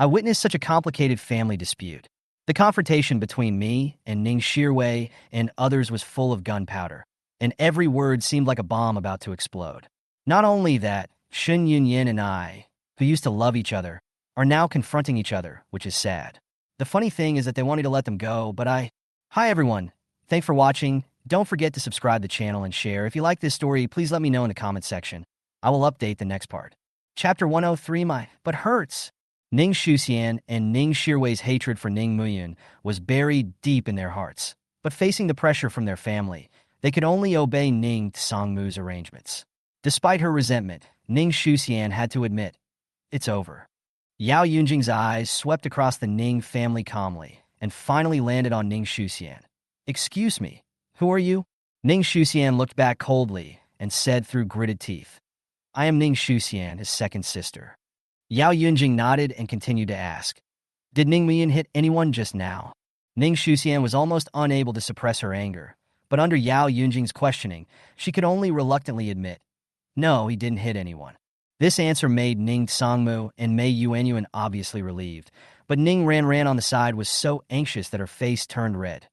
I witnessed such a complicated family dispute. The confrontation between me and Ning Shirwei and others was full of gunpowder, and every word seemed like a bomb about to explode. Not only that, Shun Yunyin and I, who used to love each other, are now confronting each other, which is sad. The funny thing is that they wanted to let them go, but Hi everyone, thanks for watching. Don't forget to subscribe to the channel and share. If you like this story, please let me know in the comment section. I will update the next part. Chapter 103 but hurts. Ning Shuxian and Ning Shirwei's hatred for Ning Muyun was buried deep in their hearts, but facing the pressure from their family, they could only obey Ning Songmu's arrangements. Despite her resentment, Ning Shuxian had to admit, it's over. Yao Yunjing's eyes swept across the Ning family calmly and finally landed on Ning Shuxian. Excuse me, who are you? Ning Shuxian looked back coldly and said through gritted teeth, I am Ning Shuxian, his second sister. Yao Yunjing nodded and continued to ask, did Ning Muyun hit anyone just now? Ning Shuxian was almost unable to suppress her anger, but under Yao Yunjing's questioning, she could only reluctantly admit, no, he didn't hit anyone. This answer made Ning Songmu and Mei Yuanyuan obviously relieved, but Ning Ran on the side was so anxious that her face turned red.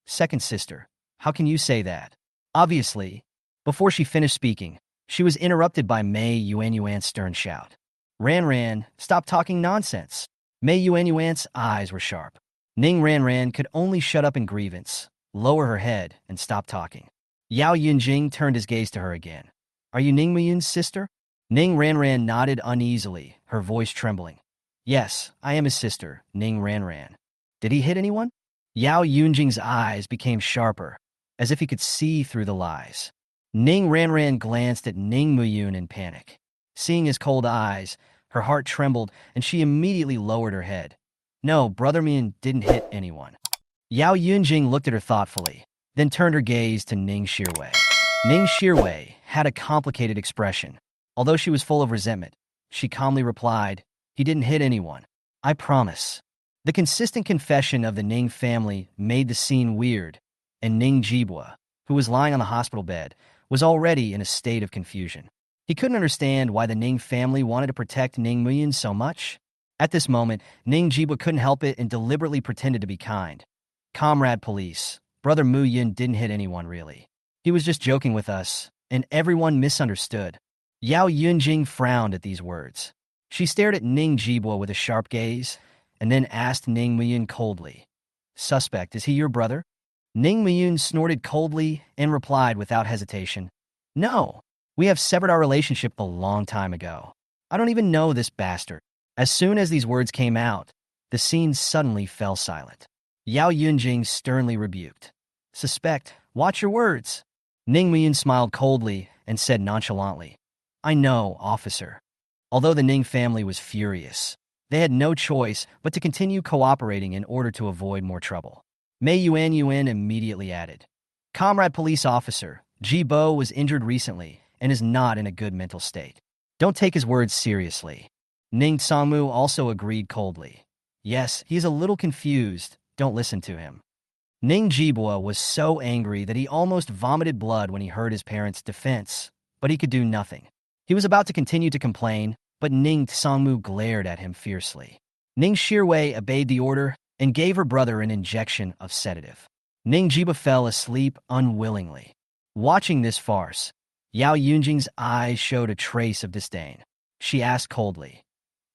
Second sister, how can you say that? Obviously. Before she finished speaking, she was interrupted by Mei Yuanyuan's stern shout. Ran, stop talking nonsense. Mei Yuanyuan's eyes were sharp. Ning Ran could only shut up in grievance, lower her head, and stop talking. Yao Yunjing turned his gaze to her again. Are you Ning Muyun's sister? Ning Ran nodded uneasily, her voice trembling. Yes, I am his sister, Ning Ran. Did he hit anyone? Yao Yunjing's eyes became sharper, as if he could see through the lies. Ning Ran glanced at Ning Muyun in panic. Seeing his cold eyes, her heart trembled, and she immediately lowered her head. No, Brother Muyun didn't hit anyone. Yao Yunjing looked at her thoughtfully, then turned her gaze to Ning Shirwei. Ning Shirwei had a complicated expression. Although she was full of resentment, she calmly replied, he didn't hit anyone. I promise. The consistent confession of the Ning family made the scene weird, and Ning Jibwa, who was lying on the hospital bed, was already in a state of confusion. He couldn't understand why the Ning family wanted to protect Ning Muyun so much. At this moment, Ning Jibwa couldn't help it and deliberately pretended to be kind. Comrade police, Brother Muyun didn't hit anyone really. He was just joking with us, and everyone misunderstood. Yao Yunjing frowned at these words. She stared at Ning Jibwa with a sharp gaze, and then asked Ning Muyun coldly, Suspect, is he your brother? Ning Muyun snorted coldly and replied without hesitation, No. We have severed our relationship a long time ago. I don't even know this bastard. As soon as these words came out, the scene suddenly fell silent. Yao Yunjing sternly rebuked. Suspect, watch your words. Ning Muyun smiled coldly and said nonchalantly, I know, officer. Although the Ning family was furious, they had no choice but to continue cooperating in order to avoid more trouble. Mei Yuanyuan immediately added, Comrade police officer, Ji Bo was injured recently and is not in a good mental state. Don't take his words seriously. Ning Songmu also agreed coldly. Yes, he is a little confused. Don't listen to him. Ning Jibwa was so angry that he almost vomited blood when he heard his parents' defense, but he could do nothing. He was about to continue to complain, but Ning Songmu glared at him fiercely. Ning Shirwei obeyed the order and gave her brother an injection of sedative. Ning Jibwa fell asleep unwillingly. Watching this farce, Yao Yunjing's eyes showed a trace of disdain. She asked coldly,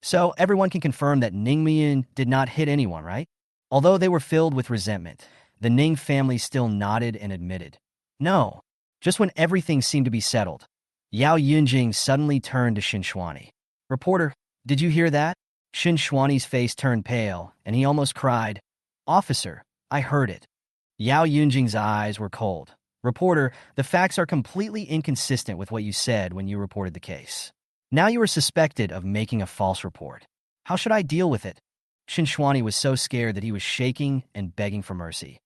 So everyone can confirm that Ning Muyun did not hit anyone, right? Although they were filled with resentment, the Ning family still nodded and admitted, No. Just when everything seemed to be settled, Yao Yunjing suddenly turned to Shinshwani. Reporter, did you hear that? Shinshwani's face turned pale, and he almost cried, Officer, I heard it. Yao Yunjing's eyes were cold. Reporter, the facts are completely inconsistent with what you said when you reported the case. Now you are suspected of making a false report. How should I deal with it? Shinshwani was so scared that he was shaking and begging for mercy.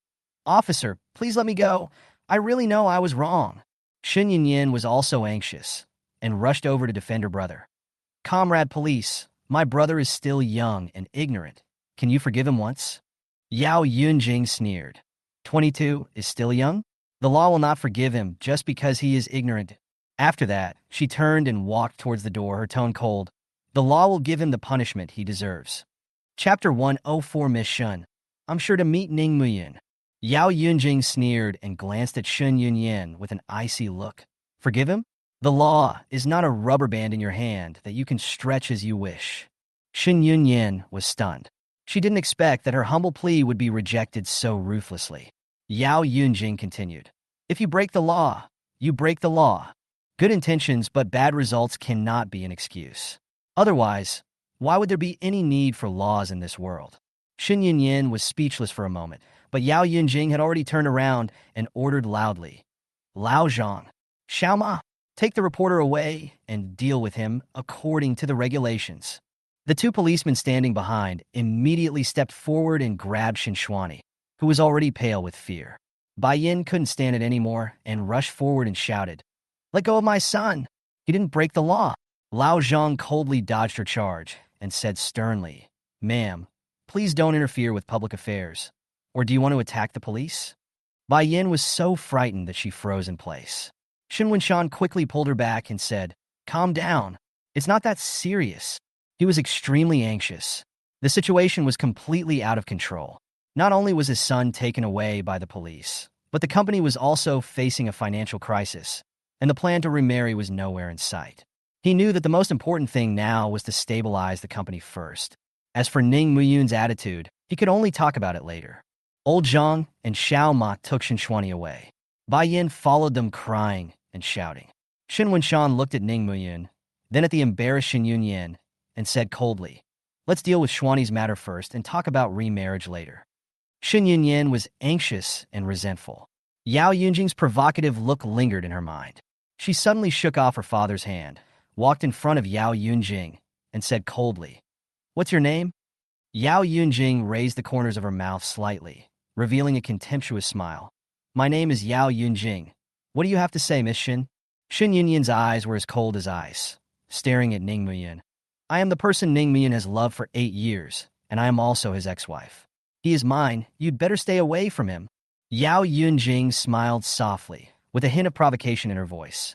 Officer, please let me go. I really know I was wrong. Shin Yinyin was also anxious and rushed over to defend her brother. Comrade police, my brother is still young and ignorant. Can you forgive him once? Yao Yunjing sneered. 22 is still young? The law will not forgive him just because he is ignorant. After that, she turned and walked towards the door, her tone cold. The law will give him the punishment he deserves. Chapter 104 Miss Shun. I'm sure to meet Ning Muyin. Yao Yunjing sneered and glanced at Shun Yunyan with an icy look. Forgive him? The law is not a rubber band in your hand that you can stretch as you wish. Shun Yunyan was stunned. She didn't expect that her humble plea would be rejected so ruthlessly. Yao Yunjing continued. If you break the law, you break the law. Good intentions but bad results cannot be an excuse. Otherwise, why would there be any need for laws in this world? Shin Yunyan was speechless for a moment, but Yao Yunjing had already turned around and ordered loudly. Lao Zhang, Xiaoma, take the reporter away and deal with him according to the regulations. The two policemen standing behind immediately stepped forward and grabbed Shin Shuani, who was already pale with fear. Bai Yin couldn't stand it anymore and rushed forward and shouted, Let go of my son! He didn't break the law. Lao Zhang coldly dodged her charge and said sternly, Ma'am, please don't interfere with public affairs. Or do you want to attack the police? Bai Yin was so frightened that she froze in place. Shin Wenshan quickly pulled her back and said, Calm down. It's not that serious. He was extremely anxious. The situation was completely out of control. Not only was his son taken away by the police, but the company was also facing a financial crisis, and the plan to remarry was nowhere in sight. He knew that the most important thing now was to stabilize the company first. As for Ning Muyun's attitude, he could only talk about it later. Old Zhang and Xiao Ma took Shin Shuani away. Bai Yin followed them crying and shouting. Shin Wenshan looked at Ning Muyun, then at the embarrassed Shin Yunyan, and said coldly, Let's deal with Shuani's matter first and talk about remarriage later. Shin Yunyan was anxious and resentful. Yao Yunjing's provocative look lingered in her mind. She suddenly shook off her father's hand, walked in front of Yao Yunjing, and said coldly, What's your name? Yao Yunjing raised the corners of her mouth slightly, revealing a contemptuous smile. My name is Yao Yunjing. What do you have to say, Miss Shin? Shin Yunyan's eyes were as cold as ice, staring at Ning Muyin. I am the person Ning Muyin has loved for 8 years, and I am also his ex-wife. He is mine. You'd better stay away from him. Yao Yunjing smiled softly, with a hint of provocation in her voice.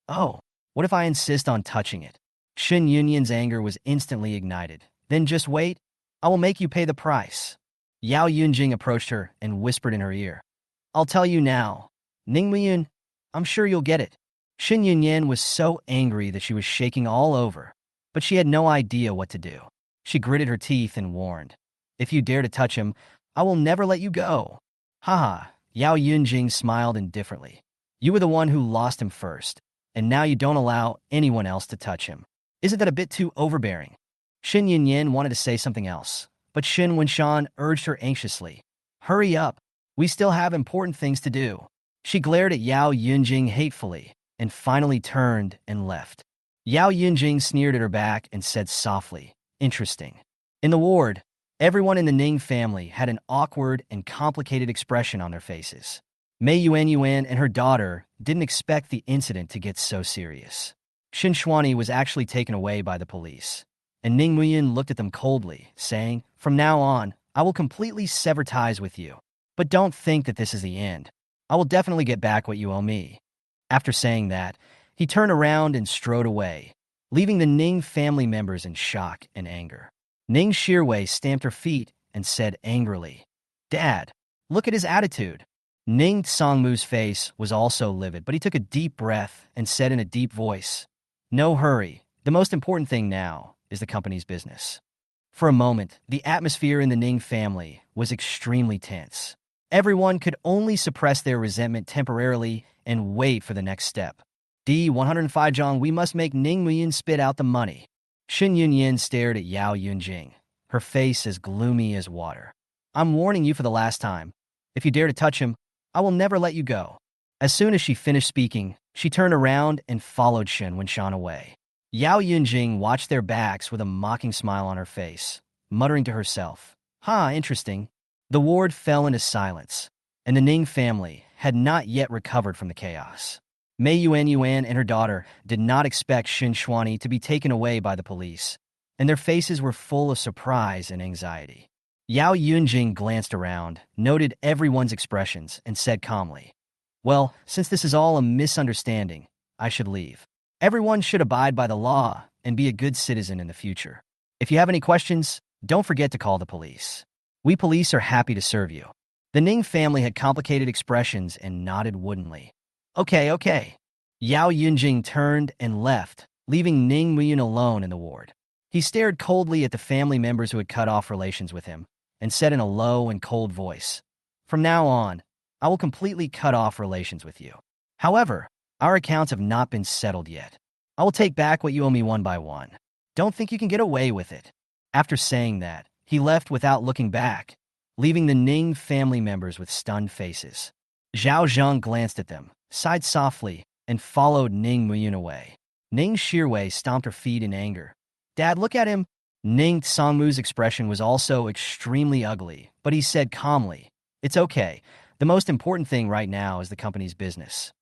Oh, what if I insist on touching it? Shin Yunyan's anger was instantly ignited. Then just wait. I will make you pay the price. Yao Yunjing approached her and whispered in her ear. I'll tell you now. Ning Muyun, I'm sure you'll get it. Shin Yunyan was so angry that she was shaking all over, but she had no idea what to do. She gritted her teeth and warned. If you dare to touch him, I will never let you go. Haha, Yao Yunjing smiled indifferently. You were the one who lost him first, and now you don't allow anyone else to touch him. Isn't that a bit too overbearing? Shin Yunyan wanted to say something else, but Shin Wenshan urged her anxiously. Hurry up. We still have important things to do. She glared at Yao Yunjing hatefully, and finally turned and left. Yao Yunjing sneered at her back and said softly, Interesting. In the ward, everyone in the Ning family had an awkward and complicated expression on their faces. Mei Yuan and her daughter didn't expect the incident to get so serious. Shin Shuani was actually taken away by the police, and Ning Muyin looked at them coldly, saying, From now on, I will completely sever ties with you. But don't think that this is the end. I will definitely get back what you owe me. After saying that, he turned around and strode away, leaving the Ning family members in shock and anger. Ning Shirwei stamped her feet and said angrily, Dad, look at his attitude. Ning Songmu's face was also livid, but he took a deep breath and said in a deep voice, No hurry. The most important thing now is the company's business. For a moment, the atmosphere in the Ning family was extremely tense. Everyone could only suppress their resentment temporarily and wait for the next step. D-105 Zhang, we must make Ning Muyin spit out the money. Shin Yunyan stared at Yao Yunjing, her face as gloomy as water. I'm warning you for the last time. If you dare to touch him, I will never let you go. As soon as she finished speaking, she turned around and followed Shin Wenshan away. Yao Yunjing watched their backs with a mocking smile on her face, muttering to herself, Interesting. The ward fell into silence, and the Ning family had not yet recovered from the chaos. Mei Yuan and her daughter did not expect Shin Shuani to be taken away by the police, and their faces were full of surprise and anxiety. Yao Yunjing glanced around, noted everyone's expressions, and said calmly, Well, since this is all a misunderstanding, I should leave. Everyone should abide by the law and be a good citizen in the future. If you have any questions, don't forget to call the police. We police are happy to serve you. The Ning family had complicated expressions and nodded woodenly. Okay, okay. Yao Yunjing turned and left, leaving Ning Muyun alone in the ward. He stared coldly at the family members who had cut off relations with him and said in a low and cold voice, "From now on, I will completely cut off relations with you. However, our accounts have not been settled yet. I will take back what you owe me one by one. Don't think you can get away with it." After saying that, he left without looking back, leaving the Ning family members with stunned faces. Zhao Zheng glanced at them, sighed softly, and followed Ning Muyun away. Ning Shirwei stomped her feet in anger. "Dad, look at him." Ning Songmu's expression was also extremely ugly, but he said calmly, "It's okay. The most important thing right now is the company's business."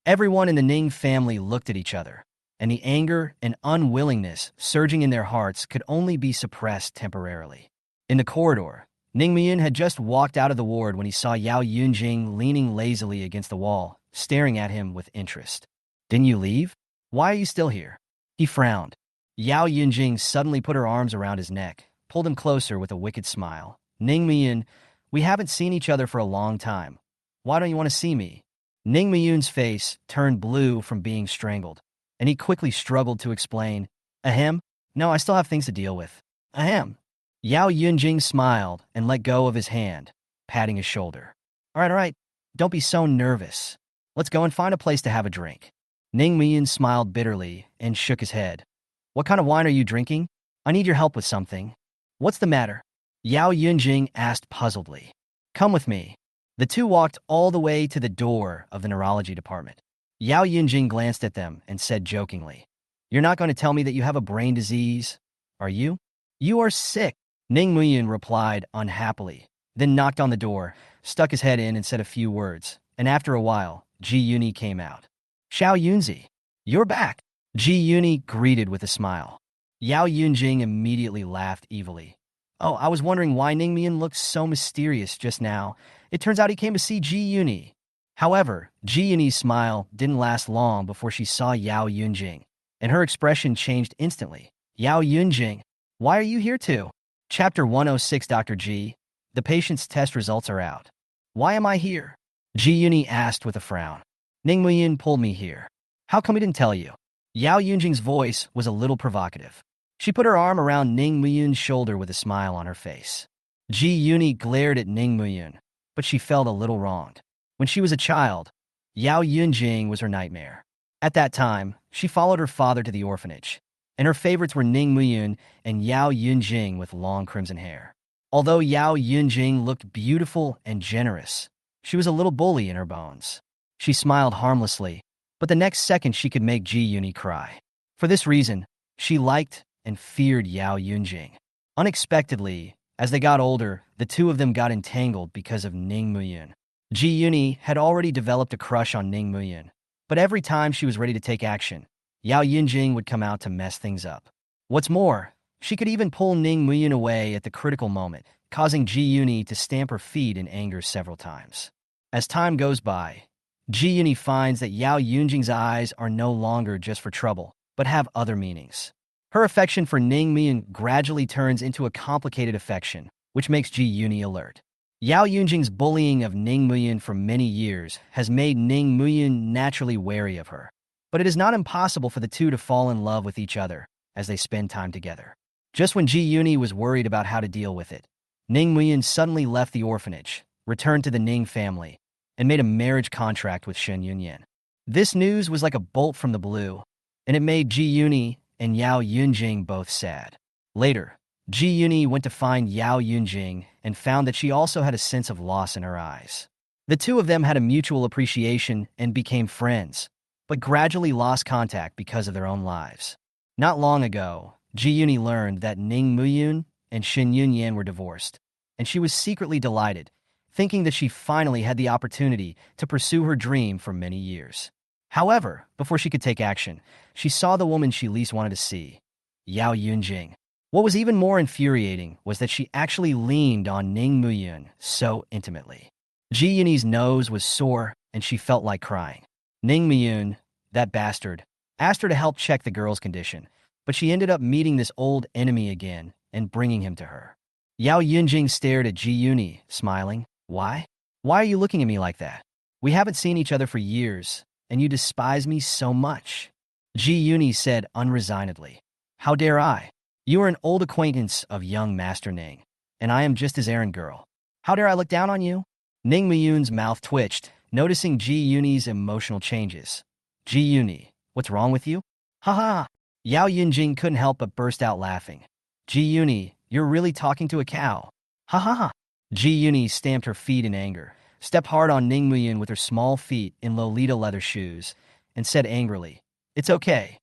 Everyone in the Ning family looked at each other, and the anger and unwillingness surging in their hearts could only be suppressed temporarily. In the corridor, Ning Muyun had just walked out of the ward when he saw Yao Yunjing leaning lazily against the wall, staring at him with interest. "Didn't you leave? Why are you still here?" He frowned. Yao Yunjing suddenly put her arms around his neck, pulled him closer with a wicked smile. "Ning Muyun, we haven't seen each other for a long time. Why don't you want to see me?" Ning Muyun's face turned blue from being strangled, and he quickly struggled to explain, "Ahem? No, I still have things to deal with. Ahem." Yao Yunjing smiled and let go of his hand, patting his shoulder. All right, don't be so nervous. Let's go and find a place to have a drink." Ning Muyun smiled bitterly and shook his head. "What kind of wine are you drinking? I need your help with something." "What's the matter?" Yao Yunjing asked puzzledly. "Come with me." The two walked all the way to the door of the neurology department. Yao Yunjing glanced at them and said jokingly, "You're not going to tell me that you have a brain disease, are you?" "You are sick," Ning Muyun replied unhappily, then knocked on the door, stuck his head in and said a few words, and after a while, Ji Yuni came out. "Xiao Yunzi, you're back," Ji Yuni greeted with a smile. Yao Yunjing immediately laughed evilly. "Oh, I was wondering why Ning Muyun looked so mysterious just now. It turns out he came to see Ji Yuni." However, Ji Yuni's smile didn't last long before she saw Yao Yunjing, and her expression changed instantly. "Yao Yunjing, why are you here too?" Chapter 106. Dr. G. The patient's test results are out. "Why am I here?" Ji Yuni asked with a frown. "Ning Muyun pulled me here. How come he didn't tell you?" Yao Yunjing's voice was a little provocative. She put her arm around Ning Muyun's shoulder with a smile on her face. Ji Yuni glared at Ning Muyun, but she felt a little wronged. When she was a child, Yao Yunjing was her nightmare. At that time, she followed her father to the orphanage, and her favorites were Ning Muyun and Yao Yunjing with long crimson hair. Although Yao Yunjing looked beautiful and generous, she was a little bully in her bones. She smiled harmlessly, but the next second she could make Ji Yuni cry. For this reason, she liked and feared Yao Yunjing. Unexpectedly, as they got older, the two of them got entangled because of Ning Muyun. Ji Yuni had already developed a crush on Ning Muyun, but every time she was ready to take action, Yao Yunjing would come out to mess things up. What's more, she could even pull Ning Muyun away at the critical moment, causing Ji Yuni to stamp her feet in anger several times. As time goes by, Ji Yuni finds that Yao Yunjing's eyes are no longer just for trouble, but have other meanings. Her affection for Ning Muyun gradually turns into a complicated affection, which makes Ji Yuni alert. Yao Yunjing's bullying of Ning Muyun for many years has made Ning Muyun naturally wary of her. But it is not impossible for the two to fall in love with each other as they spend time together. Just when Ji Yuni was worried about how to deal with it, Ning Muyun suddenly left the orphanage, returned to the Ning family, and made a marriage contract with Shen Yunyan. This news was like a bolt from the blue, and it made Ji Yuni and Yao Yunjing both sad. Later, Ji Yuni went to find Yao Yunjing and found that she also had a sense of loss in her eyes. The two of them had a mutual appreciation and became friends, but gradually lost contact because of their own lives. Not long ago, Ji Yuni learned that Ning Muyun and Shen Yunyan were divorced, and she was secretly delighted, thinking that she finally had the opportunity to pursue her dream for many years. However, before she could take action, she saw the woman she least wanted to see, Yao Yunjing. What was even more infuriating was that she actually leaned on Ning Muyun so intimately. Ji Yuni's nose was sore, and she felt like crying. Ning Muyun, that bastard, asked her to help check the girl's condition, but she ended up meeting this old enemy again and bringing him to her. Yao Yunjing stared at Ji Yuni, smiling. Why? Why are you looking at me like that? We haven't seen each other for years, and you despise me so much. Ji Yuni said unresignedly. How dare I? You are an old acquaintance of young Master Ning, and I am just his errand girl. How dare I look down on you? Ning Muyun's mouth twitched, noticing Ji Yuni's emotional changes. Ji Yuni, what's wrong with you? Ha ha! Yao Yunjing couldn't help but burst out laughing. Ji Yuni, you're really talking to a cow. Ha ha ha! Ji Yuni stamped her feet in anger, stepped hard on Ning Muyun with her small feet in Lolita leather shoes, and said angrily, It's okay.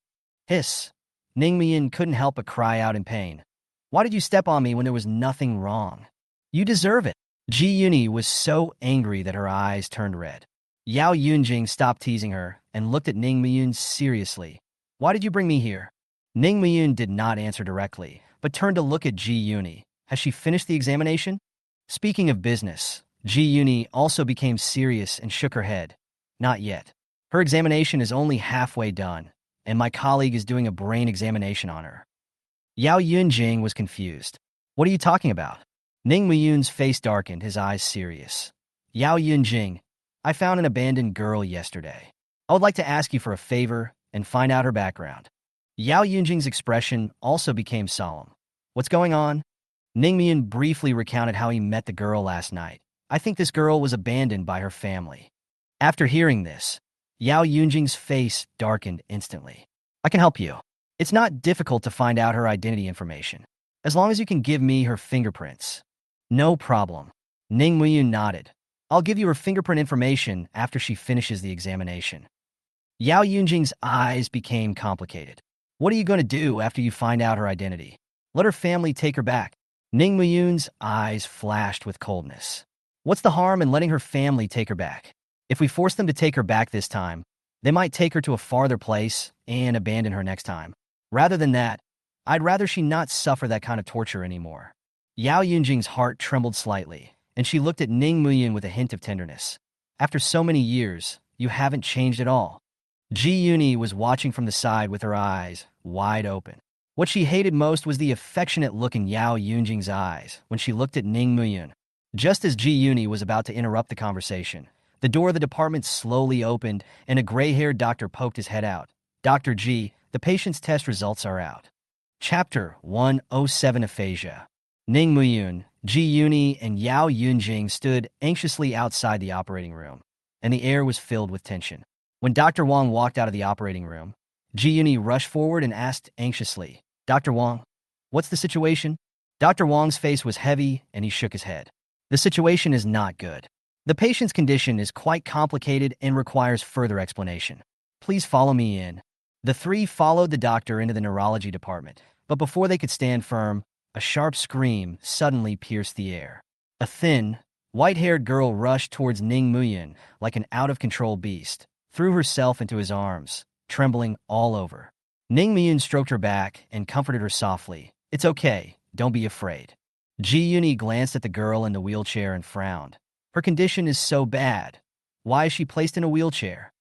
Hiss. Ning Muyun couldn't help but cry out in pain. Why did you step on me when there was nothing wrong? You deserve it. Ji Yuni was so angry that her eyes turned red. Yao Yunjing stopped teasing her and looked at Ning Muyun seriously. Why did you bring me here? Ning Muyun did not answer directly, but turned to look at Ji Yuni. Has she finished the examination? Speaking of business, Ji Yuni also became serious and shook her head. Not yet. Her examination is only halfway done, and my colleague is doing a brain examination on her. Yao Yunjing was confused. What are you talking about? Ning Muyun's face darkened, his eyes serious. Yao Yunjing, I found an abandoned girl yesterday. I would like to ask you for a favor and find out her background. Yao Yunjing's expression also became solemn. What's going on? Ning Muyun briefly recounted how he met the girl last night. I think this girl was abandoned by her family. After hearing this, Yao Yunjing's face darkened instantly. I can help you. It's not difficult to find out her identity information, as long as you can give me her fingerprints. No problem. Ning Muyun nodded. I'll give you her fingerprint information after she finishes the examination. Yao Yunjing's eyes became complicated. What are you going to do after you find out her identity? Let her family take her back. Ning Muyun's eyes flashed with coldness. What's the harm in letting her family take her back? If we force them to take her back this time, they might take her to a farther place and abandon her next time. Rather than that, I'd rather she not suffer that kind of torture anymore. Yao Yunjing's heart trembled slightly, and she looked at Ning Muyun with a hint of tenderness. After so many years, you haven't changed at all. Ji Yuni was watching from the side with her eyes wide open. What she hated most was the affectionate look in Yao Yunjing's eyes when she looked at Ning Muyun. Just as Ji Yuni was about to interrupt the conversation, the door of the department slowly opened and a gray-haired doctor poked his head out. Dr. G, the patient's test results are out. Chapter 107 Aphasia. Ning Muyun, Ji Yuni, and Yao Yunjing stood anxiously outside the operating room, and the air was filled with tension. When Dr. Wang walked out of the operating room, Ji Yuni rushed forward and asked anxiously, Dr. Wang, what's the situation? Dr. Wang's face was heavy and he shook his head. The situation is not good. The patient's condition is quite complicated and requires further explanation. Please follow me in. The three followed the doctor into the neurology department, but before they could stand firm, a sharp scream suddenly pierced the air. A thin, white-haired girl rushed towards Ning Muyun like an out-of-control beast, threw herself into his arms, trembling all over. Ning Muyun stroked her back and comforted her softly. It's okay, don't be afraid. Ji Yuni glanced at the girl in the wheelchair and frowned. Her condition is so bad. Why is she placed in a wheelchair?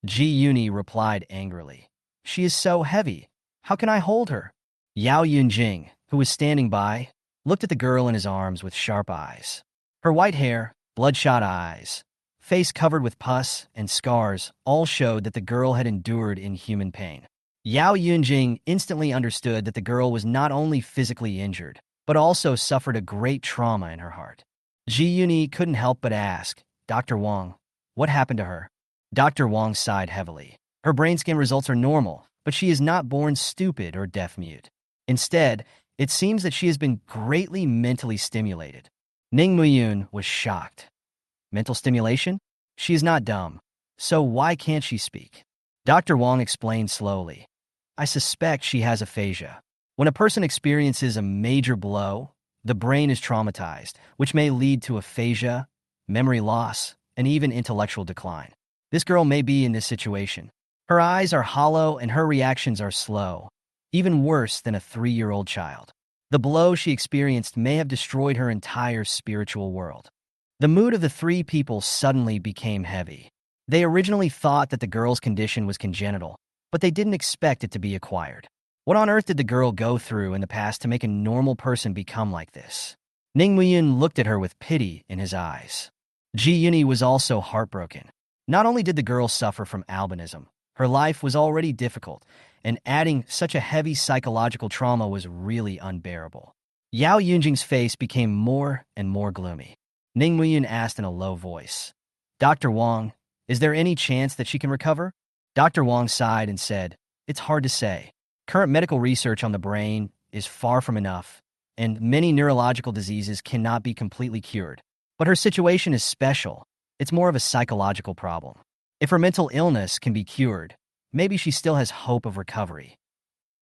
Ji Yuni replied angrily. She is so heavy. How can I hold her? Yao Yunjing, who was standing by, looked at the girl in his arms with sharp eyes. Her white hair, bloodshot eyes, face covered with pus and scars all showed that the girl had endured inhuman pain. Yao Yunjing instantly understood that the girl was not only physically injured, but also suffered a great trauma in her heart. Ji Yuni couldn't help but ask, Dr. Wang, what happened to her? Dr. Wang sighed heavily. Her brain scan results are normal, but she is not born stupid or deaf-mute. Instead, it seems that she has been greatly mentally stimulated. Ning Muyun was shocked. Mental stimulation? She is not dumb. So why can't she speak? Dr. Wang explained slowly. I suspect she has aphasia. When a person experiences a major blow, the brain is traumatized, which may lead to aphasia, memory loss, and even intellectual decline. This girl may be in this situation. Her eyes are hollow and her reactions are slow, even worse than a 3-year-old child. The blow she experienced may have destroyed her entire spiritual world. The mood of the three people suddenly became heavy. They originally thought that the girl's condition was congenital, but they didn't expect it to be acquired. What on earth did the girl go through in the past to make a normal person become like this? Ning Muyin looked at her with pity in his eyes. Ji Yuni was also heartbroken. Not only did the girl suffer from albinism, her life was already difficult, and adding such a heavy psychological trauma was really unbearable. Yao Yunjing's face became more and more gloomy. Ning Muyin asked in a low voice, "Dr. Wang, is there any chance that she can recover?" Dr. Wang sighed and said, "It's hard to say. Current medical research on the brain is far from enough, and many neurological diseases cannot be completely cured. But her situation is special. It's more of a psychological problem. If her mental illness can be cured, maybe she still has hope of recovery."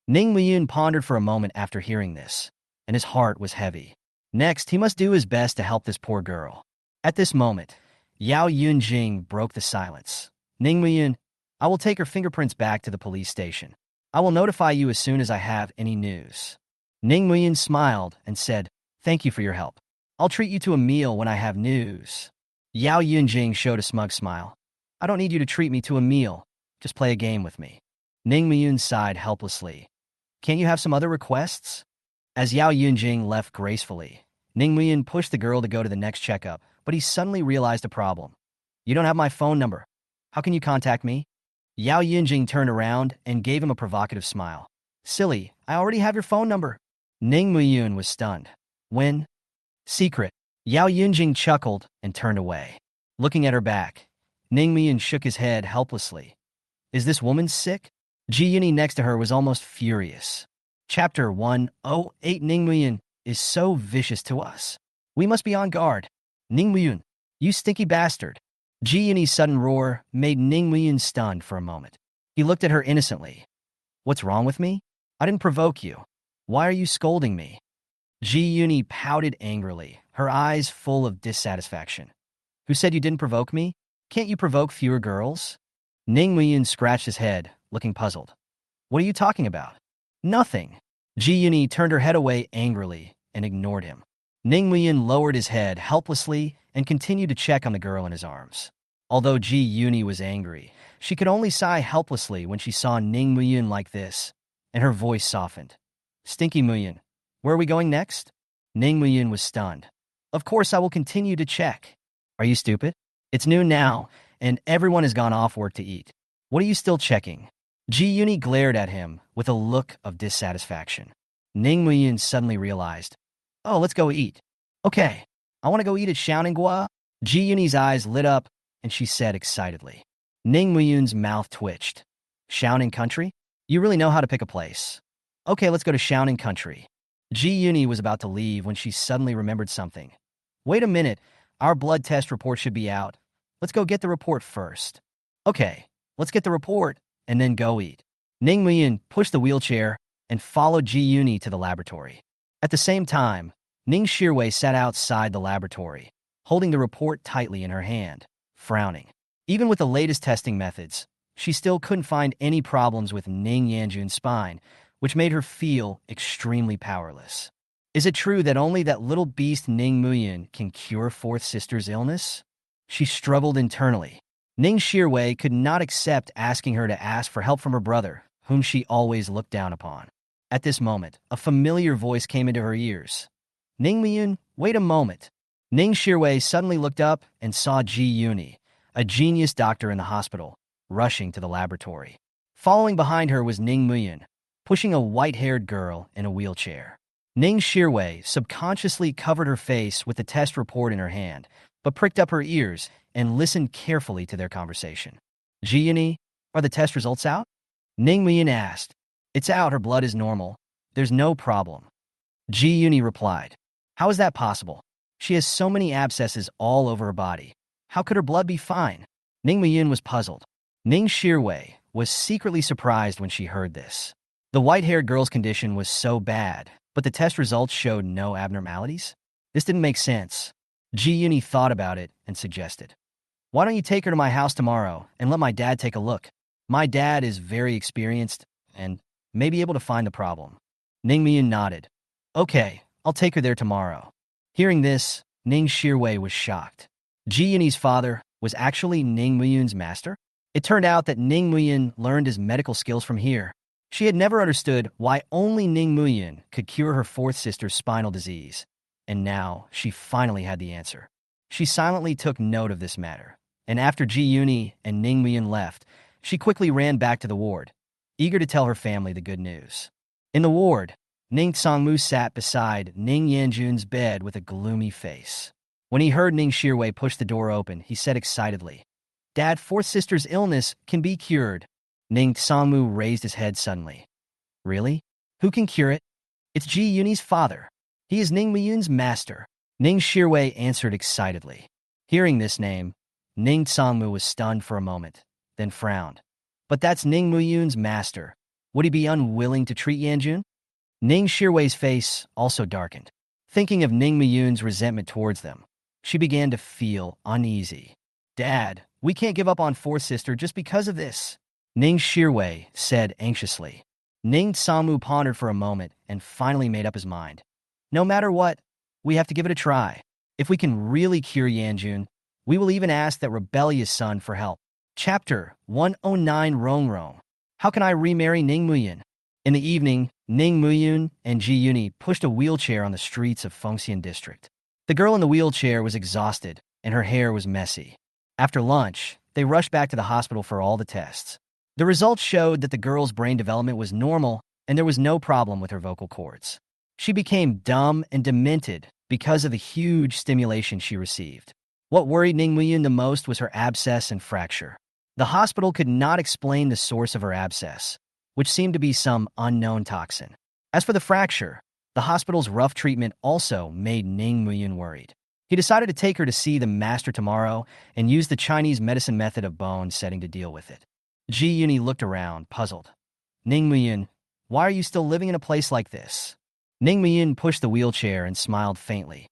Ning Muyun pondered for a moment after hearing this, and his heart was heavy. Next, he must do his best to help this poor girl. At this moment, Yao Yunjing broke the silence. "Ning Muyun, I will take her fingerprints back to the police station. I will notify you as soon as I have any news." Ning Muyun smiled and said, "Thank you for your help. I'll treat you to a meal when I have news." Yao Yunjing showed a smug smile. "I don't need you to treat me to a meal. Just play a game with me." Ning Muyun sighed helplessly. "Can't you have some other requests?" As Yao Yunjing left gracefully, Ning Muyun pushed the girl to go to the next checkup, but he suddenly realized a problem. "You don't have my phone number. How can you contact me?" Yao Yunjing turned around and gave him a provocative smile. "Silly, I already have your phone number." Ning Muyun was stunned. "When?" "Secret." Yao Yunjing chuckled and turned away. Looking at her back, Ning Muyun shook his head helplessly. "Is this woman sick?" Ji Yuni next to her was almost furious. Chapter 108. Ning Muyun is so vicious to us. We must be on guard. "Ning Muyun, you stinky bastard." Ji Yuni's sudden roar made Ning Muyun stunned for a moment. He looked at her innocently. "What's wrong with me? I didn't provoke you. Why are you scolding me?" Ji Yuni pouted angrily, her eyes full of dissatisfaction. "Who said you didn't provoke me? Can't you provoke fewer girls?" Ning Muyun scratched his head, looking puzzled. "What are you talking about?" "Nothing." Ji Yuni turned her head away angrily and ignored him. Ning Muyun lowered his head helplessly and continued to check on the girl in his arms. Although Ji Yuni was angry, she could only sigh helplessly when she saw Ning Muyun like this, and her voice softened. "Stinky Muyun, where are we going next?" Ning Muyun was stunned. "Of course I will continue to check." "Are you stupid? It's noon now, and everyone has gone off work to eat. What are you still checking?" Ji Yuni glared at him with a look of dissatisfaction. Ning Muyun suddenly realized, "Oh, let's go eat." "Okay, I want to go eat at Xiaoningguo." Ji Yuni's eyes lit up, and she said excitedly. Ning Muyun's mouth twitched. "Xiaoning Country? You really know how to pick a place. Okay, let's go to Xiaoning Country." Ji Yuni was about to leave when she suddenly remembered something. "Wait a minute, our blood test report should be out. Let's go get the report first." "Okay, let's get the report, and then go eat." Ning Muyun pushed the wheelchair and followed Ji Yuni to the laboratory. At the same time, Ning Shirwei sat outside the laboratory, holding the report tightly in her hand, frowning. Even with the latest testing methods, she still couldn't find any problems with Ning Yanjun's spine, which made her feel extremely powerless. Is it true that only that little beast Ning Muyun can cure fourth sister's illness? She struggled internally. Ning Shirwei could not accept asking her to ask for help from her brother, whom she always looked down upon. At this moment, a familiar voice came into her ears. "Ning Muyun, wait a moment." Ning Shirwei suddenly looked up and saw Ji Yuni, a genius doctor in the hospital, rushing to the laboratory. Following behind her was Ning Muyun, pushing a white-haired girl in a wheelchair. Ning Shirwei subconsciously covered her face with the test report in her hand, but pricked up her ears and listened carefully to their conversation. "Ji Yuni, are the test results out?" Ning Muyun asked. "It's out, her blood is normal. There's no problem." Ji Yuni replied. "How is that possible? She has so many abscesses all over her body. How could her blood be fine?" Ning Muyun was puzzled. Ning Shirwei was secretly surprised when she heard this. The white-haired girl's condition was so bad, but the test results showed no abnormalities? This didn't make sense. Ji Yuni thought about it and suggested, "Why don't you take her to my house tomorrow and let my dad take a look? My dad is very experienced and may be able to find the problem." Ning Muyun nodded. "Okay, I'll take her there tomorrow." Hearing this, Ning Shirwei was shocked. Ji Yuni's father was actually Ning Muyun's master? It turned out that Ning Muyun learned his medical skills from here. She had never understood why only Ning Muyun could cure her fourth sister's spinal disease, and now she finally had the answer. She silently took note of this matter, and after Ji Yuni and Ning Muyun left, she quickly ran back to the ward, eager to tell her family the good news. In the ward, Ning Songmu sat beside Ning Yanjun's bed with a gloomy face. When he heard Ning Shirwei push the door open, he said excitedly, "Dad, fourth sister's illness can be cured." Ning Songmu raised his head suddenly. "Really? Who can cure it?" "It's Ji Yuni's father. He is Ning Muyun's master." Ning Shirwei answered excitedly. Hearing this name, Ning Songmu was stunned for a moment, then frowned. "But that's Ning Muyun's master. Would he be unwilling to treat Yanjun?" Ning Shirwei's face also darkened. Thinking of Ning Muyun's resentment towards them, she began to feel uneasy. "Dad, we can't give up on fourth sister just because of this," Ning Shirwei said anxiously. Ning Songmu pondered for a moment and finally made up his mind. "No matter what, we have to give it a try. If we can really cure Yanjun, we will even ask that rebellious son for help." Chapter 109 Rong Rong. How can I remarry Ning Muyun? In the evening, Ning Muyun and Ji Yuni pushed a wheelchair on the streets of Fengxian district. The girl in the wheelchair was exhausted, and her hair was messy. After lunch, they rushed back to the hospital for all the tests. The results showed that the girl's brain development was normal, and there was no problem with her vocal cords. She became dumb and demented because of the huge stimulation she received. What worried Ning Muyun the most was her abscess and fracture. The hospital could not explain the source of her abscess, which seemed to be some unknown toxin. As for the fracture, the hospital's rough treatment also made Ning Muyun worried. He decided to take her to see the master tomorrow and use the Chinese medicine method of bone setting to deal with it. Ji Yuni looked around, puzzled. "Ning Muyun, why are you still living in a place like this?" Ning Muyun pushed the wheelchair and smiled faintly.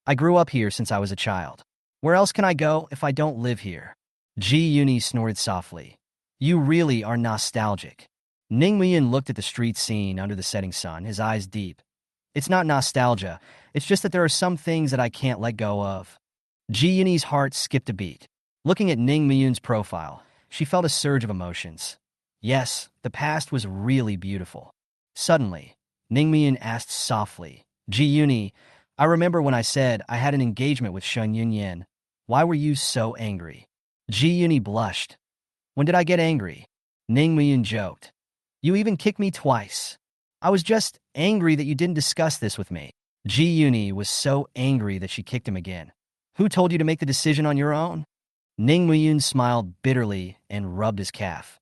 "I grew up here since I was a child. Where else can I go if I don't live here?" Ji Yuni snorted softly. "You really are nostalgic." Ning Muyun looked at the street scene under the setting sun, his eyes deep. "It's not nostalgia. It's just that there are some things that I can't let go of." Ji Yuni's heart skipped a beat. Looking at Ning Muyun's profile, she felt a surge of emotions. Yes, the past was really beautiful. Suddenly, Ning Muyun asked softly, "Ji Yuni, I remember when I said I had an engagement with Shen Yunyan. Why were you so angry?" Ji Yuni blushed. "When did I get angry?" Ning Muyun joked. "You even kicked me twice. I was just angry that you didn't discuss this with me." Ji Yuni was so angry that she kicked him again. "Who told you to make the decision on your own?" Ning Muyun smiled bitterly and rubbed his calf.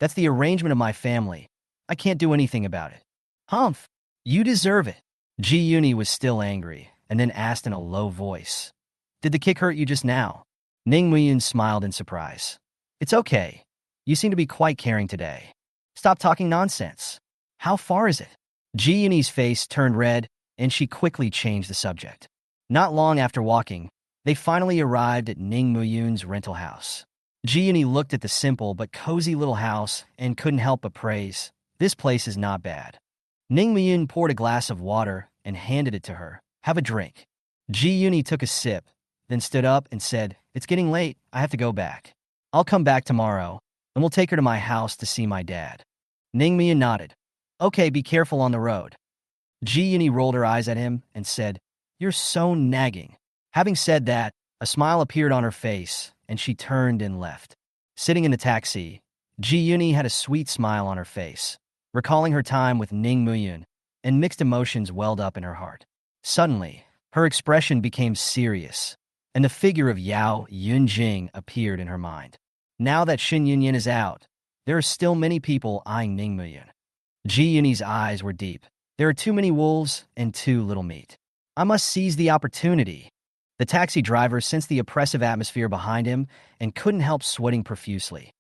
"That's the arrangement of my family. I can't do anything about it." "Humph, you deserve it." Ji Yuni was still angry, and then asked in a low voice, "Did the kick hurt you just now?" Ning Muyun smiled in surprise. "It's okay. You seem to be quite caring today. Stop talking nonsense. How far is it?" Ji Yuni's face turned red, and she quickly changed the subject. Not long after walking, they finally arrived at Ning Muyun's rental house. Ji Yuni looked at the simple but cozy little house and couldn't help but praise, "This place is not bad." Ning Muyun poured a glass of water and handed it to her. "Have a drink." Ji Yuni took a sip, then stood up and said, "It's getting late. I have to go back. I'll come back tomorrow, and we'll take her to my house to see my dad." Ning Muyun nodded. "Okay, be careful on the road." Ji Yuni rolled her eyes at him and said, "You're so nagging." Having said that, a smile appeared on her face, and she turned and left. Sitting in the taxi, Ji Yuni had a sweet smile on her face, recalling her time with Ning Muyun, and mixed emotions welled up in her heart. Suddenly, her expression became serious, and the figure of Yao Yunjing appeared in her mind. Now that Shin Yunyan is out, there are still many people eyeing Ning Muyun. Ji Yuni's eyes were deep. There are too many wolves and too little meat. I must seize the opportunity. The taxi driver sensed the oppressive atmosphere behind him and couldn't help sweating profusely.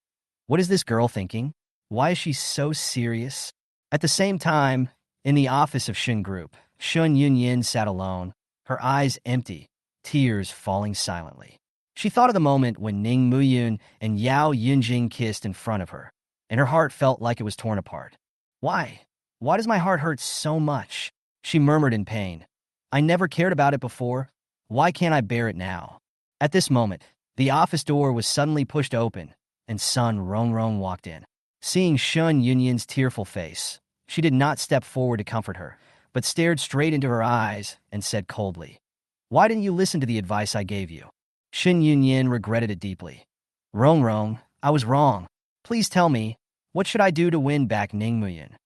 What is this girl thinking? Why is she so serious? At the same time, in the office of Shin Group, Shun Yunyin sat alone, her eyes empty, tears falling silently. She thought of the moment when Ning Muyun and Yao Yunjing kissed in front of her, and her heart felt like it was torn apart. Why? Why does my heart hurt so much? She murmured in pain. I never cared about it before. Why can't I bear it now? At this moment, the office door was suddenly pushed open, and Sun Rongrong walked in. Seeing Shun Yunyin's tearful face, she did not step forward to comfort her, but stared straight into her eyes and said coldly, "Why didn't you listen to the advice I gave you?" Shun Yunyin regretted it deeply. Rong, I was wrong. Please tell me, what should I do to win back Ning Muyin?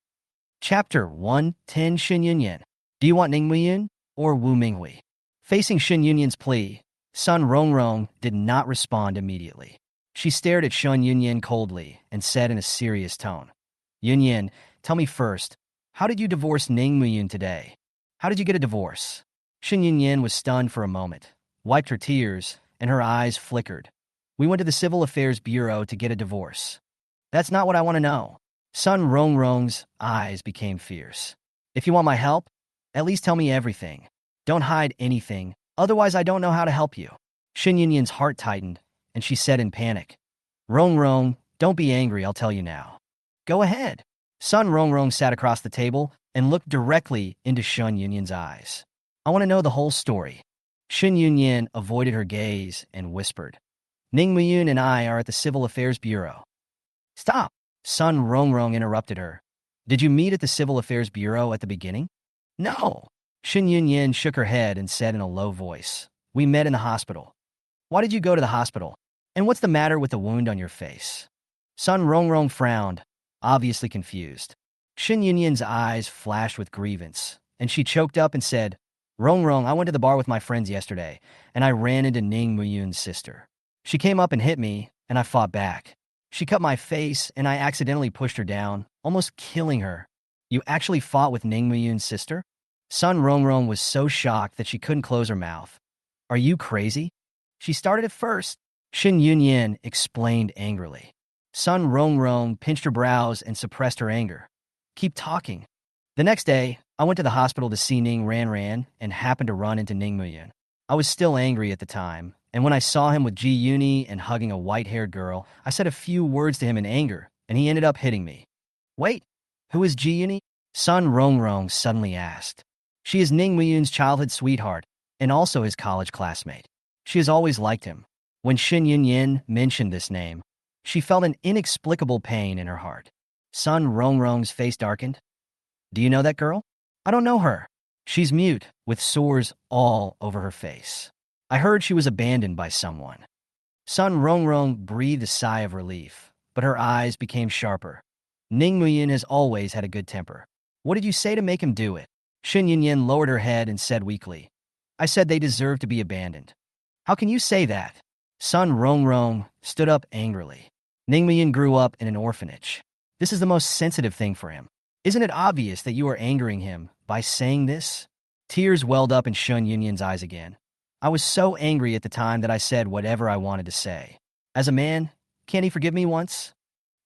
Chapter 110 Shun Yunyin. Do you want Ning Muyin or Wu Minghui? Facing Shun Yunyin's plea, Sun Rong did not respond immediately. She stared at Shun Yunyin coldly and said in a serious tone, "Yunyin, tell me first, how did you divorce Ning Muyin today? How did you get a divorce?" Shun Yunyin was stunned for a moment, wiped her tears, and her eyes flickered. "We went to the Civil Affairs Bureau to get a divorce." "That's not what I want to know." Sun Rong's eyes became fierce. "If you want my help, at least tell me everything. Don't hide anything, otherwise I don't know how to help you." Shun Yunyin's heart tightened, and she said in panic, Rong, don't be angry, I'll tell you now." "Go ahead." Sun Rong sat across the table and looked directly into Shun Yunyin's eyes. "I want to know the whole story." Shun Yunyin avoided her gaze and whispered, "Ning Muyun and I are at the Civil Affairs Bureau." "Stop!" Sun Rong interrupted her. "Did you meet at the Civil Affairs Bureau at the beginning?" "No." Shun Yunyin shook her head and said in a low voice, "We met in the hospital." "Why did you go to the hospital? And what's the matter with the wound on your face?" Sun Rong frowned, obviously confused. Shun Yunyin's eyes flashed with grievance, and she choked up and said, Rong, I went to the bar with my friends yesterday, and I ran into Ning Muyun's sister. She came up and hit me, and I fought back. She cut my face, and I accidentally pushed her down, almost killing her. "You actually fought with Ning Muyun's sister?" Sun Rong was so shocked that she couldn't close her mouth. "Are you crazy?" "She started it first," Shun Yunyin explained angrily. Sun Rong pinched her brows and suppressed her anger. "Keep talking." "The next day, I went to the hospital to see Ning Ran and happened to run into Ning Muyun. I was still angry at the time, and when I saw him with Ji Yuni and hugging a white-haired girl, I said a few words to him in anger, and he ended up hitting me." "Wait, who is Ji Yuni?" Sun Rong suddenly asked. "She is Ning Muyun's childhood sweetheart, and also his college classmate. She has always liked him." When Shun Yunyin mentioned this name, she felt an inexplicable pain in her heart. Sun Rong's face darkened. "Do you know that girl?" "I don't know her. She's mute, with sores all over her face. I heard she was abandoned by someone." Sun Rong breathed a sigh of relief, but her eyes became sharper. "Ning Muyin has always had a good temper. What did you say to make him do it?" Shun Yunyin lowered her head and said weakly, "I said they deserve to be abandoned." "How can you say that?" Sun Rong stood up angrily. "Ning Muyin grew up in an orphanage. This is the most sensitive thing for him. Isn't it obvious that you are angering him by saying this?" Tears welled up in Shun Yunyin's eyes again. "I was so angry at the time that I said whatever I wanted to say. As a man, can't he forgive me once?"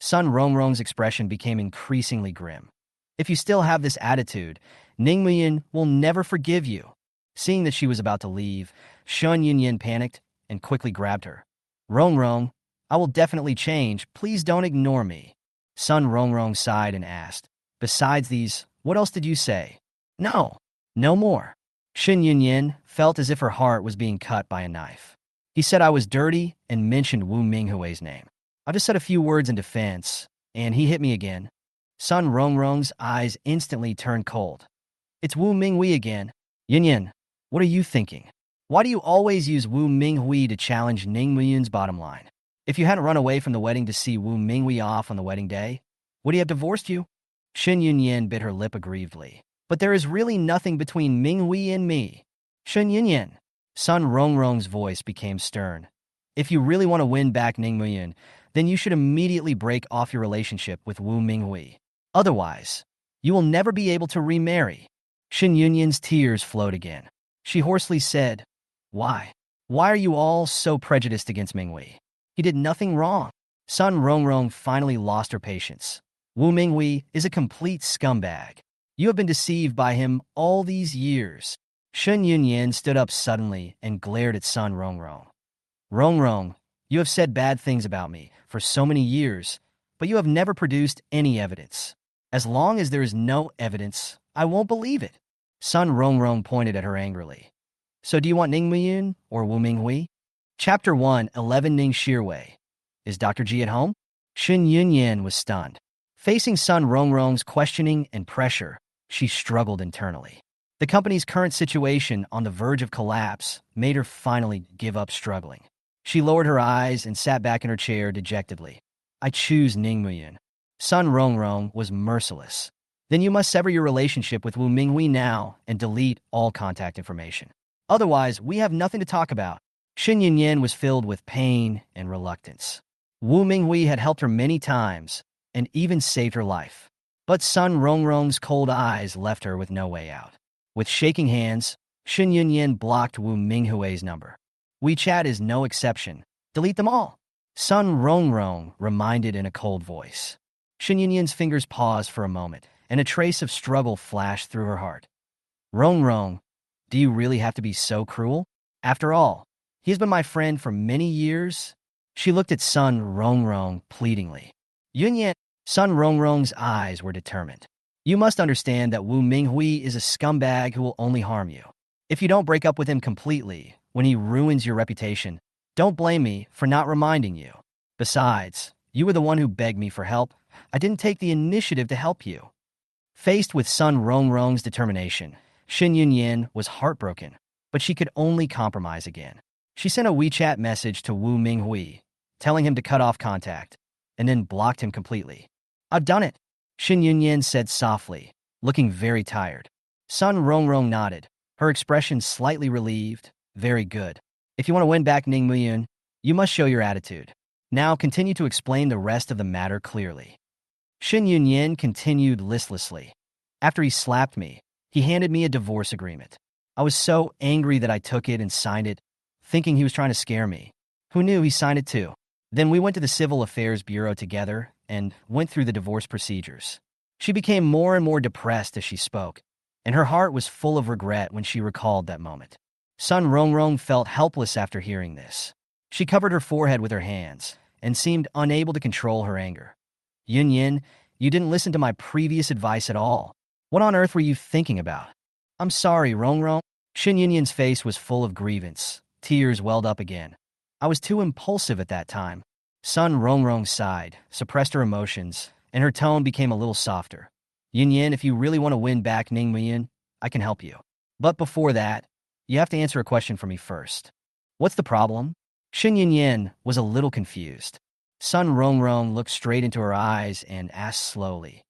Sun Rong's expression became increasingly grim. "If you still have this attitude, Ning Muyin will never forgive you." Seeing that she was about to leave, Shun Yunyin panicked and quickly grabbed her. Rong, I will definitely change. Please don't ignore me." Sun Rong sighed and asked, "Besides these, what else did you say?" No more." Shun Yunyin felt as if her heart was being cut by a knife. "He said I was dirty and mentioned Wu Minghui's name. I just said a few words in defense, and he hit me again." Sun Rong's eyes instantly turned cold. "It's Wu Minghui again. Yunyin, what are you thinking? Why do you always use Wu Minghui to challenge Ning Muyun's bottom line? If you hadn't run away from the wedding to see Wu Minghui off on the wedding day, would he have divorced you?" Shun Yunyin bit her lip aggrievedly. "But there is really nothing between Minghui and me." "Shun Yunyin." Sun Rong's voice became stern. "If you really want to win back Ning Muyun, then you should immediately break off your relationship with Wu Minghui. Otherwise, you will never be able to remarry." Shun Yunyin's tears flowed again. She hoarsely said, "Why? Why are you all so prejudiced against Minghui? He did nothing wrong." Sun Rong finally lost her patience. "Wu Minghui is a complete scumbag. You have been deceived by him all these years." Shun Yunyin stood up suddenly and glared at Sun Rong. Rong, you have said bad things about me for so many years, but you have never produced any evidence. As long as there is no evidence, I won't believe it." Sun Rong pointed at her angrily. "So do you want Ning Muyun or Wu Minghui?" Chapter 111 Ning Shirwei. Is Dr. G at home? Shin Yunyan was stunned. Facing Sun Rongrong's questioning and pressure, she struggled internally. The company's current situation on the verge of collapse made her finally give up struggling. She lowered her eyes and sat back in her chair dejectedly. I choose Ning Muyan. Sun Rongrong was merciless. Then you must sever your relationship with Wu Minghui now and delete all contact information. Otherwise, we have nothing to talk about. Shin Yunyan was filled with pain and reluctance. Wu Minghui had helped her many times and even saved her life. But Sun Rongrong's cold eyes left her with no way out. With shaking hands, Shin Yunyan blocked Wu Minghui's number. WeChat is no exception. Delete them all. Sun Rongrong reminded in a cold voice. Shin Yunyan's fingers paused for a moment, and a trace of struggle flashed through her heart. Rongrong, do you really have to be so cruel? After all, he has been my friend for many years. She looked at Sun Rongrong pleadingly. Yunyan, Sun Rongrong's eyes were determined. You must understand that Wu Minghui is a scumbag who will only harm you. If you don't break up with him completely, when he ruins your reputation, don't blame me for not reminding you. Besides, you were the one who begged me for help. I didn't take the initiative to help you. Faced with Sun Rongrong's determination, Shin Yunyan was heartbroken, but she could only compromise again. She sent a WeChat message to Wu Minghui, telling him to cut off contact, and then blocked him completely. I've done it, Shin Yunyan said softly, looking very tired. Sun Rongrong nodded, her expression slightly relieved. Very good. If you want to win back Ning Muyun, you must show your attitude. Now continue to explain the rest of the matter clearly. Shin Yunyan continued listlessly. After he slapped me, he handed me a divorce agreement. I was so angry that I took it and signed it, thinking he was trying to scare me. Who knew he signed it too? Then we went to the Civil Affairs Bureau together and went through the divorce procedures. She became more and more depressed as she spoke, and her heart was full of regret when she recalled that moment. Sun Rongrong felt helpless after hearing this. She covered her forehead with her hands and seemed unable to control her anger. Yunyan, you didn't listen to my previous advice at all. What on earth were you thinking about? I'm sorry, Rongrong. Shin Yunyan's face was full of grievance. Tears welled up again. I was too impulsive at that time. Sun Rongrong sighed, suppressed her emotions, and her tone became a little softer. Yunyan, if you really want to win back Ning Muyan, I can help you. But before that, you have to answer a question for me first. What's the problem? Shin Yunyan was a little confused. Sun Rongrong looked straight into her eyes and asked slowly,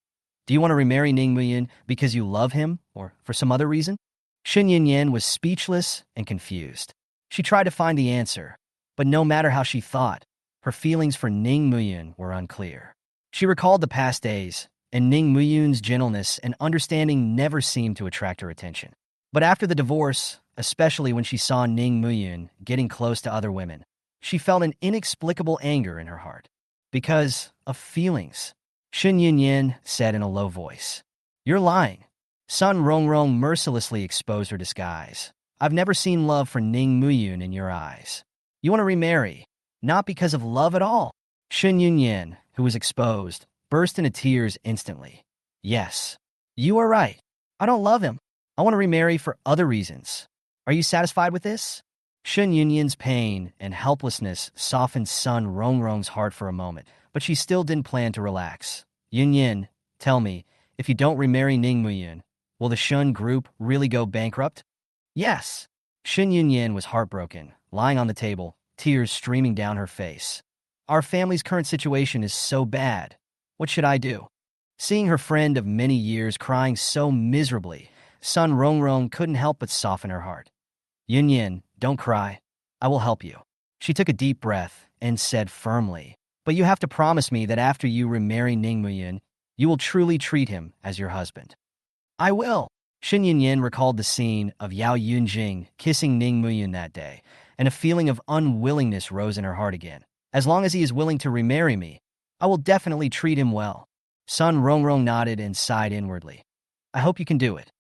do you want to remarry Ning Muyan because you love him or for some other reason? Shin Yunyan was speechless and confused. She tried to find the answer, but no matter how she thought, her feelings for Ning Muyan were unclear. She recalled the past days, and Ning Muyun's gentleness and understanding never seemed to attract her attention. But after the divorce, especially when she saw Ning Muyun getting close to other women, she felt an inexplicable anger in her heart. Because of feelings. Shin Yunyan said in a low voice. You're lying. Sun Rongrong mercilessly exposed her disguise. I've never seen love for Ning Muyun in your eyes. You want to remarry, not because of love at all. Shin Yunyan, who was exposed, burst into tears instantly. Yes, you are right. I don't love him. I want to remarry for other reasons. Are you satisfied with this? Shin Yunyan's pain and helplessness softened Sun Rongrong's heart for a moment, but she still didn't plan to relax. Yunyan, tell me, if you don't remarry Ning Muyun, will the Shun group really go bankrupt? Yes. Shin Yunyan was heartbroken, lying on the table, tears streaming down her face. Our family's current situation is so bad. What should I do? Seeing her friend of many years crying so miserably, Sun Rongrong couldn't help but soften her heart. Yunyan, don't cry. I will help you. She took a deep breath and said firmly, but you have to promise me that after you remarry Ning Muyun, you will truly treat him as your husband. I will. Shin Yunyan recalled the scene of Yao Yunjing kissing Ning Muyun that day, and a feeling of unwillingness rose in her heart again. As long as he is willing to remarry me, I will definitely treat him well. Sun Rongrong nodded and sighed inwardly. I hope you can do it.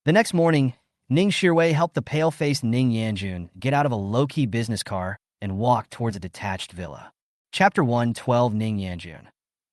The next morning, Ning Shirwei helped the pale-faced Ning Yanjun get out of a low-key business car and walk towards a detached villa. Chapter 1:12 Ning Yanjun.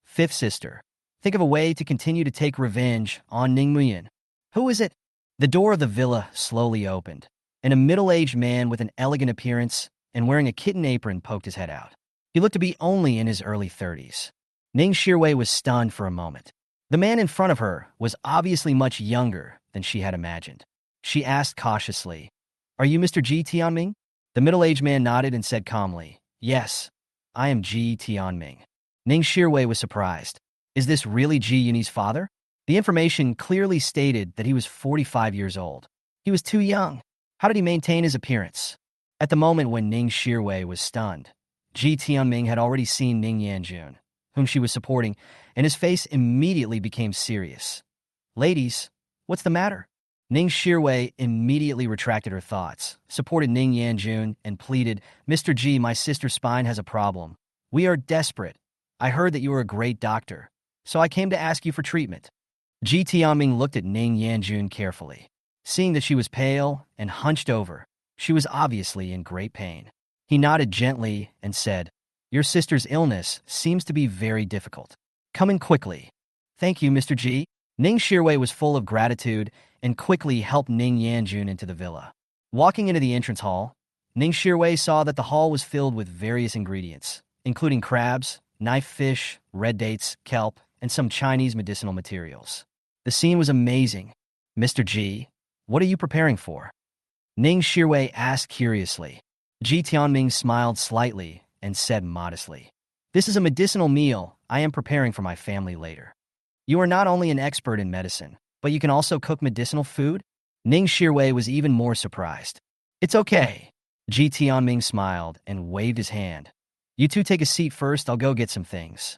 Fifth sister. Think of a way to continue to take revenge on Ning Muyun. Who is it? The door of the villa slowly opened, and a middle-aged man with an elegant appearance and wearing a kitten apron poked his head out. He looked to be only in his early 30s. Ning Shirwei was stunned for a moment. The man in front of her was obviously much younger than she had imagined. She asked cautiously, "Are you Mr. Ji Tianming?" The middle-aged man nodded and said calmly, "Yes, I am Ji Tianming." Ning Shirwei was surprised. Is this really Ji Yunyi's father? The information clearly stated that he was 45 years old. He was too young. How did he maintain his appearance? At the moment when Ning Shirwei was stunned, Ji Tianming had already seen Ning Yanjun, whom she was supporting, and his face immediately became serious. "Ladies, what's the matter?" Ning Shirwei immediately retracted her thoughts, supported Ning Yanjun, and pleaded, "Mr. Ji, my sister's spine has a problem. We are desperate. I heard that you are a great doctor, so I came to ask you for treatment." Ji Tianming looked at Ning Yanjun carefully. Seeing that she was pale and hunched over, she was obviously in great pain. He nodded gently and said, "Your sister's illness seems to be very difficult. Come in quickly." "Thank you, Mr. Ji." Ning Shirwei was full of gratitude and quickly helped Ning Yanjun into the villa. Walking into the entrance hall, Ning Shirwei saw that the hall was filled with various ingredients, including crabs, knife fish, red dates, kelp, and some Chinese medicinal materials. The scene was amazing. "Mr. Ji, what are you preparing for?" Ning Shirwei asked curiously. Ji Tianming smiled slightly and said modestly, "This is a medicinal meal I am preparing for my family later." "You are not only an expert in medicine, but you can also cook medicinal food?" Ning Shirwei was even more surprised. "It's okay." Ji Tianming smiled and waved his hand. "You two take a seat first, I'll go get some things."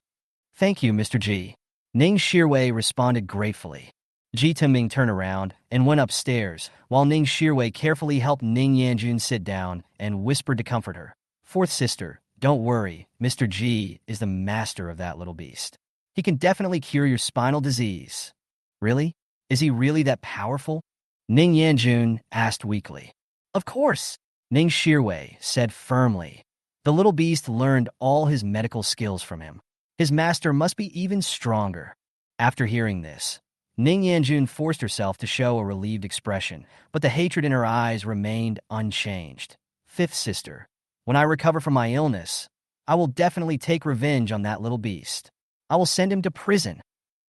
"Thank you, Mr. Ji." Ning Shirwei responded gratefully. Ji Tianming turned around and went upstairs, while Ning Shirwei carefully helped Ning Yanjun sit down and whispered to comfort her. "Fourth sister, don't worry, Mr. Ji is the master of that little beast. He can definitely cure your spinal disease." "Really? Is he really that powerful?" Ning Yanjun asked weakly. "Of course," Ning Shirwei said firmly. The little beast learned all his medical skills from him. His master must be even stronger. After hearing this, Ning Yanjun forced herself to show a relieved expression, but the hatred in her eyes remained unchanged. "Fifth sister, when I recover from my illness, I will definitely take revenge on that little beast. I will send him to prison."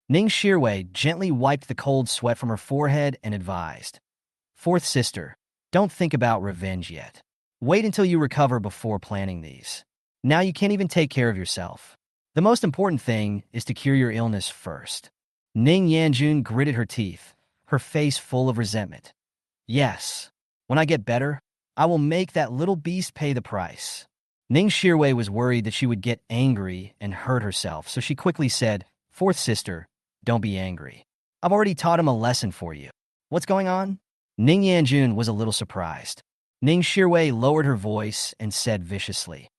Ning Shirwei gently wiped the cold sweat from her forehead and advised, "Fourth sister, don't think about revenge yet. Wait until you recover before planning these. Now you can't even take care of yourself. The most important thing is to cure your illness first." Ning Yanjun gritted her teeth, her face full of resentment. "Yes, when I get better, I will make that little beast pay the price." Ning Shirwei was worried that she would get angry and hurt herself, so she quickly said, "Fourth sister, don't be angry. I've already taught him a lesson for you. What's going on?" Ning Yanjun was a little surprised. Ning Shirwei lowered her voice and said viciously,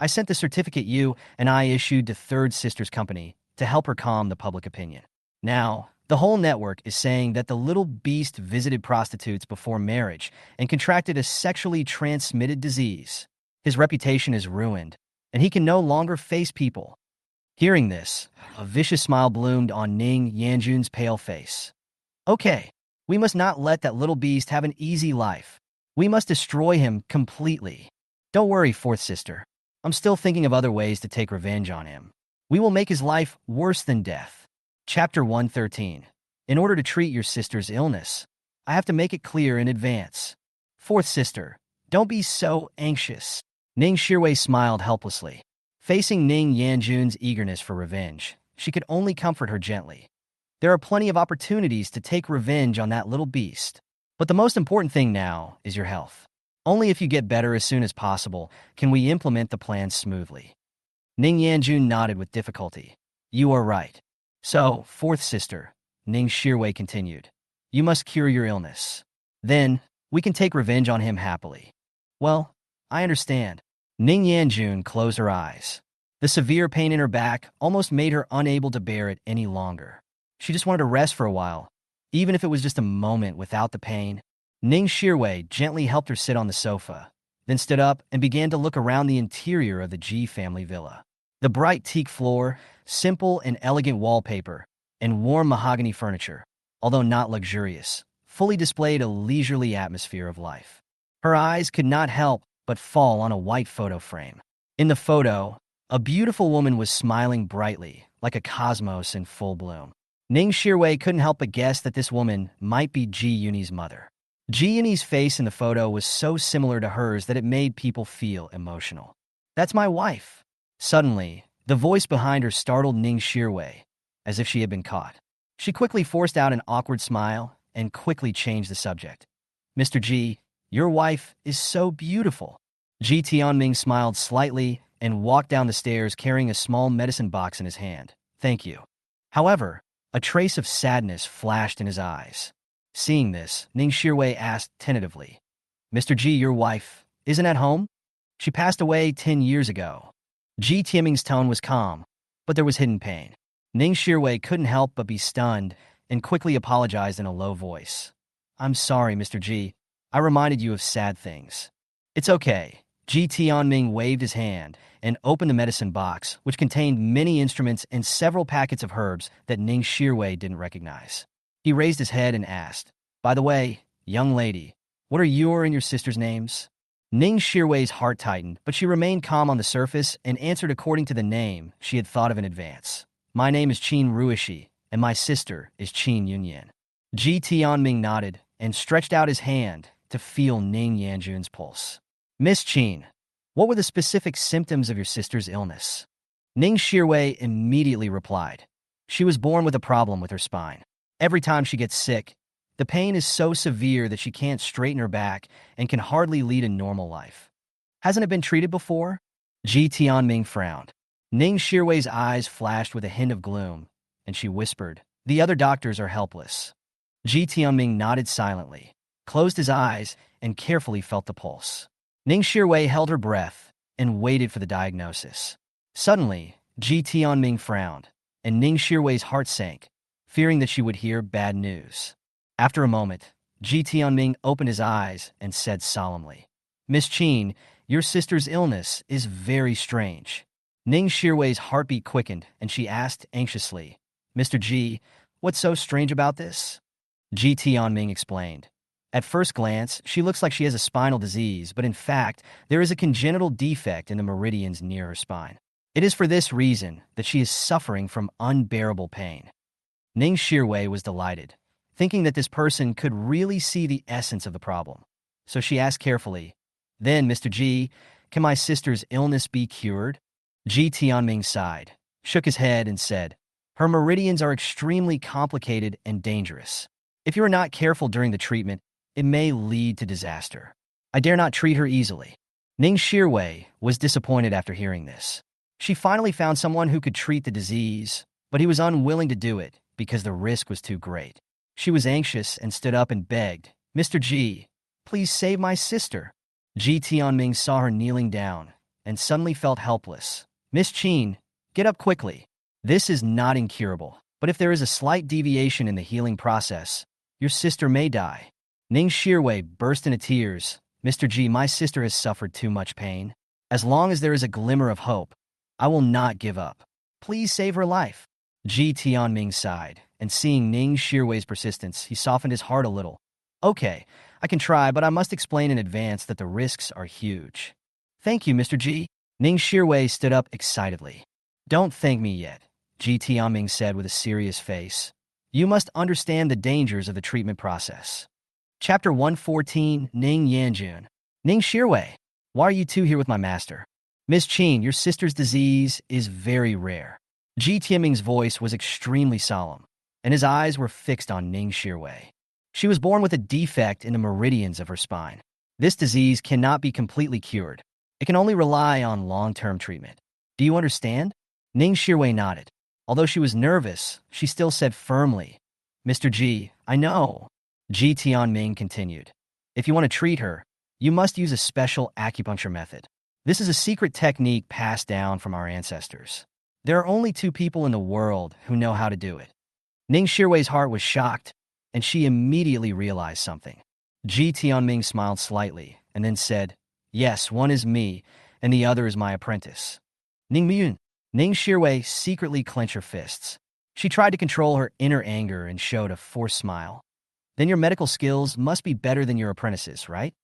"I sent the certificate you and I issued to third sister's company to help her calm the public opinion. Now, the whole network is saying that the little beast visited prostitutes before marriage and contracted a sexually transmitted disease. His reputation is ruined, and he can no longer face people." Hearing this, a vicious smile bloomed on Ning Yanjun's pale face. "Okay, we must not let that little beast have an easy life. We must destroy him completely. Don't worry, fourth sister. I'm still thinking of other ways to take revenge on him. We will make his life worse than death." Chapter 113. In order to treat your sister's illness, I have to make it clear in advance. Fourth sister, don't be so anxious. Ning Shirwei smiled helplessly. Facing Ning Yanjun's eagerness for revenge, she could only comfort her gently. There are plenty of opportunities to take revenge on that little beast. But the most important thing now is your health. Only if you get better as soon as possible can we implement the plan smoothly. Ning Yanjun nodded with difficulty. "You are right. So, fourth sister," Ning Shirwei continued, "you must cure your illness. Then, we can take revenge on him happily." "Well, I understand." Ning Yanjun closed her eyes. The severe pain in her back almost made her unable to bear it any longer. She just wanted to rest for a while, even if it was just a moment without the pain. Ning Shirwei gently helped her sit on the sofa, then stood up and began to look around the interior of the Ji family villa. The bright teak floor, simple and elegant wallpaper, and warm mahogany furniture, although not luxurious, fully displayed a leisurely atmosphere of life. Her eyes could not help but fall on a white photo frame. In the photo, A beautiful woman was smiling brightly, like a cosmos in full bloom. Ning Shirwei couldn't help but guess that this woman might be Ji Yuni's mother. Ji Yuni's face in the photo was so similar to hers that it made people feel emotional. "That's my wife." Suddenly, the voice behind her startled Ning Shirwei, as if she had been caught. She quickly forced out an awkward smile and quickly changed the subject. "Mr. Ji, your wife is so beautiful." Ji Tianming smiled slightly and walked down the stairs carrying a small medicine box in his hand. "Thank you." However, a trace of sadness flashed in his eyes. Seeing this, Ning Shirwei asked tentatively, "Mr. Ji, your wife isn't at home? She passed away 10 years ago." Ji Tianming's tone was calm, but there was hidden pain. Ning Shirwei couldn't help but be stunned and quickly apologized in a low voice. "I'm sorry, Mr. Ji. I reminded you of sad things." "It's okay." Ji Tianming waved his hand and opened the medicine box, which contained many instruments and several packets of herbs that Ning Shirwei didn't recognize. He raised his head and asked, "By the way, young lady, what are your and your sister's names?" Ning Shirwei's heart tightened, but she remained calm on the surface and answered according to the name she had thought of in advance. "My name is Qin Ruishi, and my sister is Qin Yunyan." Ji Tianming nodded and stretched out his hand to feel Ning Yanjun's pulse. "Miss Qin, what were the specific symptoms of your sister's illness?" Ning Shirwei immediately replied. "She was born with a problem with her spine. Every time she gets sick, the pain is so severe that she can't straighten her back and can hardly lead a normal life." "Hasn't it been treated before?" Ji Tianming frowned. Ning Shirwei's eyes flashed with a hint of gloom, and she whispered, "The other doctors are helpless." Ji Tianming nodded silently, closed his eyes, and carefully felt the pulse. Ning Shirwei held her breath and waited for the diagnosis. Suddenly, Ji Tianming frowned, and Ning Shirwei's heart sank, fearing that she would hear bad news. After a moment, Ji Tianming opened his eyes and said solemnly, "Miss Qin, your sister's illness is very strange." Ning Shirwei's heartbeat quickened, and she asked anxiously, "Mr. Ji, what's so strange about this?" Ji Tianming explained. "At first glance, she looks like she has a spinal disease, but in fact, there is a congenital defect in the meridians near her spine. It is for this reason that she is suffering from unbearable pain." Ning Shirwei was delighted, thinking that this person could really see the essence of the problem. So she asked carefully, "Then, Mr. Ji, can my sister's illness be cured?" Ji Tianming sighed, shook his head, and said, "Her meridians are extremely complicated and dangerous. If you are not careful during the treatment, it may lead to disaster. I dare not treat her easily." Ning Shirwei was disappointed after hearing this. She finally found someone who could treat the disease, but he was unwilling to do it because the risk was too great. She was anxious and stood up and begged, "Mr. Ji, please save my sister." Ji Tianming saw her kneeling down and suddenly felt helpless. "Miss Qin, get up quickly. This is not incurable, but if there is a slight deviation in the healing process, your sister may die." Ning Shirwei burst into tears. "Mr. Ji, my sister has suffered too much pain. As long as there is a glimmer of hope, I will not give up. Please save her life." Ji Tianming sighed, and seeing Ning Shirwei's persistence, he softened his heart a little. "Okay, I can try, but I must explain in advance that the risks are huge." "Thank you, Mr. Ji." Ning Shirwei stood up excitedly. "Don't thank me yet," Ji Tianming said with a serious face. "You must understand the dangers of the treatment process." Chapter 114, Ning Yanjun. "Ning Shirwei, why are you two here with my master?" "Miss Qin, your sister's disease is very rare." Ji Tianming's voice was extremely solemn, and his eyes were fixed on Ning Shirwei. "She was born with a defect in the meridians of her spine. This disease cannot be completely cured. It can only rely on long-term treatment. Do you understand?" Ning Shirwei nodded. Although she was nervous, she still said firmly, "Mr. Ji, I know." Ji Tianming continued, "If you want to treat her, you must use a special acupuncture method. This is a secret technique passed down from our ancestors. There are only 2 people in the world who know how to do it." Ning Shirwei's heart was shocked, and she immediately realized something. Ji Tianming smiled slightly and then said, "Yes, one is me, and the other is my apprentice." Ning Myun. Ning Shirwei secretly clenched her fists. She tried to control her inner anger and showed a forced smile. "Then your medical skills must be better than your apprentices, right?"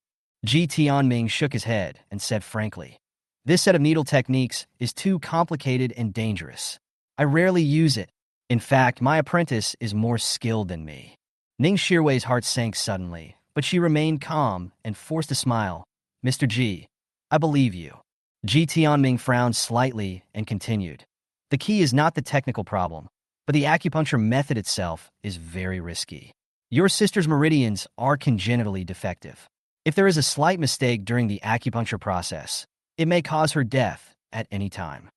Ji Tianming shook his head and said frankly, This set of needle techniques is too complicated and dangerous. I rarely use it. In fact, my apprentice is more skilled than me. Ning Shirwei's heart sank suddenly, but she remained calm and forced a smile. Mr. G, I believe you. Ji Tianming frowned slightly and continued. The key is not the technical problem, but the acupuncture method itself is very risky. Your sister's meridians are congenitally defective. If there is a slight mistake during the acupuncture process, it may cause her death at any time.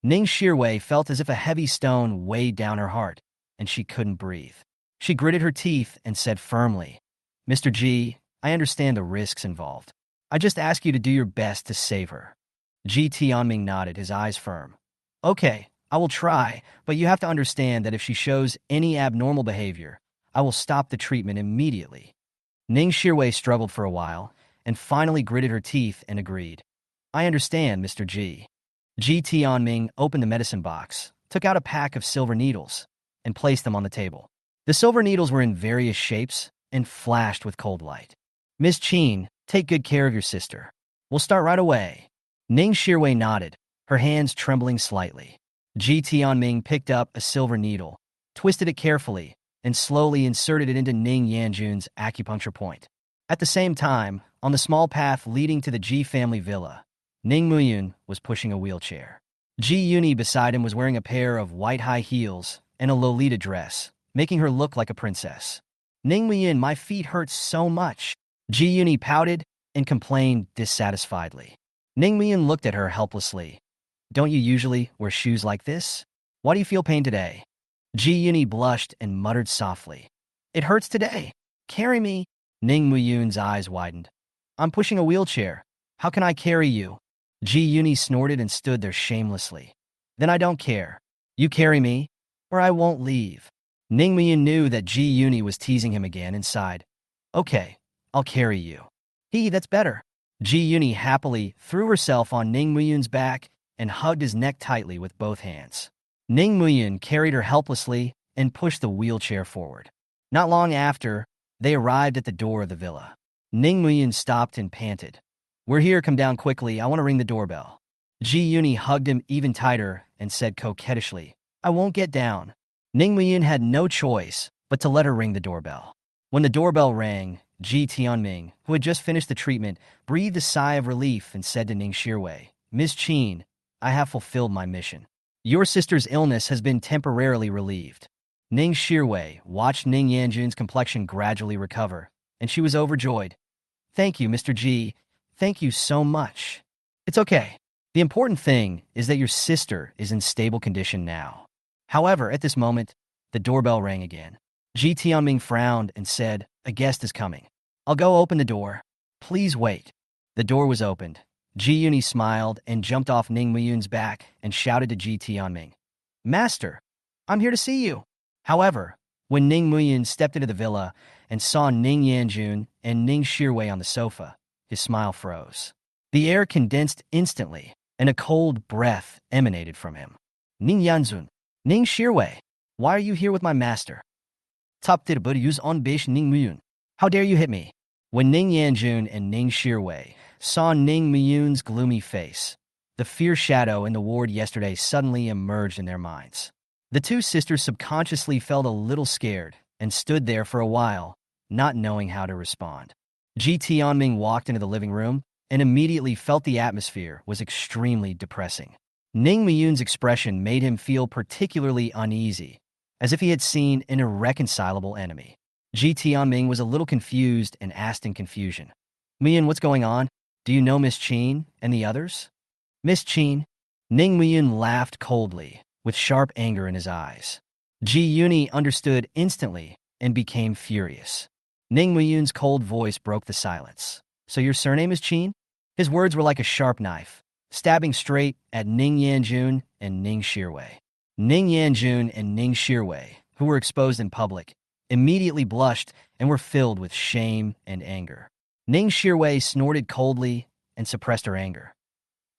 Ning Shirwei felt as if a heavy stone weighed down her heart, and she couldn't breathe. She gritted her teeth and said firmly, Mr. G, I understand the risks involved. I just ask you to do your best to save her. Ji Tianming nodded, his eyes firm. Okay, I will try, but you have to understand that if she shows any abnormal behavior, I will stop the treatment immediately. Ning Shirwei struggled for a while, and finally gritted her teeth and agreed. I understand, Mr. G. Ji Tianming opened the medicine box, took out a pack of silver needles, and placed them on the table. The silver needles were in various shapes and flashed with cold light. Miss Qin, take good care of your sister. We'll start right away. Ning Shirwei nodded, her hands trembling slightly. Ji Tianming picked up a silver needle, twisted it carefully, and slowly inserted it into Ning Yanjun's acupuncture point. At the same time, on the small path leading to the Ji family villa, Ning Muyun was pushing a wheelchair. Ji Yuni beside him was wearing a pair of white high heels and a Lolita dress, making her look like a princess. Ning Muyun, my feet hurt so much. Ji Yuni pouted and complained dissatisfiedly. Ning Muyun looked at her helplessly. Don't you usually wear shoes like this? Why do you feel pain today? Ji Yuni blushed and muttered softly. It hurts today. Carry me. Ning Muyun's eyes widened. I'm pushing a wheelchair. How can I carry you? Ji Yuni snorted and stood there shamelessly. Then I don't care. You carry me, or I won't leave. Ning Muyun knew that Ji Yuni was teasing him again and sighed. Okay, I'll carry you. That's better. Ji Yuni happily threw herself on Ning Muyun's back and hugged his neck tightly with both hands. Ning Muyun carried her helplessly and pushed the wheelchair forward. Not long after, they arrived at the door of the villa. Ning Muyun stopped and panted. We're here, come down quickly, I want to ring the doorbell. Ji Yuni hugged him even tighter and said coquettishly, I won't get down. Ning Muyun had no choice but to let her ring the doorbell. When the doorbell rang, Ji Tianming, who had just finished the treatment, breathed a sigh of relief and said to Ning Shirwei, Miss Qin, I have fulfilled my mission. Your sister's illness has been temporarily relieved. Ning Shirwei watched Ning Yanjun's complexion gradually recover, and she was overjoyed. Thank you, Mr. G. Thank you so much. It's okay. The important thing is that your sister is in stable condition now. However, at this moment, the doorbell rang again. Ji Tianming frowned and said, A guest is coming. I'll go open the door. Please wait. The door was opened. Ji Yuni smiled and jumped off Ning Muyun's back and shouted to Ji Tianming, Master, I'm here to see you. However, when Ning Muyun stepped into the villa and saw Ning Yanjun and Ning Shirwei on the sofa, his smile froze. The air condensed instantly, and a cold breath emanated from him. Ning Yanjun, Ning Shirwei, why are you here with my master? Use on bish Ning Muyun. How dare you hit me? When Ning Yanjun and Ning Shirwei saw Ning Muyun's gloomy face, the fear shadow in the ward yesterday suddenly emerged in their minds. The two sisters subconsciously felt a little scared and stood there for a while, not knowing how to respond. Ji Tianming walked into the living room and immediately felt the atmosphere was extremely depressing. Ning Muyun's expression made him feel particularly uneasy, as if he had seen an irreconcilable enemy. Ji Tianming was a little confused and asked in confusion, Muyun, what's going on? Do you know Miss Qin and the others? Miss Qin? Ning Muyun laughed coldly, with sharp anger in his eyes. Ji Yuni understood instantly and became furious. Ning Muyun's cold voice broke the silence. So your surname is Qin? His words were like a sharp knife, stabbing straight at Ning Yanjun and Ning Shirwei. Ning Yanjun and Ning Shirwei, who were exposed in public, immediately blushed and were filled with shame and anger. Ning Shirwei snorted coldly and suppressed her anger.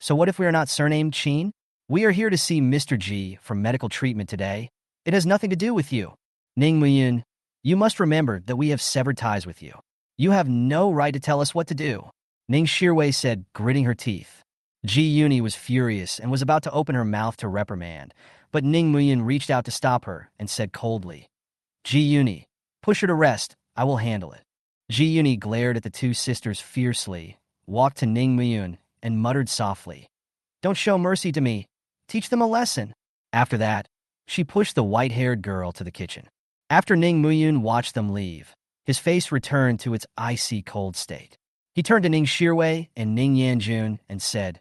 So what if we are not surnamed Qin? We are here to see Mr. G for medical treatment today. It has nothing to do with you. Ning Muyun, you must remember that we have severed ties with you. You have no right to tell us what to do. Ning Shirwei said, gritting her teeth. Ji Yuni was furious and was about to open her mouth to reprimand, but Ning Muyin reached out to stop her and said coldly, Ji Yuni, push her to rest, I will handle it. Ji Yuni glared at the two sisters fiercely, walked to Ning Muyin, and muttered softly, Don't show mercy to me. Teach them a lesson. After that, she pushed the white-haired girl to the kitchen. After Ning Muyin watched them leave, his face returned to its icy cold state. He turned to Ning Shirwei and Ning Yanjun and said,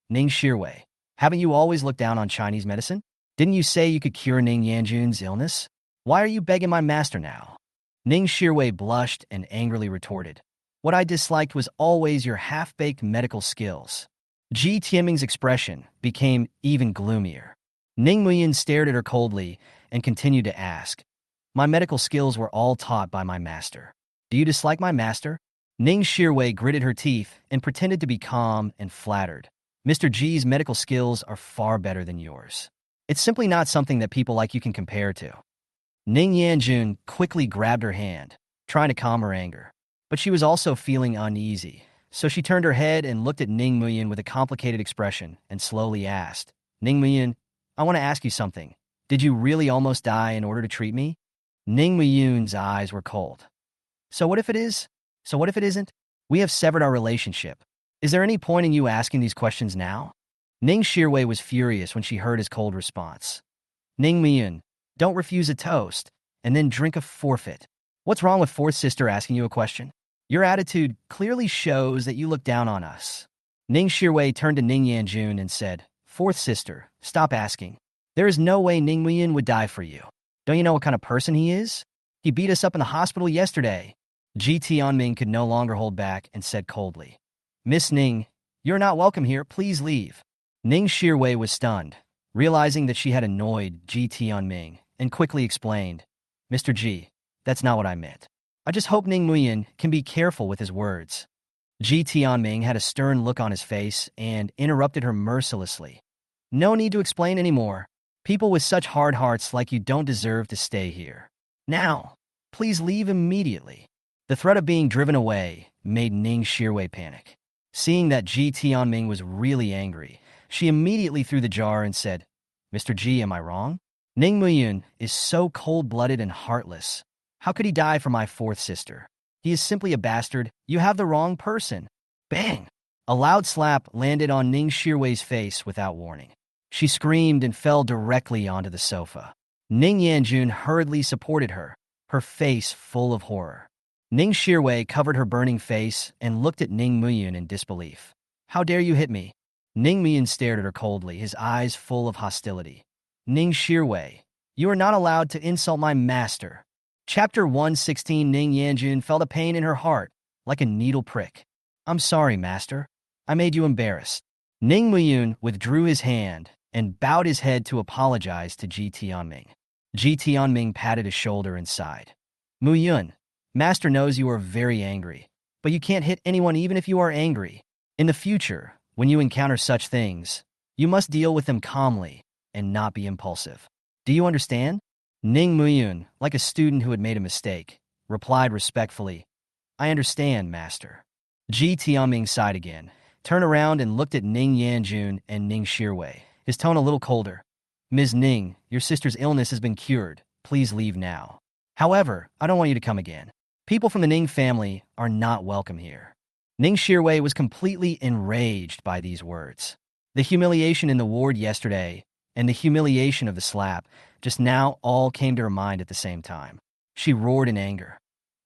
Ning Shirwei, haven't you always looked down on Chinese medicine? Didn't you say you could cure Ning Yanjun's illness? Why are you begging my master now? Ning Shirwei blushed and angrily retorted, What I disliked was always your half-baked medical skills. Ji Tianming's expression became even gloomier. Ning Muyin stared at her coldly and continued to ask, My medical skills were all taught by my master. Do you dislike my master? Ning Shirwei gritted her teeth and pretended to be calm and flattered. Mr. Ji's medical skills are far better than yours. It's simply not something that people like you can compare to. Ning Yanjun quickly grabbed her hand, trying to calm her anger. But she was also feeling uneasy, so she turned her head and looked at Ning Muyin with a complicated expression and slowly asked, Ning Muyin, I want to ask you something. Did you really almost die in order to treat me? Ning Muyun's eyes were cold. So what if it is? So what if it isn't? We have severed our relationship. Is there any point in you asking these questions now? Ning Shirwei was furious when she heard his cold response. Ning Muyun, don't refuse a toast, and then drink a forfeit. What's wrong with fourth sister asking you a question? Your attitude clearly shows that you look down on us. Ning Shirwei turned to Ning Yanjun and said, Fourth sister, stop asking. There is no way Ning Muyin would die for you. Don't you know what kind of person he is? He beat us up in the hospital yesterday. Ji Tianming could no longer hold back and said coldly, Miss Ning, you're not welcome here, please leave. Ning Shirwei was stunned, realizing that she had annoyed Ji Tianming, and quickly explained, Mr. Ji, that's not what I meant. I just hope Ning Muyin can be careful with his words. Ji Tianming had a stern look on his face and interrupted her mercilessly. No need to explain anymore. People with such hard hearts like you don't deserve to stay here. Now, please leave immediately. The threat of being driven away made Ning Shirwei panic. Seeing that Ji Tianming was really angry, she immediately threw the jar and said, Mr. Ji, am I wrong? Ning Muyin is so cold-blooded and heartless. How could he die for my fourth sister? He is simply a bastard. You have the wrong person. Bang! A loud slap landed on Ning Shirwei's face without warning. She screamed and fell directly onto the sofa. Ning Yanjun hurriedly supported her, her face full of horror. Ning Shirwei covered her burning face and looked at Ning Muyin in disbelief. How dare you hit me? Ning Muyin stared at her coldly, his eyes full of hostility. Ning Shirwei, you are not allowed to insult my master. Chapter 116. Ning Yanjun felt a pain in her heart, like a needle prick. I'm sorry, master. I made you embarrassed. Ning Muyin withdrew his hand and bowed his head to apologize to Ji Tianming. Ji Tianming patted his shoulder and sighed. Muyin, master knows you are very angry, but you can't hit anyone even if you are angry. In the future, when you encounter such things, you must deal with them calmly and not be impulsive. Do you understand? Ning Muyin, like a student who had made a mistake, replied respectfully, I understand, master. Ji Tianming sighed again, turned around and looked at Ning Yanjun and Ning Shirwei, his tone a little colder. Ms. Ning, your sister's illness has been cured. Please leave now. However, I don't want you to come again. People from the Ning family are not welcome here. Ning Shirwei was completely enraged by these words. The humiliation in the ward yesterday and the humiliation of the slap just now all came to her mind at the same time. She roared in anger.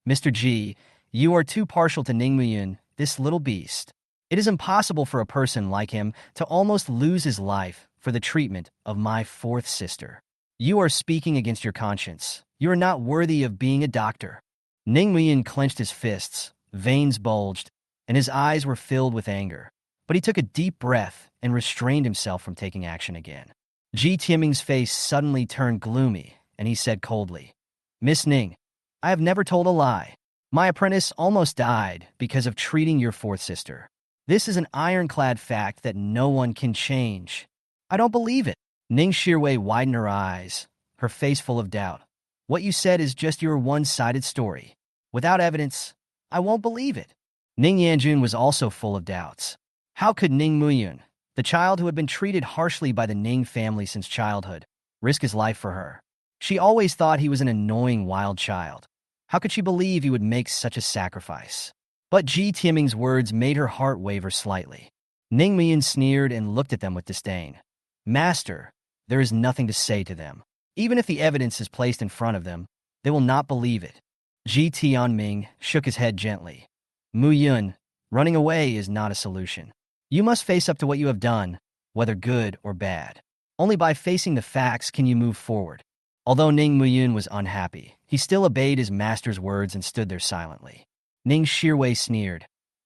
Mr. Ji, you are too partial to Ning Muyin, this little beast. It is impossible for a person like him to almost lose his life for the treatment of my fourth sister. You are speaking against your conscience. You are not worthy of being a doctor. Ning Muyin clenched his fists, veins bulged, and his eyes were filled with anger. But he took a deep breath and restrained himself from taking action again. Ji Tianming's face suddenly turned gloomy, and he said coldly, Miss Ning, I have never told a lie. My apprentice almost died because of treating your fourth sister. This is an ironclad fact that no one can change. I don't believe it. Ning Shirwei widened her eyes, her face full of doubt. What you said is just your one-sided story. Without evidence, I won't believe it. Ning Yanjun was also full of doubts. How could Ning Muyin, The child who had been treated harshly by the Ning family since childhood risked his life for her. She always thought he was an annoying wild child. How could she believe he would make such a sacrifice? But Ji Tianming's words made her heart waver slightly. Ning Miyun sneered and looked at them with disdain. Master, there is nothing to say to them. Even if the evidence is placed in front of them, they will not believe it. Ji Tianming shook his head gently. Mu Yun, running away is not a solution. You must face up to what you have done, whether good or bad. Only by facing the facts can you move forward. Although Ning Muyun was unhappy, he still obeyed his master's words and stood there silently. Ning Shirwei sneered.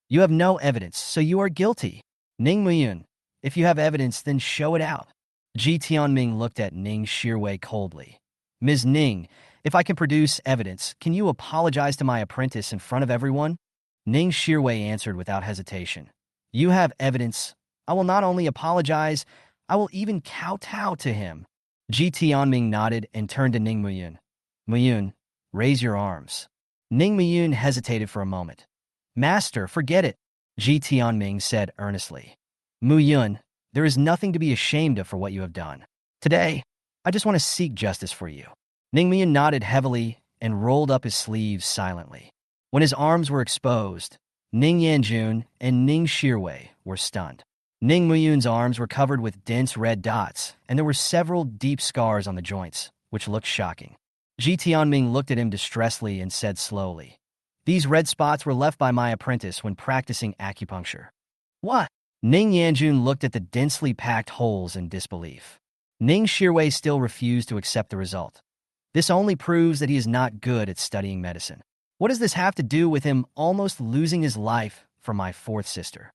You have no evidence, so you are guilty. Ning Muyun, if you have evidence, then show it out. Ji Tianming looked at Ning Shirwei coldly. Ms. Ning, if I can produce evidence, can you apologize to my apprentice in front of everyone? Ning Shirwei answered without hesitation. You have evidence. I will not only apologize, I will even kowtow to him. Ji Tianming nodded and turned to Ning Muyun. Muyun, raise your arms. Ning Muyun hesitated for a moment. Master, forget it, Ji Tianming said earnestly. Muyun, there is nothing to be ashamed of for what you have done. Today, I just want to seek justice for you. Ning Muyun nodded heavily and rolled up his sleeves silently. When his arms were exposed, Ning Yanjun and Ning Shirwei were stunned. Ning Muyun's arms were covered with dense red dots, and there were several deep scars on the joints, which looked shocking. Ji Tianming looked at him distressfully and said slowly, These red spots were left by my apprentice when practicing acupuncture. What? Ning Yanjun looked at the densely packed holes in disbelief. Ning Shirwei still refused to accept the result. This only proves that he is not good at studying medicine. What does this have to do with him almost losing his life for my fourth sister?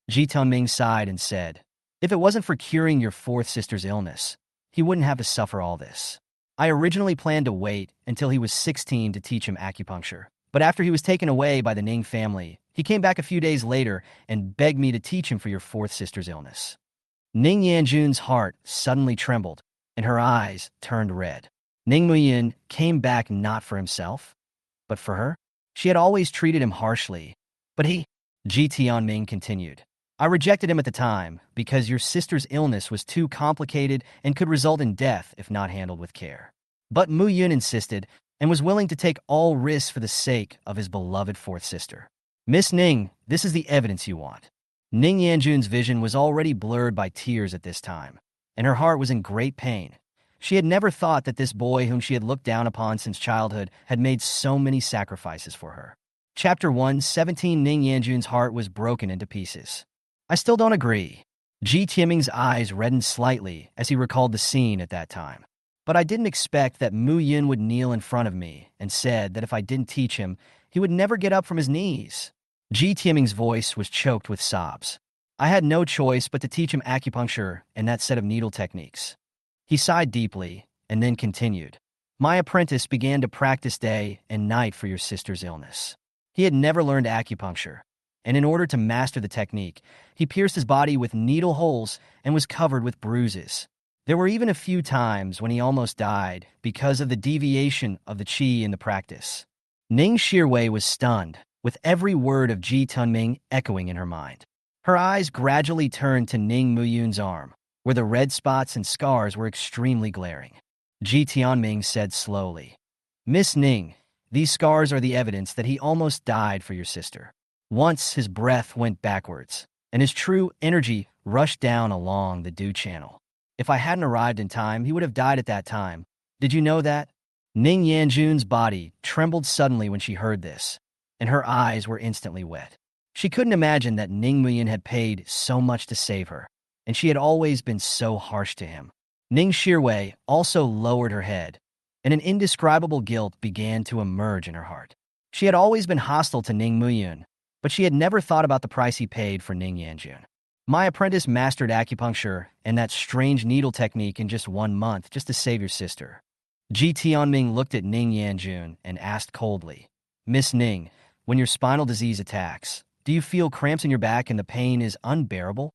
Ji Tianming sighed and said, If it wasn't for curing your fourth sister's illness, he wouldn't have to suffer all this. I originally planned to wait until he was 16 to teach him acupuncture, but after he was taken away by the Ning family, he came back a few days later and begged me to teach him for your fourth sister's illness. Ning Yanjun's heart suddenly trembled, and her eyes turned red. Ning Muyin came back not for himself, but for her. She had always treated him harshly, but he, Ji Tianming continued, I rejected him at the time because your sister's illness was too complicated and could result in death if not handled with care. But Mu Yun insisted and was willing to take all risks for the sake of his beloved fourth sister. Miss Ning, this is the evidence you want. Ning Yanjun's vision was already blurred by tears at this time, and her heart was in great pain. She had never thought that this boy whom she had looked down upon since childhood had made so many sacrifices for her. Chapter 1:17 Ning Yanjun's heart was broken into pieces. I still don't agree. Ji Tianming's eyes reddened slightly as he recalled the scene at that time. But I didn't expect that Mu Yin would kneel in front of me and said that if I didn't teach him, he would never get up from his knees. Ji Tianming's voice was choked with sobs. I had no choice but to teach him acupuncture and that set of needle techniques. He sighed deeply and then continued. My apprentice began to practice day and night for your sister's illness. He had never learned acupuncture, and in order to master the technique, he pierced his body with needle holes and was covered with bruises. There were even a few times when he almost died because of the deviation of the qi in the practice. Ning Shirwei was stunned, with every word of Ji Tianming echoing in her mind. Her eyes gradually turned to Ning Muyun's arm, where the red spots and scars were extremely glaring. Ji Tianming said slowly, Miss Ning, these scars are the evidence that he almost died for your sister. Once his breath went backwards, and his true energy rushed down along the dew channel. If I hadn't arrived in time, he would have died at that time. Did you know that? Ning Yanjun's body trembled suddenly when she heard this, and her eyes were instantly wet. She couldn't imagine that Ning Muyin had paid so much to save her, and she had always been so harsh to him. Ning Shirwei also lowered her head, and an indescribable guilt began to emerge in her heart. She had always been hostile to Ning Muyun, but she had never thought about the price he paid for Ning Yanjun. My apprentice mastered acupuncture and that strange needle technique in just 1 month just to save your sister. Ji Tianming looked at Ning Yanjun and asked coldly, Miss Ning, when your spinal disease attacks, do you feel cramps in your back and the pain is unbearable?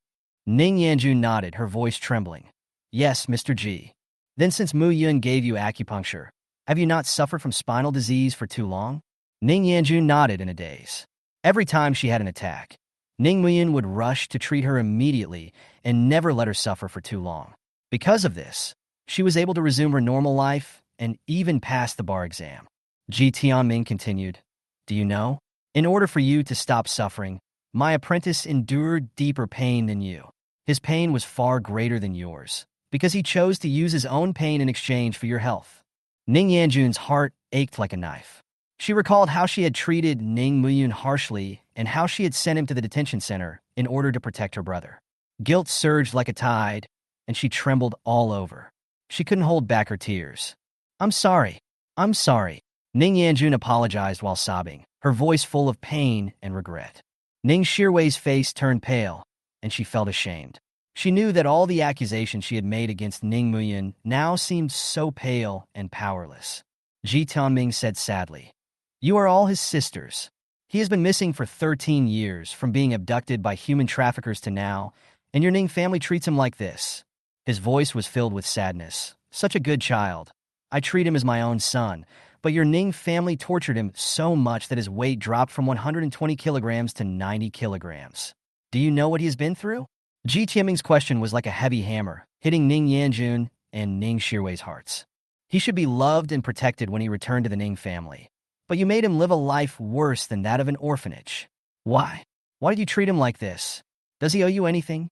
Ning Yanjun nodded, her voice trembling. Yes, Mr. Ji. Then since Mu Yun gave you acupuncture, have you not suffered from spinal disease for too long? Ning Yanjun nodded in a daze. Every time she had an attack, Ning Muyin would rush to treat her immediately and never let her suffer for too long. Because of this, she was able to resume her normal life and even pass the bar exam. Ji Tianming continued, "Do you know? In order for you to stop suffering, my apprentice endured deeper pain than you. His pain was far greater than yours, because he chose to use his own pain in exchange for your health." Ning Yanjun's heart ached like a knife. She recalled how she had treated Ning Muyun harshly and how she had sent him to the detention center in order to protect her brother. Guilt surged like a tide, and she trembled all over. She couldn't hold back her tears. "I'm sorry. I'm sorry." Ning Yanjun apologized while sobbing, her voice full of pain and regret. Ning Shirwei's face turned pale, and she felt ashamed. She knew that all the accusations she had made against Ning Muyin now seemed so pale and powerless. Ji Tianming said sadly, "You are all his sisters. He has been missing for 13 years, from being abducted by human traffickers to now, and your Ning family treats him like this." His voice was filled with sadness. "Such a good child. I treat him as my own son, but your Ning family tortured him so much that his weight dropped from 120 kilograms to 90 kilograms. Do you know what he has been through?" Ji Tianming's question was like a heavy hammer, hitting Ning Yanjun and Ning Shirwei's hearts. He should be loved and protected when he returned to the Ning family, but you made him live a life worse than that of an orphanage. Why? Why did you treat him like this? Does he owe you anything?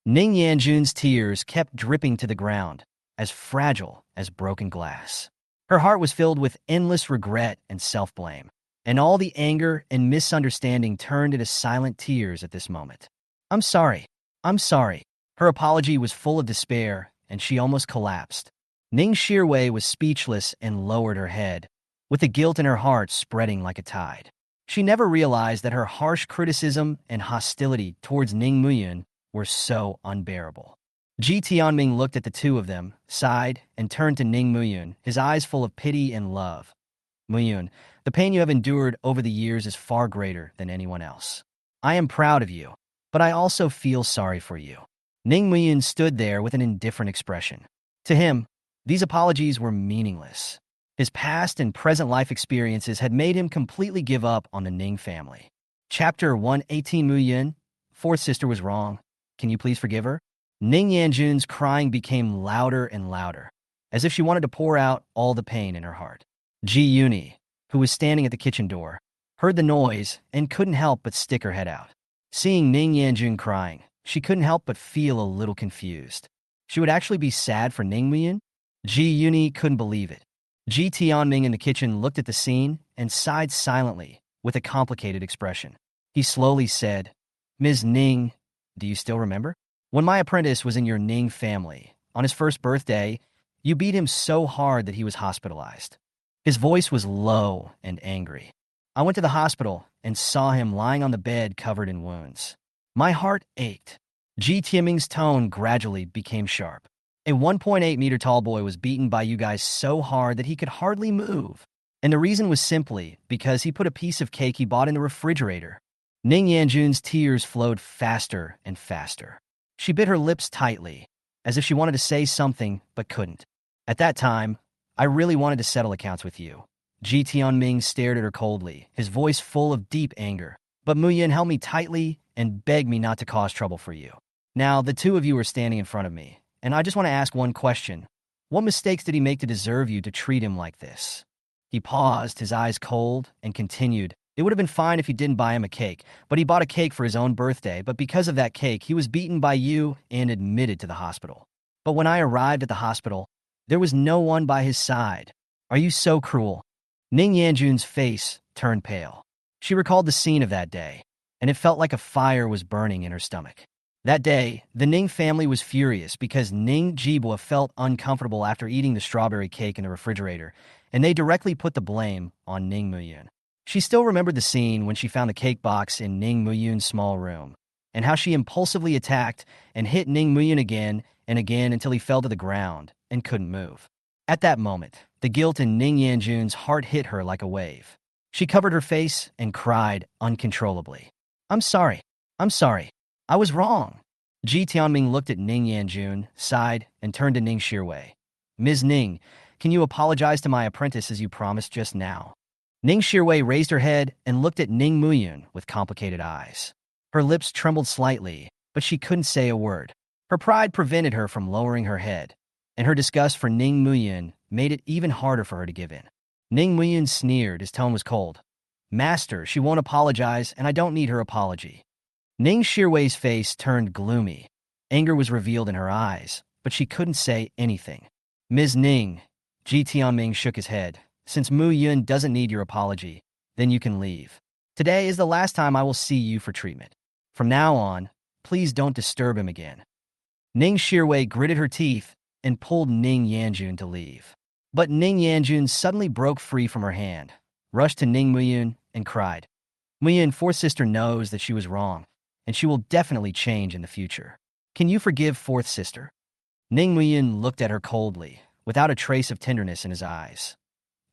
Ning Yanjun's tears kept dripping to the ground, as fragile as broken glass. Her heart was filled with endless regret and self-blame, and all the anger and misunderstanding turned into silent tears at this moment. "I'm sorry. I'm sorry." Her apology was full of despair, and she almost collapsed. Ning Shirwei was speechless and lowered her head, with the guilt in her heart spreading like a tide. She never realized that her harsh criticism and hostility towards Ning Muyin were so unbearable. Ji Tianming looked at the two of them, sighed, and turned to Ning Muyin, his eyes full of pity and love. "Muyun, the pain you have endured over the years is far greater than anyone else. I am proud of you, but I also feel sorry for you." Ning Muyun stood there with an indifferent expression. To him, these apologies were meaningless. His past and present life experiences had made him completely give up on the Ning family. Chapter 118. Muyun, fourth sister was wrong. Can you please forgive her? Ning Yanjun's crying became louder and louder, as if she wanted to pour out all the pain in her heart. Ji Yuni, who was standing at the kitchen door, heard the noise and couldn't help but stick her head out. Seeing Ning Yanjun crying, she couldn't help but feel a little confused. She would actually be sad for Ning Muyin? Ji Yuni couldn't believe it. Ji Tianming in the kitchen looked at the scene and sighed silently, with a complicated expression. He slowly said, "Ms. Ning, do you still remember? When my apprentice was in your Ning family, on his first birthday, you beat him so hard that he was hospitalized." His voice was low and angry. "I went to the hospital and saw him lying on the bed covered in wounds. My heart ached." Ji Tianming's tone gradually became sharp. "A 1.8-meter tall boy was beaten by you guys so hard that he could hardly move. And the reason was simply because he put a piece of cake he bought in the refrigerator." Ning Yanjun's tears flowed faster and faster. She bit her lips tightly, as if she wanted to say something but couldn't. "At that time, I really wanted to settle accounts with you." Ji Tianming stared at her coldly, his voice full of deep anger. "But Muyin held me tightly and begged me not to cause trouble for you. Now, the two of you are standing in front of me, and I just want to ask one question. What mistakes did he make to deserve you to treat him like this?" He paused, his eyes cold, and continued, "It would have been fine if you didn't buy him a cake, but he bought a cake for his own birthday, but because of that cake, he was beaten by you and admitted to the hospital. But when I arrived at the hospital, there was no one by his side. Are you so cruel?" Ning Yanjun's face turned pale. She recalled the scene of that day, and it felt like a fire was burning in her stomach. That day, the Ning family was furious because Ning Jibwa felt uncomfortable after eating the strawberry cake in the refrigerator, and they directly put the blame on Ning Muyun. She still remembered the scene when she found the cake box in Ning Muyun's small room, and how she impulsively attacked and hit Ning Muyun again and again until he fell to the ground and couldn't move. At that moment, the guilt in Ning Yanjun's heart hit her like a wave. She covered her face and cried uncontrollably. "I'm sorry. I'm sorry. I was wrong." Ji Tianming looked at Ning Yanjun, sighed, and turned to Ning Shirwei. "Ms. Ning, can you apologize to my apprentice as you promised just now?" Ning Shirwei raised her head and looked at Ning Muyun with complicated eyes. Her lips trembled slightly, but she couldn't say a word. Her pride prevented her from lowering her head, and her disgust for Ning Muyun made it even harder for her to give in. Ning Muyun sneered. His tone was cold. Master, she won't apologize, and I don't need her apology. Ning Shirwei's face turned gloomy. Anger was revealed in her eyes, but she couldn't say anything. Ms. Ning, Ji Tianming shook his head. Since Mu Yun doesn't need your apology, then you can leave. Today is the last time I will see you for treatment. From now on, please don't disturb him again. Ning Shirwei gritted her teeth and pulled Ning Yanjun to leave. But Ning Yanjun suddenly broke free from her hand, rushed to Ning Muyun, and cried. Muyun, fourth sister knows that she was wrong, and she will definitely change in the future. Can you forgive fourth sister? Ning Muyun looked at her coldly, without a trace of tenderness in his eyes.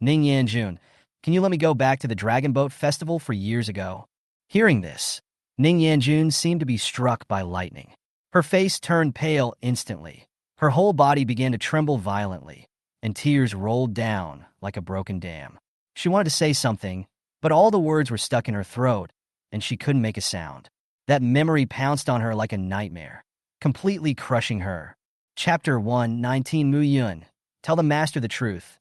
Ning Yanjun, can you let me go back to the Dragon Boat Festival for years ago? Hearing this, Ning Yanjun seemed to be struck by lightning. Her face turned pale instantly. Her whole body began to tremble violently, and tears rolled down like a broken dam. She wanted to say something, but all the words were stuck in her throat, and she couldn't make a sound. That memory pounced on her like a nightmare, completely crushing her. Chapter 119 Mu Yun. Tell the master the truth.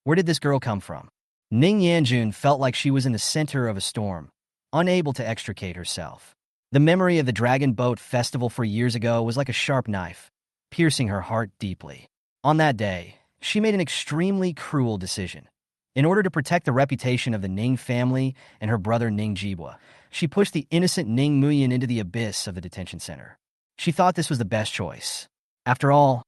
Where did this girl come from? Ning Yanjun felt like she was in the center of a storm, unable to extricate herself. The memory of the Dragon Boat Festival for years ago was like a sharp knife, piercing her heart deeply. On that day, she made an extremely cruel decision. In order to protect the reputation of the Ning family and her brother Ning Jibwa, she pushed the innocent Ning Muyin into the abyss of the detention center. She thought this was the best choice. After all,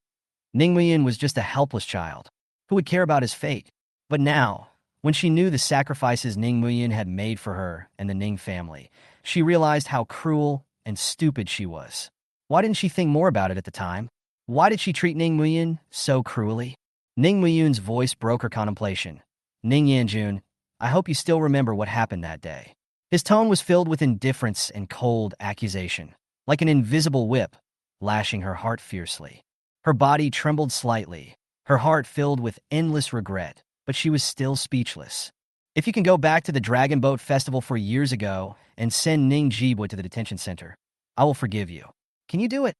Ning Muyin was just a helpless child. Who would care about his fate? But now, when she knew the sacrifices Ning Muyin had made for her and the Ning family, she realized how cruel and stupid she was. Why didn't she think more about it at the time? Why did she treat Ning Muyin so cruelly? Ning Muyun's voice broke her contemplation. Ning Yanjun, I hope you still remember what happened that day. His tone was filled with indifference and cold accusation, like an invisible whip, lashing her heart fiercely. Her body trembled slightly, her heart filled with endless regret, but she was still speechless. If you can go back to the Dragon Boat Festival for years ago and send Ning Jibwa to the detention center, I will forgive you. Can you do it?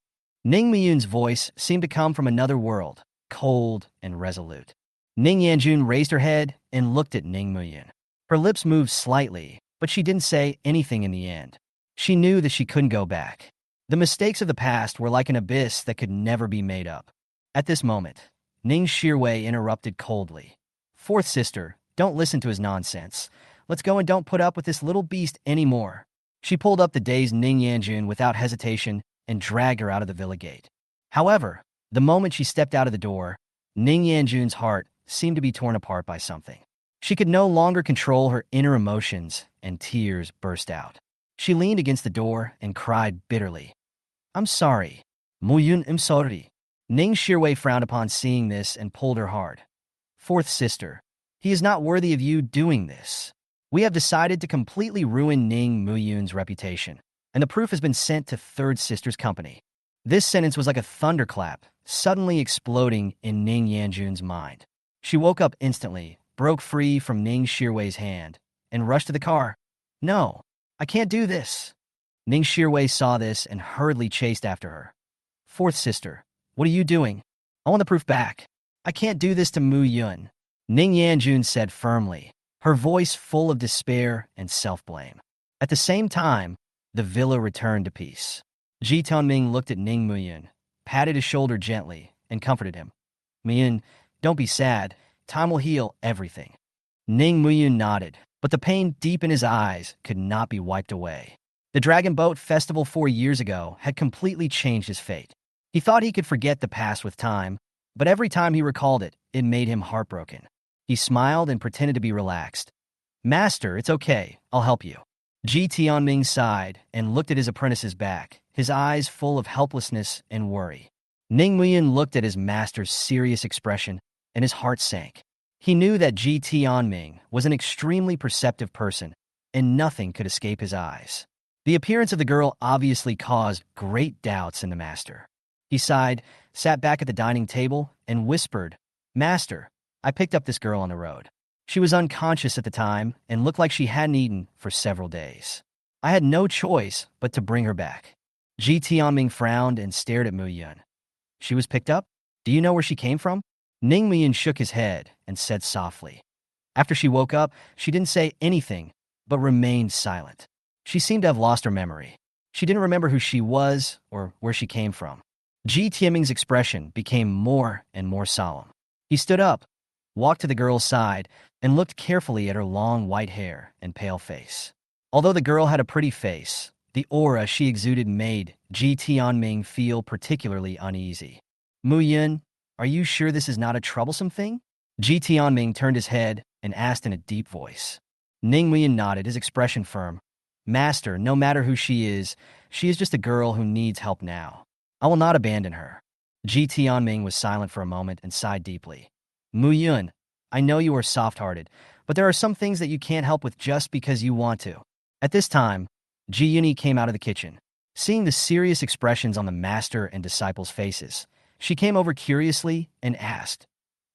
Ning Muyun's voice seemed to come from another world, cold and resolute. Ning Yanjun raised her head and looked at Ning Muyun. Her lips moved slightly, but she didn't say anything in the end. She knew that she couldn't go back. The mistakes of the past were like an abyss that could never be made up. At this moment, Ning Shirwei interrupted coldly. Fourth sister, don't listen to his nonsense. Let's go and don't put up with this little beast anymore. She pulled up the dazed Ning Yanjun without hesitation and dragged her out of the villa gate. However, the moment she stepped out of the door, Ning Yanjun's heart seemed to be torn apart by something. She could no longer control her inner emotions, and tears burst out. She leaned against the door and cried bitterly. I'm sorry. Muyun, I'm sorry. Ning Shirwei frowned upon seeing this and pulled her hard. Fourth sister, he is not worthy of you doing this. We have decided to completely ruin Ning Muyun's reputation, and the proof has been sent to third sister's company. This sentence was like a thunderclap, suddenly exploding in Ning Yanjun's mind. She woke up instantly, broke free from Ning Shirwei's hand, and rushed to the car. No, I can't do this. Ning Shirwei saw this and hurriedly chased after her. Fourth sister, what are you doing? I want the proof back. I can't do this to Mu Yun. Ning Yanjun said firmly, her voice full of despair and self-blame. At the same time, the villa returned to peace. Ji Tianming looked at Ning Muyun, patted his shoulder gently, and comforted him. Muyun, don't be sad. Time will heal everything. Ning Muyun nodded, but the pain deep in his eyes could not be wiped away. The Dragon Boat Festival 4 years ago had completely changed his fate. He thought he could forget the past with time, but every time he recalled it, it made him heartbroken. He smiled and pretended to be relaxed. Master, it's okay. I'll help you. Ji Tianming sighed and looked at his apprentice's back, his eyes full of helplessness and worry. Ning Muyun looked at his master's serious expression, and his heart sank. He knew that Ji Tianming was an extremely perceptive person, and nothing could escape his eyes. The appearance of the girl obviously caused great doubts in the master. He sighed, sat back at the dining table, and whispered, Master, I picked up this girl on the road. She was unconscious at the time and looked like she hadn't eaten for several days. I had no choice but to bring her back. Ji Tianming frowned and stared at Mu Yun. She was picked up? Do you know where she came from? Ning Mu Yun shook his head and said softly. After she woke up, she didn't say anything, but remained silent. She seemed to have lost her memory. She didn't remember who she was or where she came from. Ji Tianming's expression became more and more solemn. He stood up, walked to the girl's side, and looked carefully at her long white hair and pale face. Although the girl had a pretty face, the aura she exuded made Ji Tianming feel particularly uneasy. Mu Yun, are you sure this is not a troublesome thing? Ji Tianming turned his head and asked in a deep voice. Ning Mu Yun nodded, his expression firm. Master, no matter who she is just a girl who needs help now. I will not abandon her. Ji Tianming was silent for a moment and sighed deeply. Mu Yun, I know you are soft-hearted, but there are some things that you can't help with just because you want to. At this time, Ji Yuni came out of the kitchen. Seeing the serious expressions on the master and disciples' faces, she came over curiously and asked,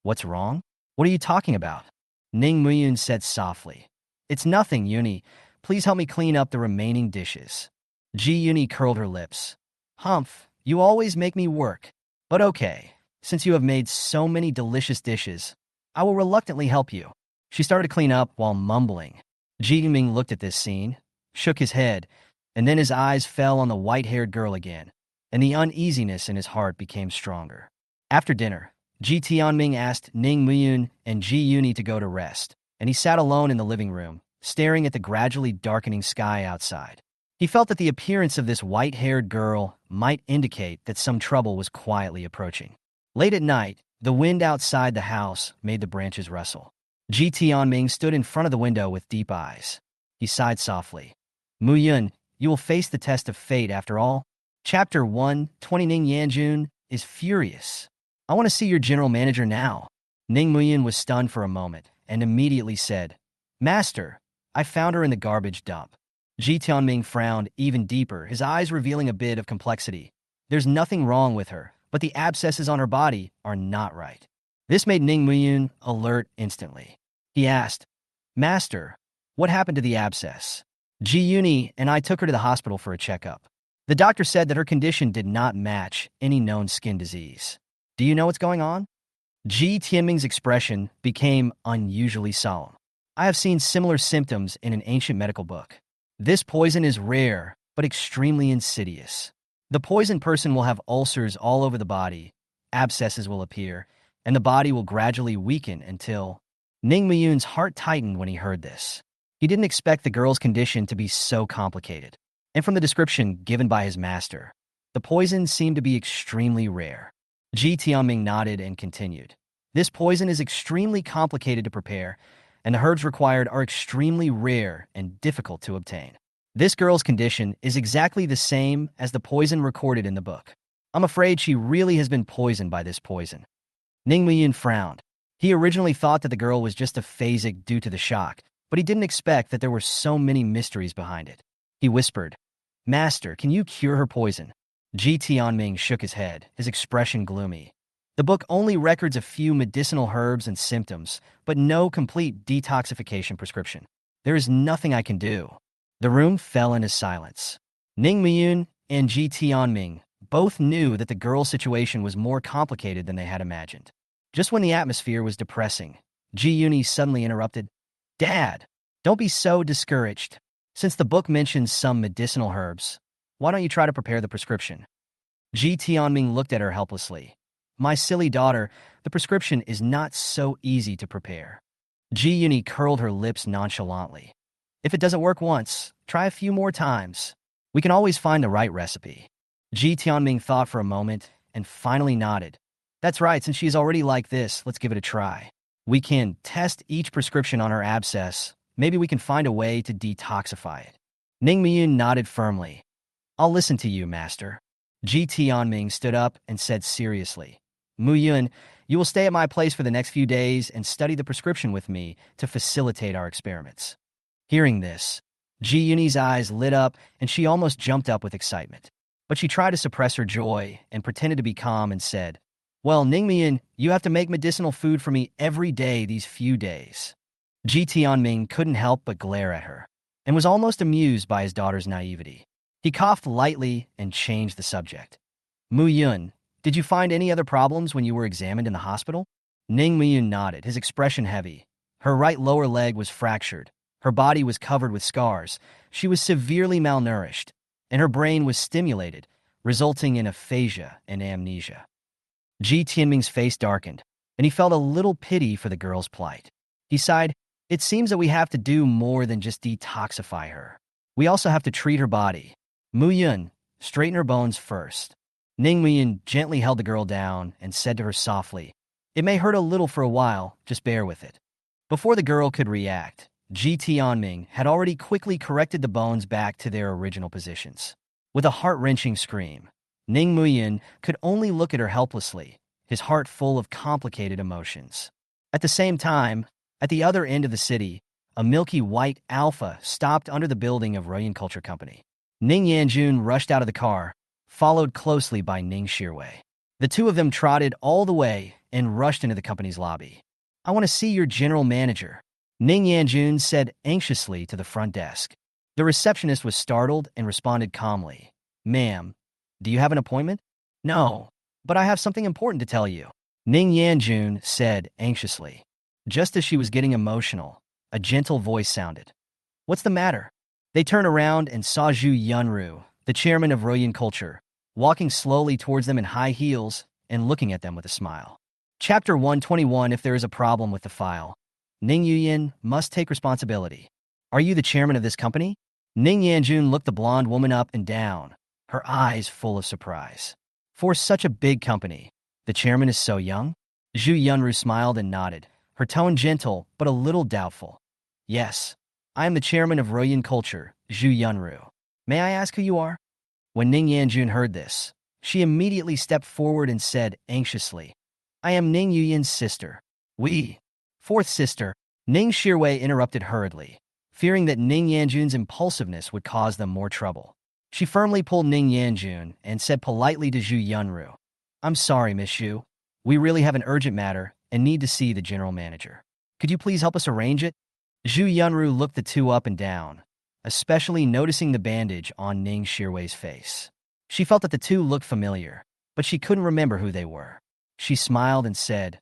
What's wrong? What are you talking about? Ning Mu Yun said softly. It's nothing, Yuni. Please help me clean up the remaining dishes. Ji Yuni curled her lips. Humph, you always make me work. But okay, since you have made so many delicious dishes, I will reluctantly help you. She started to clean up while mumbling. Ji Yiming looked at this scene, shook his head, and then his eyes fell on the white-haired girl again, and the uneasiness in his heart became stronger. After dinner, Ji Tianming asked Ning Muyun and Ji Yuni to go to rest, and he sat alone in the living room, staring at the gradually darkening sky outside. He felt that the appearance of this white-haired girl might indicate that some trouble was quietly approaching. Late at night, the wind outside the house made the branches rustle. Ji Tianming stood in front of the window with deep eyes. He sighed softly. Mu Yun, you will face the test of fate after all. Chapter 1:20 Ning Yanjun is furious. I want to see your general manager now. Ning Muyun was stunned for a moment and immediately said, Master, I found her in the garbage dump. Ji Tianming frowned even deeper, his eyes revealing a bit of complexity. There's nothing wrong with her, but the abscesses on her body are not right. This made Ning Muyun alert instantly. He asked, Master, what happened to the abscess? Ji Yuni and I took her to the hospital for a checkup. The doctor said that her condition did not match any known skin disease. Do you know what's going on? Ji Tianming's expression became unusually solemn. I have seen similar symptoms in an ancient medical book. This poison is rare, but extremely insidious. The poisoned person will have ulcers all over the body, abscesses will appear, and the body will gradually weaken until... Ning Muyun's heart tightened when he heard this. He didn't expect the girl's condition to be so complicated. And from the description given by his master, the poison seemed to be extremely rare. Ji Tianming nodded and continued. This poison is extremely complicated to prepare, and the herbs required are extremely rare and difficult to obtain. This girl's condition is exactly the same as the poison recorded in the book. I'm afraid she really has been poisoned by this poison. Ning Muyun frowned. He originally thought that the girl was just aphasic due to the shock, but he didn't expect that there were so many mysteries behind it. He whispered, Master, can you cure her poison? Ji Tianming shook his head, his expression gloomy. The book only records a few medicinal herbs and symptoms, but no complete detoxification prescription. There is nothing I can do. The room fell into silence. Ning Muyun and Ji Tianming both knew that the girl's situation was more complicated than they had imagined. Just when the atmosphere was depressing, Ji Yuni suddenly interrupted, Dad, don't be so discouraged. Since the book mentions some medicinal herbs, why don't you try to prepare the prescription? Ji Tianming looked at her helplessly. My silly daughter, the prescription is not so easy to prepare. Ji Yuni curled her lips nonchalantly. If it doesn't work once, try a few more times. We can always find the right recipe. Ji Tianming thought for a moment and finally nodded. That's right, since she's already like this, let's give it a try. We can test each prescription on her abscess. Maybe we can find a way to detoxify it. Ning Muyun nodded firmly. I'll listen to you, Master. Ji Tianming stood up and said seriously, Muyun, you will stay at my place for the next few days and study the prescription with me to facilitate our experiments. Hearing this, Ji Yuni's eyes lit up and she almost jumped up with excitement. But she tried to suppress her joy and pretended to be calm and said, Well, Ning Muyun, you have to make medicinal food for me every day these few days. Ji Tianming couldn't help but glare at her. and was almost amused by his daughter's naivety. He coughed lightly and changed the subject. Mu-yun, did you find any other problems when you were examined in the hospital? Ning Mu-yun nodded, his expression heavy. Her right lower leg was fractured. Her body was covered with scars. She was severely malnourished, and her brain was stimulated, resulting in aphasia and amnesia. Ji Tianming's face darkened, and he felt a little pity for the girl's plight. He sighed, "It seems that we have to do more than just detoxify her. We also have to treat her body. Mu-yun, straighten her bones first." Ning Mu-yun gently held the girl down and said to her softly, "It may hurt a little for a while, just bear with it." Before the girl could react, Ji Tianming had already quickly corrected the bones back to their original positions. With a heart-wrenching scream, Ning Mu-yun could only look at her helplessly, his heart full of complicated emotions. At the same time, at the other end of the city, a milky white Alpha stopped under the building of Royal Culture Company. Ning Yanjun rushed out of the car, followed closely by Ning Shirwei. The two of them trotted all the way and rushed into the company's lobby. "I want to see your general manager," Ning Yanjun said anxiously to the front desk. The receptionist was startled and responded calmly. "Ma'am, do you have an appointment?" "No, but I have something important to tell you," Ning Yanjun said anxiously. Just as she was getting emotional, a gentle voice sounded. "What's the matter?" They turned around and saw Zhu Yunru, the chairman of Royal Culture, walking slowly towards them in high heels and looking at them with a smile. Chapter 121. If there is a problem with the file, Ning Yuyin must take responsibility. "Are you the chairman of this company?" Ning Yanjun looked the blonde woman up and down, her eyes full of surprise. "For such a big company, the chairman is so young?" Zhu Yunru smiled and nodded, her tone gentle but a little doubtful. "Yes, I am the chairman of Royal Culture, Zhu Yunru. May I ask who you are?" When Ning Yanjun heard this, she immediately stepped forward and said anxiously, "I am Ning Yuyin's sister." "We." Fourth sister, Ning Shirwei interrupted hurriedly, fearing that Ning Yanjun's impulsiveness would cause them more trouble. She firmly pulled Ning Yanjun and said politely to Zhu Yunru, "I'm sorry, Miss Zhu. We really have an urgent matter and need to see the general manager. Could you please help us arrange it?" Zhu Yunru looked the two up and down, especially noticing the bandage on Ning Shirwei's face. She felt that the two looked familiar, but she couldn't remember who they were. She smiled and said,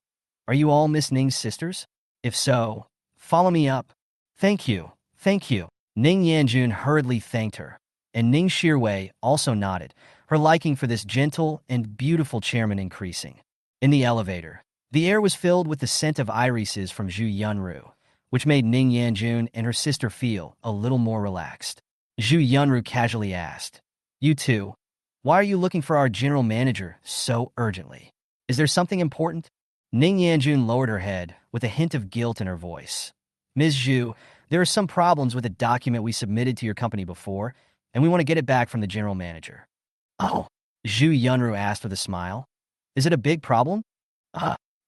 "Are you all Miss Ning's sisters? If so, follow me up." "Thank you, thank you." Ning Yanjun hurriedly thanked her, and Ning Shirwei also nodded, her liking for this gentle and beautiful chairman increasing. In the elevator, the air was filled with the scent of irises from Zhu Yunru, which made Ning Yanjun and her sister feel a little more relaxed. Zhu Yunru casually asked, "You two, why are you looking for our general manager so urgently? Is there something important?" Ning Yanjun lowered her head with a hint of guilt in her voice. "Ms. Zhu, there are some problems with a document we submitted to your company before, and we want to get it back from the general manager." "Oh," Zhu Yunru asked with a smile. "Is it a big problem?"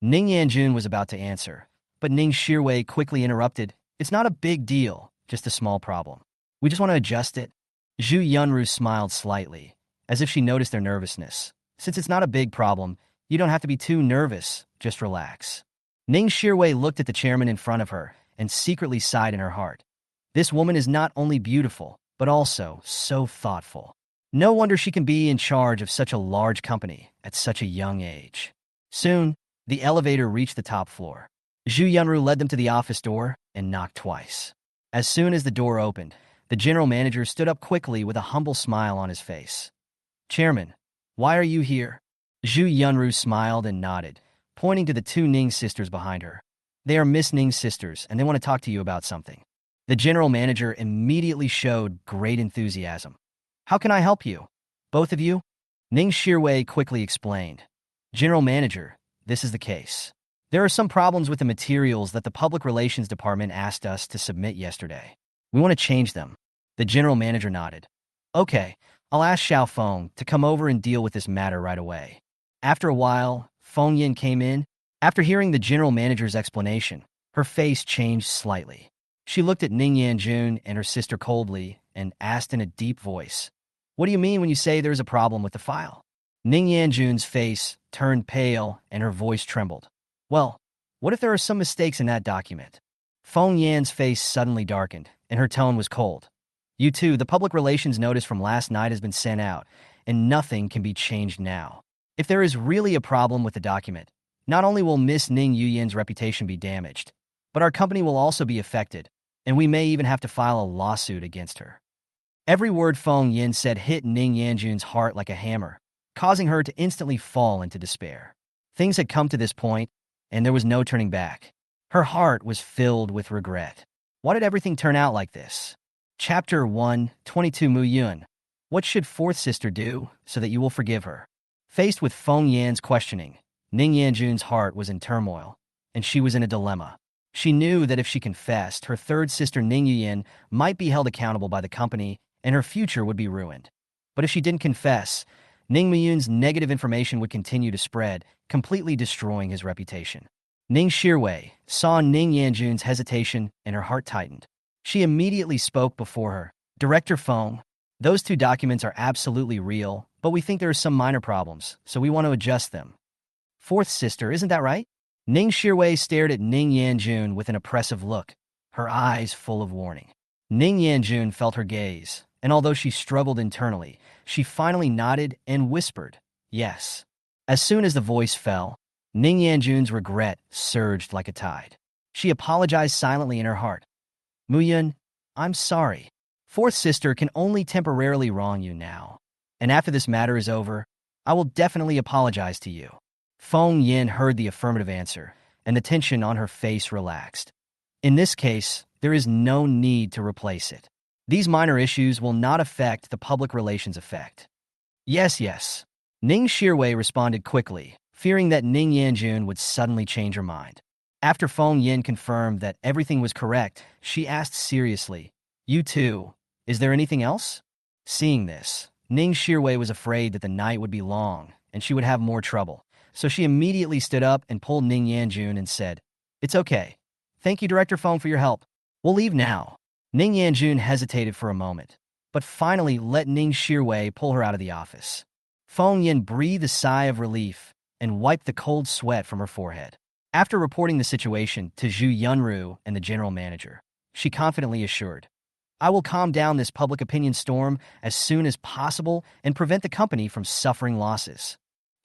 Ning Yanjun was about to answer, but Ning Shirwei quickly interrupted. "It's not a big deal, just a small problem. We just want to adjust it." Zhu Yunru smiled slightly, as if she noticed their nervousness. "Since it's not a big problem, you don't have to be too nervous, just relax." Ning Shirwei looked at the chairman in front of her and secretly sighed in her heart. This woman is not only beautiful, but also so thoughtful. No wonder she can be in charge of such a large company at such a young age. Soon, the elevator reached the top floor. Zhu Yunru led them to the office door and knocked twice. As soon as the door opened, the general manager stood up quickly with a humble smile on his face. "Chairman, why are you here?" Zhu Yunru smiled and nodded, pointing to the two Ning sisters behind her. "They are Miss Ning's sisters, and they want to talk to you about something." The general manager immediately showed great enthusiasm. "How can I help you? Both of you?" Ning Shirwei quickly explained. "General manager, this is the case. There are some problems with the materials that the Public Relations Department asked us to submit yesterday. We want to change them." The general manager nodded. "Okay, I'll ask Xiao Feng to come over and deal with this matter right away." After a while, Feng Yin came in. After hearing the general manager's explanation, her face changed slightly. She looked at Ning Yanjun and her sister coldly and asked in a deep voice, "What do you mean when you say there's a problem with the file?" Ning Yanjun's face turned pale and her voice trembled. "Well, what if there are some mistakes in that document?" Feng Yan's face suddenly darkened, and her tone was cold. You too, the public relations notice from last night has been sent out, and nothing can be changed now. If there is really a problem with the document, not only will Miss Ning Yuyin's reputation be damaged, but our company will also be affected, and we may even have to file a lawsuit against her. Every word Feng Yin said hit Ning Yanjun's heart like a hammer, causing her to instantly fall into despair. Things had come to this point, and there was no turning back. Her heart was filled with regret. Why did everything turn out like this? Chapter 1, 22 Mu Yun. What should fourth sister do so that you will forgive her? Faced with Feng Yan's questioning, Ning Yanjun's heart was in turmoil, and she was in a dilemma. She knew that if she confessed, her third sister Ning Yuyin might be held accountable by the company and her future would be ruined. But if she didn't confess, Ning Muyun's negative information would continue to spread, completely destroying his reputation. Ning Shirwei saw Ning Yanjun's hesitation and her heart tightened. She immediately spoke before her. Director Feng, those two documents are absolutely real, but we think there are some minor problems, so we want to adjust them. Fourth sister, isn't that right? Ning Shirwei stared at Ning Yanjun with an oppressive look, her eyes full of warning. Ning Yanjun felt her gaze, and although she struggled internally, she finally nodded and whispered, yes. As soon as the voice fell, Ning Yanjun's regret surged like a tide. She apologized silently in her heart. Muyun, I'm sorry. Fourth sister can only temporarily wrong you now, and after this matter is over, I will definitely apologize to you. Feng Yin heard the affirmative answer, and the tension on her face relaxed. In this case, there is no need to replace it. These minor issues will not affect the public relations effect. Yes. Ning Shirwei responded quickly, fearing that Ning Yanjun would suddenly change her mind. After Feng Yin confirmed that everything was correct, she asked seriously, You too, is there anything else? Seeing this, Ning Shirwei was afraid that the night would be long and she would have more trouble. So she immediately stood up and pulled Ning Yanjun and said, It's okay. Thank you, Director Feng, for your help. We'll leave now. Ning Yanjun hesitated for a moment, but finally let Ning Shirwei pull her out of the office. Feng Yin breathed a sigh of relief and wiped the cold sweat from her forehead. After reporting the situation to Zhu Yunru and the general manager, she confidently assured, I will calm down this public opinion storm as soon as possible and prevent the company from suffering losses.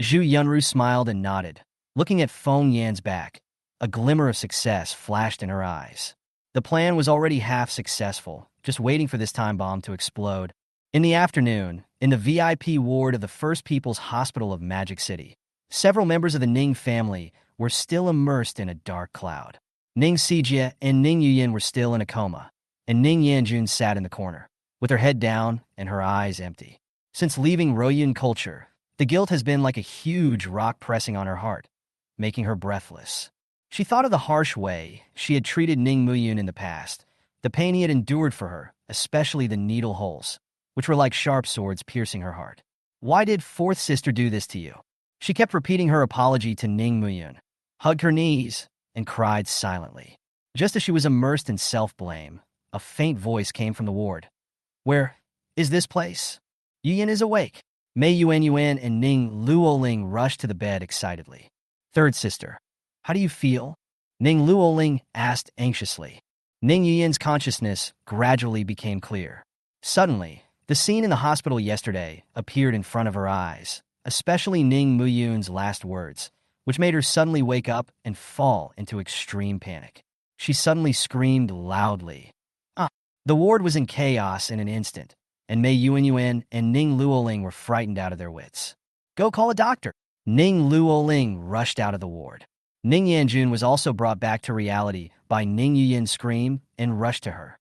Zhu Yunru smiled and nodded, looking at Feng Yan's back. A glimmer of success flashed in her eyes. The plan was already half successful, just waiting for this time bomb to explode. In the afternoon, in the VIP ward of the First People's Hospital of Magic City, several members of the Ning family were still immersed in a dark cloud. Ning Sijia and Ning Yuyin were still in a coma, and Ning Yanjun sat in the corner, with her head down and her eyes empty. Since leaving Royun culture, the guilt has been like a huge rock pressing on her heart, making her breathless. She thought of the harsh way she had treated Ning Muyun in the past, the pain he had endured for her, especially the needle holes, which were like sharp swords piercing her heart. Why did fourth sister do this to you? She kept repeating her apology to Ning Muyun, hugged her knees, and cried silently. Just as she was immersed in self-blame, a faint voice came from the ward. Where is this place? Yuyin is awake. Mei Yuan and Ning Luoling rushed to the bed excitedly. Third sister, how do you feel? Ning Luoling asked anxiously. Ning Yuyin's consciousness gradually became clear. Suddenly, the scene in the hospital yesterday appeared in front of her eyes, especially Ning Muyun's last words, which made her suddenly wake up and fall into extreme panic. She suddenly screamed loudly. The ward was in chaos in an instant, and Mei Yuan and Ning Luoling were frightened out of their wits. Go call a doctor. Ning Luoling rushed out of the ward. Ning Yanjun was also brought back to reality by Ning Yuyin's scream and rushed to her.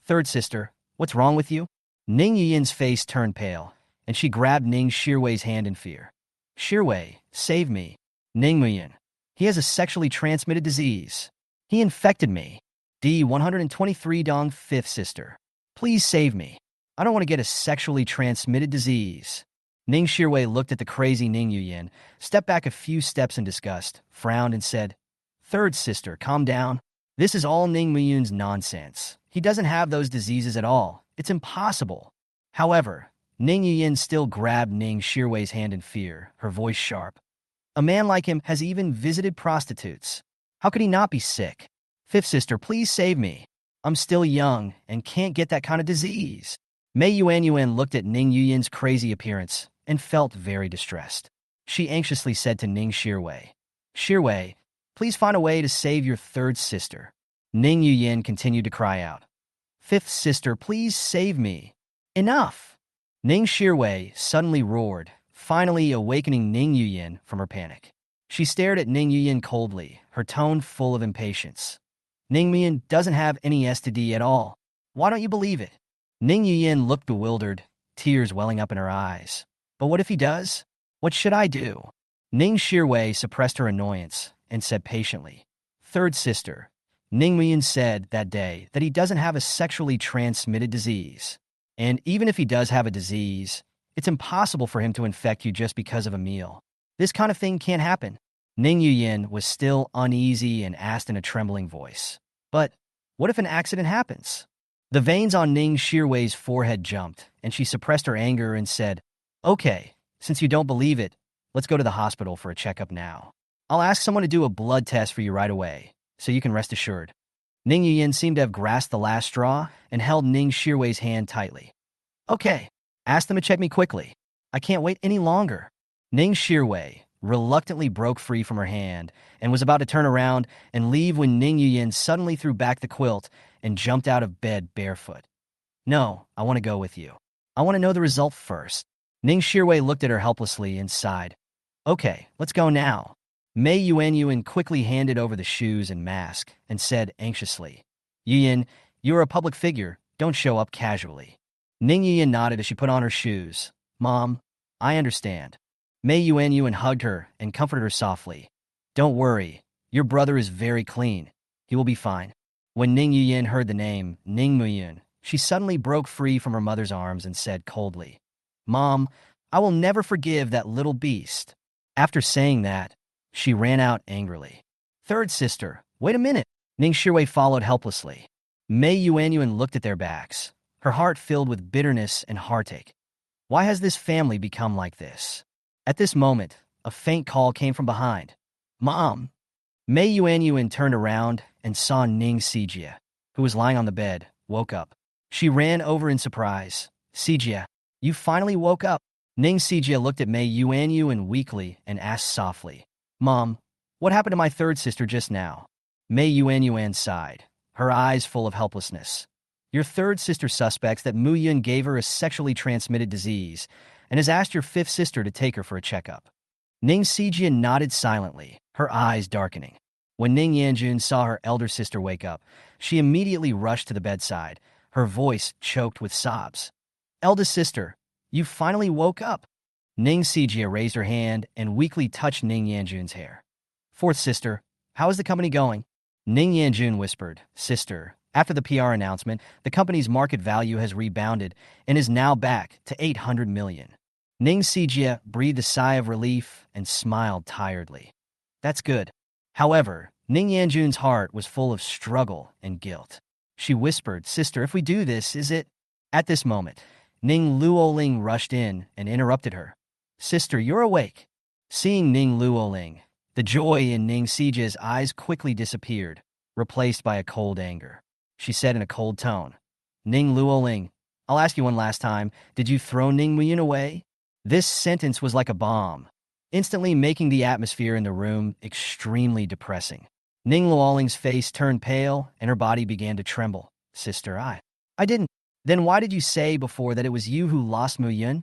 Third sister, what's wrong with you? Ning Yuyin's face turned pale, and she grabbed Ning Shirwei's hand in fear. Shirwei, save me. Ning Muyin. He has a sexually transmitted disease. He infected me. D-123 Dong, fifth sister. Please save me. I don't want to get a sexually transmitted disease. Ning Shirwei looked at the crazy Ning Yuyin, stepped back a few steps in disgust, frowned and said, Third sister, calm down. This is all Ning Muyun's nonsense. He doesn't have those diseases at all. It's impossible. However, Ning Yuyin still grabbed Ning Shirwei's hand in fear, her voice sharp. A man like him has even visited prostitutes. How could he not be sick? Fifth sister, please save me. I'm still young and can't get that kind of disease. Mei Yuanyuan looked at Ning Yuyin's crazy appearance and felt very distressed. She anxiously said to Ning Shirwei, Shirwei, please find a way to save your third sister. Ning Yuyin continued to cry out, Fifth sister, please save me. Enough! Ning Shirwei suddenly roared, finally awakening Ning Yuyin from her panic. She stared at Ning Yuyin coldly, her tone full of impatience. Ning Yuyin doesn't have any STD at all. Why don't you believe it? Ning Yuyin looked bewildered, tears welling up in her eyes. But what if he does? What should I do? Ning Shirwei suppressed her annoyance and said patiently, Third sister, Ning Yuyin said that day that he doesn't have a sexually transmitted disease. And even if he does have a disease, it's impossible for him to infect you just because of a meal. This kind of thing can't happen. Ning Yuyin was still uneasy and asked in a trembling voice, But what if an accident happens? The veins on Ning Shirwei's forehead jumped, and she suppressed her anger and said, Okay, since you don't believe it, let's go to the hospital for a checkup now. I'll ask someone to do a blood test for you right away, so you can rest assured. Ning Yuyin seemed to have grasped the last straw and held Ning Shirwei's hand tightly. Okay, ask them to check me quickly. I can't wait any longer. Ning Shirwei reluctantly broke free from her hand and was about to turn around and leave when Ning Yuyin suddenly threw back the quilt and jumped out of bed barefoot. No, I want to go with you. I want to know the result first. Ning Shirwei looked at her helplessly and sighed. Okay, let's go now. Mei Yuanyuan quickly handed over the shoes and mask and said anxiously, Yuyin, you're a public figure. Don't show up casually. Ning Yuyin nodded as she put on her shoes. Mom, I understand. Mei Yuanyuan hugged her and comforted her softly. Don't worry. Your brother is very clean. He will be fine. When Ning Yuyin heard the name Ning Muyun, she suddenly broke free from her mother's arms and said coldly, Mom, I will never forgive that little beast. After saying that, she ran out angrily. Third sister, wait a minute. Ning Shirwei followed helplessly. Mei Yuanyuan looked at their backs, her heart filled with bitterness and heartache. Why has this family become like this? At this moment, a faint call came from behind. Mom! Mei Yuanyuan turned around and saw Ning Sijia, who was lying on the bed, woke up. She ran over in surprise. Sijia, you finally woke up. Ning Sijia looked at Mei Yuanyuan weakly and asked softly, Mom, what happened to my third sister just now? Mei Yuanyuan sighed, her eyes full of helplessness. Your third sister suspects that Mu Yun gave her a sexually transmitted disease and has asked your fifth sister to take her for a checkup. Ning Sijia nodded silently, her eyes darkening. When Ning Yanjun saw her elder sister wake up, she immediately rushed to the bedside, her voice choked with sobs. Eldest sister, you finally woke up. Ning Sijia raised her hand and weakly touched Ning Yanjun's hair. Fourth sister, how is the company going? Ning Yanjun whispered, Sister, after the PR announcement, the company's market value has rebounded and is now back to 800 million. Ning Sijia breathed a sigh of relief and smiled tiredly. That's good. However, Ning Yanjun's heart was full of struggle and guilt. She whispered, Sister, if we do this, is it? At this moment, Ning Luoling rushed in and interrupted her. Sister, you're awake. Seeing Ning Luoling, the joy in Ning Sijia's eyes quickly disappeared, replaced by a cold anger. She said in a cold tone, Ning Luoling, I'll ask you one last time, did you throw Ning Muyun away? This sentence was like a bomb, instantly making the atmosphere in the room extremely depressing. Ning Luoling's face turned pale and her body began to tremble. Sister, I didn't. Then why did you say before that it was you who lost Mu Yun?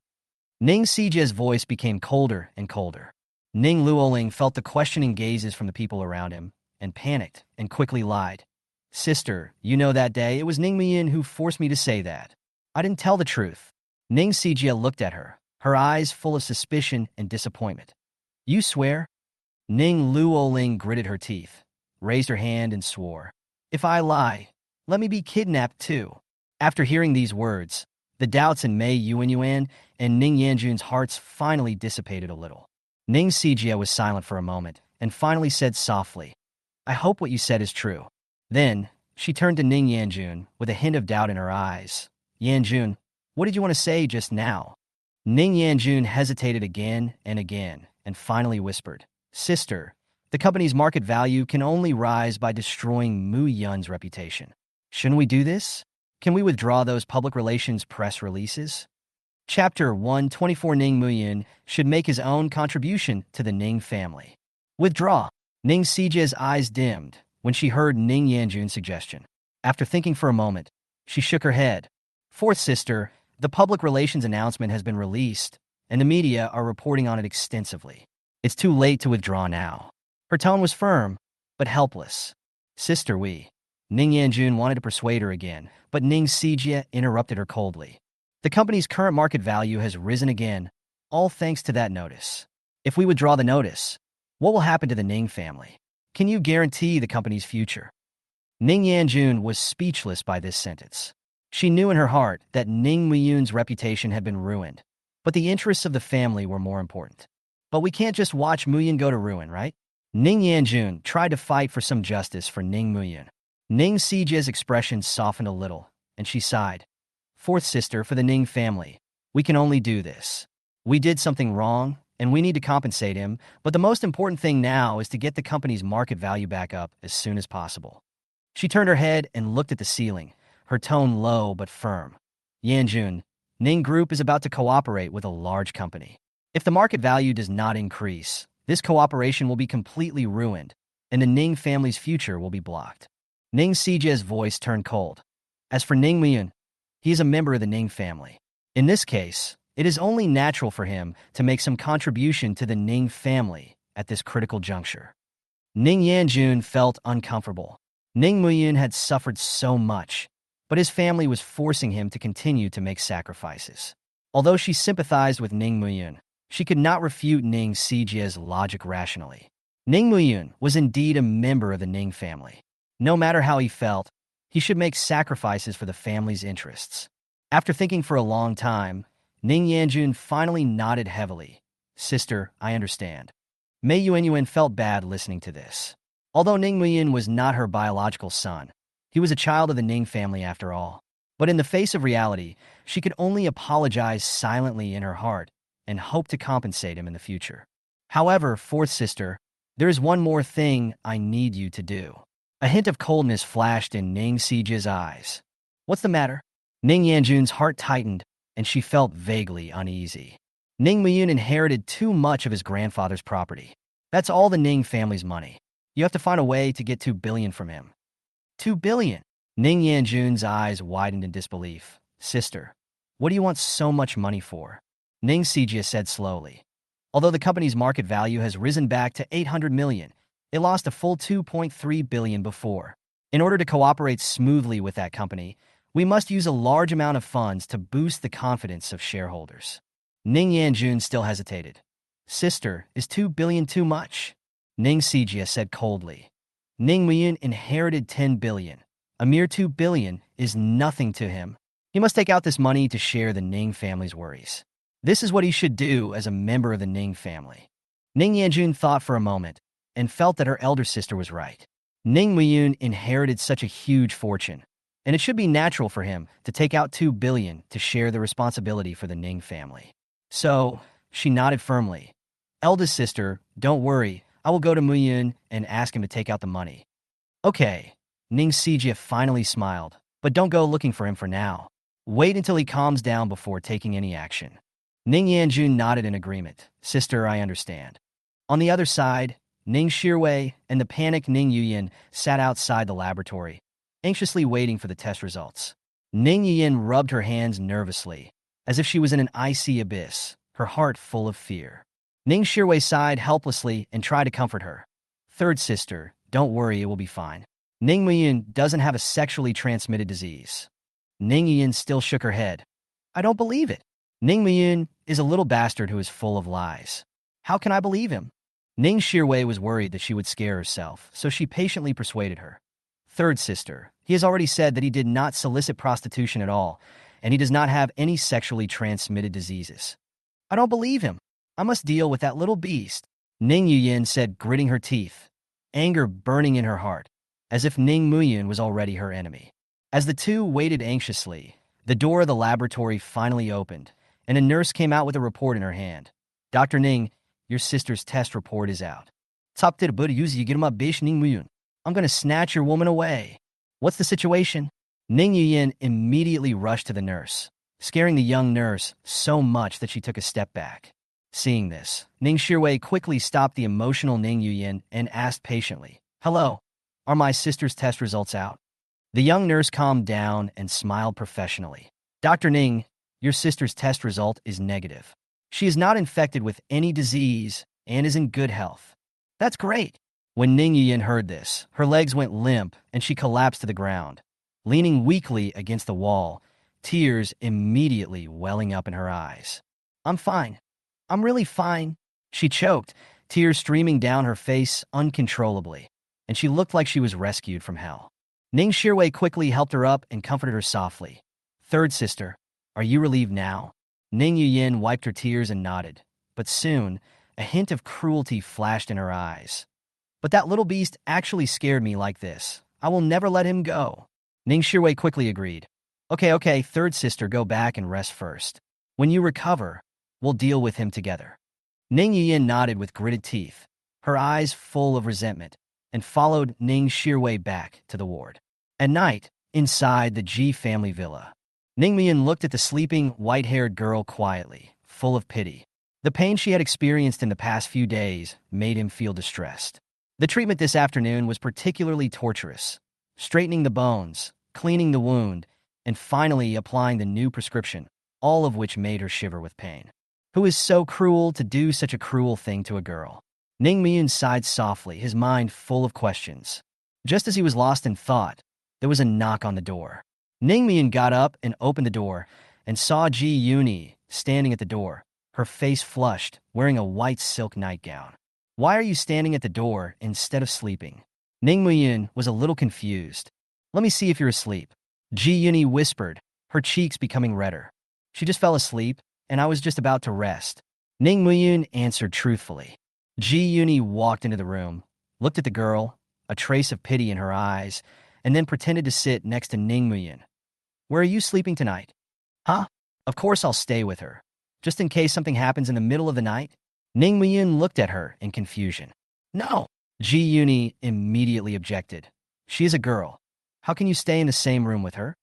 Ning Sijia's voice became colder and colder. Ning Luoling felt the questioning gazes from the people around him and panicked and quickly lied. Sister, you know that day it was Ning Muyun who forced me to say that. I didn't tell the truth. Ning Sijia looked at her, her eyes full of suspicion and disappointment. You swear? Ning Luoling gritted her teeth, raised her hand and swore. If I lie, let me be kidnapped too. After hearing these words, the doubts in Mei Yuanyuan and Ning Yanjun's hearts finally dissipated a little. Ning Sijia was silent for a moment and finally said softly, I hope what you said is true. Then, she turned to Ning Yanjun with a hint of doubt in her eyes. Yanjun, what did you want to say just now? Ning Yanjun hesitated again and finally whispered, Sister, the company's market value can only rise by destroying Mu Yun's reputation. Shouldn't we do this? Can we withdraw those public relations press releases? Chapter 124. Ning Muyin should make his own contribution to the Ning family. Withdraw. Ning Sijia's eyes dimmed when she heard Ning Yanjun's suggestion. After thinking for a moment, she shook her head. Fourth sister, the public relations announcement has been released, and the media are reporting on it extensively. It's too late to withdraw now. Her tone was firm, but helpless. Sister, Ning Yanjun wanted to persuade her again, but Ning Sijia interrupted her coldly. The company's current market value has risen again, all thanks to that notice. If we withdraw the notice, what will happen to the Ning family? Can you guarantee the company's future? Ning Yanjun was speechless by this sentence. She knew in her heart that Ning Muyun's reputation had been ruined, but the interests of the family were more important. But we can't just watch Muyun go to ruin, right? Ning Yanjun tried to fight for some justice for Ning Muyun. Ning Sijia's expression softened a little, and she sighed. Fourth sister, for the Ning family, we can only do this. We did something wrong, and we need to compensate him, but the most important thing now is to get the company's market value back up as soon as possible. She turned her head and looked at the ceiling, her tone low but firm. Yanjun, Ning Group is about to cooperate with a large company. If the market value does not increase, this cooperation will be completely ruined, and the Ning family's future will be blocked. Ning Sijia's voice turned cold. As for Ning Muyun, he is a member of the Ning family. In this case, it is only natural for him to make some contribution to the Ning family at this critical juncture. Ning Yanjun felt uncomfortable. Ning Muyun had suffered so much, but his family was forcing him to continue to make sacrifices. Although she sympathized with Ning Muyun, she could not refute Ning Sijia's logic rationally. Ning Muyun was indeed a member of the Ning family. No matter how he felt, he should make sacrifices for the family's interests. After thinking for a long time, Ning Yanjun finally nodded heavily. Sister, I understand. Mei Yuanyuan felt bad listening to this. Although Ning Muyin was not her biological son, he was a child of the Ning family after all. But in the face of reality, she could only apologize silently in her heart and hope to compensate him in the future. However, fourth sister, there is one more thing I need you to do. A hint of coldness flashed in Ning Sijia's eyes. What's the matter? Ning Yanjun's heart tightened, and she felt vaguely uneasy. Ning Muyun inherited too much of his grandfather's property. That's all the Ning family's money. You have to find a way to get 2 billion from him. 2 billion? Ning Yanjun's eyes widened in disbelief. Sister, what do you want so much money for? Ning Sijia said slowly. Although the company's market value has risen back to 800 million, it lost a full 2.3 billion before. In order to cooperate smoothly with that company, we must use a large amount of funds to boost the confidence of shareholders. Ning Yanjun still hesitated. Sister, is 2 billion too much? Ning Sijia said coldly. Ning Muyun inherited 10 billion. A mere 2 billion is nothing to him. He must take out this money to share the Ning family's worries. This is what he should do as a member of the Ning family. Ning Yanjun thought for a moment and felt that her elder sister was right. Ning Muyun inherited such a huge fortune, and it should be natural for him to take out 2 billion to share the responsibility for the Ning family. So, she nodded firmly. Eldest sister, don't worry, I will go to Muyun and ask him to take out the money. Okay, Ning Sijia finally smiled, but don't go looking for him for now. Wait until he calms down before taking any action. Ning Yanjun nodded in agreement. Sister, I understand. On the other side, Ning Shirwei and the panicked Ning Yuyin sat outside the laboratory, anxiously waiting for the test results. Ning Yuyin rubbed her hands nervously, as if she was in an icy abyss, her heart full of fear. Ning Shirwei sighed helplessly and tried to comfort her. Third sister, don't worry, it will be fine. Ning Muyun doesn't have a sexually transmitted disease. Ning Yuyin still shook her head. I don't believe it. Ning Muyun is a little bastard who is full of lies. How can I believe him? Ning Shirwei was worried that she would scare herself, so she patiently persuaded her. Third sister, he has already said that he did not solicit prostitution at all, and he does not have any sexually transmitted diseases. I don't believe him. I must deal with that little beast. Ning Yuyin said, gritting her teeth, anger burning in her heart, as if Ning Muyun was already her enemy. As the two waited anxiously, the door of the laboratory finally opened, and a nurse came out with a report in her hand. Dr. Ning, your sister's test report is out. I'm going to snatch your woman away. What's the situation? Ning Yuyin immediately rushed to the nurse, scaring the young nurse so much that she took a step back. Seeing this, Ning Shirwei quickly stopped the emotional Ning Yuyin and asked patiently, "Hello, are my sister's test results out?" The young nurse calmed down and smiled professionally. "Dr. Ning, your sister's test result is negative. She is not infected with any disease and is in good health." "That's great." When Ning Yuyin heard this, her legs went limp and she collapsed to the ground, leaning weakly against the wall, tears immediately welling up in her eyes. "I'm fine. I'm really fine." She choked, tears streaming down her face uncontrollably, and she looked like she was rescued from hell. Ning Shirwei quickly helped her up and comforted her softly. "Third sister, are you relieved now?" Ning Yuyin wiped her tears and nodded, but soon, a hint of cruelty flashed in her eyes. "But that little beast actually scared me like this. I will never let him go." Ning Shirwei quickly agreed. Okay, third sister, go back and rest first. When you recover, we'll deal with him together." Ning Yuyin nodded with gritted teeth, her eyes full of resentment, and followed Ning Shirwei back to the ward. At night, inside the Ji family villa, Ning Yuyin looked at the sleeping, white-haired girl quietly, full of pity. The pain she had experienced in the past few days made him feel distressed. The treatment this afternoon was particularly torturous, straightening the bones, cleaning the wound, and finally applying the new prescription, all of which made her shiver with pain. Who is so cruel to do such a cruel thing to a girl? Ning Myun sighed softly, his mind full of questions. Just as he was lost in thought, there was a knock on the door. Ning Myun got up and opened the door and saw Ji Yuni standing at the door, her face flushed, wearing a white silk nightgown. "Why are you standing at the door instead of sleeping?" Ning Myun was a little confused. "Let me see if you're asleep," Ji Yuni whispered, her cheeks becoming redder. "She just fell asleep, and I was just about to rest," Ning Myun answered truthfully. Ji Yuni walked into the room, looked at the girl, a trace of pity in her eyes, and then pretended to sit next to Ning Myun. "Where are you sleeping tonight?" "Huh? Of course I'll stay with her. Just in case something happens in the middle of the night?" Ning Myun looked at her in confusion. "No," Ji Yuni immediately objected. "She is a girl. How can you stay in the same room with her?"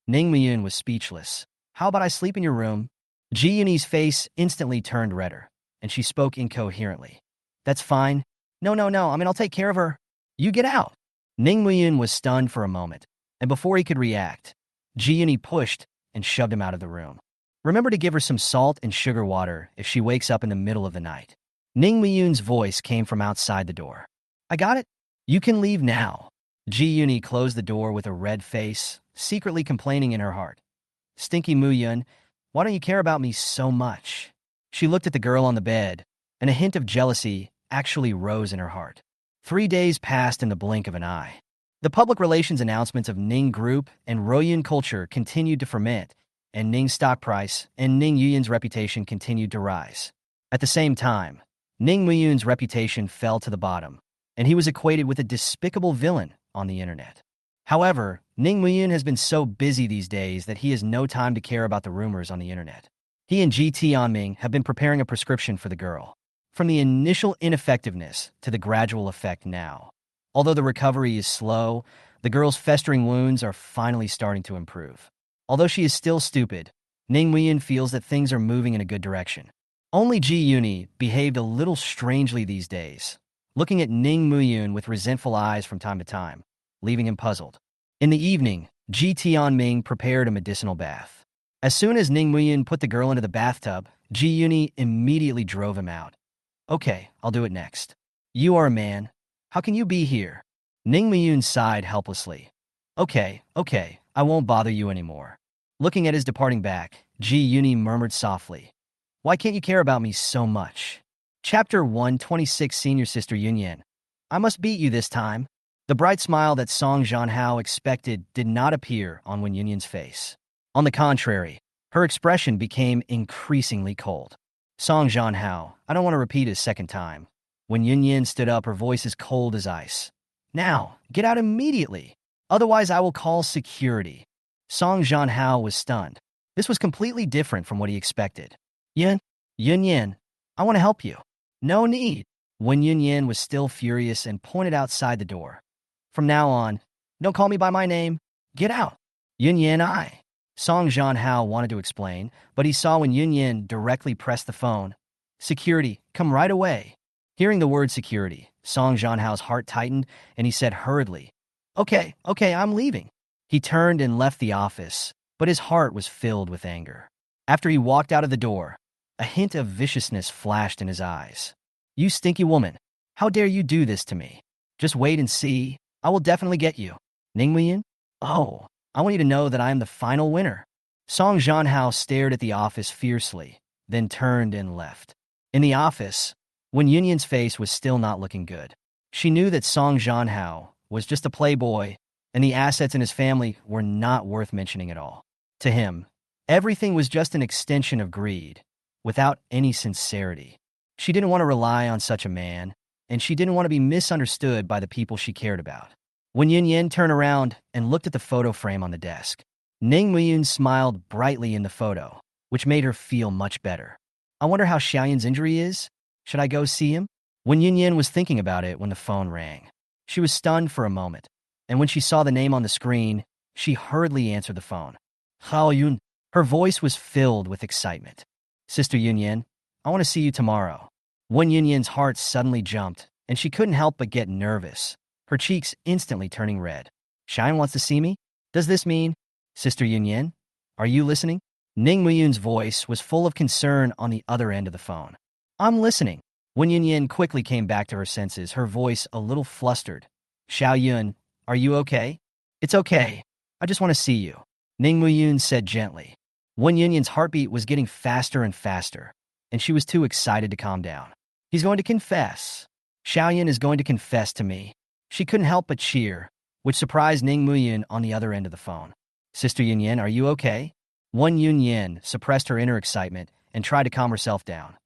Ning Myun was speechless. "How about I sleep in your room?" Ji Yuni's face instantly turned redder, and she spoke incoherently. "That's fine. No, I'll take care of her. You get out." Ning Myun was stunned for a moment, and before he could react, Ji Yuni pushed and shoved him out of the room. "Remember to give her some salt and sugar water if she wakes up in the middle of the night." Ning Myun's voice came from outside the door. "I got it. You can leave now." Ji Yuni closed the door with a red face, secretly complaining in her heart. "Stinky Myun, why don't you care about me so much?" She looked at the girl on the bed, and a hint of jealousy actually rose in her heart. 3 days passed in the blink of an eye. The public relations announcements of Ning Group and Royun culture continued to ferment, and Ning's stock price and Ning Yuyin's reputation continued to rise. At the same time, Ning Myun's reputation fell to the bottom, and he was equated with a despicable villain on the internet. However, Ning Myun has been so busy these days that he has no time to care about the rumors on the internet. He and Ji Tianming have been preparing a prescription for the girl. From the initial ineffectiveness to the gradual effect now. Although the recovery is slow, the girl's festering wounds are finally starting to improve. Although she is still stupid, Ning Myun feels that things are moving in a good direction. Only Ji Yuni behaved a little strangely these days, looking at Ning Myun with resentful eyes from time to time, leaving him puzzled. In the evening, Ji Tianming prepared a medicinal bath. As soon as Ning Myun put the girl into the bathtub, Ji Yuni immediately drove him out. "Okay, I'll do it next." "You are a man. How can you be here?" Ning Myun sighed helplessly. Okay, I won't bother you anymore." Looking at his departing back, Ji Yuni murmured softly, "Why can't you care about me so much?" Chapter 126, Senior Sister Yunyan. "I must beat you this time." The bright smile that Song Jianhao expected did not appear on Wen Yunyan's face. On the contrary, her expression became increasingly cold. "Song Jianhao, I don't want to repeat it a second time." When Yunyan stood up, her voice as cold as ice. "Now, get out immediately. Otherwise, I will call security." Song Jianhao was stunned. This was completely different from what he expected. Yunyan, I want to help you." "No need." When Yunyan was still furious and pointed outside the door. "From now on, don't call me by my name. Get out." Yun Yin I. Song Jianhao wanted to explain, but he saw when Yun Yin directly pressed the phone. Security, come right away. Hearing the word security, Song Jianhao's heart tightened, and he said hurriedly, Okay, I'm leaving. He turned and left the office, but his heart was filled with anger. After he walked out of the door, a hint of viciousness flashed in his eyes. You stinky woman, how dare you do this to me? Just wait and see. I will definitely get you. Ning Muyin? Oh, I want you to know that I am the final winner. Song Jianhao stared at the office fiercely, then turned and left. In the office, when Yunyin's face was still not looking good, she knew that Song Jianhao was just a playboy, and the assets in his family were not worth mentioning at all. To him, everything was just an extension of greed, without any sincerity. She didn't want to rely on such a man, and she didn't want to be misunderstood by the people she cared about. When Yunyin turned around and looked at the photo frame on the desk, Ning Muyun smiled brightly in the photo, which made her feel much better. I wonder how Xiaoyan's injury is? Should I go see him? When Yunyin was thinking about it when the phone rang, she was stunned for a moment, and when she saw the name on the screen, she hurriedly answered the phone. Hao Yun. Her voice was filled with excitement. Sister Yunyin, I want to see you tomorrow. When Yunyin's heart suddenly jumped, and she couldn't help but get nervous, her cheeks instantly turning red. Xiaoyan wants to see me? Does this mean? Sister Yunyin, are you listening? Ning Muyun's voice was full of concern on the other end of the phone. I'm listening. When Yunyin quickly came back to her senses, her voice a little flustered. Xiao Yun, are you okay? It's okay. I just want to see you. Ning Muyun said gently. When Yunyin's heartbeat was getting faster and faster, and she was too excited to calm down. He's going to confess. Xiaoyan is going to confess to me. She couldn't help but cheer, which surprised Ning Muyun on the other end of the phone. Sister Yunyin, are you okay? One Yunyin suppressed her inner excitement and tried to calm herself down.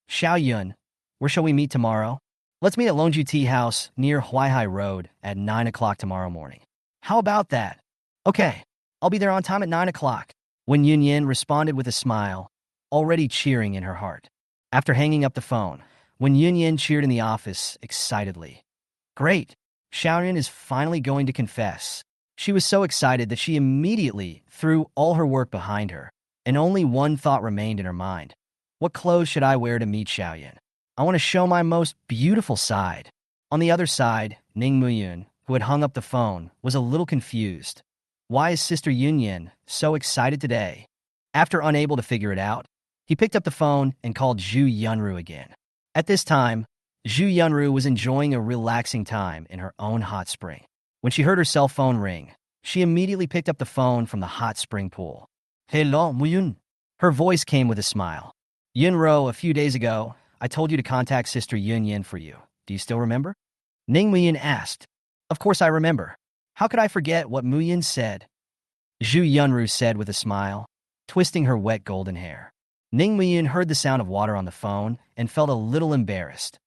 Xiaoyun, where shall we meet tomorrow? Let's meet at Longju Tea House near Huaihai Road at 9 o'clock tomorrow morning. How about that? Okay, I'll be there on time at 9 o'clock. When Yunyin responded with a smile, already cheering in her heart. After hanging up the phone, when Yunyin cheered in the office excitedly. Great! Xiaoyan is finally going to confess. She was so excited that she immediately threw all her work behind her, and only one thought remained in her mind. What clothes should I wear to meet Xiaoyan? I want to show my most beautiful side. On the other side, Ning Muyun, who had hung up the phone, was a little confused. Why is Sister Yunyin so excited today? After unable to figure it out, he picked up the phone and called Zhu Yunru again. At this time, Zhu Yunru was enjoying a relaxing time in her own hot spring. When she heard her cell phone ring, she immediately picked up the phone from the hot spring pool. Hello, Muyun. Her voice came with a smile. Yunro, a few days ago, I told you to contact Sister Yunyin for you. Do you still remember? Ning Muyun asked. Of course I remember. How could I forget what Muyun said? Zhu Yunru said with a smile, twisting her wet golden hair. Ning Muyun heard the sound of water on the phone and felt a little embarrassed.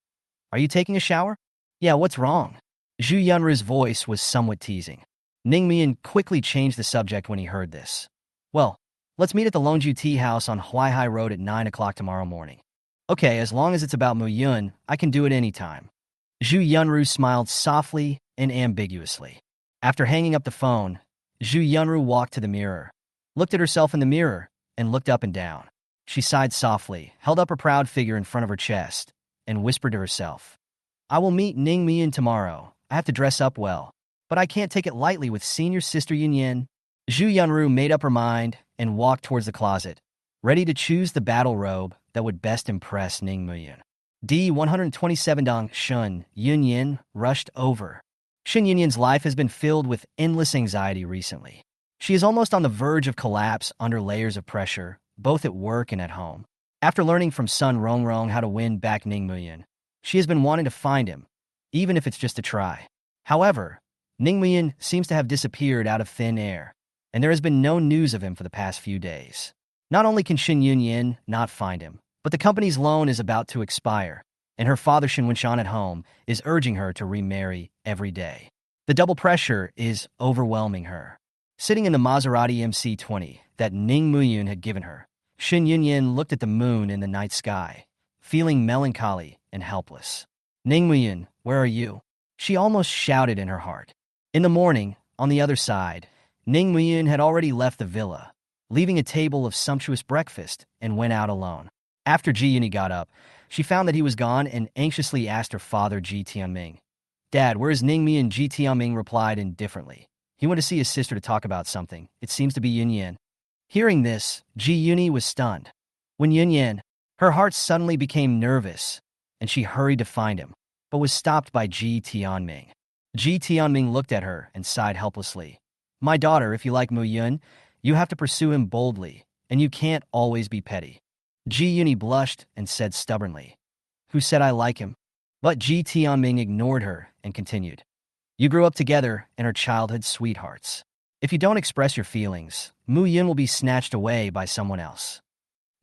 Are you taking a shower? Yeah, what's wrong? Zhu Yunru's voice was somewhat teasing. Ning Muyun quickly changed the subject when he heard this. Well, let's meet at the Longju Tea House on Huaihai Road at 9 o'clock tomorrow morning. Okay, as long as it's about Muyun, I can do it anytime. Zhu Yunru smiled softly and ambiguously. After hanging up the phone, Zhu Yunru walked to the mirror, looked at herself in the mirror, and looked up and down. She sighed softly, held up her proud figure in front of her chest, and whispered to herself, I will meet Ning Muyun tomorrow. I have to dress up well, but I can't take it lightly with senior Sister Yunyin. Zhu Yunru made up her mind and walked towards the closet, ready to choose the battle robe that would best impress Ning Muyun. D-127 Dong Shun Yunyin rushed over. Shin Yunyin's life has been filled with endless anxiety recently. She is almost on the verge of collapse under layers of pressure, both at work and at home. After learning from Sun Rongrong how to win back Ning Muyun, she has been wanting to find him, even if it's just to try. However, Ning Muyun seems to have disappeared out of thin air, and there has been no news of him for the past few days. Not only can Shin Yunyin not find him, but the company's loan is about to expire, and her father Shin Winshan at home is urging her to remarry every day. The double pressure is overwhelming her. Sitting in the Maserati MC20 that Ning Muyun had given her, Shin Yunyin looked at the moon in the night sky, feeling melancholy and helpless. Ning Muyun, where are you? She almost shouted in her heart. In the morning, on the other side, Ning Muyun had already left the villa, leaving a table of sumptuous breakfast, and went out alone. After Ji Yuni got up, she found that he was gone and anxiously asked her father Ji Tianming. "Dad, where is Ning Muyun?" Ji Tianming replied indifferently. "He went to see his sister to talk about something. It seems to be Yunyan." Hearing this, Ji Yuni was stunned. When Yunyan, her heart suddenly became nervous, and she hurried to find him, but was stopped by Ji Tianming. Ji Tianming looked at her and sighed helplessly. "My daughter, if you like Muyun, you have to pursue him boldly, and you can't always be petty." Ji Yuni blushed and said stubbornly, "Who said I like him?" But Ji Tianming ignored her and continued, "You grew up together and are childhood sweethearts. If you don't express your feelings, Mu Yun will be snatched away by someone else."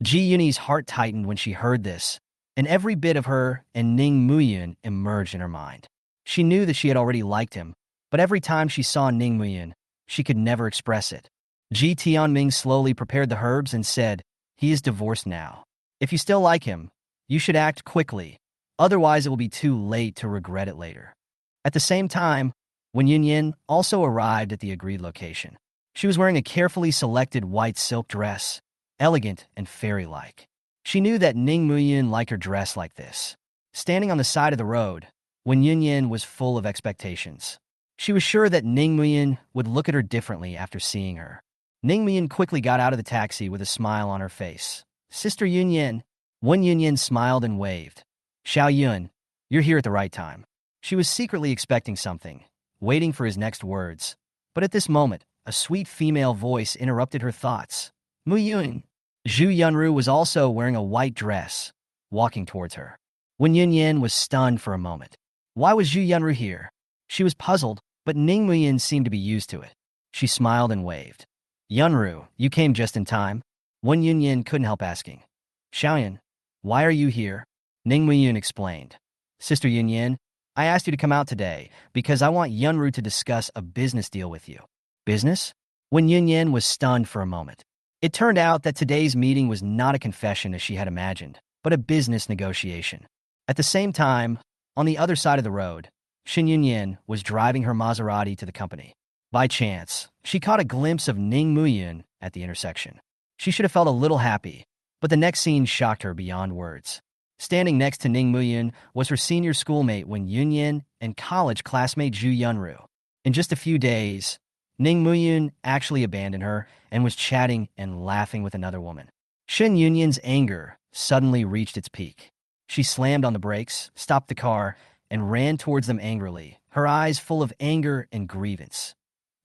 Ji Yuni's heart tightened when she heard this, and every bit of her and Ning Muyun emerged in her mind. She knew that she had already liked him, but every time she saw Ning Muyun, she could never express it. Ji Tianming slowly prepared the herbs and said, "He is divorced now. If you still like him, you should act quickly, otherwise it will be too late to regret it later." At the same time, when Yunyan also arrived at the agreed location, she was wearing a carefully selected white silk dress, elegant and fairy-like. She knew that Ning Muyun liked her dress like this. Standing on the side of the road, when Yunyan was full of expectations, she was sure that Ning Muyun would look at her differently after seeing her. Ning Muyun quickly got out of the taxi with a smile on her face. "Sister Yunyan." When Yunyan smiled and waved, "Xiao Yun, you're here at the right time." She was secretly expecting something, waiting for his next words. But at this moment, a sweet female voice interrupted her thoughts. "Mu Yun." Zhu Yunru was also wearing a white dress, walking towards her. When Yunyan was stunned for a moment. Why was Zhu Yunru here? She was puzzled, but Ning Muyun seemed to be used to it. She smiled and waved. "Yunru, you came just in time." When Yunyan couldn't help asking, "Xiaoyan, why are you here?" Ning Muyun explained. "Sister Yunyan, I asked you to come out today because I want Yunru to discuss a business deal with you." "Business?" When Yunyan was stunned for a moment. It turned out that today's meeting was not a confession as she had imagined, but a business negotiation. At the same time, on the other side of the road, Shin Yunyan was driving her Maserati to the company. By chance, she caught a glimpse of Ning Muyun at the intersection. She should have felt a little happy, but the next scene shocked her beyond words. Standing next to Ning Muyun was her senior schoolmate when Yunyan and college classmate Zhu Yunru. In just a few days, Ning Muyun actually abandoned her and was chatting and laughing with another woman. Shin Yunyan's anger suddenly reached its peak. She slammed on the brakes, stopped the car, and ran towards them angrily, her eyes full of anger and grievance.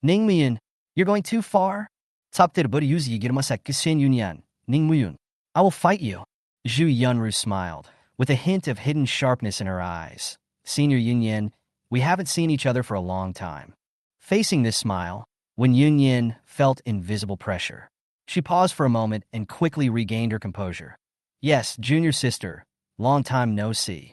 "Ning Muyun, you're going too far." Shin Yunyan, "Ning Muyun, I will fight you." Zhu Yunru smiled, with a hint of hidden sharpness in her eyes. "Senior Yunyan, we haven't seen each other for a long time." Facing this smile, when Yunyan felt invisible pressure, she paused for a moment and quickly regained her composure. "Yes, junior sister, long time no see."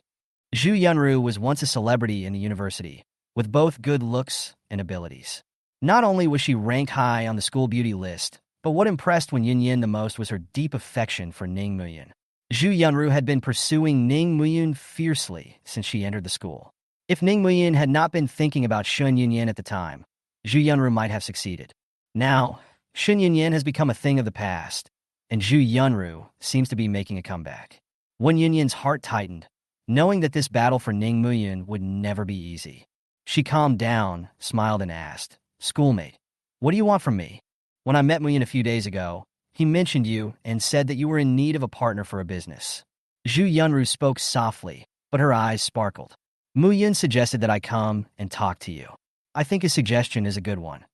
Zhu Yunru was once a celebrity in the university, with both good looks and abilities. Not only was she ranked high on the school beauty list, but what impressed when Yunyan the most was her deep affection for Ning Muyun. Zhu Yunru had been pursuing Ning Muyun fiercely since she entered the school. If Ning Muyun had not been thinking about Shun Yunyan at the time, Zhu Yunru might have succeeded. Now, Shun Yunyan has become a thing of the past, and Zhu Yunru seems to be making a comeback. When Yunyan's heart tightened, knowing that this battle for Ning Muyun would never be easy. She calmed down, smiled, and asked, "Schoolmate, what do you want from me?" "When I met Muyun a few days ago, he mentioned you and said that you were in need of a partner for a business." Zhu Yunru spoke softly, but her eyes sparkled. "Muyun suggested that I come and talk to you. I think his suggestion is a good one."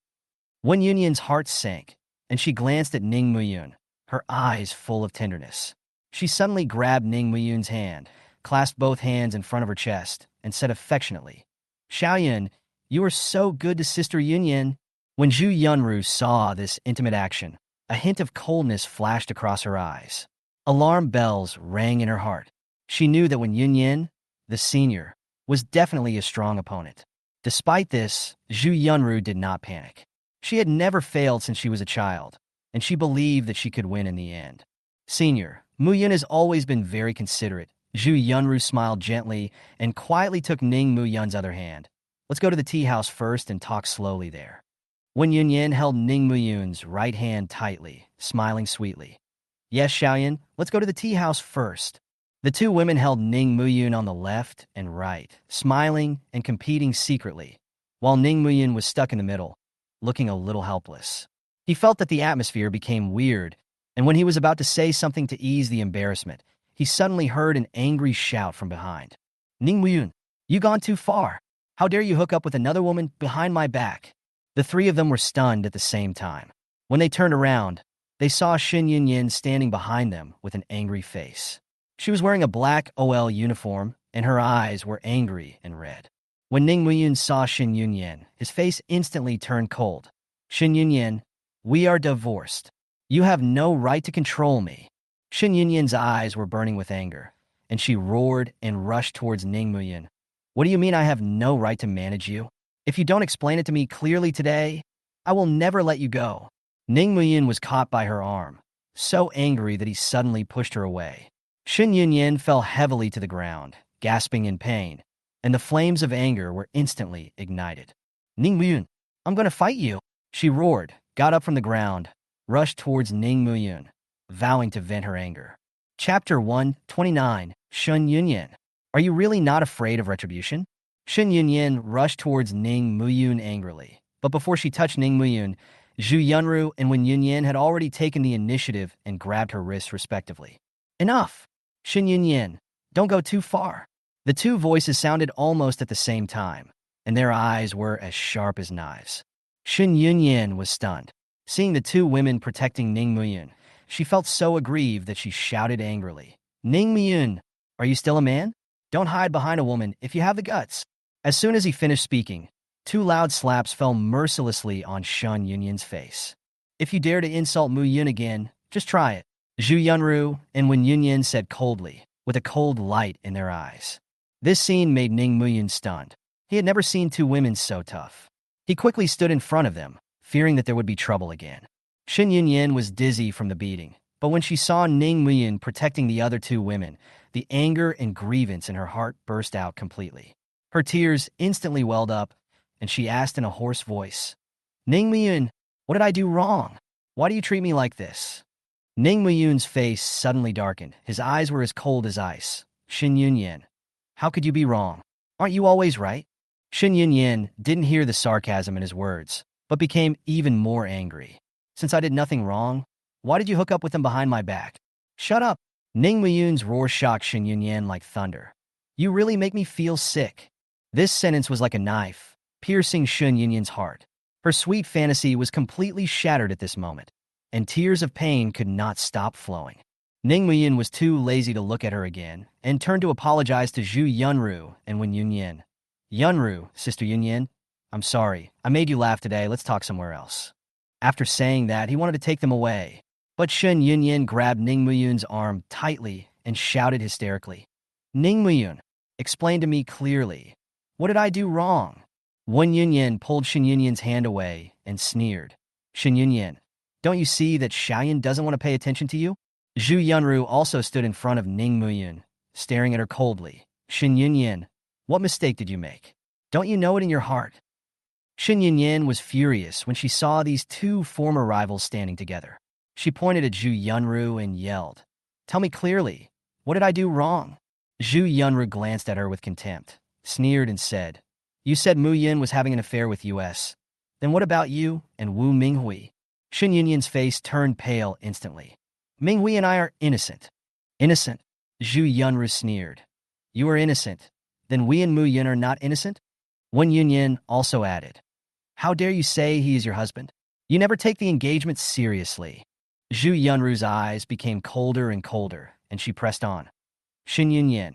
When Yunyan's heart sank, and she glanced at Ning Muyun, her eyes full of tenderness. She suddenly grabbed Ning Muyun's hand, clasped both hands in front of her chest, and said affectionately, "Xiaoyan, you are so good to Sister Yunyan." When Zhu Yunru saw this intimate action, a hint of coldness flashed across her eyes. Alarm bells rang in her heart. She knew that when Yunyan, the senior, was definitely a strong opponent. Despite this, Zhu Yunru did not panic. She had never failed since she was a child, and she believed that she could win in the end. "Senior, Muyun has always been very considerate." Zhu Yunru smiled gently and quietly took Ning Muyun's other hand. "Let's go to the tea house first and talk slowly there." Wen Yunyan held Ning Muyun's right hand tightly, smiling sweetly. Yes, Xiaoyan, let's go to the tea house first. The two women held Ning Muyun on the left and right, smiling and competing secretly, while Ning Muyun was stuck in the middle, looking a little helpless. He felt that the atmosphere became weird, and when he was about to say something to ease the embarrassment, he suddenly heard an angry shout from behind. Ning Muyun, you gone too far. How dare you hook up with another woman behind my back? The three of them were stunned at the same time. When they turned around, they saw Xin Yunyin standing behind them with an angry face. She was wearing a black OL uniform, and her eyes were angry and red. When Ning Muyun saw Xin Yunyin, his face instantly turned cold. Xin Yunyin, we are divorced. You have no right to control me. Xin Yunyin's eyes were burning with anger, and she roared and rushed towards Ning Muyun. What do you mean I have no right to manage you? If you don't explain it to me clearly today, I will never let you go. Ning Muyun was caught by her arm, so angry that he suddenly pushed her away. Xin Yunyin fell heavily to the ground, gasping in pain, and the flames of anger were instantly ignited. Ning Muyun, I'm going to fight you, she roared, got up from the ground, rushed towards Ning Muyun, vowing to vent her anger. Chapter 129, Xin Yunyin. Are you really not afraid of retribution? Xin Yunyin rushed towards Ning Muyun angrily, but before she touched Ning Muyun, Zhu Yunru and Wen Yunyin had already taken the initiative and grabbed her wrists respectively. Enough! Xin Yunyin, don't go too far. The two voices sounded almost at the same time, and their eyes were as sharp as knives. Xin Yunyin was stunned. Seeing the two women protecting Ning Muyun, she felt so aggrieved that she shouted angrily. Ning Muyun, are you still a man? Don't hide behind a woman if you have the guts. As soon as he finished speaking, two loud slaps fell mercilessly on Xin Yunyin's face. If you dare to insult Mu Yun again, just try it, Zhu Yunru and Wen Yunyin said coldly, with a cold light in their eyes. This scene made Ning Muyun stunned. He had never seen two women so tough. He quickly stood in front of them, fearing that there would be trouble again. Xin Yunyin was dizzy from the beating, but when she saw Ning Muyun protecting the other two women, the anger and grievance in her heart burst out completely. Her tears instantly welled up, and she asked in a hoarse voice, Ning Muyun, what did I do wrong? Why do you treat me like this? Ning Muyun's face suddenly darkened. His eyes were as cold as ice. Xin Yunyin, how could you be wrong? Aren't you always right? Xin Yunyin didn't hear the sarcasm in his words, but became even more angry. Since I did nothing wrong, why did you hook up with him behind my back? Shut up! Ning Muyun's roar shocked Xin Yunyin like thunder. You really make me feel sick. This sentence was like a knife, piercing Xin Yunyin's heart. Her sweet fantasy was completely shattered at this moment, and tears of pain could not stop flowing. Ning Muyun was too lazy to look at her again, and turned to apologize to Zhu Yunru and Wen Yunyin. Yunru, Sister Yunyin, I'm sorry. I made you laugh today. Let's talk somewhere else. After saying that, he wanted to take them away. But Xin Yunyin grabbed Ning Muyun's arm tightly and shouted hysterically, Ning Muyun, explain to me clearly. What did I do wrong? Wen Yunyin pulled Xin Yunyin's hand away and sneered. Xin Yunyin, don't you see that Xiaoyan doesn't want to pay attention to you? Zhu Yunru also stood in front of Ning Muyun, staring at her coldly. Xin Yunyin, what mistake did you make? Don't you know it in your heart? Xin Yunyin was furious when she saw these two former rivals standing together. She pointed at Zhu Yunru and yelled, Tell me clearly, what did I do wrong? Zhu Yunru glanced at her with contempt, sneered and said, You said Mu Yun was having an affair with US. Then what about you and Wu Minghui? Xin Yunyin's face turned pale instantly. Minghui and I are innocent. Innocent? Zhu Yunru sneered. You are innocent. Then we and Mu Yun are not innocent? Wen Yunyin also added, How dare you say he is your husband? You never take the engagement seriously. Zhu Yunru's eyes became colder and colder, and she pressed on. Xin Yunyin,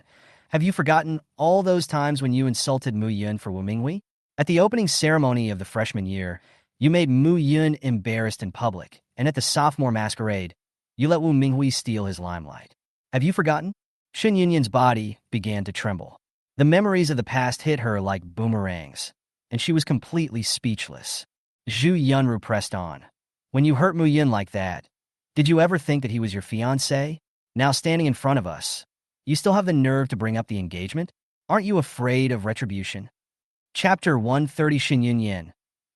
have you forgotten all those times when you insulted Mu Yun for Wu Minghui? At the opening ceremony of the freshman year, you made Mu Yun embarrassed in public, and at the sophomore masquerade, you let Wu Minghui steal his limelight. Have you forgotten? Xin Yunyin's body began to tremble. The memories of the past hit her like boomerangs, and she was completely speechless. Zhu Yunru pressed on. When you hurt Mu Yun like that, did you ever think that he was your fiancé? Now standing in front of us, you still have the nerve to bring up the engagement? Aren't you afraid of retribution? Chapter 130 Xin Yunyin.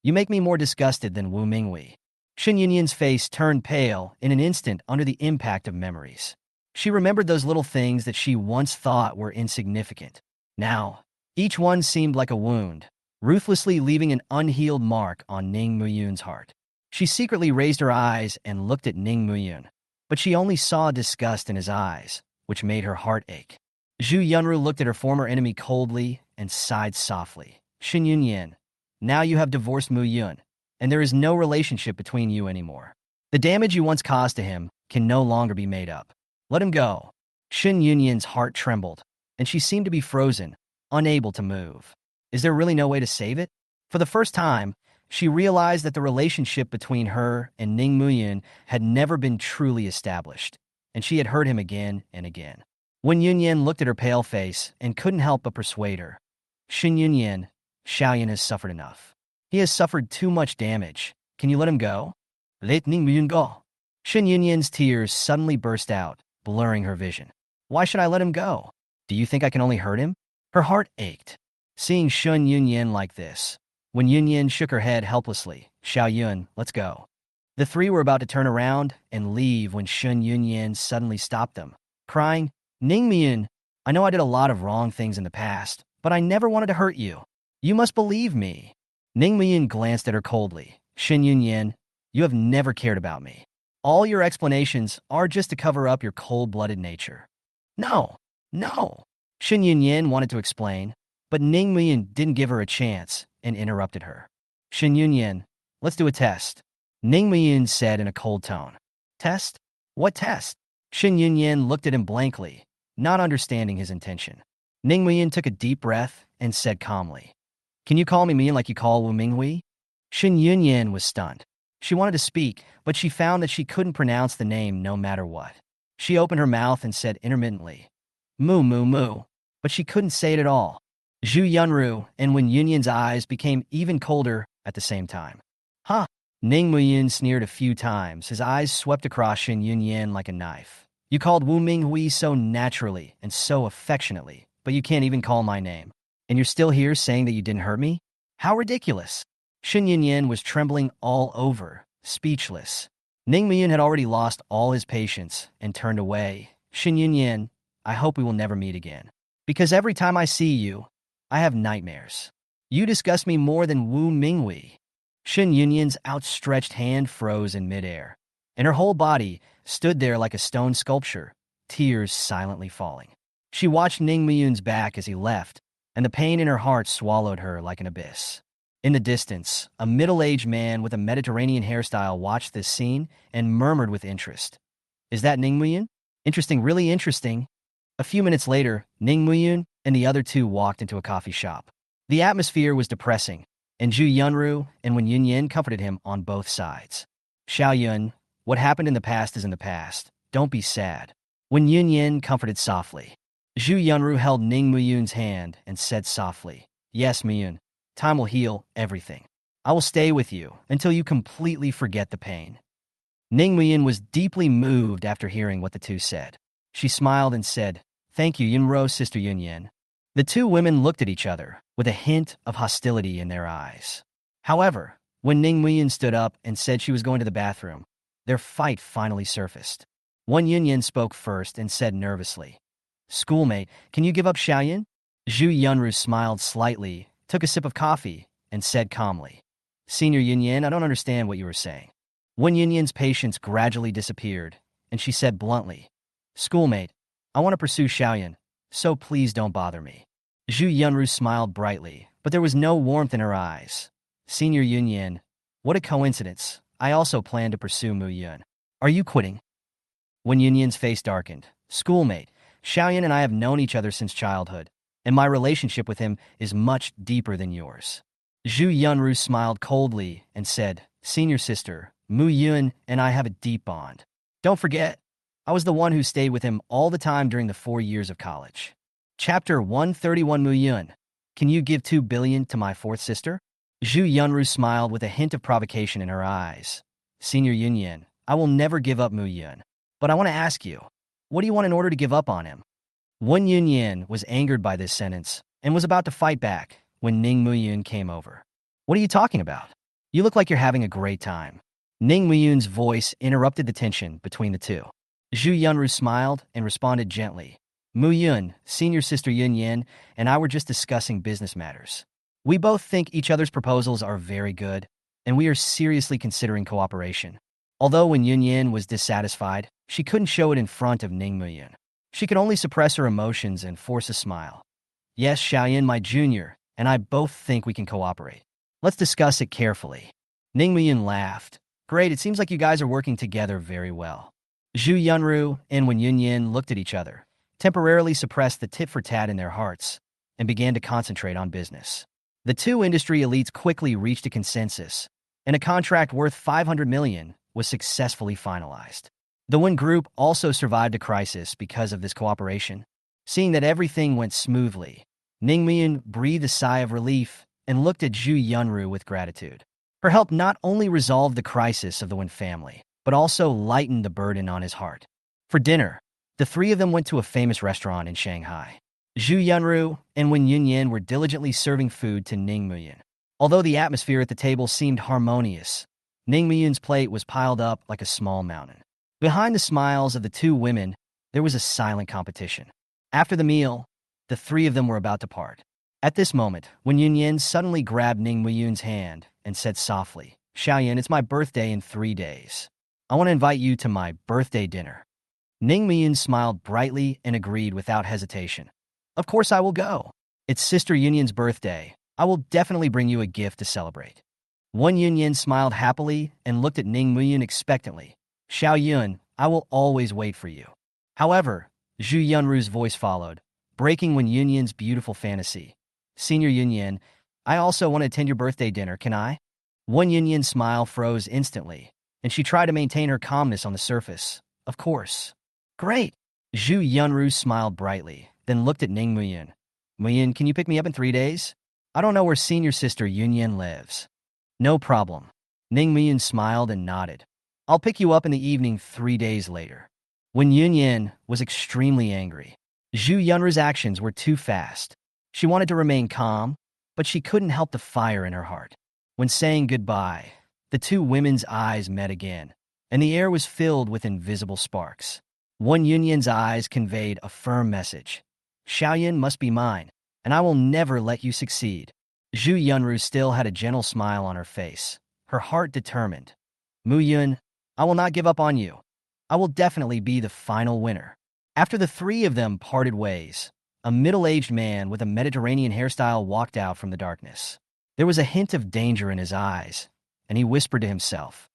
You make me more disgusted than Wu Minghui. Shen Yunyan's face turned pale in an instant under the impact of memories. She remembered those little things that she once thought were insignificant. Now, each one seemed like a wound, ruthlessly leaving an unhealed mark on Ning Muyun's heart. She secretly raised her eyes and looked at Ning Muyun, but she only saw disgust in his eyes, which made her heart ache. Zhu Yunru looked at her former enemy coldly and sighed softly. Shen Yunyan, now you have divorced Muyun, and there is no relationship between you anymore. The damage you once caused to him can no longer be made up. Let him go. Shen Yunyan's heart trembled, and she seemed to be frozen, unable to move. Is there really no way to save it? For the first time, she realized that the relationship between her and Ning Muyun had never been truly established, and she had hurt him again and again. Wen Yunyan looked at her pale face and couldn't help but persuade her. Shen Yunyan, Xiaoyan has suffered enough. He has suffered too much damage. Can you let him go? Let Ning Muyun go. Shen Yunyan's tears suddenly burst out, blurring her vision. Why should I let him go? Do you think I can only hurt him? Her heart ached. Seeing Shen Yunyan like this, when Yunyan shook her head helplessly, Xiaoyun, let's go. The three were about to turn around and leave when Shen Yunyan suddenly stopped them, crying, Ning Muyun, I know I did a lot of wrong things in the past, but I never wanted to hurt you. You must believe me. Ning Muyun glanced at her coldly. Shen Yunyan, you have never cared about me. All your explanations are just to cover up your cold-blooded nature. No. Shen Yunyan wanted to explain, but Ning Muyun didn't give her a chance and interrupted her. Shen Yunyan, let's do a test. Ning Muyun said in a cold tone. Test? What test? Shen Yunyan looked at him blankly, not understanding his intention. Ning Muyun took a deep breath and said calmly, Can you call me Muyun like you call Wu Minghui? Shen Yunyan was stunned. She wanted to speak, but she found that she couldn't pronounce the name no matter what. She opened her mouth and said intermittently, Moo, but she couldn't say it at all. Zhu Yunru and Wen Yunyan's eyes became even colder at the same time. Huh? Ning Muyun sneered a few times. His eyes swept across Shen Yunyan like a knife. You called Wu Minghui so naturally and so affectionately, but you can't even call my name. And you're still here saying that you didn't hurt me? How ridiculous. Shen Yunyan was trembling all over, speechless. Ning Muyun had already lost all his patience and turned away. Shen Yunyan, I hope we will never meet again. Because every time I see you, I have nightmares. You disgust me more than Wu Minghui. Shen Yunyan's outstretched hand froze in midair, and her whole body stood there like a stone sculpture, tears silently falling. She watched Ning Muyun's back as he left, and the pain in her heart swallowed her like an abyss. In the distance, a middle-aged man with a Mediterranean hairstyle watched this scene and murmured with interest. Is that Ning Muyun? Interesting, really interesting. A few minutes later, Ning Muyun and the other two walked into a coffee shop. The atmosphere was depressing, and Zhu Yunru and Wen Yunyan comforted him on both sides. Xiaoyun, what happened in the past is in the past. Don't be sad. Wen Yunyan comforted softly. Zhu Yunru held Ning Muyun's hand and said softly, Yes, Muyun, time will heal everything. I will stay with you until you completely forget the pain. Ning Muyun was deeply moved after hearing what the two said. She smiled and said, Thank you, Yunro, Sister Yunyan. The two women looked at each other with a hint of hostility in their eyes. However, when Ning Muyun stood up and said she was going to the bathroom, their fight finally surfaced. Wen Yunyan spoke first and said nervously, Schoolmate, can you give up Xiaoyan? Zhu Yunru smiled slightly, took a sip of coffee, and said calmly, Senior Yunyan, I don't understand what you were saying. Wen Yunyan's patience gradually disappeared, and she said bluntly, Schoolmate, I want to pursue Xiaoyan, so please don't bother me. Zhu Yunru smiled brightly, but there was no warmth in her eyes. Senior Yunyan, what a coincidence. I also plan to pursue Mu Yun. Are you quitting? Wen Yunyan's face darkened. Schoolmate, Xiaoyan and I have known each other since childhood, and my relationship with him is much deeper than yours. Zhu Yunru smiled coldly and said, Senior sister, Mu Yun and I have a deep bond. Don't forget, I was the one who stayed with him all the time during the 4 years of college. Chapter 131 Mu Yun. Can you give 2 billion to my fourth sister? Zhu Yunru smiled with a hint of provocation in her eyes. Senior Yunyan, I will never give up Mu Yun. But I want to ask you, what do you want in order to give up on him? Wen Yunyan was angered by this sentence and was about to fight back when Ning Muyun came over. What are you talking about? You look like you're having a great time. Ning Muyun's voice interrupted the tension between the two. Zhu Yunru smiled and responded gently. Muyun, senior sister Yunyan, and I were just discussing business matters. We both think each other's proposals are very good, and we are seriously considering cooperation. Although when Yunyan was dissatisfied, she couldn't show it in front of Ning Muyun. She could only suppress her emotions and force a smile. Yes, Xiaoyan, my junior, and I both think we can cooperate. Let's discuss it carefully. Ning Muyun laughed. Great, it seems like you guys are working together very well. Zhu Yunru and Wen Yunyan looked at each other, temporarily suppressed the tit-for-tat in their hearts, and began to concentrate on business. The two industry elites quickly reached a consensus, and a contract worth 500 million was successfully finalized. The Wen Group also survived a crisis because of this cooperation. Seeing that everything went smoothly, Ning Muyun breathed a sigh of relief and looked at Zhu Yunru with gratitude. Her help not only resolved the crisis of the Wen family, but also lightened the burden on his heart. For dinner, the three of them went to a famous restaurant in Shanghai. Zhu Yunru and Wen Yunyan were diligently serving food to Ning Muyun. Although the atmosphere at the table seemed harmonious, Ning Muyun's plate was piled up like a small mountain. Behind the smiles of the two women, there was a silent competition. After the meal, the three of them were about to part. At this moment, Wen Yunyan suddenly grabbed Ning Muyun's hand and said softly, Xiaoyan, it's my birthday in 3 days. I want to invite you to my birthday dinner. Ning Muyun smiled brightly and agreed without hesitation. Of course I will go. It's Sister Yunyan's birthday. I will definitely bring you a gift to celebrate. Wen Yunyan smiled happily and looked at Ning Muyun expectantly. Xiaoyun, I will always wait for you. However, Zhu Yunru's voice followed, breaking Wen Yunyan's beautiful fantasy. Senior Yunyan, I also want to attend your birthday dinner, can I? Wen Yunyan's smile froze instantly, and she tried to maintain her calmness on the surface. Of course. Great. Zhu Yunru smiled brightly, then looked at Ning Muyun. Muyun, can you pick me up in 3 days? I don't know where senior sister Yunyan lives. No problem. Ning Muyun smiled and nodded. I'll pick you up in the evening 3 days later. When Yunyan was extremely angry, Zhu Yunru's actions were too fast. She wanted to remain calm, but she couldn't help the fire in her heart. When saying goodbye, the two women's eyes met again, and the air was filled with invisible sparks. Wen Yunyan's eyes conveyed a firm message. Xiaoyan must be mine, and I will never let you succeed. Zhu Yunru still had a gentle smile on her face, her heart determined. Muyun, I will not give up on you. I will definitely be the final winner. After the three of them parted ways, a middle-aged man with a Mediterranean hairstyle walked out from the darkness. There was a hint of danger in his eyes, and he whispered to himself,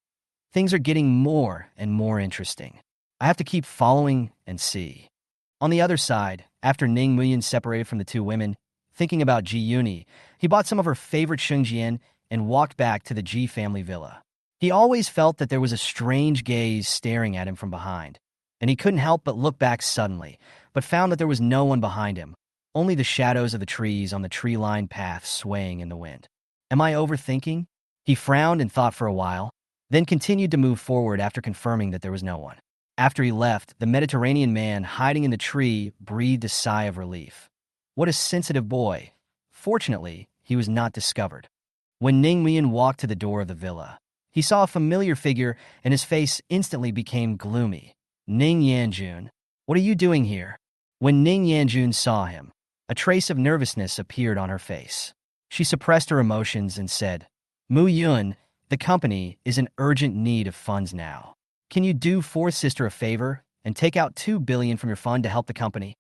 things are getting more and more interesting. I have to keep following and see. On the other side, after Ning Muyun separated from the two women, thinking about Ji Yuni, he bought some of her favorite Shengjian and walked back to the Ji family villa. He always felt that there was a strange gaze staring at him from behind, and he couldn't help but look back suddenly, but found that there was no one behind him, only the shadows of the trees on the tree-lined path swaying in the wind. Am I overthinking? He frowned and thought for a while, then continued to move forward after confirming that there was no one. After he left, the Mediterranean man hiding in the tree breathed a sigh of relief. What a sensitive boy. Fortunately, he was not discovered. When Ning Muyun walked to the door of the villa, he saw a familiar figure and his face instantly became gloomy. Ning Yanjun, what are you doing here? When Ning Yanjun saw him, a trace of nervousness appeared on her face. She suppressed her emotions and said, Muyun, the company is in urgent need of funds now. Can you do fourth sister a favor and take out 2 billion from your fund to help the company?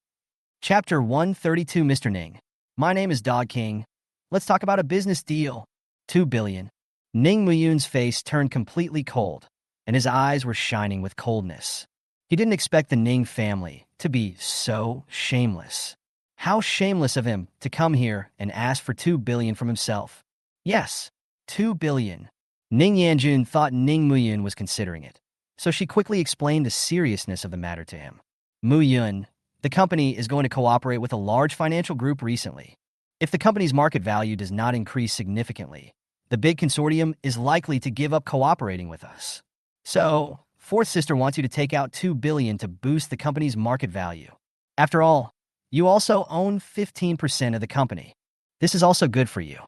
Chapter 132 Mr. Ning. My name is Dog King. Let's talk about a business deal. 2 billion. Ning Muyun's face turned completely cold, and his eyes were shining with coldness. He didn't expect the Ning family to be so shameless. How shameless of him to come here and ask for 2 billion from himself. Yes, 2 billion. Ning Yanjun thought Ning Muyun was considering it, so she quickly explained the seriousness of the matter to him. Muyun, the company is going to cooperate with a large financial group recently. If the company's market value does not increase significantly, the big consortium is likely to give up cooperating with us. So, fourth sister wants you to take out 2 billion to boost the company's market value. After all, you also own 15% of the company. This is also good for you.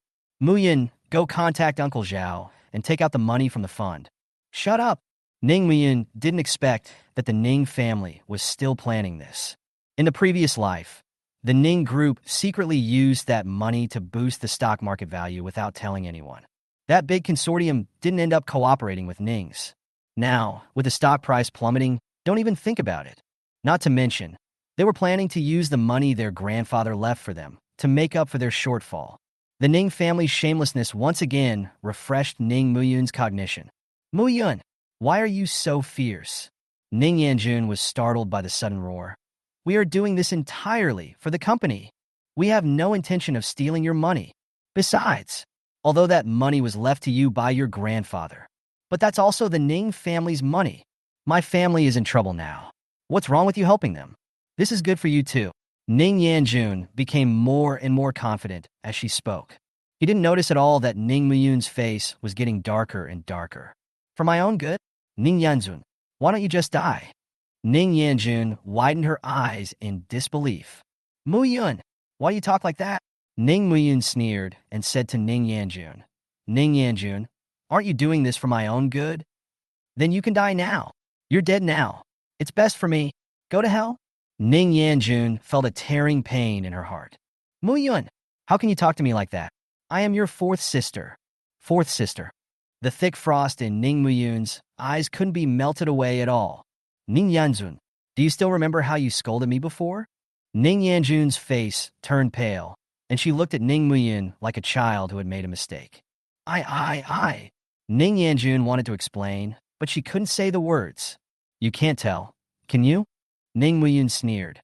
Muyun, go contact Uncle Zhao and take out the money from the fund. Shut up. Ning Muyun didn't expect that the Ning family was still planning this. In the previous life, the Ning group secretly used that money to boost the stock market value without telling anyone. That big consortium didn't end up cooperating with Ning's. Now, with the stock price plummeting, don't even think about it. Not to mention, they were planning to use the money their grandfather left for them to make up for their shortfall. The Ning family's shamelessness once again refreshed Ning Muyun's cognition. Muyun, why are you so fierce? Ning Yanjun was startled by the sudden roar. We are doing this entirely for the company. We have no intention of stealing your money. Besides, although that money was left to you by your grandfather, but that's also the Ning family's money. My family is in trouble now. What's wrong with you helping them? This is good for you too. Ning Yanjun became more and more confident as she spoke. He didn't notice at all that Ning Muyun's face was getting darker and darker. For my own good? Ning Yanjun, why don't you just die? Ning Yanjun widened her eyes in disbelief. Muyun, why do you talk like that? Ning Muyun sneered and said to Ning Yanjun, Ning Yanjun, aren't you doing this for my own good? Then you can die now. You're dead now. It's best for me. Go to hell. Ning Yanjun felt a tearing pain in her heart. Muyun, how can you talk to me like that? I am your fourth sister. Fourth sister. The thick frost in Ning Muyun's eyes couldn't be melted away at all. Ning Yanjun, do you still remember how you scolded me before? Ning Yanjun's face turned pale, and she looked at Ning Muyun like a child who had made a mistake. I. Ning Yanjun wanted to explain, but she couldn't say the words. You can't tell, can you? Ning Muyun sneered.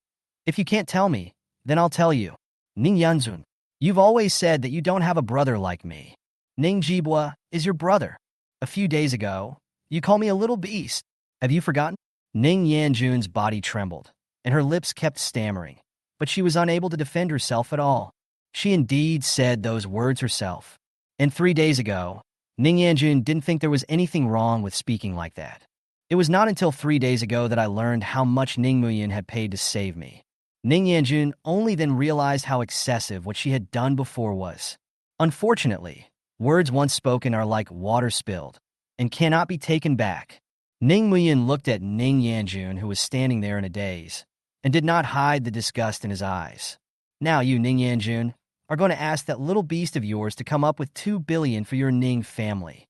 If you can't tell me, then I'll tell you. Ning Yanjun, you've always said that you don't have a brother like me. Ning Jibwa is your brother. A few days ago, you called me a little beast. Have you forgotten? Ning Yanjun's body trembled, and her lips kept stammering, but she was unable to defend herself at all. She indeed said those words herself. And 3 days ago, Ning Yanjun didn't think there was anything wrong with speaking like that. It was not until 3 days ago that I learned how much Ning Muyun had paid to save me. Ning Yanjun only then realized how excessive what she had done before was. Unfortunately, words once spoken are like water spilled and cannot be taken back. Ning Muyun looked at Ning Yanjun, who was standing there in a daze, and did not hide the disgust in his eyes. Now you, Ning Yanjun, are going to ask that little beast of yours to come up with 2 billion for your Ning family.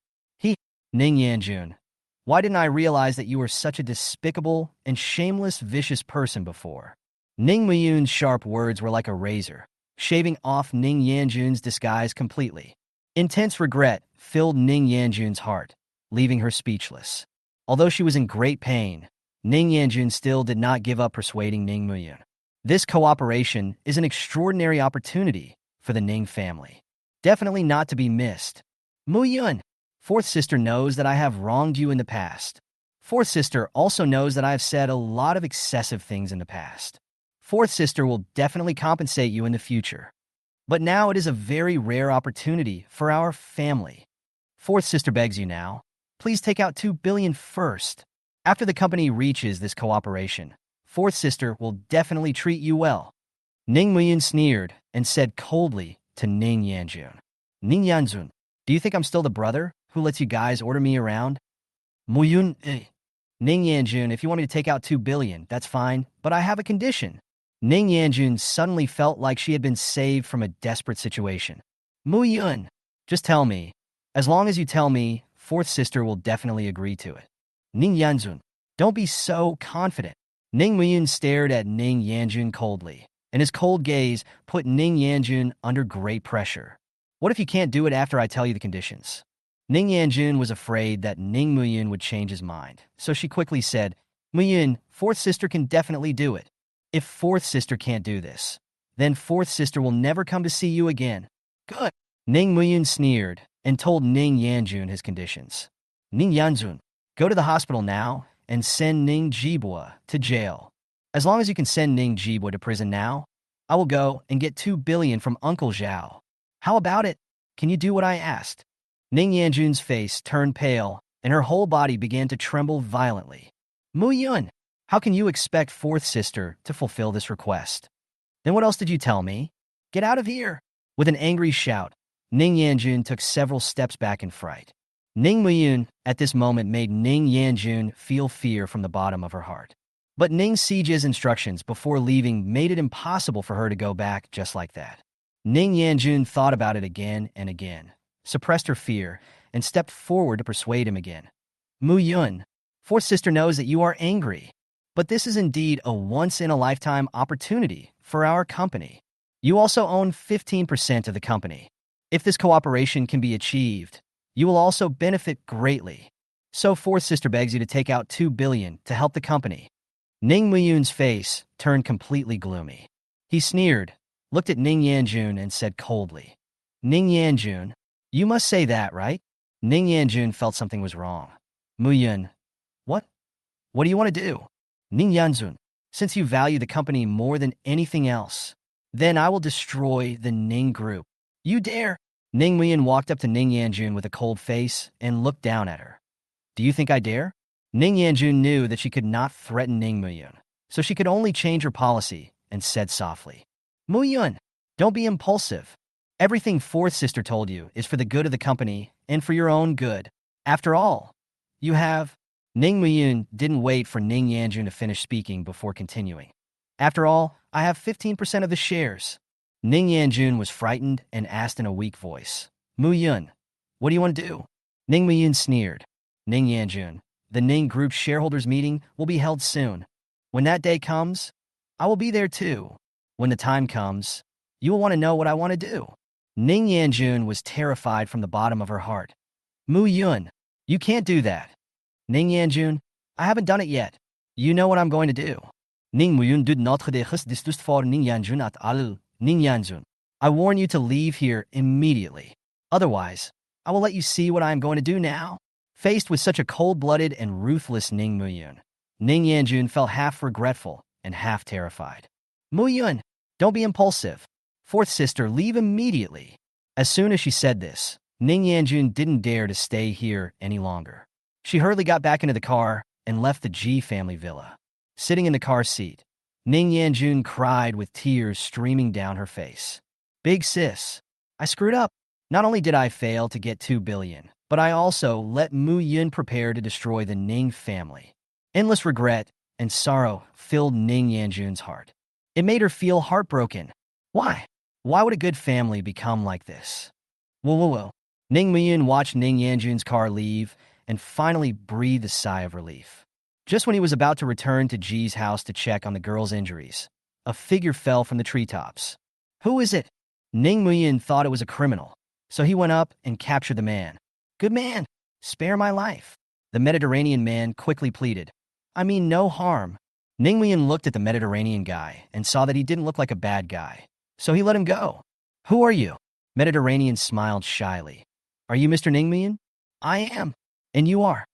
Ning Yanjun, why didn't I realize that you were such a despicable and shameless, vicious person before? Ning Muyun's sharp words were like a razor, shaving off Ning Yanjun's disguise completely. Intense regret filled Ning Yanjun's heart, leaving her speechless. Although she was in great pain, Ning Yanjun still did not give up persuading Ning Muyun. This cooperation is an extraordinary opportunity for the Ning family. Definitely not to be missed. Muyun, fourth sister knows that I have wronged you in the past. Fourth sister also knows that I have said a lot of excessive things in the past. Fourth sister will definitely compensate you in the future. But now it is a very rare opportunity for our family. Fourth sister begs you now, please take out 2 billion first. After the company reaches this cooperation, fourth sister will definitely treat you well. Ning Muyun sneered and said coldly to Ning Yanjun, Ning Yanjun, do you think I'm still the brother who lets you guys order me around? Muyun, Ning Yanjun, if you want me to take out 2 billion, that's fine, but I have a condition. Ning Yanjun suddenly felt like she had been saved from a desperate situation. Muyun, just tell me. As long as you tell me, fourth sister will definitely agree to it. Ning Yanjun, don't be so confident. Ning Muyun stared at Ning Yanjun coldly, and his cold gaze put Ning Yanjun under great pressure. What if you can't do it after I tell you the conditions? Ning Yanjun was afraid that Ning Muyun would change his mind, so she quickly said, Muyun, fourth sister can definitely do it. If fourth sister can't do this, then fourth sister will never come to see you again. Good. Ning Muyun sneered and told Ning Yanjun his conditions. Ning Yanjun, go to the hospital now and send Ning Jibwa to jail. As long as you can send Ning Jibwa to prison now, I will go and get 2 billion from Uncle Zhao. How about it? Can you do what I asked? Ning Yanjun's face turned pale, and her whole body began to tremble violently. Muyun, how can you expect fourth sister to fulfill this request? Then what else did you tell me? Get out of here! With an angry shout, Ning Yanjun took several steps back in fright. Ning Muyun, at this moment, made Ning Yanjun feel fear from the bottom of her heart. But Ning Siji's instructions before leaving made it impossible for her to go back just like that. Ning Yanjun thought about it again and again, suppressed her fear, and stepped forward to persuade him again. Muyun, fourth sister knows that you are angry, but this is indeed a once-in-a-lifetime opportunity for our company. You also own 15% of the company. If this cooperation can be achieved, you will also benefit greatly. So fourth sister begs you to take out 2 billion to help the company. Ning Muyun's face turned completely gloomy. He sneered, looked at Ning Yanjun, and said coldly, Ning Yanjun, you must say that, right? Ning Yanjun felt something was wrong. Muyun, what? What do you want to do? Ning Yanjun, since you value the company more than anything else, then I will destroy the Ning group. You dare? Ning Muyun walked up to Ning Yanjun with a cold face and looked down at her. Do you think I dare? Ning Yanjun knew that she could not threaten Ning Muyun, so she could only change her policy and said softly, Muyun, don't be impulsive. Everything fourth sister told you is for the good of the company and for your own good. After all, you have... Ning Muyun didn't wait for Ning Yanjun to finish speaking before continuing. After all, I have 15% of the shares. Ning Yanjun was frightened and asked in a weak voice, Muyun, what do you want to do? Ning Muyun sneered. Ning Yanjun, the Ning Group's shareholders meeting will be held soon. When that day comes, I will be there too. When the time comes, you will want to know what I want to do. Ning Yanjun was terrified from the bottom of her heart. Muyun, you can't do that. Ning Yanjun, I haven't done it yet. You know what I'm going to do. Ning Muyun did notre disgust for Ning Yanjun at all. Ning Yanjun, I warn you to leave here immediately. Otherwise, I will let you see what I am going to do now. Faced with such a cold-blooded and ruthless Ning Muyun, Ning Yanjun felt half regretful and half terrified. Muyun, don't be impulsive. Fourth sister, leave immediately. As soon as she said this, Ning Yanjun didn't dare to stay here any longer. She hurriedly got back into the car and left the Ji family villa. Sitting in the car seat, Ning Yanjun cried with tears streaming down her face. Big sis, I screwed up. Not only did I fail to get 2 billion, but I also let Muyun prepare to destroy the Ning family. Endless regret and sorrow filled Ning Yanjun's heart. It made her feel heartbroken. Why? Why would a good family become like this? Whoa. Ning Muyun watched Ning Yanjun's car leave and finally breathed a sigh of relief. Just when he was about to return to Ji's house to check on the girl's injuries, a figure fell from the treetops. Who is it? Ning Muyun thought it was a criminal, so he went up and captured the man. Good man, spare my life. The Mediterranean man quickly pleaded. I mean no harm. Ning Muyun looked at the Mediterranean guy and saw that he didn't look like a bad guy, so he let him go. Who are you? Mediterranean smiled shyly. Are you Mr. Ning Muyun? I am. And you are?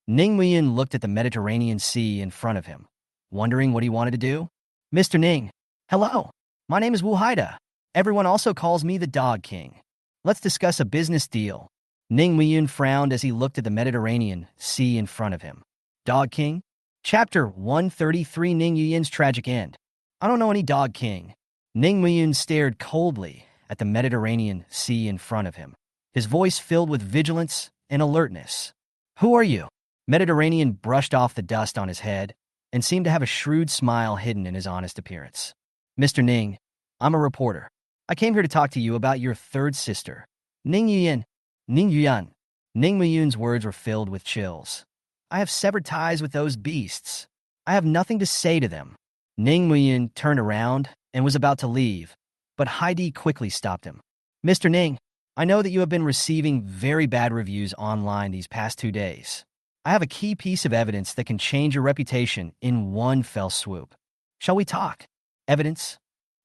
Ning Muyun looked at the Mediterranean Sea in front of him, wondering what he wanted to do. Mr. Ning, hello. My name is Wu Haida. Everyone also calls me the Dog King. Let's discuss a business deal. Ning Muyun frowned as he looked at the Mediterranean Sea in front of him. Dog King? Chapter 133, Ning Muyun's tragic end. I don't know any Dog King. Ning Muyun stared coldly at the Mediterranean Sea in front of him, his voice filled with vigilance and alertness. Who are you? Mediterranean brushed off the dust on his head and seemed to have a shrewd smile hidden in his honest appearance. Mr. Ning, I'm a reporter. I came here to talk to you about your third sister, Ning Yuyan. Ning Yuyan. Ning Muyun's words were filled with chills. I have severed ties with those beasts. I have nothing to say to them. Ning Muyun turned around and was about to leave, but Heidi quickly stopped him. Mr. Ning, I know that you have been receiving very bad reviews online these past 2 days. I have a key piece of evidence that can change your reputation in one fell swoop. Shall we talk? Evidence?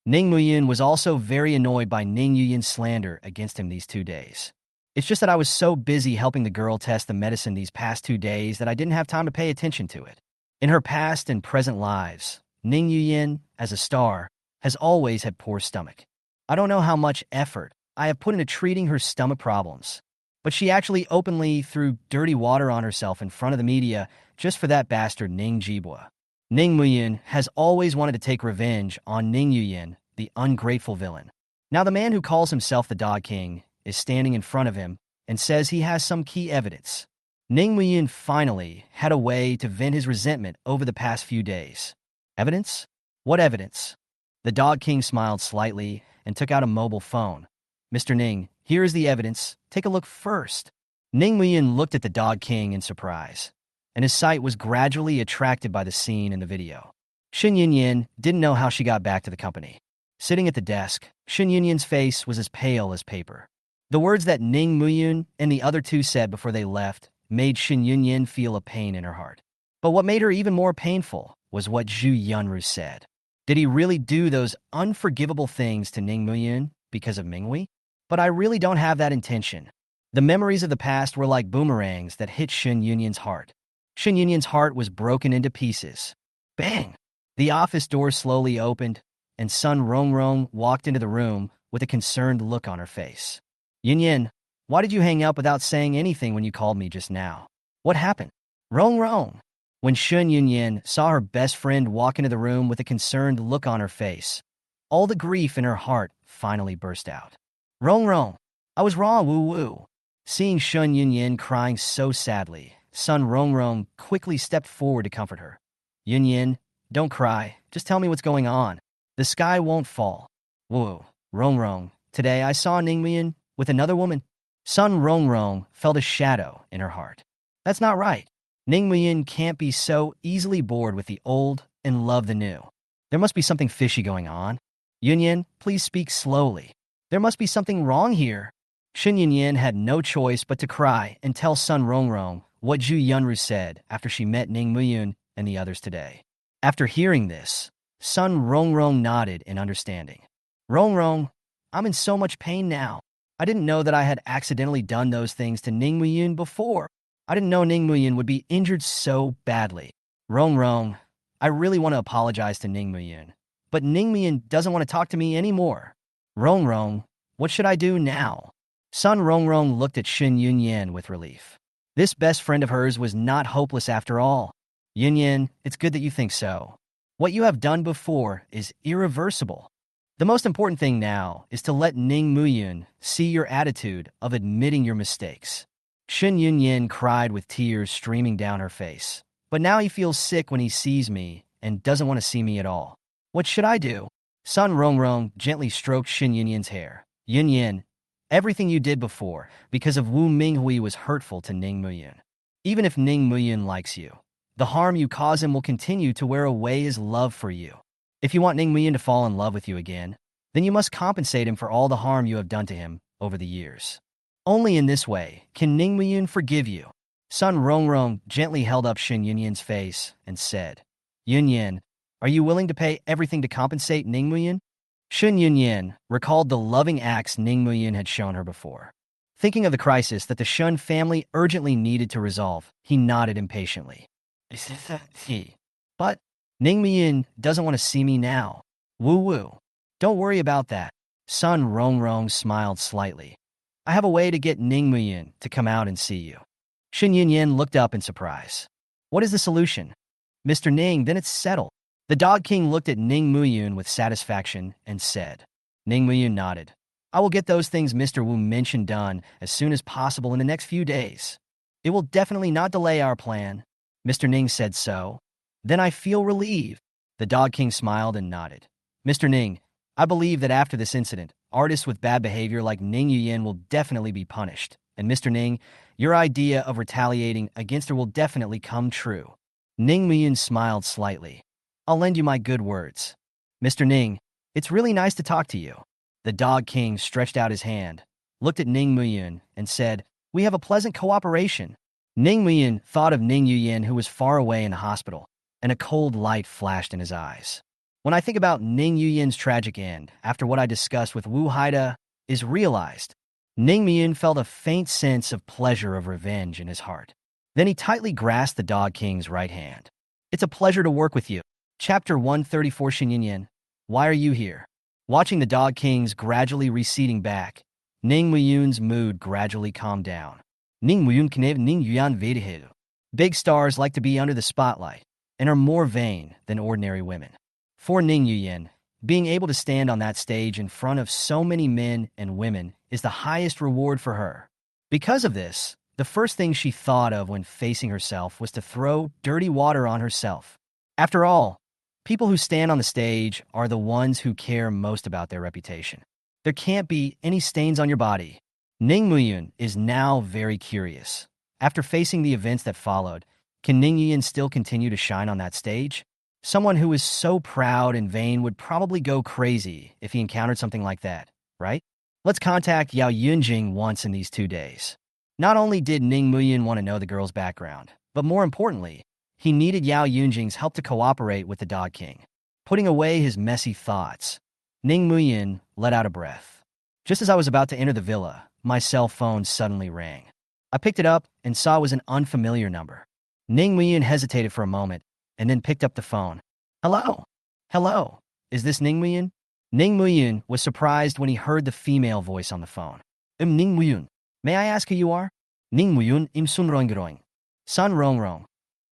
Ning Muyun was also very annoyed by Ning Yuyan's slander against him these 2 days. It's just that I was so busy helping the girl test the medicine these past 2 days that I didn't have time to pay attention to it. In her past and present lives, Ning Yuyan, as a star, has always had poor stomach. I don't know how much effort I have put into treating her stomach problems, but she actually openly threw dirty water on herself in front of the media just for that bastard Ning Jibwa. Ning Muyun has always wanted to take revenge on Ning Yuyan, the ungrateful villain. Now the man who calls himself the Dog King is standing in front of him and says he has some key evidence. Ning Muyin finally had a way to vent his resentment over the past few days. Evidence? What evidence? The Dog King smiled slightly and took out a mobile phone. Mr. Ning, here is the evidence. Take a look first. Ning Muyin looked at the Dog King in surprise, and his sight was gradually attracted by the scene in the video. Shen Yunyan didn't know how she got back to the company. Sitting at the desk, Shen Yunyan's face was as pale as paper. The words that Ning Muyin and the other two said before they left made Shen Yunyan feel a pain in her heart. But what made her even more painful was what Zhu Yunru said. Did he really do those unforgivable things to Ning Muyin because of Minghui? But I really don't have that intention. The memories of the past were like boomerangs that hit Shen Yunyan's heart. Shen Yunyan's heart was broken into pieces. Bang! The office door slowly opened, and Sun Rongrong walked into the room with a concerned look on her face. Yunyan, why did you hang up without saying anything when you called me just now? What happened? Rongrong. When Shen Yunyan saw her best friend walk into the room with a concerned look on her face, all the grief in her heart finally burst out. Rongrong, I was wrong, woo-woo. Seeing Shen Yunyan crying so sadly, Sun Rongrong quickly stepped forward to comfort her. Yunyan, don't cry. Just tell me what's going on. The sky won't fall. Whoa, Rongrong, today I saw Ning Muyin with another woman. Sun Rongrong felt a shadow in her heart. That's not right. Ning Muyin can't be so easily bored with the old and love the new. There must be something fishy going on. Yunyan, please speak slowly. There must be something wrong here. Shen Yunyan had no choice but to cry and tell Sun Rongrong what Zhu Yunru said after she met Ning Muyin and the others today. After hearing this, Sun Rongrong nodded in understanding. Rongrong, I'm in so much pain now. I didn't know that I had accidentally done those things to Ning Muyin before. I didn't know Ning Muyin would be injured so badly. Rongrong, I really want to apologize to Ning Muyin, but Ning Muyin doesn't want to talk to me anymore. Rongrong, what should I do now? Sun Rongrong looked at Shen Yunyan with relief. This best friend of hers was not hopeless after all. Yunyan, it's good that you think so. What you have done before is irreversible. The most important thing now is to let Ning Muyin see your attitude of admitting your mistakes. Shen Yunyan cried with tears streaming down her face. But now he feels sick when he sees me and doesn't want to see me at all. What should I do? Sun Rongrong gently stroked Shen Yunyan's hair. Yunyan, everything you did before because of Wu Minghui was hurtful to Ning Muyin. Even if Ning Muyin likes you, the harm you cause him will continue to wear away his love for you. If you want Ning Muyin to fall in love with you again, then you must compensate him for all the harm you have done to him over the years. Only in this way can Ning Muyin forgive you. Sun Rongrong gently held up Shen Yunyan's face and said, Yunyan, are you willing to pay everything to compensate Ning Muyin? Shen Yunyan recalled the loving acts Ning Muyin had shown her before. Thinking of the crisis that the Shen family urgently needed to resolve, he nodded impatiently. But Ning Muyin doesn't want to see me now. Woo-woo. Don't worry about that. Sun Rongrong smiled slightly. I have a way to get Ning Muyin to come out and see you. Shen Yunyan looked up in surprise. What is the solution? Mr. Ning, then it's settled. The Dog King looked at Ning Muyin with satisfaction and said. Ning Muyin nodded. I will get those things Mr. Wu mentioned done as soon as possible in the next few days. It will definitely not delay our plan. Mr. Ning said so. Then I feel relieved. The Dog King smiled and nodded. Mr. Ning, I believe that after this incident, artists with bad behavior like Ning Yuyan will definitely be punished. And Mr. Ning, your idea of retaliating against her will definitely come true. Ning Muyin smiled slightly. I'll lend you my good words. Mr. Ning, it's really nice to talk to you. The Dog King stretched out his hand, looked at Ning Muyin, and said, We have a pleasant cooperation. Ning Muyin thought of Ning Yuyan, who was far away in the hospital, and a cold light flashed in his eyes. When I think about Ning Yuyan's tragic end, after what I discussed with Wu Haida is realized, Ning Muyin felt a faint sense of pleasure of revenge in his heart. Then he tightly grasped the Dog King's right hand. It's a pleasure to work with you. Chapter 134 Shen Yunyan, why are you here? Watching the Dog Kings gradually receding back, Ning Muyun's mood gradually calmed down. Ning Muyun knev Ning Yuan vedehidu. Big stars like to be under the spotlight and are more vain than ordinary women. For Ning Yuyan, being able to stand on that stage in front of so many men and women is the highest reward for her. Because of this, the first thing she thought of when facing herself was to throw dirty water on herself. After all, people who stand on the stage are the ones who care most about their reputation. There can't be any stains on your body. Ning Muyun is now very curious. After facing the events that followed, can Ning Muyun still continue to shine on that stage? Someone who is so proud and vain would probably go crazy if he encountered something like that, right? Let's contact Yao Yunjing once in these 2 days. Not only did Ning Muyun want to know the girl's background, but more importantly, he needed Yao Yunjing's help to cooperate with the Dog King. Putting away his messy thoughts, Ning Muyun let out a breath. Just as I was about to enter the villa, my cell phone suddenly rang. I picked it up and saw it was an unfamiliar number. Ning Muyun hesitated for a moment and then picked up the phone. Hello? Hello? Is this Ning Muyun? Ning Muyun was surprised when he heard the female voice on the phone. Ning Muyun. May I ask who you are? Ning Muyun im Sun Rongrong. Sun Rongrong.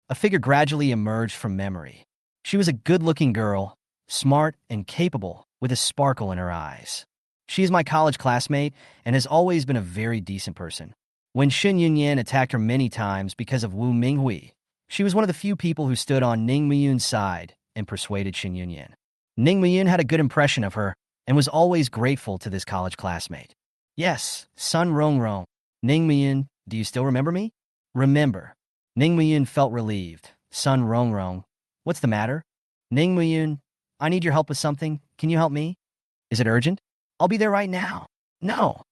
A figure gradually emerged from memory. She was a good-looking girl, smart and capable, with a sparkle in her eyes. She is my college classmate and has always been a very decent person. When Shen Yunyan attacked her many times because of Wu Minghui, she was one of the few people who stood on Ning Muyun's side and persuaded Shen Yunyan. Ning Muyun had a good impression of her and was always grateful to this college classmate. Yes, Sun Rongrong. Ning Muyun, do you still remember me? Remember. Ning Muyun felt relieved. Sun Rongrong. What's the matter? Ning Muyun, I need your help with something. Can you help me? Is it urgent? I'll be there right now. No.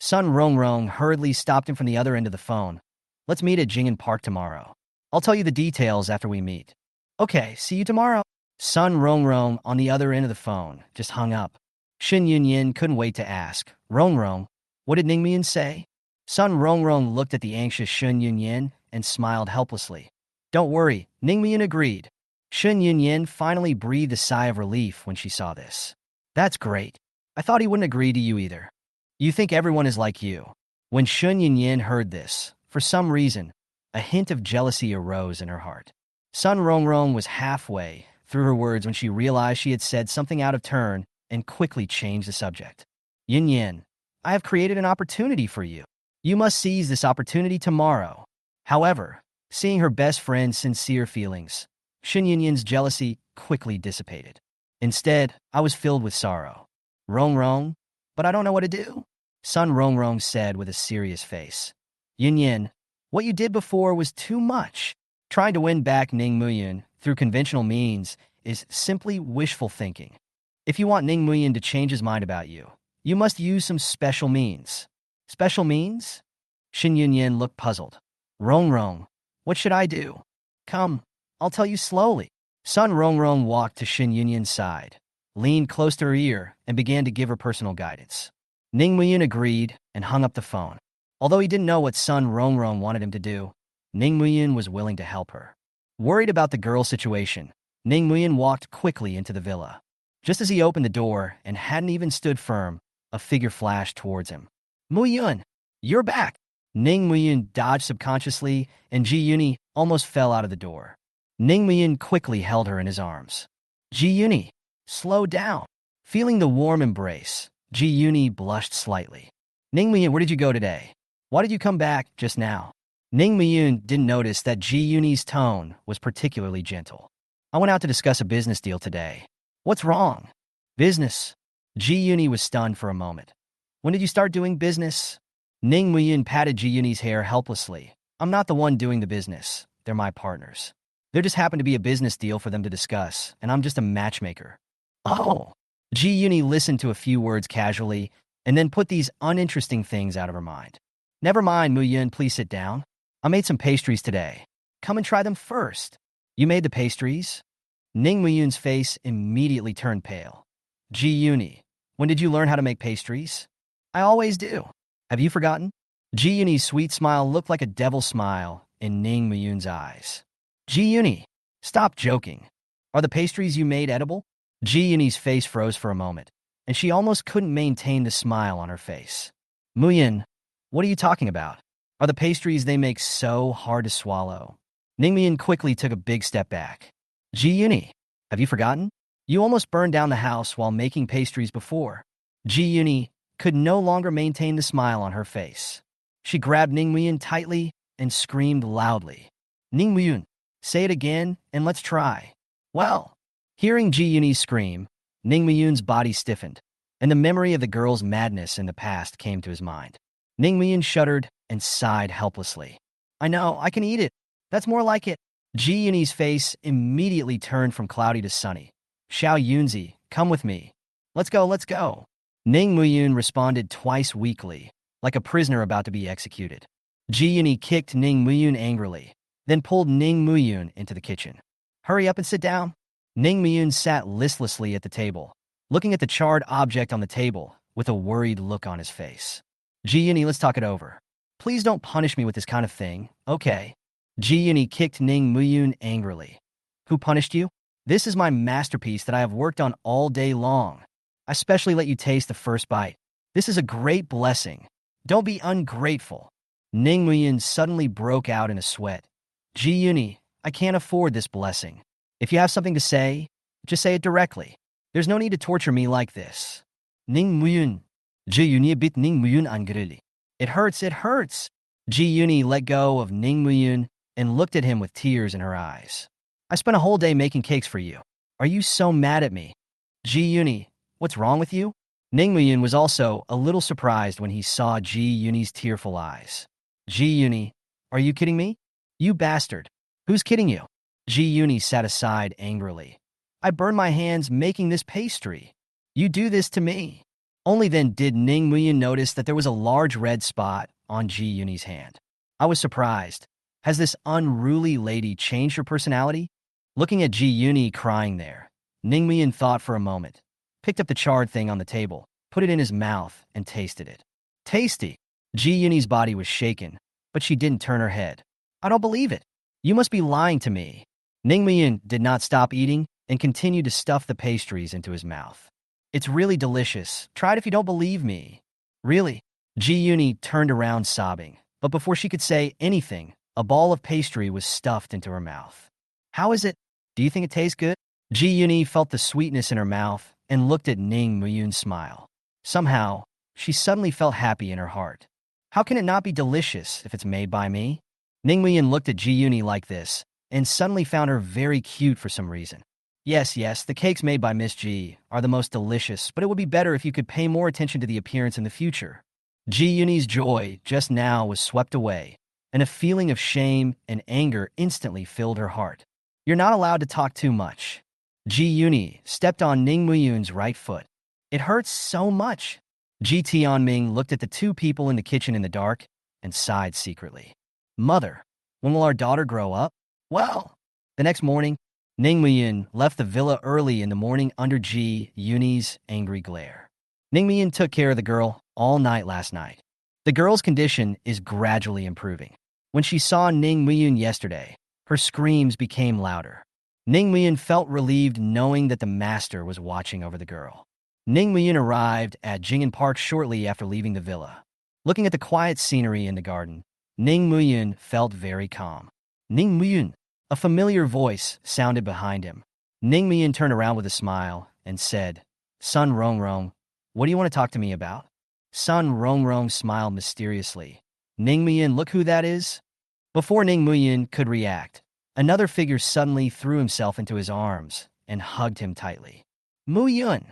Sun Rongrong hurriedly stopped him from the other end of the phone. Let's meet at Jing'an Park tomorrow. I'll tell you the details after we meet. Okay, see you tomorrow. Sun Rongrong on the other end of the phone just hung up. Shen Yunyan couldn't wait to ask. Rongrong, what did Ning Muyun say? Sun Rongrong looked at the anxious Shen Yunyan and smiled helplessly. Don't worry, Ning Muyun agreed. Shen Yunyan finally breathed a sigh of relief when she saw this. That's great. I thought he wouldn't agree to you either. You think everyone is like you. When Shen Yunyan heard this, for some reason, a hint of jealousy arose in her heart. Sun Rongrong was halfway through her words when she realized she had said something out of turn and quickly changed the subject. Yunyan, I have created an opportunity for you. You must seize this opportunity tomorrow. However, seeing her best friend's sincere feelings, Shen Yunyan's jealousy quickly dissipated. Instead, I was filled with sorrow. Rongrong, but I don't know what to do, Sun Rongrong said with a serious face. Yunyan, what you did before was too much. Trying to win back Ning Muyun through conventional means is simply wishful thinking. If you want Ning Muyun to change his mind about you, you must use some special means. Special means? Shen Yunyan looked puzzled. Rongrong, what should I do? Come, I'll tell you slowly. Sun Rongrong walked to Shen Yunyan's side, leaned close to her ear, and began to give her personal guidance. Ning Muyun agreed and hung up the phone. Although he didn't know what Sun Rongrong wanted him to do, Ning Muyun was willing to help her. Worried about the girl's situation, Ning Muyun walked quickly into the villa. Just as he opened the door and hadn't even stood firm, a figure flashed towards him. Muyun, you're back! Ning Muyun dodged subconsciously, and Ji Yuni almost fell out of the door. Ning Muyun quickly held her in his arms. Ji Yuni, slow down. Feeling the warm embrace, Ji Yuni blushed slightly. Ning Muyun, where did you go today? Why did you come back just now? Ning Muyun didn't notice that Ji Yuni's tone was particularly gentle. I went out to discuss a business deal today. What's wrong? Business? Ji Yuni was stunned for a moment. When did you start doing business? Ning Muyun patted Ji Yuni's hair helplessly. I'm not the one doing the business. They're my partners. There just happened to be a business deal for them to discuss, and I'm just a matchmaker. Oh. Ji Yuni listened to a few words casually and then put these uninteresting things out of her mind. Never mind, Muyun, please sit down. I made some pastries today. Come and try them first. You made the pastries? Ning Muyun's face immediately turned pale. Ji Yuni, when did you learn how to make pastries? I always do. Have you forgotten? Ji Yuni's sweet smile looked like a devil's smile in Ning Muyun's eyes. Ji Yuni, stop joking. Are the pastries you made edible? Ji Yuni's face froze for a moment, and she almost couldn't maintain the smile on her face. Muyun, what are you talking about? Are the pastries they make so hard to swallow? Ning Muyun quickly took a big step back. Ji Yuni, have you forgotten? You almost burned down the house while making pastries before. Ji Yuni could no longer maintain the smile on her face. She grabbed Ning Muyun tightly and screamed loudly. Ning Muyun, say it again and let's try. Well, hearing Ji Yuni's scream, Ning Muyun's body stiffened, and the memory of the girl's madness in the past came to his mind. Ning Muyun shuddered and sighed helplessly. I know, I can eat it. That's more like it. Ji Yuni's face immediately turned from cloudy to sunny. Xiao Yunzi, come with me. Let's go, let's go. Ning Muyun responded twice weakly, like a prisoner about to be executed. Ji Yuni kicked Ning Muyun angrily, then pulled Ning Muyun into the kitchen. Hurry up and sit down. Ning Muyun sat listlessly at the table, looking at the charred object on the table with a worried look on his face. Ji Yuni, let's talk it over. Please don't punish me with this kind of thing, okay? Ji Yuni kicked Ning Muyun angrily. Who punished you? This is my masterpiece that I have worked on all day long. I specially let you taste the first bite. This is a great blessing. Don't be ungrateful. Ning Muyun suddenly broke out in a sweat. Ji Yuni, I can't afford this blessing. If you have something to say, just say it directly. There's no need to torture me like this. Ning Muyun. Ji Yuni bit Ning Muyun angrily. It hurts, it hurts. Ji Yuni let go of Ning Muyun and looked at him with tears in her eyes. I spent a whole day making cakes for you. Are you so mad at me? Ji Yuni, what's wrong with you? Ning Muyun was also a little surprised when he saw Ji Yuni's tearful eyes. Ji Yuni, are you kidding me? You bastard. Who's kidding you? Ji Yuni sat aside angrily. I burned my hands making this pastry. You do this to me. Only then did Ning Muyun notice that there was a large red spot on Ji Yuni's hand. I was surprised. Has this unruly lady changed her personality? Looking at Ji Yuni crying there, Ning Muyun thought for a moment, picked up the charred thing on the table, put it in his mouth, and tasted it. Tasty! Ji Yuni's body was shaken, but she didn't turn her head. I don't believe it. You must be lying to me. Ning Muyun did not stop eating and continued to stuff the pastries into his mouth. It's really delicious. Try it if you don't believe me. Really? Ji Yuni turned around sobbing, but before she could say anything, a ball of pastry was stuffed into her mouth. How is it? Do you think it tastes good? Ji Yuni felt the sweetness in her mouth and looked at Ning Muyun's smile. Somehow, she suddenly felt happy in her heart. How can it not be delicious if it's made by me? Ning Muyun looked at Ji Yuni like this and suddenly found her very cute for some reason. Yes, the cakes made by Miss Ji are the most delicious, but it would be better if you could pay more attention to the appearance in the future. Ji Yuni's joy just now was swept away, and a feeling of shame and anger instantly filled her heart. You're not allowed to talk too much. Ji Yuni stepped on Ning Muyun's right foot. It hurts so much. Ji Tianming looked at the two people in the kitchen in the dark and sighed secretly. Mother, when will our daughter grow up? Well, the next morning, Ning Muyun left the villa early in the morning under Ji Yuni's angry glare. Ning Muyun took care of the girl all night last night. The girl's condition is gradually improving. When she saw Ning Muyun yesterday, her screams became louder. Ning Muyun felt relieved knowing that the master was watching over the girl. Ning Muyun arrived at Jing'an Park shortly after leaving the villa. Looking at the quiet scenery in the garden, Ning Muyun felt very calm. Ning Muyun, a familiar voice sounded behind him. Ning Muyun turned around with a smile and said, Sun Rongrong, what do you want to talk to me about? Sun Rongrong smiled mysteriously. Ning Muyun, look who that is? Before Ning Muyun could react, another figure suddenly threw himself into his arms and hugged him tightly. Muyun!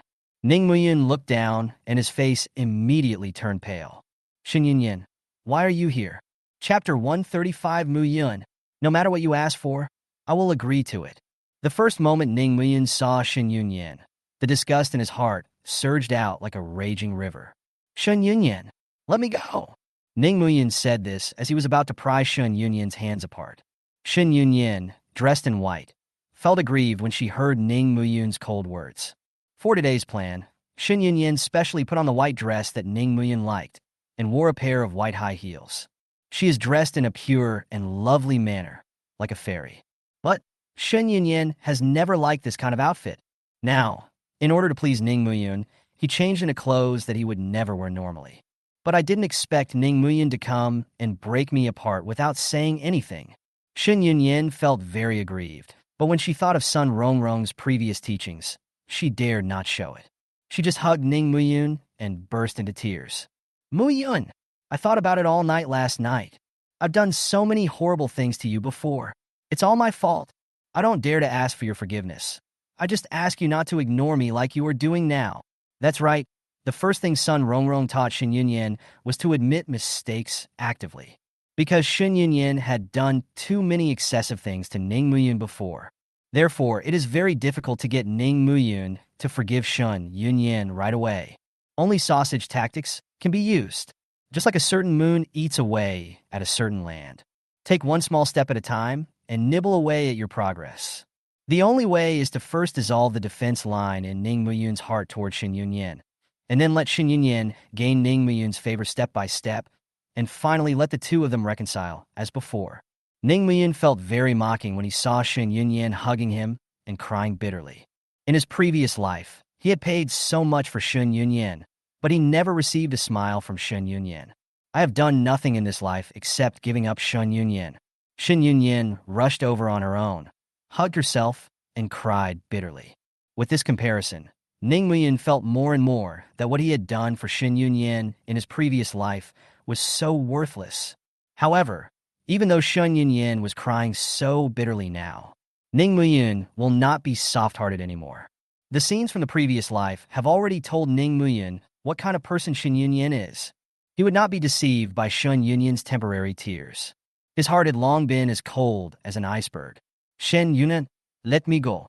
Ning Muyun looked down and his face immediately turned pale. Shin Yunyan, why are you here? Chapter 135 Muyun. No matter what you ask for, I will agree to it. The first moment Ning Muyun saw Shin Yunyan, the disgust in his heart surged out like a raging river. Shin Yunyan, let me go. Ning Muyun said this as he was about to pry Shin Yunyan's hands apart. Shin Yunyan, dressed in white, felt aggrieved when she heard Ning Muyun's cold words. For today's plan, Shin Yunyan specially put on the white dress that Ning Muyun liked and wore a pair of white high heels. She is dressed in a pure and lovely manner, like a fairy. But Shin Yunyan has never liked this kind of outfit. Now, in order to please Ning Muyun, he changed into clothes that he would never wear normally. But I didn't expect Ning Muyun to come and break me apart without saying anything. Shin Yunyan felt very aggrieved, but when she thought of Sun Rongrong's previous teachings, she dared not show it. She just hugged Ning Muyun and burst into tears. Muyun! I thought about it all night last night. I've done so many horrible things to you before. It's all my fault. I don't dare to ask for your forgiveness. I just ask you not to ignore me like you are doing now. That's right. The first thing Sun Rongrong taught Shin Yunyan was to admit mistakes actively. Because Shin Yunyan had done too many excessive things to Ning Muyun before. Therefore, it is very difficult to get Ning Muyun to forgive Shun Yunyan right away. Only sausage tactics can be used. Just like a certain moon eats away at a certain land. Take one small step at a time and nibble away at your progress. The only way is to first dissolve the defense line in Ning Muyun's heart toward Shin Yunyan, and then let Shin Yunyan gain Ning Muyun's favor step by step, and finally let the two of them reconcile, as before. Ning Muyun felt very mocking when he saw Shin Yunyan hugging him and crying bitterly. In his previous life, he had paid so much for Shin Yunyan, but he never received a smile from Shin Yunyan. I have done nothing in this life except giving up Shin Yunyan. Shin Yunyan rushed over on her own, hugged herself, and cried bitterly. With this comparison, Ning Muyun felt more and more that what he had done for Shin Yunyan in his previous life was so worthless. However, even though Shin Yunyan was crying so bitterly now, Ning Muyun will not be soft-hearted anymore. The scenes from the previous life have already told Ning Muyun what kind of person Shin Yunyan is. He would not be deceived by Shin Yunyan's temporary tears. His heart had long been as cold as an iceberg. Shin Yunyan, let me go.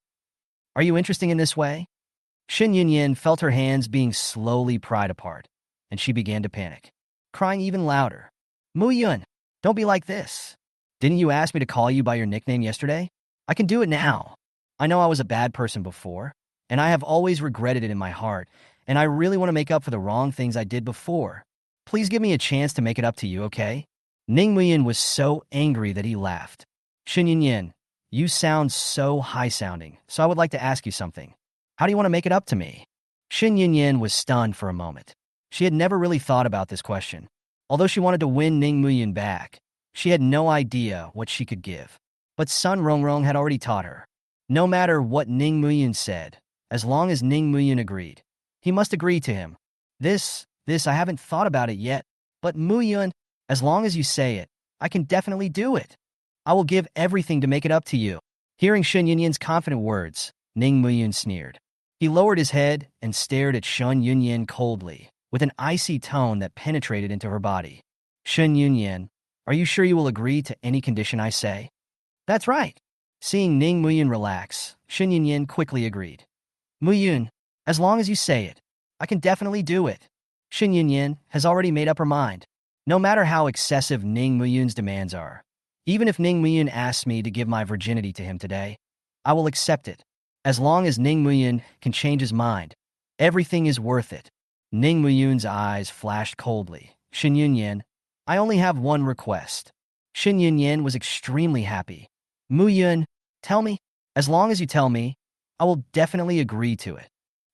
Are you interested in this way? Shin Yunyan felt her hands being slowly pried apart, and she began to panic, crying even louder. Muyun, don't be like this. Didn't you ask me to call you by your nickname yesterday? I can do it now. I know I was a bad person before, and I have always regretted it in my heart, and I really want to make up for the wrong things I did before. Please give me a chance to make it up to you, okay? Ning Muyun was so angry that he laughed. Shin Yunyan, you sound so high-sounding, so I would like to ask you something. How do you want to make it up to me? Shin Yunyan was stunned for a moment. She had never really thought about this question. Although she wanted to win Ning Muyun back, she had no idea what she could give. But Sun Rongrong had already taught her. No matter what Ning Muyun said, as long as Ning Muyun agreed, he must agree to him. This, I haven't thought about it yet, but Muyun, as long as you say it, I can definitely do it. I will give everything to make it up to you. Hearing Shin Yunyan's confident words, Ning Muyun sneered. He lowered his head and stared at Shin Yunyan coldly, with an icy tone that penetrated into her body. Shin Yunyan, are you sure you will agree to any condition I say? That's right. Seeing Ning Muyun relax, Shin Yunyan quickly agreed. Muyun, as long as you say it, I can definitely do it. Shin Yunyan has already made up her mind. No matter how excessive Ning Muyun's demands are, even if Ning Muyun asks me to give my virginity to him today, I will accept it. As long as Ning Muyun can change his mind, everything is worth it. Ning Muyun's eyes flashed coldly. Shin Yunyan, I only have one request. Shin Yunyan was extremely happy. Muyun, tell me. As long as you tell me, I will definitely agree to it.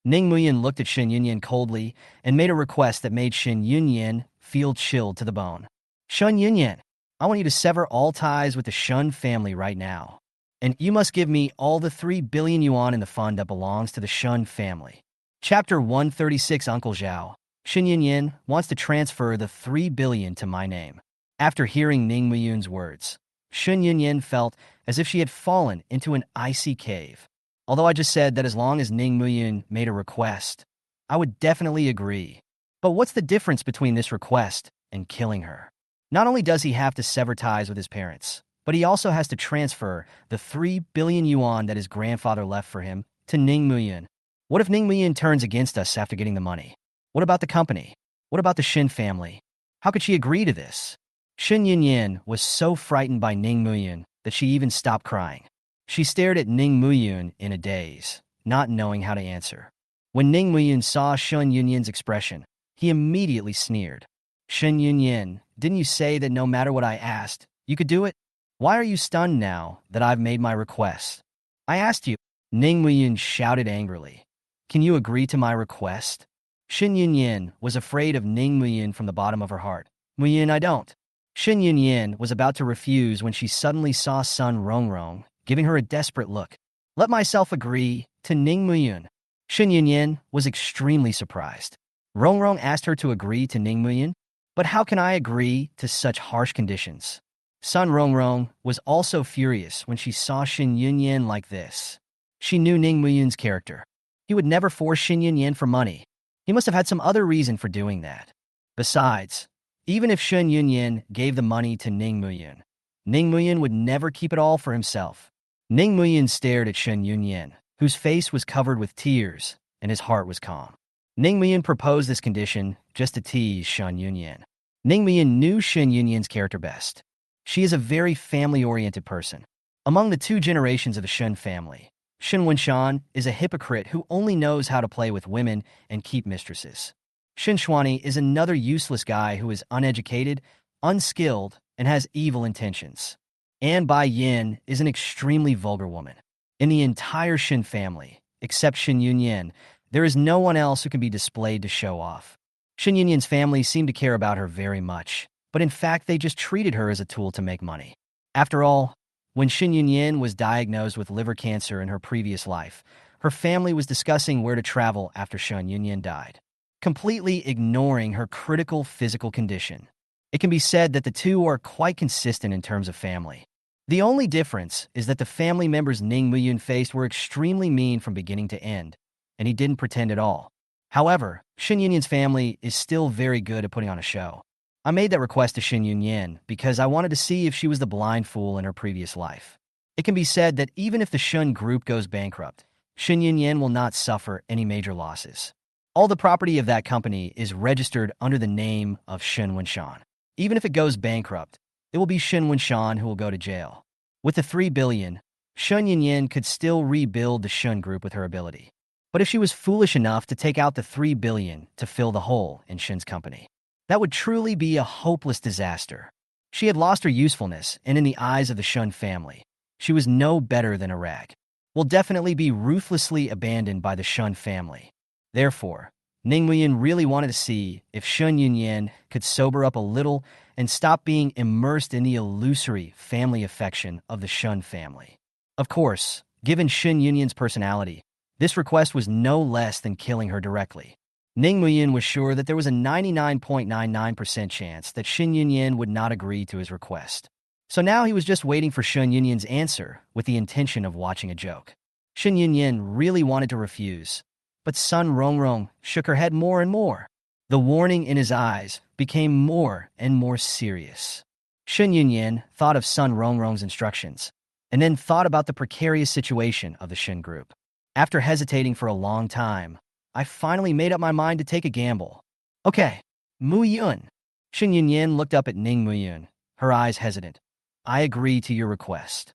Ning Muyun looked at Shin Yunyan coldly and made a request that made Shin Yunyan feel chilled to the bone. Shin Yunyan, I want you to sever all ties with the Shun family right now. And you must give me all the 3 billion yuan in the fund that belongs to the Shun family. Chapter 136 Uncle Zhao. Shin Yunyan wants to transfer the 3 billion to my name. After hearing Ning Muyun's words, Shin Yunyan felt as if she had fallen into an icy cave. Although I just said that as long as Ning Muyun made a request, I would definitely agree. But what's the difference between this request and killing her? Not only does he have to sever ties with his parents, but he also has to transfer the 3 billion yuan that his grandfather left for him to Ning Muyun. What if Ning Muyun turns against us after getting the money? What about the company? What about the Shin family? How could she agree to this? Shin Yunyan was so frightened by Ning Muyun that she even stopped crying. She stared at Ning Muyun in a daze, not knowing how to answer. When Ning Muyun saw Shin Yunyan's expression, he immediately sneered. Shin Yunyan, didn't you say that no matter what I asked, you could do it? Why are you stunned now that I've made my request? I asked you. Ning Muyun shouted angrily. Can you agree to my request? Shin Yunyan was afraid of Ning Muyun from the bottom of her heart. Muyun, I don't. Shin Yunyan was about to refuse when she suddenly saw Sun Rongrong, giving her a desperate look. Let myself agree to Ning Muyun. Shin Yunyan was extremely surprised. Rongrong asked her to agree to Ning Muyun? But how can I agree to such harsh conditions? Sun Rongrong was also furious when she saw Shin Yunyan like this. She knew Ning Muyun's character. He would never force Shin Yunyan for money. He must have had some other reason for doing that. Besides, even if Shin Yunyan gave the money to Ning Muyun would never keep it all for himself. Ning Muyun stared at Shin Yunyan, whose face was covered with tears, and his heart was calm. Ning Muyun proposed this condition just to tease Shin Yunyan. Ning Muyun knew Shin Yunyan's character best. She is a very family-oriented person. Among the two generations of the Shen family, Shin Wenshan is a hypocrite who only knows how to play with women and keep mistresses. Shin Xuani is another useless guy who is uneducated, unskilled, and has evil intentions. Anne Bai Yin is an extremely vulgar woman. In the entire Shin family, except Shin Yunyan, there is no one else who can be displayed to show off. Shin Yunyan's family seemed to care about her very much, but in fact they just treated her as a tool to make money. After all, when Shin Yunyan was diagnosed with liver cancer in her previous life, her family was discussing where to travel after Shin Yunyan died, completely ignoring her critical physical condition. It can be said that the two are quite consistent in terms of family. The only difference is that the family members Ning Muyun faced were extremely mean from beginning to end, and he didn't pretend at all. However, Shin Yunyan's family is still very good at putting on a show. I made that request to Shin Yunyan because I wanted to see if she was the blind fool in her previous life. It can be said that even if the Shun group goes bankrupt, Shin Yunyan will not suffer any major losses. All the property of that company is registered under the name of Shin Wenshan. Even if it goes bankrupt, it will be Shin Wenshan who will go to jail. With the 3 billion, Shin Yunyan could still rebuild the Shun group with her ability. But if she was foolish enough to take out the 3 billion to fill the hole in Shin's company, that would truly be a hopeless disaster. She had lost her usefulness, and in the eyes of the Shun family, she was no better than a rag. Will definitely be ruthlessly abandoned by the Shun family. Therefore, Ning Muyun really wanted to see if Shun Yunyan could sober up a little and stop being immersed in the illusory family affection of the Shun family. Of course, given Shin Yunyan's personality, this request was no less than killing her directly. Ning Muyun was sure that there was a 99.99% chance that Shin Yunyan would not agree to his request. So now he was just waiting for Shin Yunyan's answer with the intention of watching a joke. Shin Yunyan really wanted to refuse, but Sun Rongrong shook her head more and more. The warning in his eyes became more and more serious. Shin Yunyan thought of Sun Rongrong's instructions, and then thought about the precarious situation of the Shin group. After hesitating for a long time, I finally made up my mind to take a gamble. Okay, Muyun. Shin Yunyan looked up at Ning Muyun, her eyes hesitant. I agree to your request.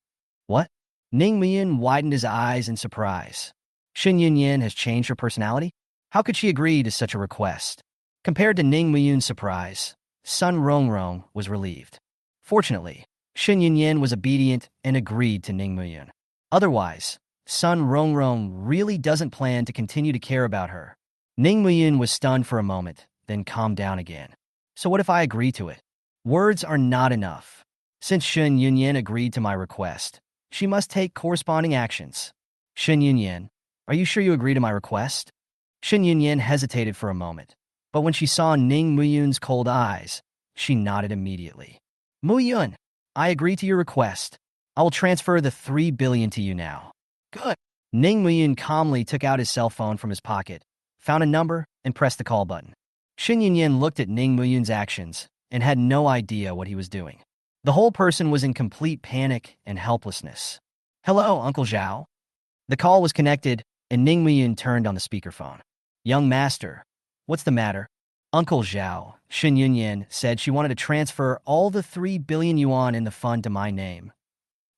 What? Ning Muyun widened his eyes in surprise. Shin Yunyan has changed her personality? How could she agree to such a request? Compared to Ning Muyun's surprise, Sun Rongrong was relieved. Fortunately, Shin Yunyan was obedient and agreed to Ning Muyun. Otherwise, Sun Rongrong really doesn't plan to continue to care about her. Ning Muyun was stunned for a moment, then calmed down again. So what if I agree to it? Words are not enough. Since Shin Yunyan agreed to my request, she must take corresponding actions. Shin Yunyan, are you sure you agree to my request? Shin Yunyan hesitated for a moment, but when she saw Ning Muyun's cold eyes, she nodded immediately. Muyun, I agree to your request. I will transfer the 3 billion to you now. Good. Ning Muyun calmly took out his cell phone from his pocket, found a number, and pressed the call button. Shin Yunyan looked at Ning Muyun's actions and had no idea what he was doing. The whole person was in complete panic and helplessness. Hello, Uncle Zhao. The call was connected, and Ning Muyun turned on the speakerphone. Young master, what's the matter? Uncle Zhao, Shin Yunyan said she wanted to transfer all the 3 billion yuan in the fund to my name.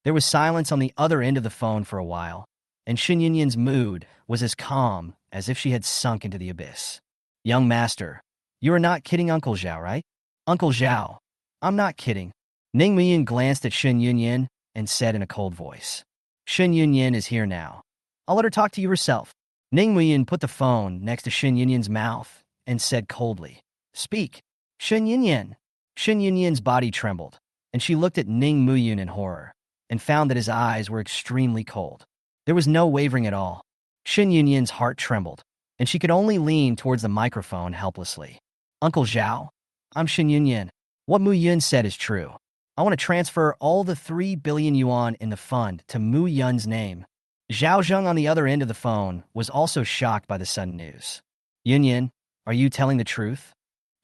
There was silence on the other end of the phone for a while, and Shin Yunyan's mood was as calm as if she had sunk into the abyss. Young master, you are not kidding Uncle Zhao, right? Uncle Zhao, I'm not kidding. Ning Muyun glanced at Shin Yunyan and said in a cold voice. Shin Yunyan is here now. I'll let her talk to you herself. Ning Muyun put the phone next to Shin Yunyan's mouth and said coldly, Speak. Shin Yunyan. Shin Yunyan's body trembled, and she looked at Ning Muyun in horror, and found that his eyes were extremely cold. There was no wavering at all. Shin Yunyan's heart trembled, and she could only lean towards the microphone helplessly. Uncle Zhao, I'm Shin Yunyan. What Mu Yun said is true. I want to transfer all the 3 billion yuan in the fund to Mu Yun's name. Zhao Zheng on the other end of the phone was also shocked by the sudden news. Yunyan, are you telling the truth?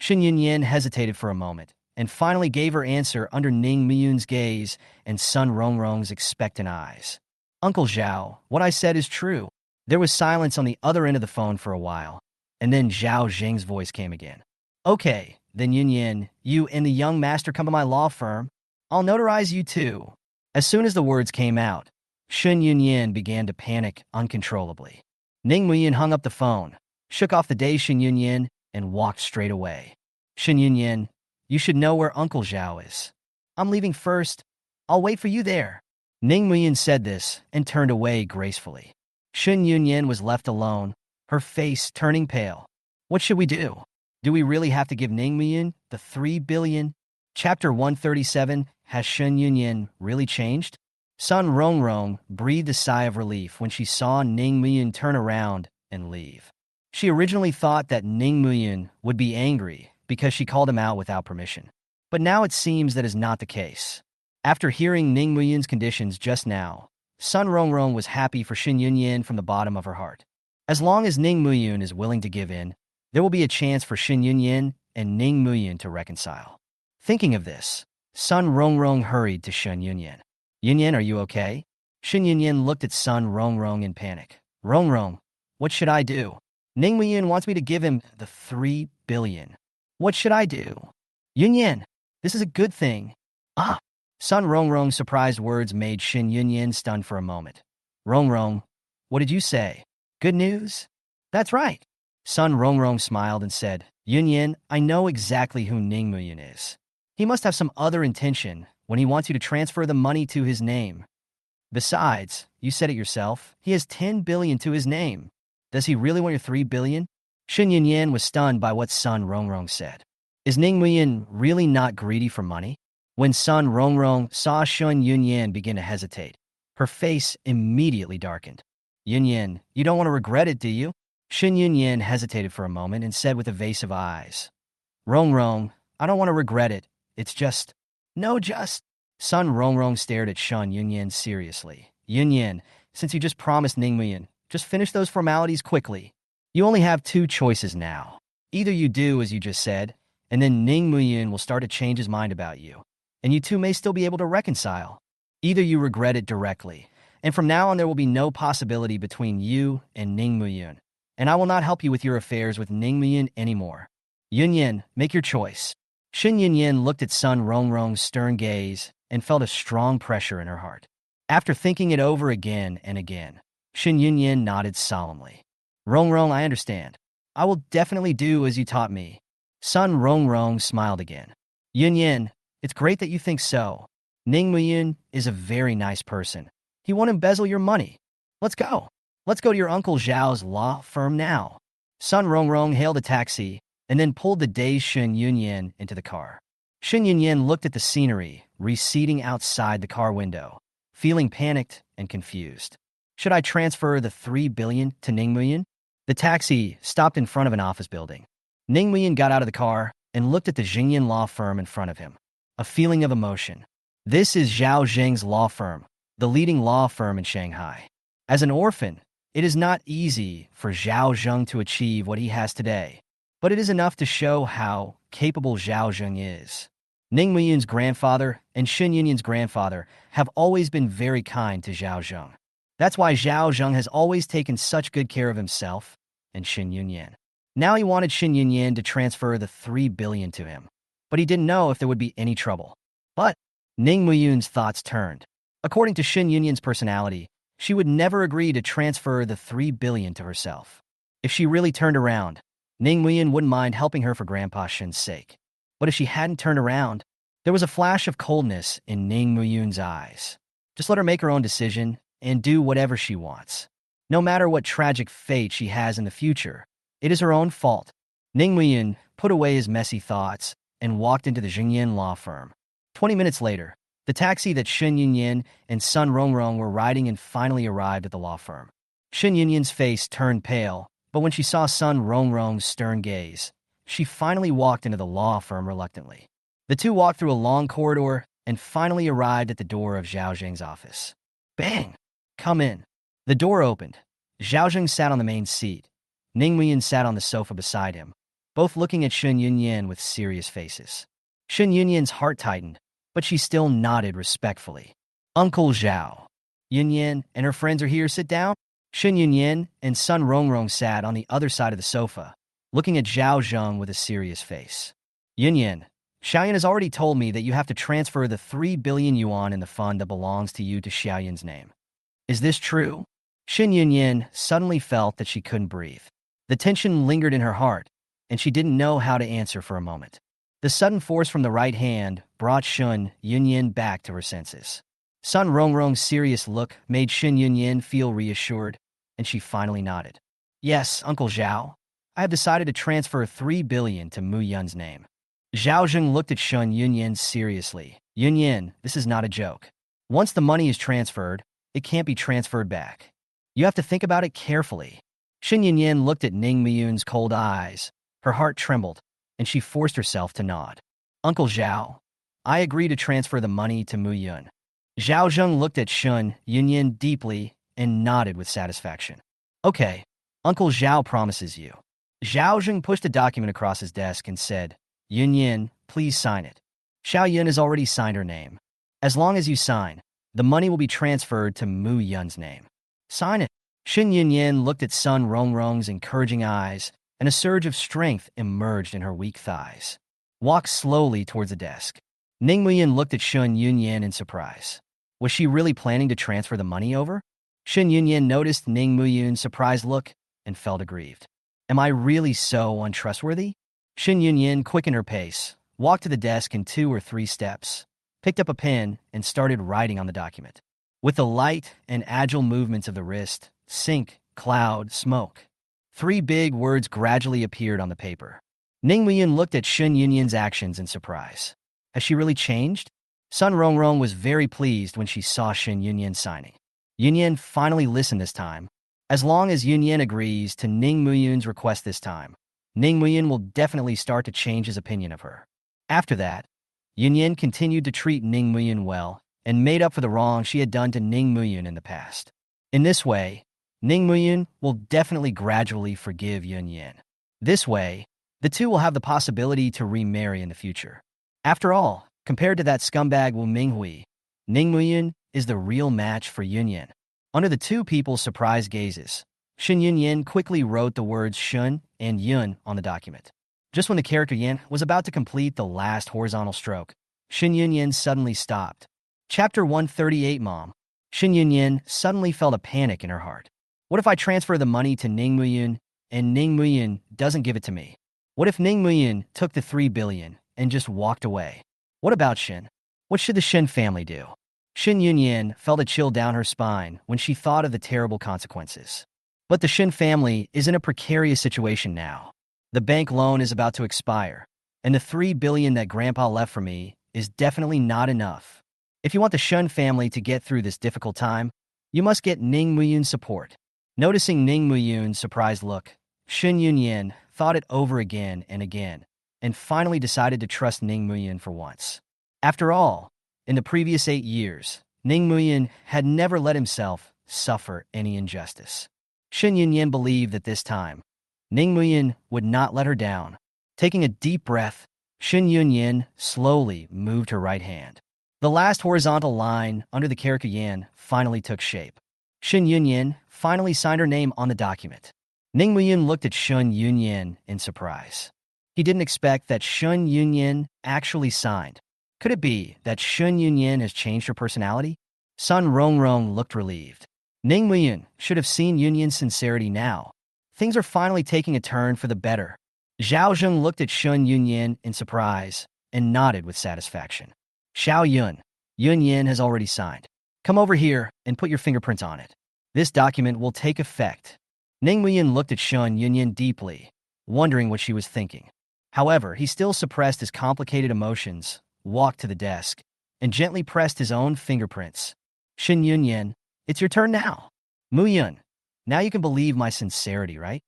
Shin Yunyan hesitated for a moment and finally gave her answer under Ning Miyun's gaze and Sun Rongrong's expectant eyes. Uncle Zhao, what I said is true. There was silence on the other end of the phone for a while, and then Zhao Zheng's voice came again. Okay, then Yunyan, you and the young master come to my law firm. I'll notarize you too. As soon as the words came out, Shin Yunyan began to panic uncontrollably. Ning Muyin hung up the phone, shook off the dazed Shin Yunyan, and walked straight away. Shin Yunyan, you should know where Uncle Zhao is. I'm leaving first. I'll wait for you there. Ning Muyin said this and turned away gracefully. Shin Yunyan was left alone, her face turning pale. What should we do? Do we really have to give Ning Muyin the 3 billion? Chapter 137, has Shin Yunyan really changed? Sun Rongrong breathed a sigh of relief when she saw Ning Muyin turn around and leave. She originally thought that Ning Muyin would be angry because she called him out without permission. But now it seems that is not the case. After hearing Ning Muyun's conditions just now, Sun Rongrong was happy for Shin Yunyan from the bottom of her heart. As long as Ning Muyun is willing to give in, there will be a chance for Shin Yunyan and Ning Muyun to reconcile. Thinking of this, Sun Rongrong hurried to Shin Yunyan. Yunyan, are you okay? Shin Yunyan looked at Sun Rongrong in panic. Rongrong, what should I do? Ning Muyun wants me to give him the 3 billion. What should I do? Yunyan, this is a good thing. Ah! Sun Rongrong's surprised words made Shin Yunyan stunned for a moment. Rongrong, what did you say? Good news? That's right. Sun Rongrong smiled and said, Yunyan, I know exactly who Ning Muyun is. He must have some other intention when he wants you to transfer the money to his name. Besides, you said it yourself, he has 10 billion to his name. Does he really want your 3 billion? Shin Yunyan was stunned by what Sun Rongrong said. Is Ning Muyun really not greedy for money? When Sun Rongrong saw Shin Yunyan begin to hesitate, her face immediately darkened. Yunyan, you don't want to regret it, do you? Shin Yunyan hesitated for a moment and said with evasive eyes, Rongrong, I don't want to regret it. It's just... No, just... Sun Rongrong stared at Shin Yunyan seriously. Yunyan, since you just promised Ning Muyun, just finish those formalities quickly. You only have 2 choices now. Either you do as you just said, and then Ning Muyun will start to change his mind about you, and you two may still be able to reconcile. Either you regret it directly, and from now on there will be no possibility between you and Ning Muyun, and I will not help you with your affairs with Ning Muyun anymore. Yunyan, make your choice. Shin Yunyan looked at Sun Rongrong's stern gaze and felt a strong pressure in her heart. After thinking it over again and again, Shin Yunyan nodded solemnly. Rongrong, I understand. I will definitely do as you taught me. Sun Rongrong smiled again. Yunyan, it's great that you think so. Ning Muyun is a very nice person. He won't embezzle your money. Let's go. Let's go to your Uncle Zhao's law firm now. Sun Rongrong hailed a taxi and then pulled the dazed Shin Yunyan into the car. Shin Yunyan looked at the scenery receding outside the car window, feeling panicked and confused. Should I transfer the 3 billion to Ning Muyun? The taxi stopped in front of an office building. Ning Muyun got out of the car and looked at the Jingyan law firm in front of him. A feeling of emotion. This is Zhao Zheng's law firm, the leading law firm in Shanghai. As an orphan, it is not easy for Zhao Zheng to achieve what he has today, but it is enough to show how capable Zhao Zheng is. Ning Muyun's grandfather and Shin Yunyan's grandfather have always been very kind to Zhao Zheng. That's why Zhao Zheng has always taken such good care of himself and Shin Yunyan. Now he wanted Shin Yunyan to transfer the 3 billion to him, but he didn't know if there would be any trouble. But Ning Muyun's thoughts turned. According to Shin Yunyan's personality, she would never agree to transfer the 3 billion to herself. If she really turned around, Ning Muyun wouldn't mind helping her for Grandpa Shin's sake. But if she hadn't turned around, there was a flash of coldness in Ning Muyun's eyes. Just let her make her own decision and do whatever she wants. No matter what tragic fate she has in the future, it is her own fault. Ning Muyun put away his messy thoughts and walked into the Jingyan law firm. 20 minutes later, the taxi that Shin Yunyan and Sun Rongrong were riding in finally arrived at the law firm. Shin Yunyan's face turned pale, but when she saw Sun Rongrong's stern gaze, she finally walked into the law firm reluctantly. The two walked through a long corridor and finally arrived at the door of Zhao Zheng's office. Bang! Come in. The door opened. Zhao Zheng sat on the main seat. Ning Muyin sat on the sofa beside him, both looking at Shun Yunyan with serious faces. Shun Yunyan's heart tightened, but she still nodded respectfully. Uncle Zhao. Yunyan and her friends are here, sit down. Shun Yunyan and Sun Rongrong sat on the other side of the sofa, looking at Zhao Zheng with a serious face. Yunyan, Xiaoyan has already told me that you have to transfer the 3 billion yuan in the fund that belongs to you to Xiaoyan's name. Is this true? Shun Yunyan suddenly felt that she couldn't breathe. The tension lingered in her heart, and she didn't know how to answer for a moment. The sudden force from the right hand brought Shun Yunyan back to her senses. Sun Rongrong's serious look made Shun Yunyan feel reassured, and she finally nodded. Yes, Uncle Zhao. I have decided to transfer 3 billion to Mu Yun's name. Zhao Zheng looked at Shun Yunyan seriously. Yunyan, this is not a joke. Once the money is transferred, it can't be transferred back. You have to think about it carefully. Shun Yunyan looked at Ning Muyun's cold eyes. Her heart trembled, and she forced herself to nod. Uncle Zhao, I agree to transfer the money to Mu Yun. Zhao Zheng looked at Shun Yunyan deeply and nodded with satisfaction. Okay, Uncle Zhao promises you. Zhao Zheng pushed a document across his desk and said, Yunyan, please sign it. Xiao Yun has already signed her name. As long as you sign, the money will be transferred to Mu Yun's name. Sign it. Shun Yunyan looked at Sun Rongrong's encouraging eyes, and a surge of strength emerged in her weak thighs. Walked slowly towards the desk. Ning Muyin looked at Shun Yunyan in surprise. Was she really planning to transfer the money over? Shun Yunyan noticed Ning Muyun's surprised look and felt aggrieved. Am I really so untrustworthy? Shun Yunyan quickened her pace, walked to the desk in 2 or 3 steps, picked up a pen, and started writing on the document. With the light and agile movements of the wrist, sink, cloud, smoke, 3 big words gradually appeared on the paper. Ning Muyin looked at Shun Yunyan's actions in surprise. Has she really changed? Sun Rongrong was very pleased when she saw Shun Yunyan signing. Yunyan finally listened this time. As long as Yunyan agrees to Ning Muyun's request this time, Ning Muyin will definitely start to change his opinion of her. After that, Yunyan continued to treat Ning Muyin well and made up for the wrong she had done to Ning Muyin in the past. In this way, Ning Muyin will definitely gradually forgive Yunyan. This way, the two will have the possibility to remarry in the future. After all, compared to that scumbag Wu Minghui, Ning Muyin is the real match for Yunyan. Under the two people's surprised gazes, Shun Yunyan quickly wrote the words Shun and Yun on the document. Just when the character Yan was about to complete the last horizontal stroke, Shun Yunyan suddenly stopped. Chapter 138 Mom. Shun Yunyan suddenly felt a panic in her heart. What if I transfer the money to Ning Muyin and Ning Muyin doesn't give it to me? What if Ning Muyin took the 3 billion and just walked away? What about Shin? What should the Shin family do? Shun Yunyan felt a chill down her spine when she thought of the terrible consequences. But the Shin family is in a precarious situation now. The bank loan is about to expire, and the 3 billion that Grandpa left for me is definitely not enough. If you want the Shun family to get through this difficult time, you must get Ning Muyun's support. Noticing Ning Muyun's surprised look, Shun Yunyan thought it over again, and finally decided to trust Ning Muyin for once. After all, in the previous 8 years, Ning Muyin had never let himself suffer any injustice. Shun Yunyan believed that this time, Ning Muyin would not let her down. Taking a deep breath, Shun Yunyan slowly moved her right hand. The last horizontal line under the character Yan finally took shape. Shun Yunyan finally signed her name on the document. Ning Muyin looked at Shun Yunyan in surprise. He didn't expect that Shun Yunyan actually signed. Could it be that Shun Yunyan has changed her personality? Sun Rongrong looked relieved. Ning Muyin should have seen Yunyan's sincerity now. Things are finally taking a turn for the better. Zhao Zheng looked at Shun Yunyan in surprise and nodded with satisfaction. Xiao Yun, Yunyan has already signed. Come over here and put your fingerprints on it. This document will take effect. Ning Muyin looked at Shun Yunyan deeply, wondering what she was thinking. However, he still suppressed his complicated emotions, walked to the desk, and gently pressed his own fingerprints. Shun Yunyan, it's your turn now. Mu Yun, now you can believe my sincerity, right?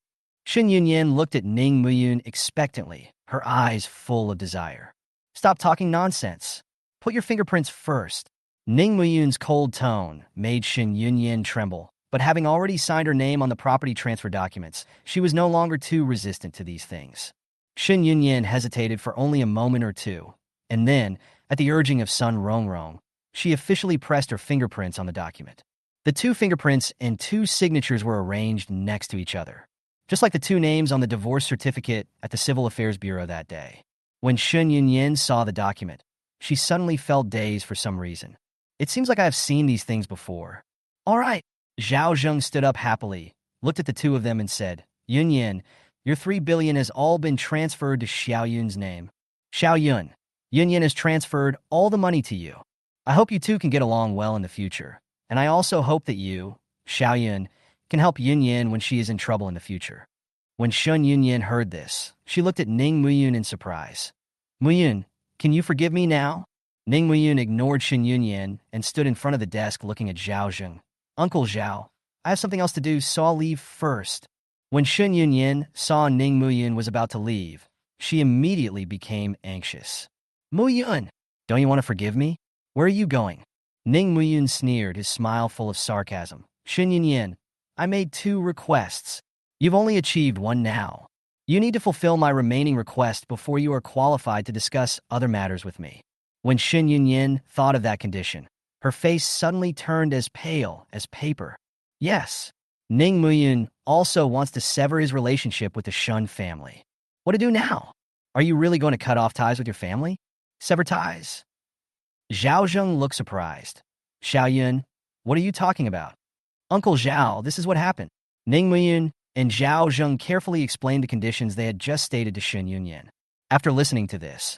Shin Yunyan looked at Ning Muyun expectantly, her eyes full of desire. Stop talking nonsense. Put your fingerprints first. Ning Muyun's cold tone made Shin Yunyan tremble, but having already signed her name on the property transfer documents, she was no longer too resistant to these things. Shin Yunyan hesitated for only a moment or two, and then, at the urging of Sun Rongrong, she officially pressed her fingerprints on the document. The two fingerprints and two signatures were arranged next to each other, just like the two names on the divorce certificate at the Civil Affairs Bureau that day. When Shin Yunyan saw the document, she suddenly felt dazed for some reason. It seems like I have seen these things before. All right. Zhao Zheng stood up happily, looked at the two of them and said, Yunyan, your 3 billion has all been transferred to Xiao Yun's name. Xiao Yun, Yunyan has transferred all the money to you. I hope you two can get along well in the future. And I also hope that you, Xiao Yun, can help Yunyan when she is in trouble in the future. When Shun Yunyan heard this, she looked at Ning Muyun in surprise. Muyun, can you forgive me now? Ning Muyun ignored Shin Yunyan and stood in front of the desk looking at Zhao Zheng. Uncle Zhao, I have something else to do, so I'll leave first. When Shin Yunyan saw Ning Muyun was about to leave, she immediately became anxious. Muyun, don't you want to forgive me? Where are you going? Ning Muyun sneered, his smile full of sarcasm. Shin Yunyan, I made 2 requests. You've only achieved 1 now. You need to fulfill my remaining request before you are qualified to discuss other matters with me. When Shin Yunyan thought of that condition, her face suddenly turned as pale as paper. Yes, Ning Muyun also wants to sever his relationship with the Shun family. What to do now? Are you really going to cut off ties with your family? Sever ties? Zhao Zheng looked surprised. Xiao Yun, what are you talking about? Uncle Zhao, this is what happened. Ning Muyun and Zhao Zheng carefully explained the conditions they had just stated to Shin Yunyan. After listening to this,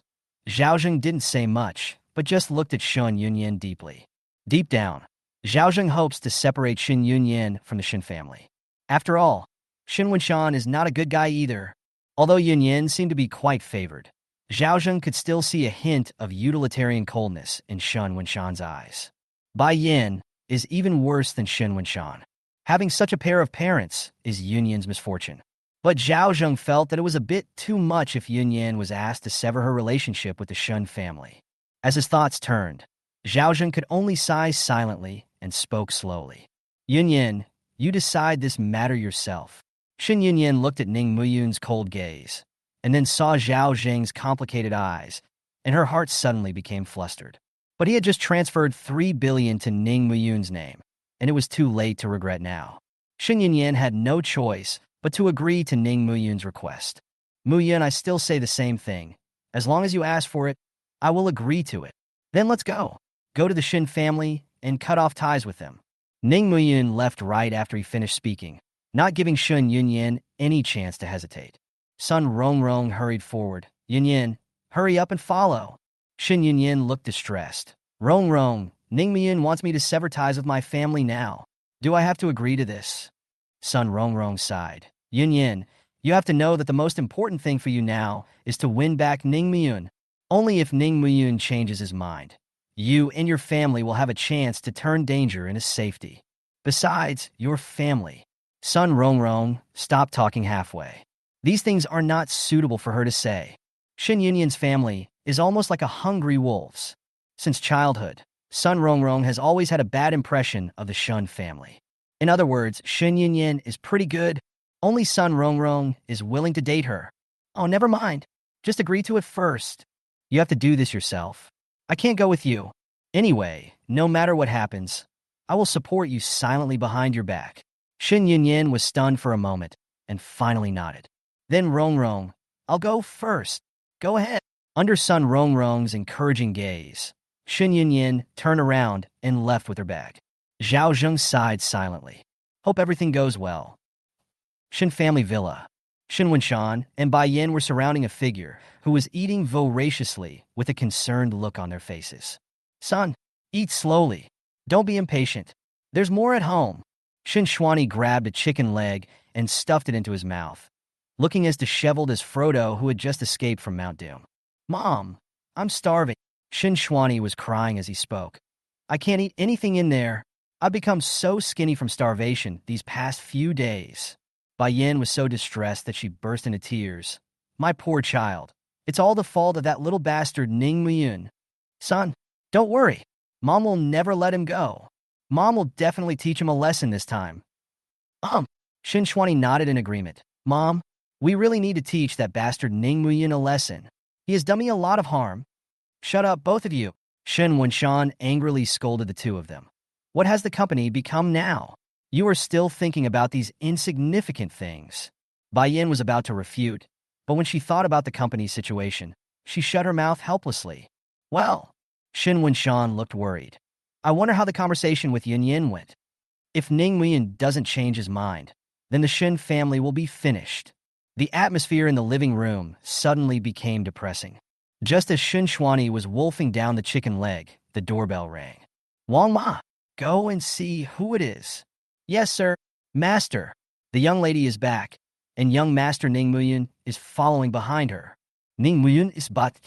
Zhao Zheng didn't say much, but just looked at Shin Yunyan deeply. Deep down, Zhao Zheng hopes to separate Shin Yunyan from the Shin family. After all, Shin Wenshan is not a good guy either. Although Yunyan seemed to be quite favored, Zhao Zheng could still see a hint of utilitarian coldness in Shin Wenshan's eyes. Bai Yin is even worse than Shin Wenshan. Having such a pair of parents is Yunyan's misfortune. But Zhao Zheng felt that it was a bit too much if Yunyan was asked to sever her relationship with the Shun family. As his thoughts turned, Zhao Zheng could only sigh silently and spoke slowly. Yunyan, you decide this matter yourself. Shin Yunyan looked at Ning Muyun's cold gaze, and then saw Zhao Zheng's complicated eyes, and her heart suddenly became flustered. But he had just transferred 3 billion to Ning Muyun's name, and it was too late to regret now. Shin Yunyan had no choice but to agree to Ning Muyun's request. Muyun, I still say the same thing. As long as you ask for it, I will agree to it. Then let's go. Go to the Shin family and cut off ties with them. Ning Muyun left right after he finished speaking, not giving Shun Yunyan any chance to hesitate. Sun Rongrong hurried forward. Yunyan, hurry up and follow. Shin Yunyan looked distressed. Rongrong, Ning Muyun wants me to sever ties with my family now. Do I have to agree to this? Sun Rongrong sighed. Yunyan, you have to know that the most important thing for you now is to win back Ning Muyun. Only if Ning Muyun changes his mind, you and your family will have a chance to turn danger into safety. Besides, your family. Sun Rongrong stopped talking halfway. These things are not suitable for her to say. Shin Yunyan's family is almost like a hungry wolves. Since childhood, Sun Rongrong has always had a bad impression of the Shun family. In other words, Shin Yunyan is pretty good. Only Sun Rongrong is willing to date her. Oh, never mind. Just agree to it first. You have to do this yourself. I can't go with you. Anyway, no matter what happens, I will support you silently behind your back. Shin Yunyan was stunned for a moment and finally nodded. Then Rongrong, I'll go first. Go ahead. Under Sun Rongrong's encouraging gaze, Shin Yunyan turned around and left with her bag. Zhao Zheng sighed silently. Hope everything goes well. Shin family villa. Shin Wenshan and Bai Yin were surrounding a figure who was eating voraciously with a concerned look on their faces. Son, eat slowly. Don't be impatient. There's more at home. Shin Xuani grabbed a chicken leg and stuffed it into his mouth, looking as disheveled as Frodo who had just escaped from Mount Doom. Mom, I'm starving. Shin Xuani was crying as he spoke. I can't eat anything in there. I've become so skinny from starvation these past few days. Bai Yin was so distressed that she burst into tears. My poor child. It's all the fault of that little bastard Ning Muyun. Son, don't worry. Mom will never let him go. Mom will definitely teach him a lesson this time. Shin Xuanyi nodded in agreement. Mom, we really need to teach that bastard Ning Muyun a lesson. He has done me a lot of harm. Shut up, both of you. Shin Wenshan angrily scolded the two of them. What has the company become now? You are still thinking about these insignificant things. Bai Yin was about to refute, but when she thought about the company's situation, she shut her mouth helplessly. Well, Shin Wenshan looked worried. I wonder how the conversation with Yin Yin went. If Ning Muyin doesn't change his mind, then the Shin family will be finished. The atmosphere in the living room suddenly became depressing. Just as Shin Xuanyi was wolfing down the chicken leg, the doorbell rang. Wang Ma, go and see who it is. Yes, sir. Master. The young lady is back, and young Master Ning Muyin is following behind her. Ning Muyin is back.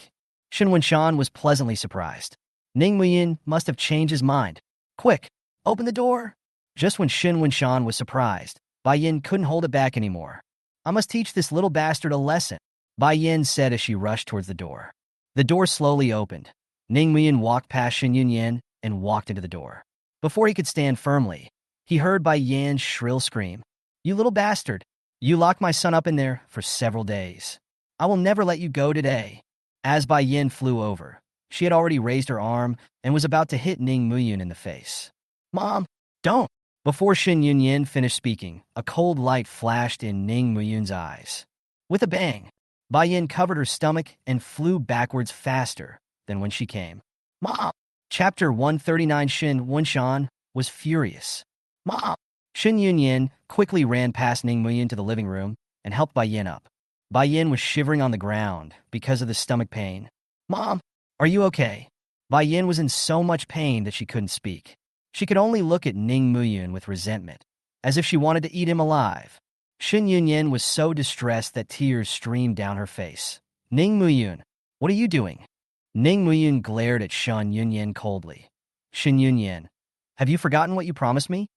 Shin Wenshan was pleasantly surprised. Ning Muyin must have changed his mind. Quick, open the door. Just when Shin Wenshan was surprised, Bai Yin couldn't hold it back anymore. I must teach this little bastard a lesson, Bai Yin said as she rushed towards the door. The door slowly opened. Ning Muyin walked past Shin Yunyan and walked into the door. Before he could stand firmly, he heard Bai Yin's shrill scream. You little bastard! You locked my son up in there for several days. I will never let you go today. As Bai Yin flew over, she had already raised her arm and was about to hit Ning Muyin in the face. Mom, don't! Before Shin Yunyan finished speaking, a cold light flashed in Ning Muyun's eyes. With a bang, Bai Yin covered her stomach and flew backwards faster than when she came. Mom! Chapter 139. Shin Wenshan was furious. Mom! Shin Yunyan quickly ran past Ning Muyin to the living room and helped Bai Yin up. Bai Yin was shivering on the ground because of the stomach pain. Mom, are you okay? Bai Yin was in so much pain that she couldn't speak. She could only look at Ning Muyin with resentment, as if she wanted to eat him alive. Shin Yunyan was so distressed that tears streamed down her face. Ning Muyin, what are you doing? Ning Muyin glared at Shin Yunyan coldly. Shin Yunyan, have you forgotten what you promised me?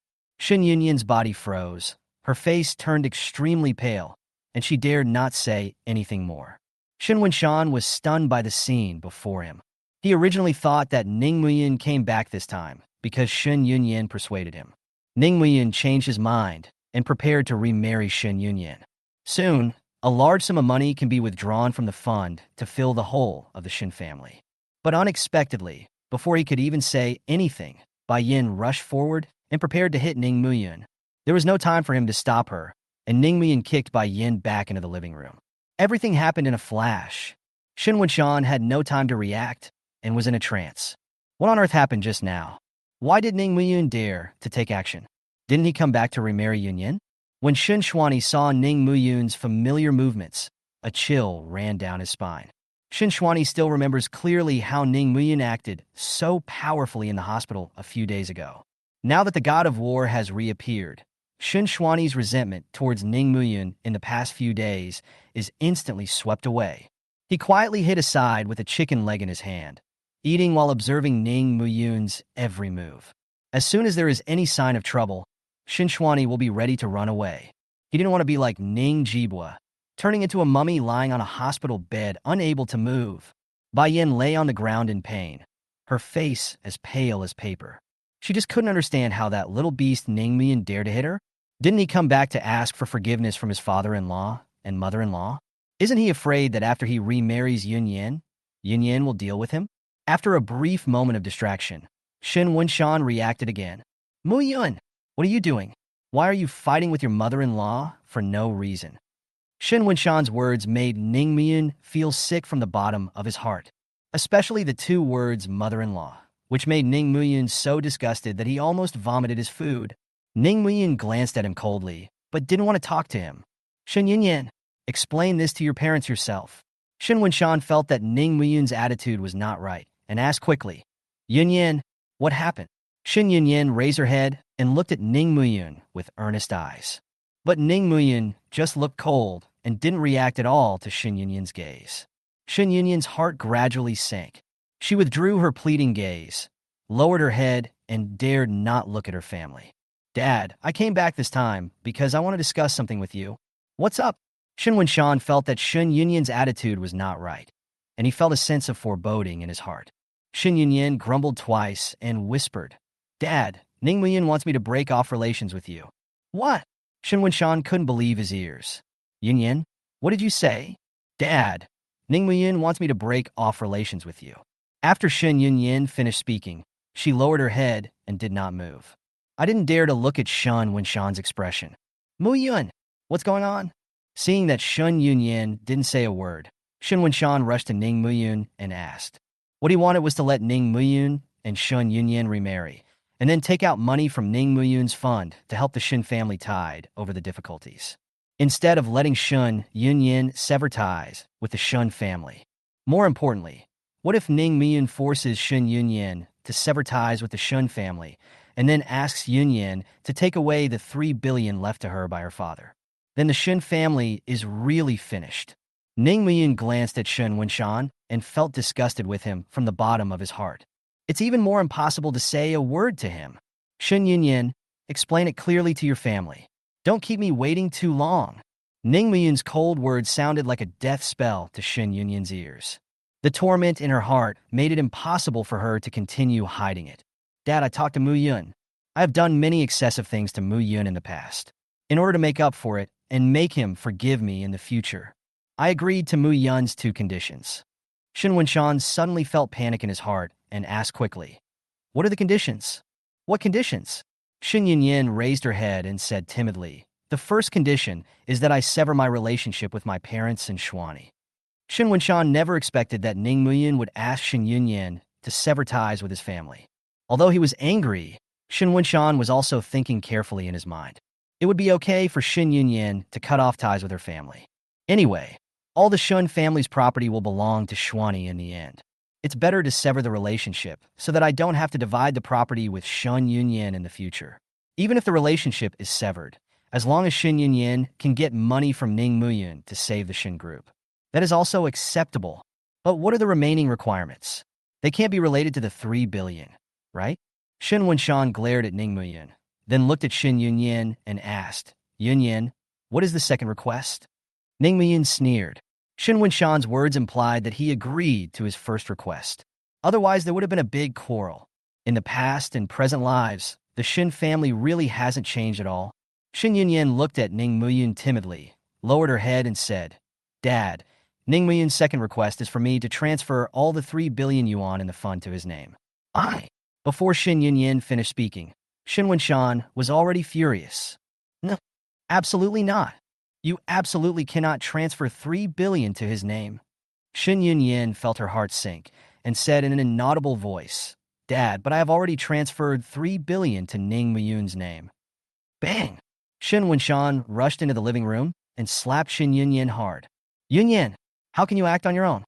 Shin Yunyan's body froze. Her face turned extremely pale, and she dared not say anything more. Shin Wenshan was stunned by the scene before him. He originally thought that Ning Muyin came back this time because Shin Yunyan persuaded him. Ning Muyin changed his mind and prepared to remarry Shin Yunyan. Soon, a large sum of money can be withdrawn from the fund to fill the hole of the Shin family. But unexpectedly, before he could even say anything, Bai Yin rushed forward and prepared to hit Ning Muyin. There was no time for him to stop her, and Ning Muyin kicked Bai Yin back into the living room. Everything happened in a flash. Shin Wenshan had no time to react and was in a trance. What on earth happened just now? Why did Ning Muyin dare to take action? Didn't he come back to remarry Yunyan? When Shin Xuanyi saw Ning Muyun's familiar movements, a chill ran down his spine. Shin Xuanyi still remembers clearly how Ning Muyin acted so powerfully in the hospital a few days ago. Now that the god of war has reappeared, Shin Xuanyi's resentment towards Ning Muyin in the past few days is instantly swept away. He quietly hid aside with a chicken leg in his hand, eating while observing Ning Muyun's every move. As soon as there is any sign of trouble, Shin Xuanyi will be ready to run away. He didn't want to be like Ning Jibwa, turning into a mummy lying on a hospital bed, unable to move. Bai Yin lay on the ground in pain, her face as pale as paper. She just couldn't understand how that little beast Ning Muyin dared to hit her. Didn't he come back to ask for forgiveness from his father-in-law and mother-in-law? Isn't he afraid that after he remarries Yunyan, Yunyan will deal with him? After a brief moment of distraction, Shin Wenshan reacted again. Muyun, what are you doing? Why are you fighting with your mother-in-law for no reason? Shin Wenshan's words made Ning Muyin feel sick from the bottom of his heart, especially the two words mother-in-law, which made Ning Muyin so disgusted that he almost vomited his food. Ning Muyin glanced at him coldly, but didn't want to talk to him. Shin Yunyan, explain this to your parents yourself. Shin Wenshan felt that Ning Muyun's attitude was not right, and asked quickly, Yunyan, what happened? Shin Yunyan raised her head and looked at Ning Muyin with earnest eyes. But Ning Muyin just looked cold and didn't react at all to Shin Yunyan's gaze. Shin Yunyan's heart gradually sank. She withdrew her pleading gaze, lowered her head, and dared not look at her family. Dad, I came back this time because I want to discuss something with you. What's up? Shin Wen-shan felt that Shun Yunyan's attitude was not right, and he felt a sense of foreboding in his heart. Shin Yunyan grumbled twice and whispered, Dad, Ning Muyan wants me to break off relations with you. What? Shin Wen-shan couldn't believe his ears. Yunyan, what did you say? Dad, Ning Muyan wants me to break off relations with you. After Shin Yunyan finished speaking, she lowered her head and did not move. I didn't dare to look at Shun Wen-shan's expression. Mu-yun, what's going on? Seeing that Shun Yunyan didn't say a word, Shin Wen-shan rushed to Ning Mu-yun and asked. What he wanted was to let Ning Mu-yun and Shun Yunyan remarry, and then take out money from Ning Mu-yun's fund to help the Shin family tide over the difficulties, instead of letting Shun Yunyan sever ties with the Shun family. More importantly, what if Ning Mu-yun forces Shun Yunyan to sever ties with the Shun family and then asks Yunyan to take away the 3 billion left to her by her father? Then the Shun family is really finished. Ning Muyan glanced at Shun Wen-shan and felt disgusted with him from the bottom of his heart. It's even more impossible to say a word to him. Shun Yunyan, explain it clearly to your family. Don't keep me waiting too long. Ning Muyan's cold words sounded like a death spell to Shun Yunyan's ears. The torment in her heart made it impossible for her to continue hiding it. Dad, I talked to Mu-yun. I have done many excessive things to Mu-yun in the past. In order to make up for it and make him forgive me in the future, I agreed to Mu-yun's 2 conditions. Shin Wen-shan suddenly felt panic in his heart and asked quickly, What are the conditions? What conditions? Shin Yunyan raised her head and said timidly, The first condition is that I sever my relationship with my parents and Shwani. Shin Wen-shan never expected that Ning Mu-yun would ask Shin Yunyan to sever ties with his family. Although he was angry, Shin Wen-shan was also thinking carefully in his mind. It would be okay for Shin Yunyan to cut off ties with her family. Anyway, all the Shun family's property will belong to Shwani in the end. It's better to sever the relationship so that I don't have to divide the property with Shun Yunyan in the future. Even if the relationship is severed, as long as Shin Yunyan can get money from Ning Mu-yun to save the Shin group. That is also acceptable. But what are the remaining requirements? They can't be related to the 3 billion, right? Shin Wen-shan glared at Ning Mu-yun, then looked at Shin Yunyan and asked, Yunyan, what is the second request? Ning Mu-yun sneered. Shin Wen-shan's words implied that he agreed to his first request. Otherwise, there would have been a big quarrel. In the past and present lives, the Shin family really hasn't changed at all. Shin Yunyan looked at Ning Mu-yun timidly, lowered her head and said, Dad, Ning Mu-yun's second request is for me to transfer all the 3 billion yuan in the fund to his name. Before Shin Yunyan finished speaking, Shin Wen-shan was already furious. No, absolutely not. You absolutely cannot transfer 3 billion to his name. Shin Yunyan felt her heart sink and said in an inaudible voice, Dad, but I have already transferred 3 billion to Ning Mu-yun's name. Bang! Shin Wen-shan rushed into the living room and slapped Shin Yunyan hard. Yunyan, how can you act on your own?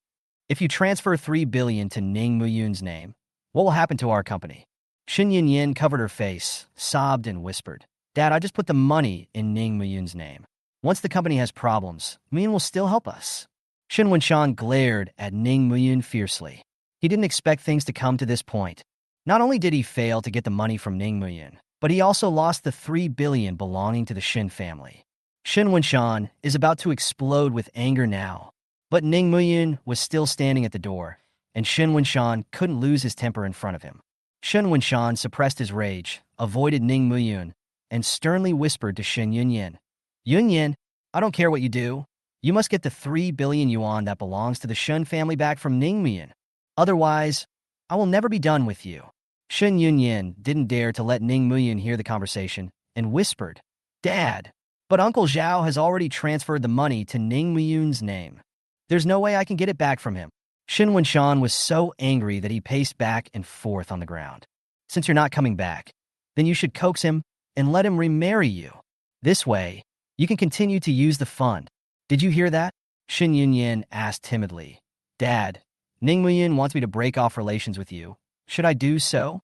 If you transfer 3 billion to Ning Mu-yun's name, what will happen to our company? Shin Yunyan covered her face, sobbed, and whispered, Dad, I just put the money in Ning Mu-yun's name. Once the company has problems, Mu-yun will still help us. Shin Wen-shan glared at Ning Mu-yun fiercely. He didn't expect things to come to this point. Not only did he fail to get the money from Ning Mu-yun, but he also lost the 3 billion belonging to the Shin family. Shin Wen-shan is about to explode with anger now. But Ning Mu-yun was still standing at the door, and Shin Wen-shan couldn't lose his temper in front of him. Shin Wen-shan suppressed his rage, avoided Ning Mu-yun, and sternly whispered to Shin Yunyan, Yunyan, I don't care what you do. You must get the 3 billion yuan that belongs to the Shun family back from Ning Mu-yun. Otherwise, I will never be done with you. Shin Yunyan didn't dare to let Ning Mu-yun hear the conversation and whispered, Dad, but Uncle Zhao has already transferred the money to Ning Mu-yun's name. There's no way I can get it back from him. Shin Wen-shan was so angry that he paced back and forth on the ground. Since you're not coming back, then you should coax him and let him remarry you. This way, you can continue to use the fund. Did you hear that? Shin Yunyan asked timidly. Dad, Ning Mu-yun wants me to break off relations with you. Should I do so?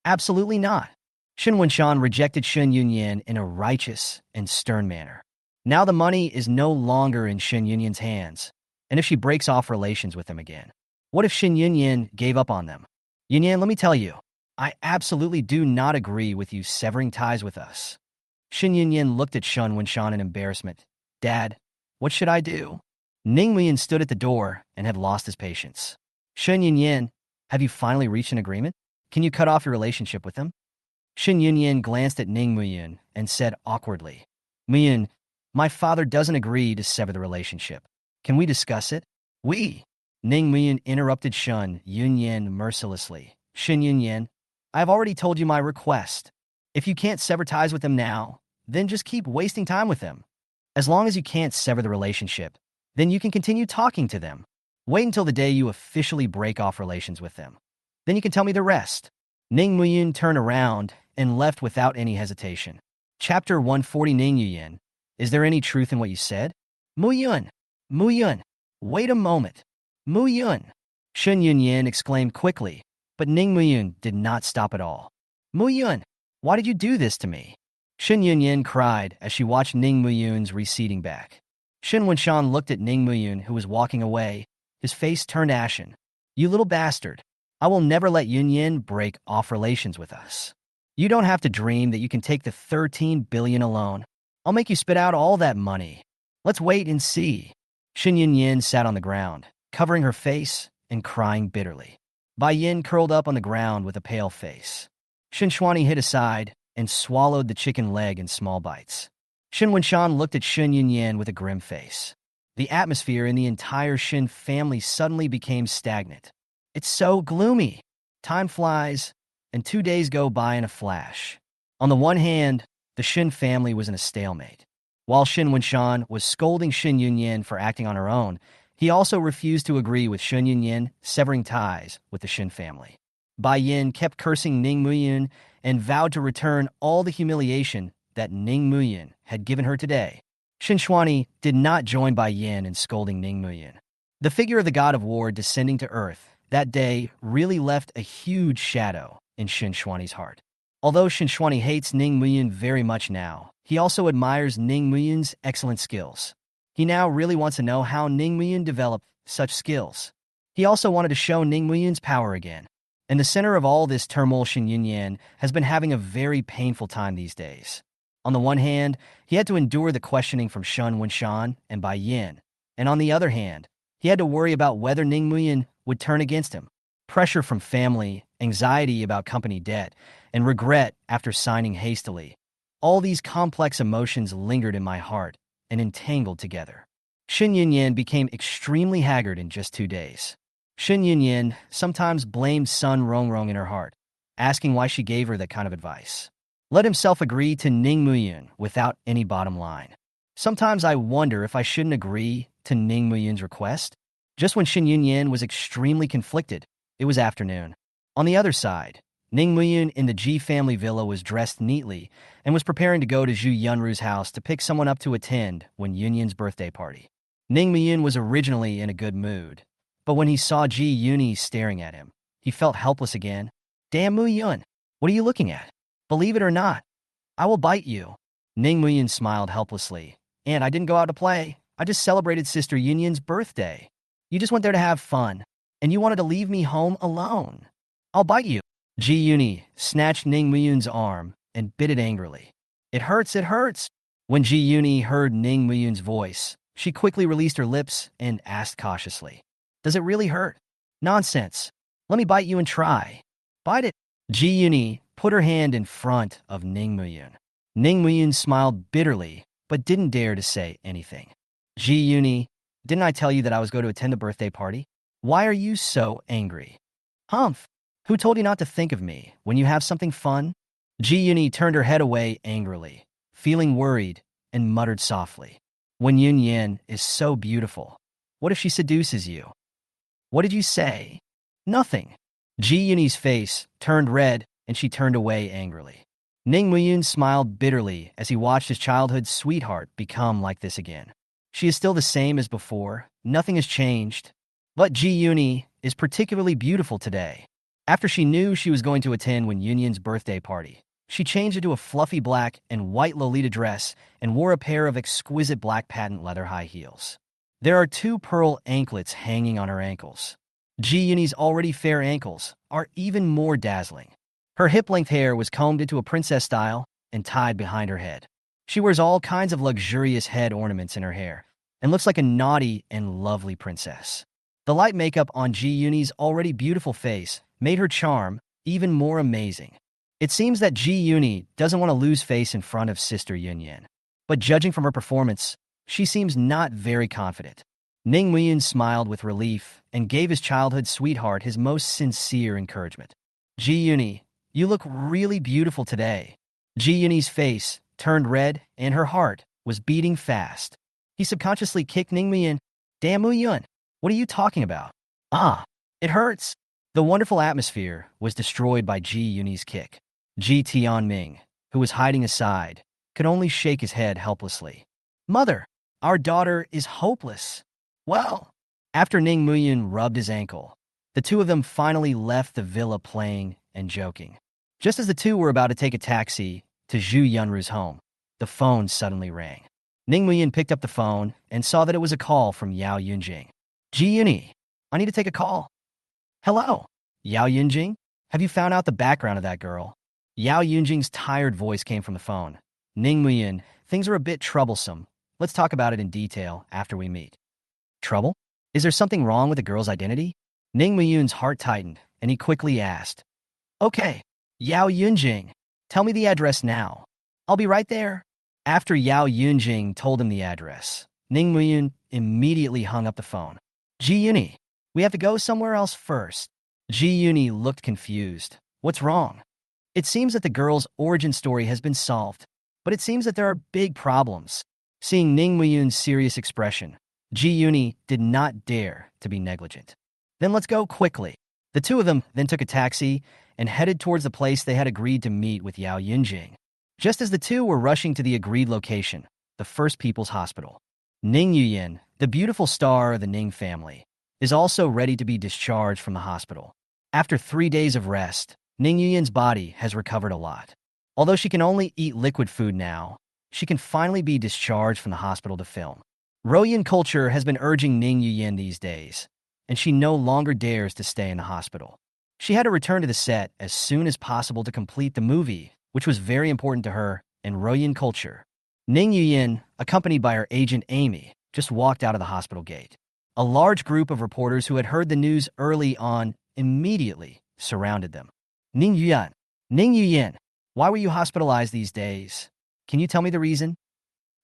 Absolutely not. Shin Wen-shan rejected Shin Yunyan in a righteous and stern manner. Now the money is no longer in Shin Yunyan's hands, and if she breaks off relations with him again, what if Shin Yunyan gave up on them? Yunyan, let me tell you, I absolutely do not agree with you severing ties with us. Shin Yunyin looked at Shun Winshan in embarrassment. Dad, what should I do? Ning Muyin stood at the door and had lost his patience. Shin Yunyin, have you finally reached an agreement? Can you cut off your relationship with him? Shin Yunyin glanced at Ning Muyin and said awkwardly, Muyin, my father doesn't agree to sever the relationship. Can we discuss it? We. Ning Muyin interrupted Shun Yunyin mercilessly. Shin Yunyin, I've already told you my request. If you can't sever ties with him now, then just keep wasting time with him. As long as you can't sever the relationship, then you can continue talking to them. Wait until the day you officially break off relations with them. Then you can tell me the rest. Ning Muyin turned around and left without any hesitation. Chapter 140. Ning Muyin, is there any truth in what you said? Muyun! Muyun! Wait a moment! Muyun! Shin Yunyin exclaimed quickly, but Ning Muyun did not stop at all. Muyun! Why did you do this to me? Shin Yunyin cried as she watched Ning Muyun's receding back. Shin Winshan looked at Ning Muyun, who was walking away. His face turned ashen. You little bastard. I will never let Yunyin break off relations with us. You don't have to dream that you can take the 13 billion alone. I'll make you spit out all that money. Let's wait and see. Shin Yunyin sat on the ground, covering her face and crying bitterly. Bai Yin curled up on the ground with a pale face. Shin Shuani hid aside and swallowed the chicken leg in small bites. Shin Winshan looked at Shin Yunyin with a grim face. The atmosphere in the entire Shin family suddenly became stagnant. It's so gloomy. Time flies, and 2 days go by in a flash. On the one hand, the Shin family was in a stalemate. While Shin Winshan was scolding Shin Yunyin for acting on her own, he also refused to agree with Shin Yunyin severing ties with the Shin family. Bai Yin kept cursing Ning Muyin and vowed to return all the humiliation that Ning Muyin had given her today. Shin Shuani did not join Bai Yin in scolding Ning Muyin. The figure of the god of war descending to earth that day really left a huge shadow in Shin Shuani's heart. Although Shin Shuani hates Ning Muyin very much now, he also admires Ning Muyin's excellent skills. He now really wants to know how Ning Muyin developed such skills. He also wanted to show Ning Muyin's power again. In the center of all this turmoil, Shin Yunyan has been having a very painful time these days. On the one hand, he had to endure the questioning from Shun Winshan and Bai Yin, and on the other hand, he had to worry about whether Ning Muyin would turn against him. Pressure from family, anxiety about company debt, and regret after signing hastily. All these complex emotions lingered in my heart and entangled together. Shin Yunyan became extremely haggard in just 2 days. Shin Yunyan sometimes blamed Sun Rongrong in her heart, asking why she gave her that kind of advice. Let himself agree to Ning Muyin without any bottom line. Sometimes I wonder if I shouldn't agree to Ning Muyin's request. Just when Shin Yunyan was extremely conflicted, it was afternoon. On the other side, Ning Muyin in the Ji family villa was dressed neatly and was preparing to go to Zhu Yunru's house to pick someone up to attend when Yunyan's birthday party. Ning Muyin was originally in a good mood, but when he saw Ji Yuni staring at him, he felt helpless again. Damn Muyin, what are you looking at? Believe it or not, I will bite you. Ning Muyin smiled helplessly. And I didn't go out to play. I just celebrated Sister Yunyan's birthday. You just went there to have fun, and you wanted to leave me home alone. I'll bite you. Ji Yuni snatched Ning Muyun's arm and bit it angrily. It hurts, it hurts. When Ji Yuni heard Ning Muyun's voice, she quickly released her lips and asked cautiously, Does it really hurt? Nonsense. Let me bite you and try. Bite it. Ji Yuni put her hand in front of Ning Muyun. Ning Muyun smiled bitterly, but didn't dare to say anything. Ji Yuni, didn't I tell you that I was going to attend the birthday party? Why are you so angry? Humph, who told you not to think of me when you have something fun? Ji Yuni turned her head away angrily, feeling worried, and muttered softly. When Yun Yin is so beautiful, what if she seduces you? What did you say? Nothing. Ji Yuni's face turned red and she turned away angrily. Ning Muyun smiled bitterly as he watched his childhood sweetheart become like this again. She is still the same as before, nothing has changed. But Ji Yuni is particularly beautiful today. After she knew she was going to attend Wen Yunyin's birthday party, she changed into a fluffy black and white Lolita dress and wore a pair of exquisite black patent leather high heels. There are 2 pearl anklets hanging on her ankles. Ji Yuni's already fair ankles are even more dazzling. Her hip-length hair was combed into a princess style and tied behind her head. She wears all kinds of luxurious head ornaments in her hair and looks like a naughty and lovely princess. The light makeup on Ji Yoonh's already beautiful face made her charm even more amazing. It seems that Ji Yoonhee doesn't want to lose face in front of Sister Yoonyeon. But judging from her performance, she seems not very confident. Ning Muyeon smiled with relief and gave his childhood sweetheart his most sincere encouragement. Ji Yoonhee, you look really beautiful today. Ji Yoonhee's face turned red and her heart was beating fast. He subconsciously kicked Ning Muyeon. Damn Muyeon, what are you talking about? Ah, it hurts. The wonderful atmosphere was destroyed by Ji Yoonhee's kick. Ji Tianming, who was hiding aside, could only shake his head helplessly. Mother, our daughter is hopeless. Well, after Ning Muyeon rubbed his ankle, the two of them finally left the villa playing and joking. Just as the two were about to take a taxi to Zhu Yunru's home, the phone suddenly rang. Ning Muyeon picked up the phone and saw that it was a call from Yao Yunjing. Ji Yoonhee, I need to take a call. Hello, Yao Yunjing? Have you found out the background of that girl? Yao Yunjing's tired voice came from the phone. Ning Muyeon, things are a bit troublesome. Let's talk about it in detail after we meet. Trouble? Is there something wrong with the girl's identity? Ning Muyeon's heart tightened, and he quickly asked. Okay, Yao Yunjing, tell me the address now. I'll be right there. After Yao Yunjing told him the address, Ning Muyeon immediately hung up the phone. Ji Yoonhee, we have to go somewhere else first. Ji Yoonhee looked confused. What's wrong? It seems that the girl's origin story has been solved, but it seems that there are big problems. Seeing Ning Muyeon's serious expression, Ji Yoonhee did not dare to be negligent. Then let's go quickly. The two of them then took a taxi and headed towards the place they had agreed to meet with Yao Yunjing. Just as the two were rushing to the agreed location, the First People's Hospital, Ning Yuyen, the beautiful star of the Ning family, is also ready to be discharged from the hospital. After 3 days of rest, Ning Yuyen's body has recovered a lot. Although she can only eat liquid food now, she can finally be discharged from the hospital to film. Royan culture has been urging Ning Yuyen these days, and she no longer dares to stay in the hospital. She had to return to the set as soon as possible to complete the movie, which was very important to her and Royan culture. Ning Yuyen, accompanied by her agent Amy, just walked out of the hospital gate. A large group of reporters who had heard the news early on immediately surrounded them. Ning Yuyen, why were you hospitalized these days? Can you tell me the reason?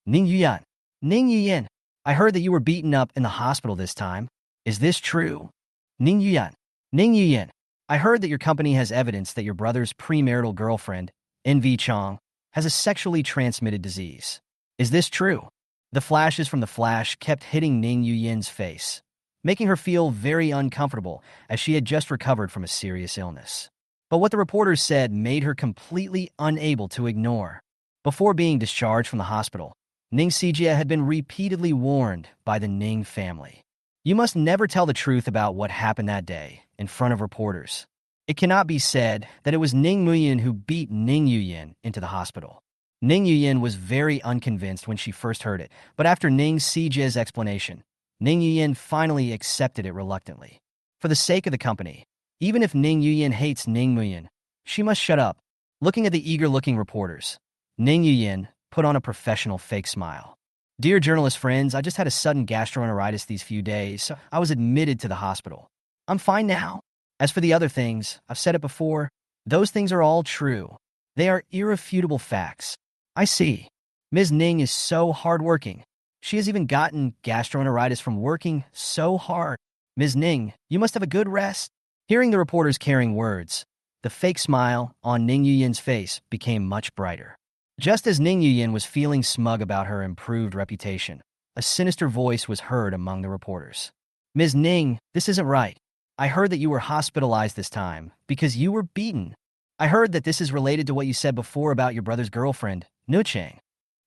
Ning Yuyen, I heard that you were beaten up in the hospital this time. Is this true? Ning Yuyen, I heard that your company has evidence that your brother's premarital girlfriend, NV Chong, has a sexually transmitted disease. Is this true? The flashes from the flash kept hitting Ning Yuyen's face, making her feel very uncomfortable as she had just recovered from a serious illness. But what the reporters said made her completely unable to ignore. Before being discharged from the hospital, Ning Sijia had been repeatedly warned by the Ning family. You must never tell the truth about what happened that day in front of reporters. It cannot be said that it was Ning Muyeon who beat Ning Yuyen into the hospital. Ning Yuyen was very unconvinced when she first heard it, but after Ning Sijia's explanation, Ning Yuyen finally accepted it reluctantly. For the sake of the company, even if Ning Yuyen hates Ning Muyeon, she must shut up. Looking at the eager-looking reporters, Ning Yuyen put on a professional fake smile. Dear journalist friends, I just had a sudden gastroenteritis these few days, so I was admitted to the hospital. I'm fine now. As for the other things, I've said it before, those things are all true. They are irrefutable facts. I see. Ms. Ning is so hardworking. She has even gotten gastroenteritis from working so hard. Ms. Ning, you must have a good rest. Hearing the reporter's caring words, the fake smile on Ning Yuyen's face became much brighter. Just as Ning Yuyen was feeling smug about her improved reputation, a sinister voice was heard among the reporters. Ms. Ning, this isn't right. I heard that you were hospitalized this time because you were beaten. I heard that this is related to what you said before about your brother's girlfriend, Nu Chang.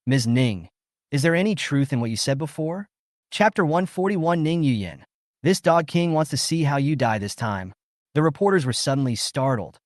Ms. Ning, is there any truth in what you said before? Chapter 141 Ning Yuyen. This dog king wants to see how you die this time. The reporters were suddenly startled,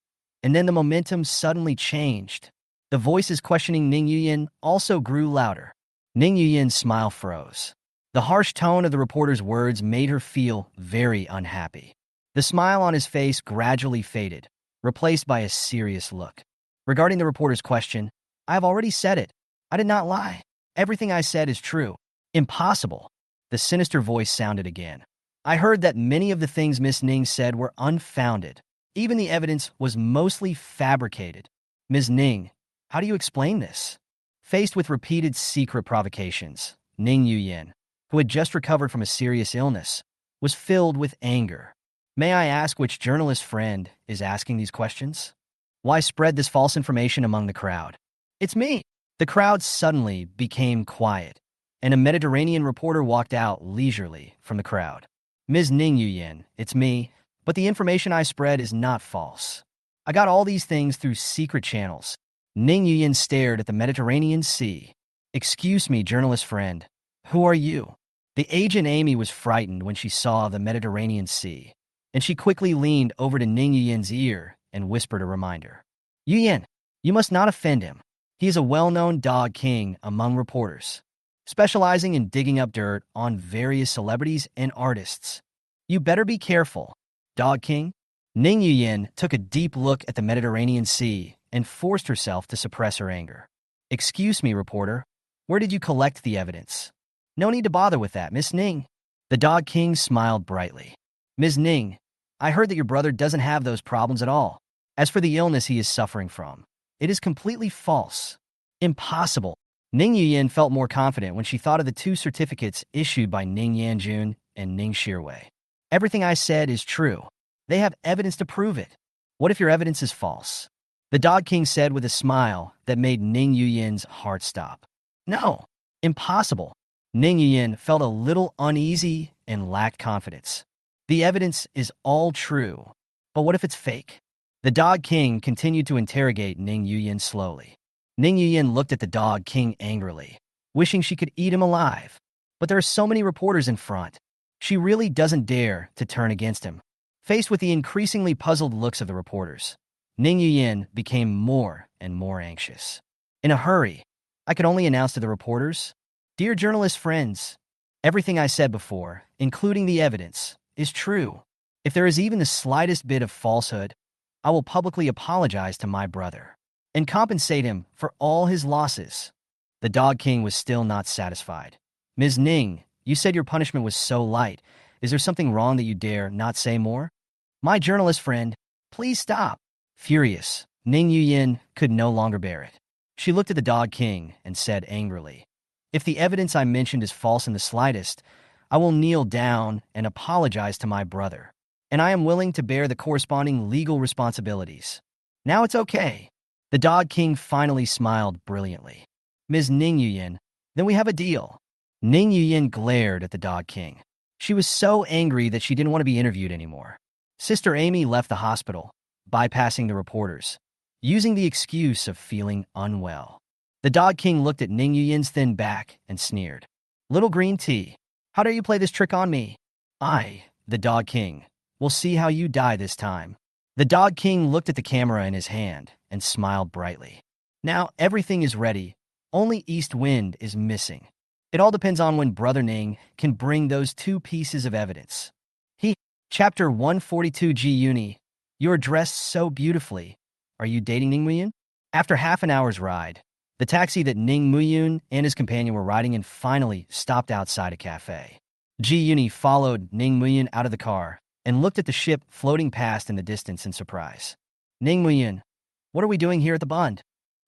and then the momentum suddenly changed. The voices questioning Ning Yuyen also grew louder. Ning Yuyen's smile froze. The harsh tone of the reporter's words made her feel very unhappy. The smile on his face gradually faded, replaced by a serious look. Regarding the reporter's question, I have already said it. I did not lie. Everything I said is true. Impossible. The sinister voice sounded again. I heard that many of the things Miss Ning said were unfounded. Even the evidence was mostly fabricated. Ms. Ning, how do you explain this? Faced with repeated secret provocations, Ning Yuyin, who had just recovered from a serious illness, was filled with anger. May I ask which journalist friend is asking these questions? Why spread this false information among the crowd? It's me. The crowd suddenly became quiet, and a Mediterranean reporter walked out leisurely from the crowd. Ms. Ning Yuyin, it's me, but the information I spread is not false. I got all these things through secret channels. Ning Yuyin stared at the Mediterranean Sea. Excuse me, journalist friend. Who are you? The agent Amy was frightened when she saw the Mediterranean Sea, and she quickly leaned over to Ning Yuyin's ear and whispered a reminder. Yuyin, you must not offend him. He is a well-known dog king among reporters, specializing in digging up dirt on various celebrities and artists. You better be careful. Dog king? Ning Yuyin took a deep look at the Mediterranean Sea and forced herself to suppress her anger. Excuse me, reporter. Where did you collect the evidence? No need to bother with that, Miss Ning. The dog king smiled brightly. Ms. Ning, I heard that your brother doesn't have those problems at all. As for the illness he is suffering from, it is completely false. Impossible. Ning Yuyin felt more confident when she thought of the two certificates issued by Ning Yanjun and Ning Shirwei. Everything I said is true. They have evidence to prove it. What if your evidence is false? The Dog King said with a smile that made Ning Yuyin's heart stop. No, impossible. Ning Yuyin felt a little uneasy and lacked confidence. The evidence is all true, but what if it's fake? The Dog King continued to interrogate Ning Yuyin slowly. Ning Yuyin looked at the Dog King angrily, wishing she could eat him alive. But there are so many reporters in front. She really doesn't dare to turn against him. Faced with the increasingly puzzled looks of the reporters, Ning Yuyin became more and more anxious. In a hurry, I could only announce to the reporters, Dear journalist friends, everything I said before, including the evidence, is true. If there is even the slightest bit of falsehood, I will publicly apologize to my brother and compensate him for all his losses. The Dog King was still not satisfied. Ms. Ning, you said your punishment was so light. Is there something wrong that you dare not say more? My journalist friend, please stop. Furious, Ning Yuyin could no longer bear it. She looked at the Dog King and said angrily, If the evidence I mentioned is false in the slightest, I will kneel down and apologize to my brother, and I am willing to bear the corresponding legal responsibilities. Now it's okay. The Dog King finally smiled brilliantly. Ms. Ning Yuyin, then we have a deal. Ning Yuyin glared at the Dog King. She was so angry that she didn't want to be interviewed anymore. Sister Amy left the hospital, bypassing the reporters, using the excuse of feeling unwell. The Dog King looked at Ning Yuyin's thin back and sneered. Little green tea, how dare you play this trick on me? I, the Dog King, will see how you die this time. The Dog King looked at the camera in his hand and smiled brightly. Now everything is ready. Only East Wind is missing. It all depends on when Brother Ning can bring those two pieces of evidence. Chapter 142 Ji Uni. You're dressed so beautifully. Are you dating Ning Muyun? After half an hour's ride, the taxi that Ning Muyun and his companion were riding in finally stopped outside a cafe. Ji Uni followed Ning Muyun out of the car and looked at the ship floating past in the distance in surprise. Ning Muyun, what are we doing here at the Bund?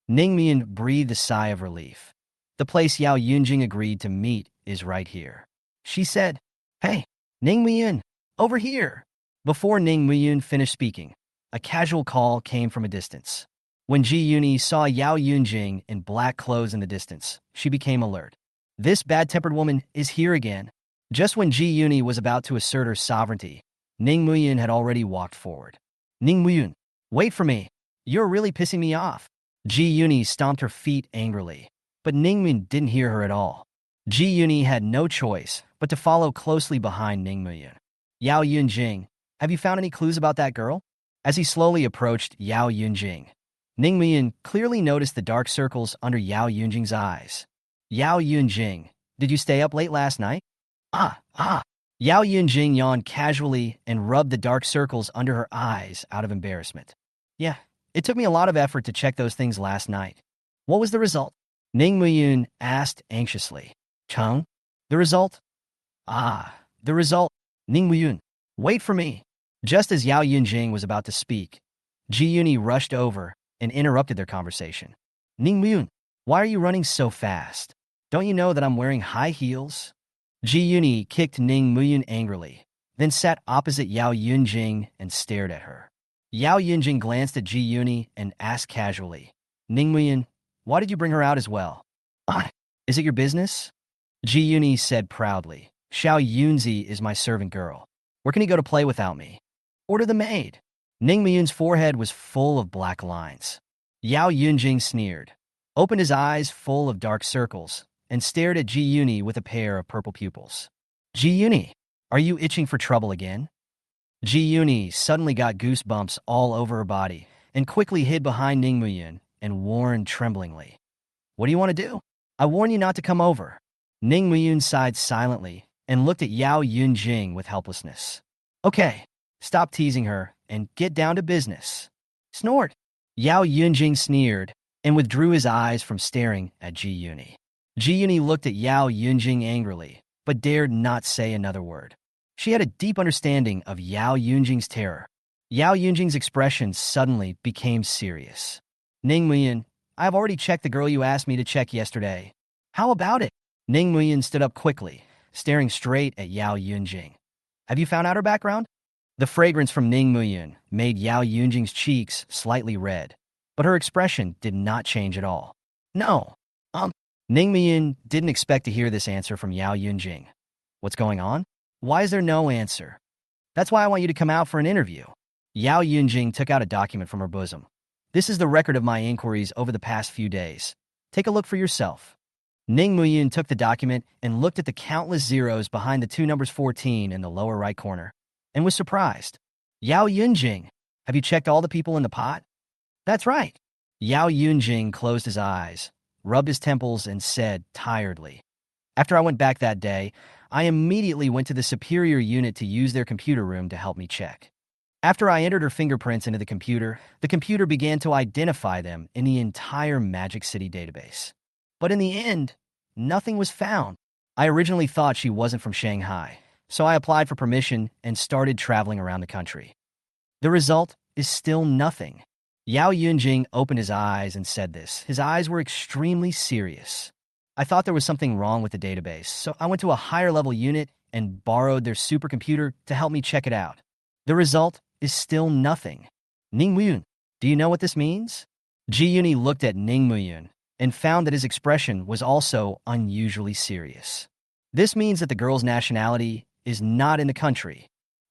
Ning Muyun breathed a sigh of relief. The place Yao Yunjing agreed to meet is right here. She said, Hey, Ning Muyun, over here. Before Ning Muyun finished speaking, a casual call came from a distance. When Ji Yuni saw Yao Yunjing in black clothes in the distance, she became alert. This bad-tempered woman is here again. Just when Ji Yuni was about to assert her sovereignty, Ning Muyun had already walked forward. Ning Muyun, wait for me. You're really pissing me off. Ji Yuni stomped her feet angrily, but Ning Muyun didn't hear her at all. Ji Yuni had no choice but to follow closely behind Ning Muyun. Yao Yunjing, have you found any clues about that girl? As he slowly approached Yao Yunjing, Ning Muyun clearly noticed the dark circles under Yao Yunjing's eyes. Yao Yunjing, did you stay up late last night? Yao Yunjing yawned casually and rubbed the dark circles under her eyes out of embarrassment. Yeah, it took me a lot of effort to check those things last night. What was the result? Ning Muyun asked anxiously. Chung? The result? Ah, the result. Ning Muyun. Wait for me. Just as Yao Yunjing was about to speak, Ji Yuni rushed over and interrupted their conversation. Ning Muyun, why are you running so fast? Don't you know that I'm wearing high heels? Ji Yuni kicked Ning Muyun angrily, then sat opposite Yao Yunjing and stared at her. Yao Yunjing glanced at Ji Yuni and asked casually, Ning Muyun, why did you bring her out as well? Ah, is it your business? Ji Yuni said proudly, Xiao Yunzi is my servant girl. Where can he go to play without me? Order the maid. Ning Muyun's forehead was full of black lines. Yao Yunjing sneered, opened his eyes full of dark circles, and stared at Ji Yuni with a pair of purple pupils. Ji Yuni, are you itching for trouble again? Ji Yuni suddenly got goosebumps all over her body and quickly hid behind Ning Muyun and warned tremblingly, What do you want to do? I warn you not to come over. Ning Muyun sighed silently and looked at Yao Yunjing with helplessness. Okay, stop teasing her and get down to business. Snort. Yao Yunjing sneered and withdrew his eyes from staring at Ji Yuni. Ji Yuni looked at Yao Yunjing angrily, but dared not say another word. She had a deep understanding of Yao Yunjing's terror. Yao Yunjing's expression suddenly became serious. Ning Muyun, I've already checked the girl you asked me to check yesterday. How about it? Ning Muyun stood up quickly, staring straight at Yao Yunjing. Have you found out her background? The fragrance from Ning Muyun made Yao Yunjing's cheeks slightly red, but her expression did not change at all. No. Ning Muyun didn't expect to hear this answer from Yao Yunjing. What's going on? Why is there no answer? That's why I want you to come out for an interview. Yao Yunjing took out a document from her bosom. This is the record of my inquiries over the past few days. Take a look for yourself. Ning Muyun took the document and looked at the countless zeros behind the two numbers 14 in the lower right corner, and was surprised. Yao Yunjing, have you checked all the people in the pot? That's right. Yao Yunjing closed his eyes, rubbed his temples, and said tiredly, After I went back that day, I immediately went to the superior unit to use their computer room to help me check. After I entered her fingerprints into the computer began to identify them in the entire Magic City database. But in the end, nothing was found. I originally thought she wasn't from Shanghai, so I applied for permission and started traveling around the country. The result is still nothing. Yao Yunjing opened his eyes and said this. His eyes were extremely serious. I thought there was something wrong with the database, so I went to a higher-level unit and borrowed their supercomputer to help me check it out. The result is still nothing. Ning Muyun, do you know what this means? Ji Yuni looked at Ning Muyun and found that his expression was also unusually serious. This means that the girl's nationality is not in the country,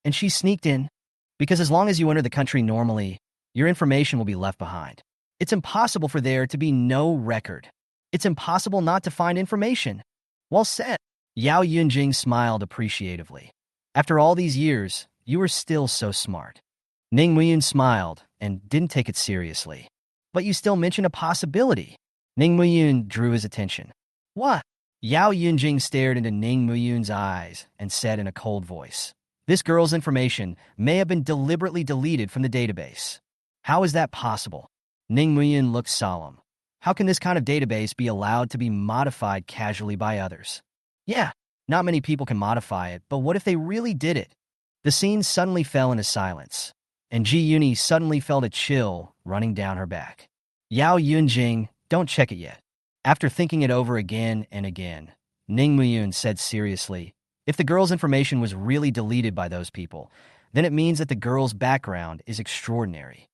and she sneaked in, because as long as you enter the country normally, your information will be left behind. It's impossible for there to be no record. It's impossible not to find information. Well said. Yao Yunjing smiled appreciatively. After all these years, you are still so smart. Ning Muyun smiled and didn't take it seriously. But you still mentioned a possibility. Ning Muyun drew his attention. What? Yao Yunjing stared into Ning Muyun's eyes and said in a cold voice, This girl's information may have been deliberately deleted from the database. How is that possible? Ning Muyun looked solemn. How can this kind of database be allowed to be modified casually by others? Yeah, not many people can modify it, but what if they really did it? The scene suddenly fell into silence, and Ji Yuni suddenly felt a chill running down her back. Yao Yunjing, don't check it yet. After thinking it over again and again, Ning Muyun said seriously, if the girl's information was really deleted by those people, then it means that the girl's background is extraordinary.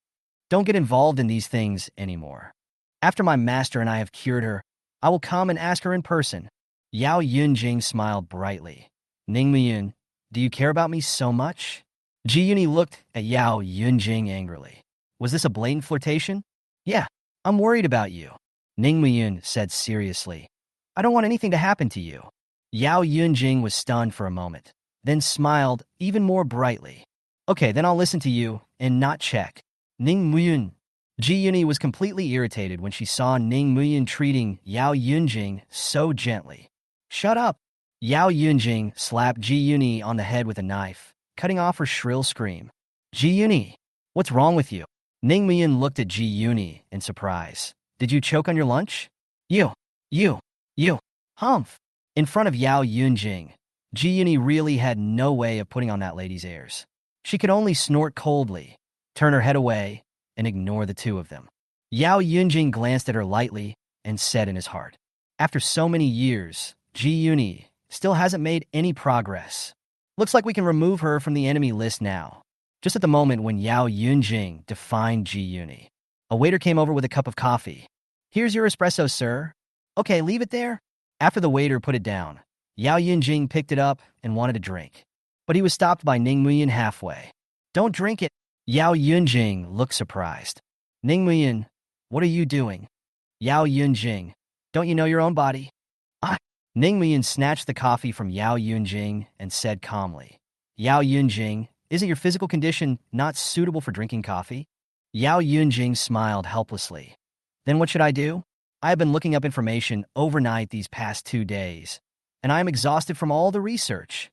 Don't get involved in these things anymore. After my master and I have cured her, I will come and ask her in person. Yao Yunjing smiled brightly. Ning Muyun, do you care about me so much? Ji Yuni looked at Yao Yunjing angrily. Was this a blatant flirtation? Yeah, I'm worried about you. Ning Muyun said seriously. I don't want anything to happen to you. Yao Yunjing was stunned for a moment, then smiled even more brightly. Okay, then I'll listen to you and not check. Ning Muyun. Ji Yuni was completely irritated when she saw Ning Muyun treating Yao Yunjing so gently. Shut up. Yao Yunjing slapped Ji Yuni on the head with a knife, cutting off her shrill scream. Ji Yuni, what's wrong with you? Ning Miyun looked at Ji Yuni in surprise. Did you choke on your lunch? You, you, you, humph. In front of Yao Yunjing, Ji Yuni really had no way of putting on that lady's airs. She could only snort coldly, turn her head away, and ignore the two of them. Yao Yunjing glanced at her lightly and said in his heart, after so many years, Ji Yuni still hasn't made any progress. Looks like we can remove her from the enemy list now. Just at the moment when Yao Yunjing defined Ji Yuni, a waiter came over with a cup of coffee. Here's your espresso, sir. Okay, leave it there. After the waiter put it down, Yao Yunjing picked it up and wanted a drink. But he was stopped by Ning Muyin halfway. Don't drink it. Yao Yunjing looked surprised. Ning Muyin, what are you doing? Yao Yunjing, don't you know your own body? Ning Muyin snatched the coffee from Yao Yunjing and said calmly, Yao Yunjing, isn't your physical condition not suitable for drinking coffee? Yao Yunjing smiled helplessly. Then what should I do? I have been looking up information overnight these past 2 days, and I am exhausted from all the research.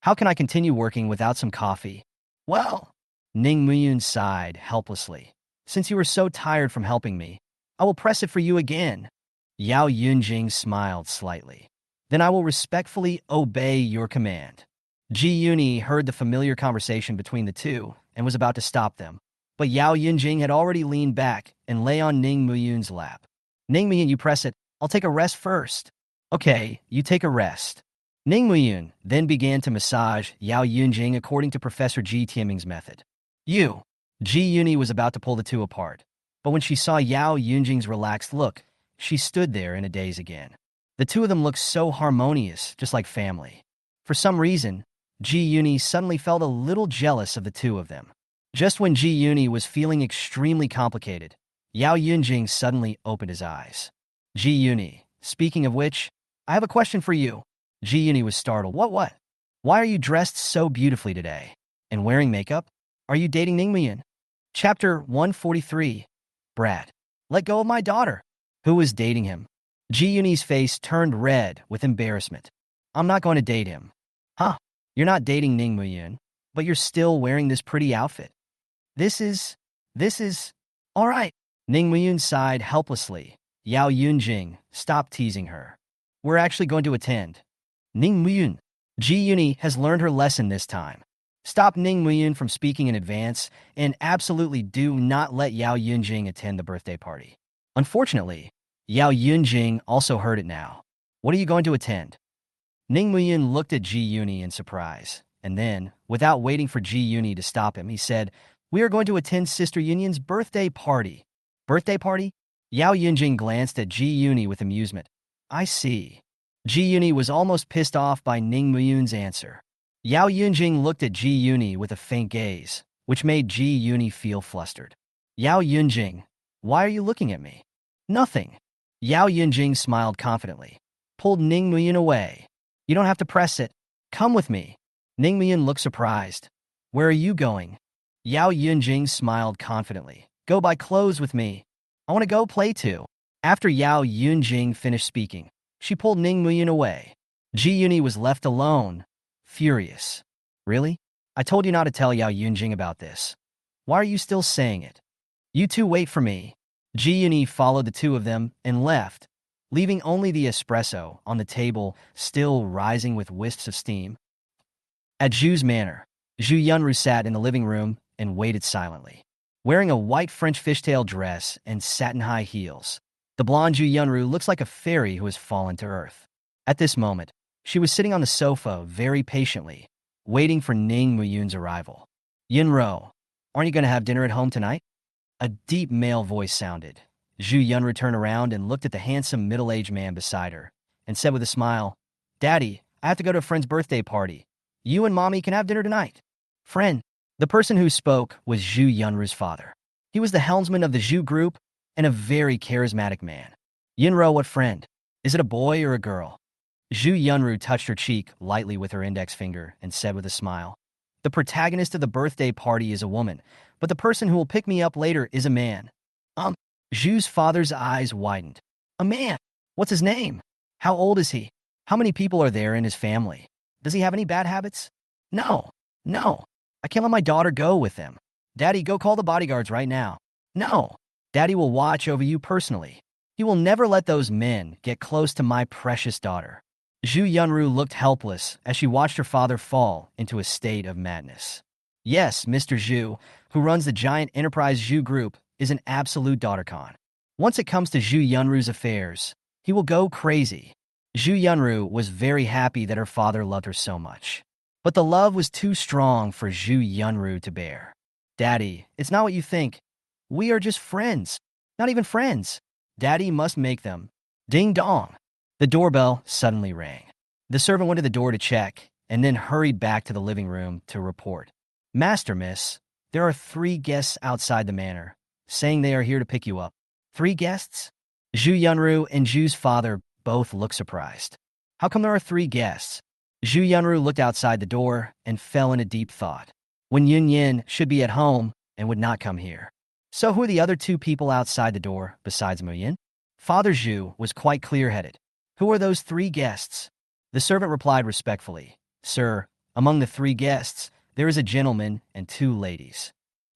How can I continue working without some coffee? Well, Ning Muyin sighed helplessly. Since you are so tired from helping me, I will press it for you again. Yao Yunjing smiled slightly. Then I will respectfully obey your command. Ji Yuni heard the familiar conversation between the two and was about to stop them, but Yao Yunjing had already leaned back and lay on Ning Muyun's lap. Ning Muyun, you press it. I'll take a rest first. Okay, you take a rest. Ning Muyun then began to massage Yao Yunjing according to Professor Ji Tianming's method. Ji Yuni was about to pull the two apart, but when she saw Yao Yunjing's relaxed look, she stood there in a daze again. The two of them looked so harmonious, just like family. For some reason, Ji Yuni suddenly felt a little jealous of the two of them. Just when Ji Yuni was feeling extremely complicated, Yao Yunjing suddenly opened his eyes. Ji Yuni, speaking of which, I have a question for you. Ji Yuni was startled. What? Why are you dressed so beautifully today? And wearing makeup? Are you dating Ning Muyin? Chapter 143. Brad. Let go of my daughter. Who was dating him? Ji Yuni's face turned red with embarrassment. I'm not going to date him. Huh? You're not dating Ning Muyin, but you're still wearing this pretty outfit. This is... All right. Ning Muyun sighed helplessly. Yao Yunjing, stop teasing her. We're actually going to attend. Ning Muyun. Ji Yuni has learned her lesson this time. Stop Ning Muyun from speaking in advance, and absolutely do not let Yao Yunjing attend the birthday party. Unfortunately, Yao Yunjing also heard it now. What are you going to attend? Ning Muyun looked at Ji Yuni in surprise, and then, without waiting for Ji Yuni to stop him, he said, We are going to attend Sister Yunyan's birthday party. Birthday party? Yao Yunjing glanced at Ji Yuni with amusement. I see. Ji Yuni was almost pissed off by Ning Muyun's answer. Yao Yunjing looked at Ji Yuni with a faint gaze, which made Ji Yuni feel flustered. Yao Yunjing, why are you looking at me? Nothing. Yao Yunjing smiled confidently, pulled Ning Muyun away. You don't have to press it. Come with me. Ning Muyun looked surprised. Where are you going? Yao Yunjing smiled confidently. Go buy clothes with me. I want to go play too. After Yao Yunjing finished speaking, she pulled Ning Muyun away. Ji Yuni was left alone, furious. Really? I told you not to tell Yao Yunjing about this. Why are you still saying it? You two wait for me. Ji Yuni followed the two of them and left, leaving only the espresso on the table still rising with wisps of steam. At Zhu's manor, Zhu Yunru sat in the living room and waited silently. Wearing a white French fishtail dress and satin high heels, the blonde Zhu Yunru looks like a fairy who has fallen to earth. At this moment, she was sitting on the sofa very patiently, waiting for Ning Muyun's arrival. Yunro, aren't you going to have dinner at home tonight? A deep male voice sounded. Zhu Yunru turned around and looked at the handsome middle-aged man beside her and said with a smile, Daddy, I have to go to a friend's birthday party. You and Mommy can have dinner tonight. Friend. The person who spoke was Zhu Yunru's father. He was the helmsman of the Zhu group and a very charismatic man. Yunro, what friend? Is it a boy or a girl? Zhu Yunru touched her cheek lightly with her index finger and said with a smile, The protagonist of the birthday party is a woman, but the person who will pick me up later is a man. Zhu's father's eyes widened. A man? What's his name? How old is he? How many people are there in his family? Does he have any bad habits? No. I can't let my daughter go with him. Daddy, go call the bodyguards right now. No, Daddy will watch over you personally. He will never let those men get close to my precious daughter. Zhu Yunru looked helpless as she watched her father fall into a state of madness. Yes, Mr. Zhu, who runs the giant enterprise Zhu Group, is an absolute daughter-con. Once it comes to Zhu Yunru's affairs, he will go crazy. Zhu Yunru was very happy that her father loved her so much. But the love was too strong for Zhu Yunru to bear. Daddy, it's not what you think. We are just friends. Not even friends. Daddy must make them. Ding dong. The doorbell suddenly rang. The servant went to the door to check, and then hurried back to the living room to report. Master, miss, there are 3 guests outside the manor, saying they are here to pick you up. 3 guests? Zhu Yunru and Zhu's father both looked surprised. How come there are 3 guests? Zhu Yunru looked outside the door and fell into deep thought. When Yun Yin should be at home and would not come here. So who are the other 2 people outside the door besides Mu Yin? Father Zhu was quite clear-headed. Who are those 3 guests? The servant replied respectfully, Sir, among the 3 guests, there is a gentleman and 2 ladies.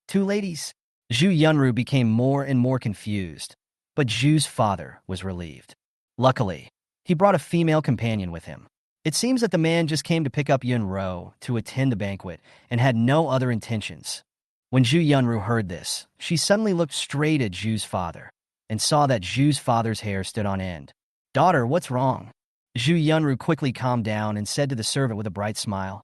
2 ladies? Zhu Yunru became more and more confused, but Zhu's father was relieved. Luckily, he brought a female companion with him. It seems that the man just came to pick up Yun Ro to attend the banquet and had no other intentions. When Zhu Yunru heard this, she suddenly looked straight at Zhu's father and saw that Zhu's father's hair stood on end. Daughter, what's wrong? Zhu Yunru quickly calmed down and said to the servant with a bright smile,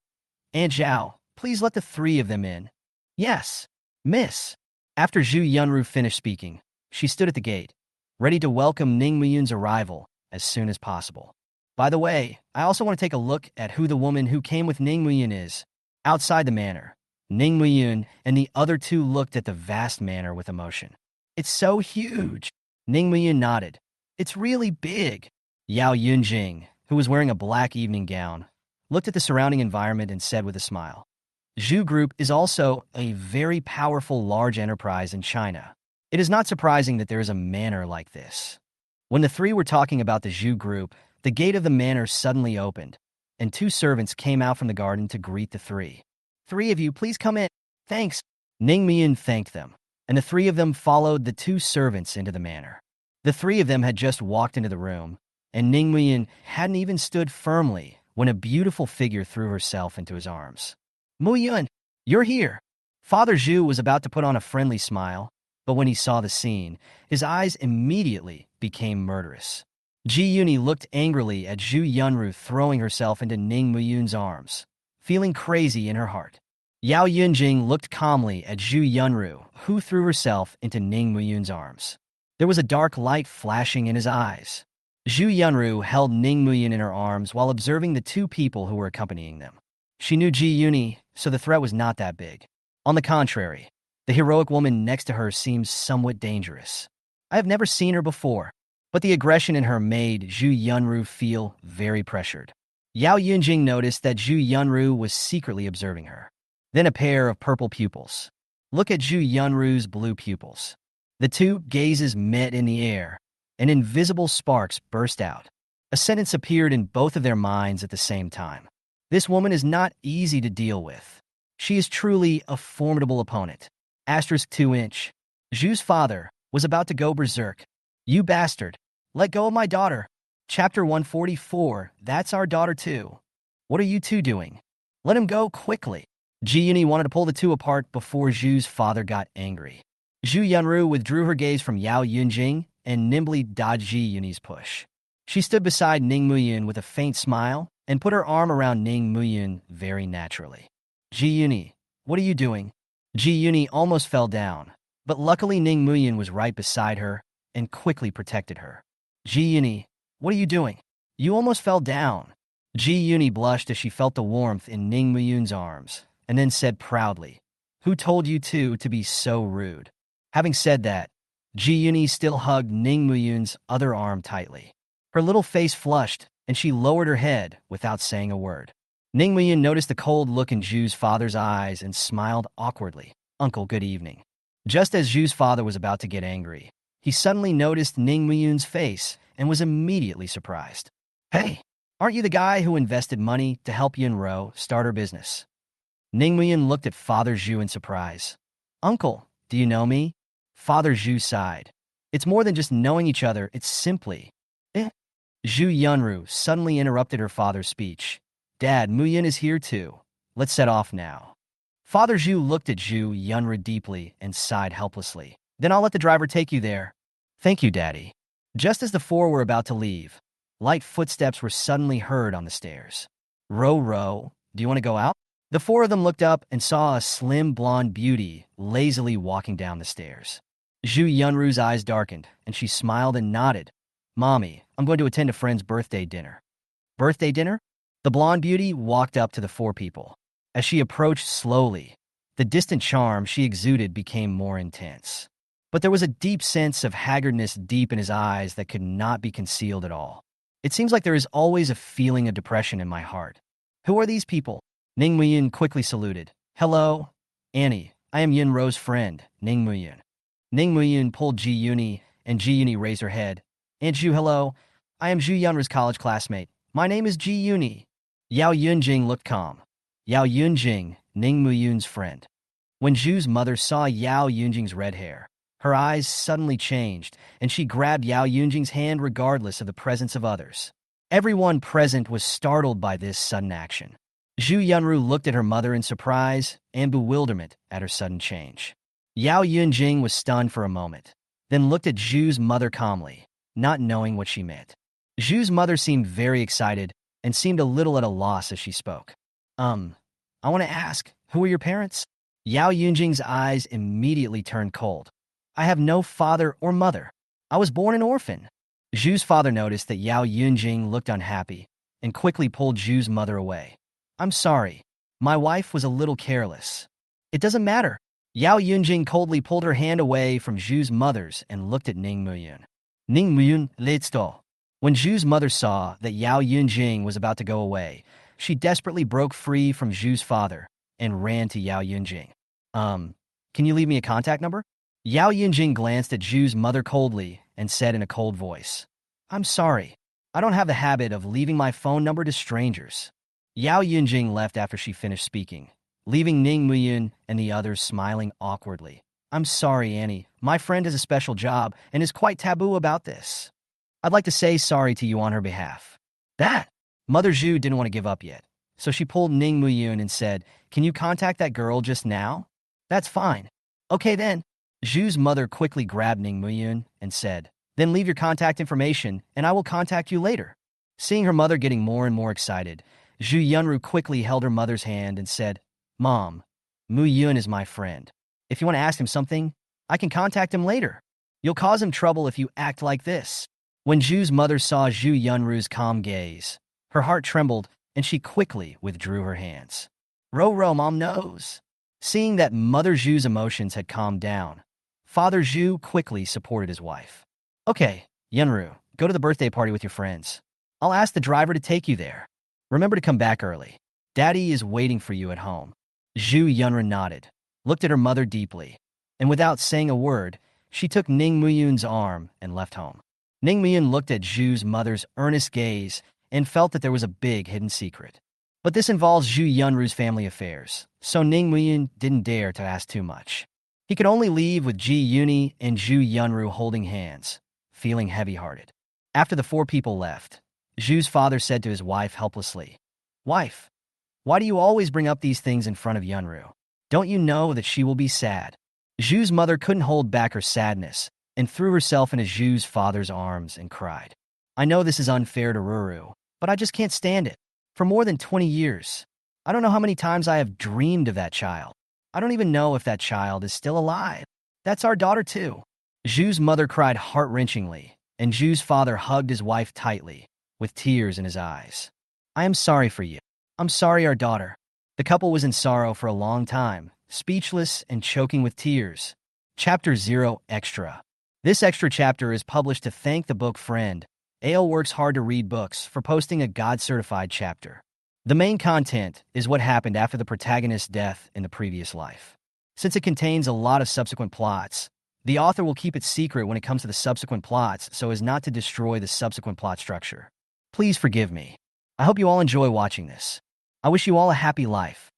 Aunt Zhao, please let the 3 of them in. Yes, miss. After Zhu Yunru finished speaking, she stood at the gate, ready to welcome Ning Muyun's arrival as soon as possible. By the way, I also want to take a look at who the woman who came with Ning Muyun is. Outside the manor, Ning Muyun and the other 2 looked at the vast manor with emotion. It's so huge. Ning Muyun nodded. It's really big. Yao Yunjing, who was wearing a black evening gown, looked at the surrounding environment and said with a smile, Zhu Group is also a very powerful large enterprise in China. It is not surprising that there is a manor like this. When the 3 were talking about the Zhu Group, the gate of the manor suddenly opened, and 2 servants came out from the garden to greet the 3. 3 of you, please come in. Thanks. Ning Muyun thanked them, and the 3 of them followed the 2 servants into the manor. The 3 of them had just walked into the room, and Ning Muyun hadn't even stood firmly when a beautiful figure threw herself into his arms. Muyun, you're here. Father Zhu was about to put on a friendly smile, but when he saw the scene, his eyes immediately became murderous. Ji Yuni looked angrily at Zhu Yunru throwing herself into Ning Muyun's arms, feeling crazy in her heart. Yao Yunjing looked calmly at Zhu Yunru, who threw herself into Ning Muyun's arms. There was a dark light flashing in his eyes. Zhu Yunru held Ning Muyun in her arms while observing the 2 people who were accompanying them. She knew Ji Yuni, so the threat was not that big. On the contrary, the heroic woman next to her seemed somewhat dangerous. I have never seen her before, but the aggression in her made Zhu Yunru feel very pressured. Yao Yunjing noticed that Zhu Yunru was secretly observing her. Then a pair of purple pupils. Look at Zhu Yunru's blue pupils. The 2 gazes met in the air, and invisible sparks burst out. A sentence appeared in both of their minds at the same time. This woman is not easy to deal with. She is truly a formidable opponent. Asterisk 2-inch. Zhu's father was about to go berserk. You bastard. Let go of my daughter. Chapter 144. That's our daughter too. What are you 2 doing? Let him go quickly. Ji Yuni wanted to pull the 2 apart before Zhu's father got angry. Zhu Yunru withdrew her gaze from Yao Yunjing and nimbly dodged Ji Yuni's push. She stood beside Ning Muyun with a faint smile and put her arm around Ning Muyun very naturally. Ji Yuni, what are you doing? Ji Yuni almost fell down, but luckily Ning Muyun was right beside her and quickly protected her. Ji Yuni, what are you doing? You almost fell down. Ji Yuni blushed as she felt the warmth in Ning Muyun's arms, and then said proudly, Who told you 2 to be so rude? Having said that, Ji Yuni still hugged Ning Muyun's other arm tightly. Her little face flushed, and she lowered her head without saying a word. Ning Muyun noticed the cold look in Zhu's father's eyes and smiled awkwardly. Uncle, good evening. Just as Zhu's father was about to get angry, he suddenly noticed Ning Muyun's face and was immediately surprised. Hey, aren't you the guy who invested money to help Yun Ro start her business? Ning Muyun looked at Father Zhu in surprise. Uncle, do you know me? Father Zhu sighed. It's more than just knowing each other, it's simply… Eh? Zhu Yunru suddenly interrupted her father's speech. Dad, Muyin is here too. Let's set off now. Father Zhu looked at Zhu Yunru deeply and sighed helplessly. Then I'll let the driver take you there. Thank you, Daddy. Just as the four were about to leave, light footsteps were suddenly heard on the stairs. Ro, do you want to go out? The four of them looked up and saw a slim blonde beauty lazily walking down the stairs. Zhu Yunru's eyes darkened, and she smiled and nodded. Mommy, I'm going to attend a friend's birthday dinner. Birthday dinner? The blonde beauty walked up to the four people. As she approached slowly, the distant charm she exuded became more intense. But there was a deep sense of haggardness deep in his eyes that could not be concealed at all. It seems like there is always a feeling of depression in my heart. Who are these people? Ning Muyin quickly saluted. Hello, Annie. I am Yin Ro's friend, Ning Muyin. Ning Muyin pulled Ji Yuni, and Ji Yuni raised her head. Aunt Zhu, hello. I am Zhu Yunru's college classmate. My name is Ji Yuni. Yao Yunjing looked calm. Yao Yunjing, Ning Muyun's friend. When Zhu's mother saw Yao Yunjing's red hair, her eyes suddenly changed, and she grabbed Yao Yunjing's hand regardless of the presence of others. Everyone present was startled by this sudden action. Zhu Yunru looked at her mother in surprise and bewilderment at her sudden change. Yao Yunjing was stunned for a moment, then looked at Zhu's mother calmly, not knowing what she meant. Zhu's mother seemed very excited and seemed a little at a loss as she spoke. I want to ask, who are your parents? Yao Yunjing's eyes immediately turned cold. I have no father or mother. I was born an orphan. Zhu's father noticed that Yao Yunjing looked unhappy and quickly pulled Zhu's mother away. I'm sorry. My wife was a little careless. It doesn't matter. Yao Yunjing coldly pulled her hand away from Zhu's mother's and looked at Ning Muyun. Ning Muyun, let's go. When Zhu's mother saw that Yao Yunjing was about to go away, she desperately broke free from Zhu's father and ran to Yao Yunjing. Can you leave me a contact number? Yao Yunjing glanced at Zhu's mother coldly and said in a cold voice, I'm sorry. I don't have the habit of leaving my phone number to strangers. Yao Yunjing left after she finished speaking, leaving Ning Muyun and the others smiling awkwardly. I'm sorry, Annie. My friend has a special job and is quite taboo about this. I'd like to say sorry to you on her behalf. That? Mother Zhu didn't want to give up yet, so she pulled Ning Muyun and said, Can you contact that girl just now? That's fine. Okay then. Zhu's mother quickly grabbed Ning Muyun and said, Then leave your contact information and I will contact you later. Seeing her mother getting more and more excited, Zhu Yunru quickly held her mother's hand and said, Mom, Muyun is my friend. If you want to ask him something, I can contact him later. You'll cause him trouble if you act like this. When Zhu's mother saw Zhu Yunru's calm gaze, her heart trembled and she quickly withdrew her hands. Ro, Mom knows. Seeing that Mother Zhu's emotions had calmed down, Father Zhu quickly supported his wife. Okay, Yunru, go to the birthday party with your friends. I'll ask the driver to take you there. Remember to come back early. Daddy is waiting for you at home. Zhu Yunru nodded, looked at her mother deeply, and without saying a word, she took Ning Muyun's arm and left home. Ning Muyun looked at Zhu's mother's earnest gaze and felt that there was a big hidden secret. But this involves Zhu Yunru's family affairs, so Ning Muyun didn't dare to ask too much. He could only leave with Ji Yuni and Zhu Yunru holding hands, feeling heavy-hearted. After the four people left, Zhu's father said to his wife helplessly, Wife, why do you always bring up these things in front of Yunru? Don't you know that she will be sad? Zhu's mother couldn't hold back her sadness and threw herself into Zhu's father's arms and cried. I know this is unfair to Ruru, but I just can't stand it. For more than 20 years, I don't know how many times I have dreamed of that child. I don't even know if that child is still alive. That's our daughter too. Zhu's mother cried heart-wrenchingly, and Zhu's father hugged his wife tightly, with tears in his eyes. I am sorry for you. I'm sorry, our daughter. The couple was in sorrow for a long time, speechless and choking with tears. Chapter 0 Extra. This extra chapter is published to thank the book friend, AL Works Hard to Read Books, for posting a God-certified chapter. The main content is what happened after the protagonist's death in the previous life. Since it contains a lot of subsequent plots, the author will keep it secret when it comes to the subsequent plots so as not to destroy the subsequent plot structure. Please forgive me. I hope you all enjoy watching this. I wish you all a happy life.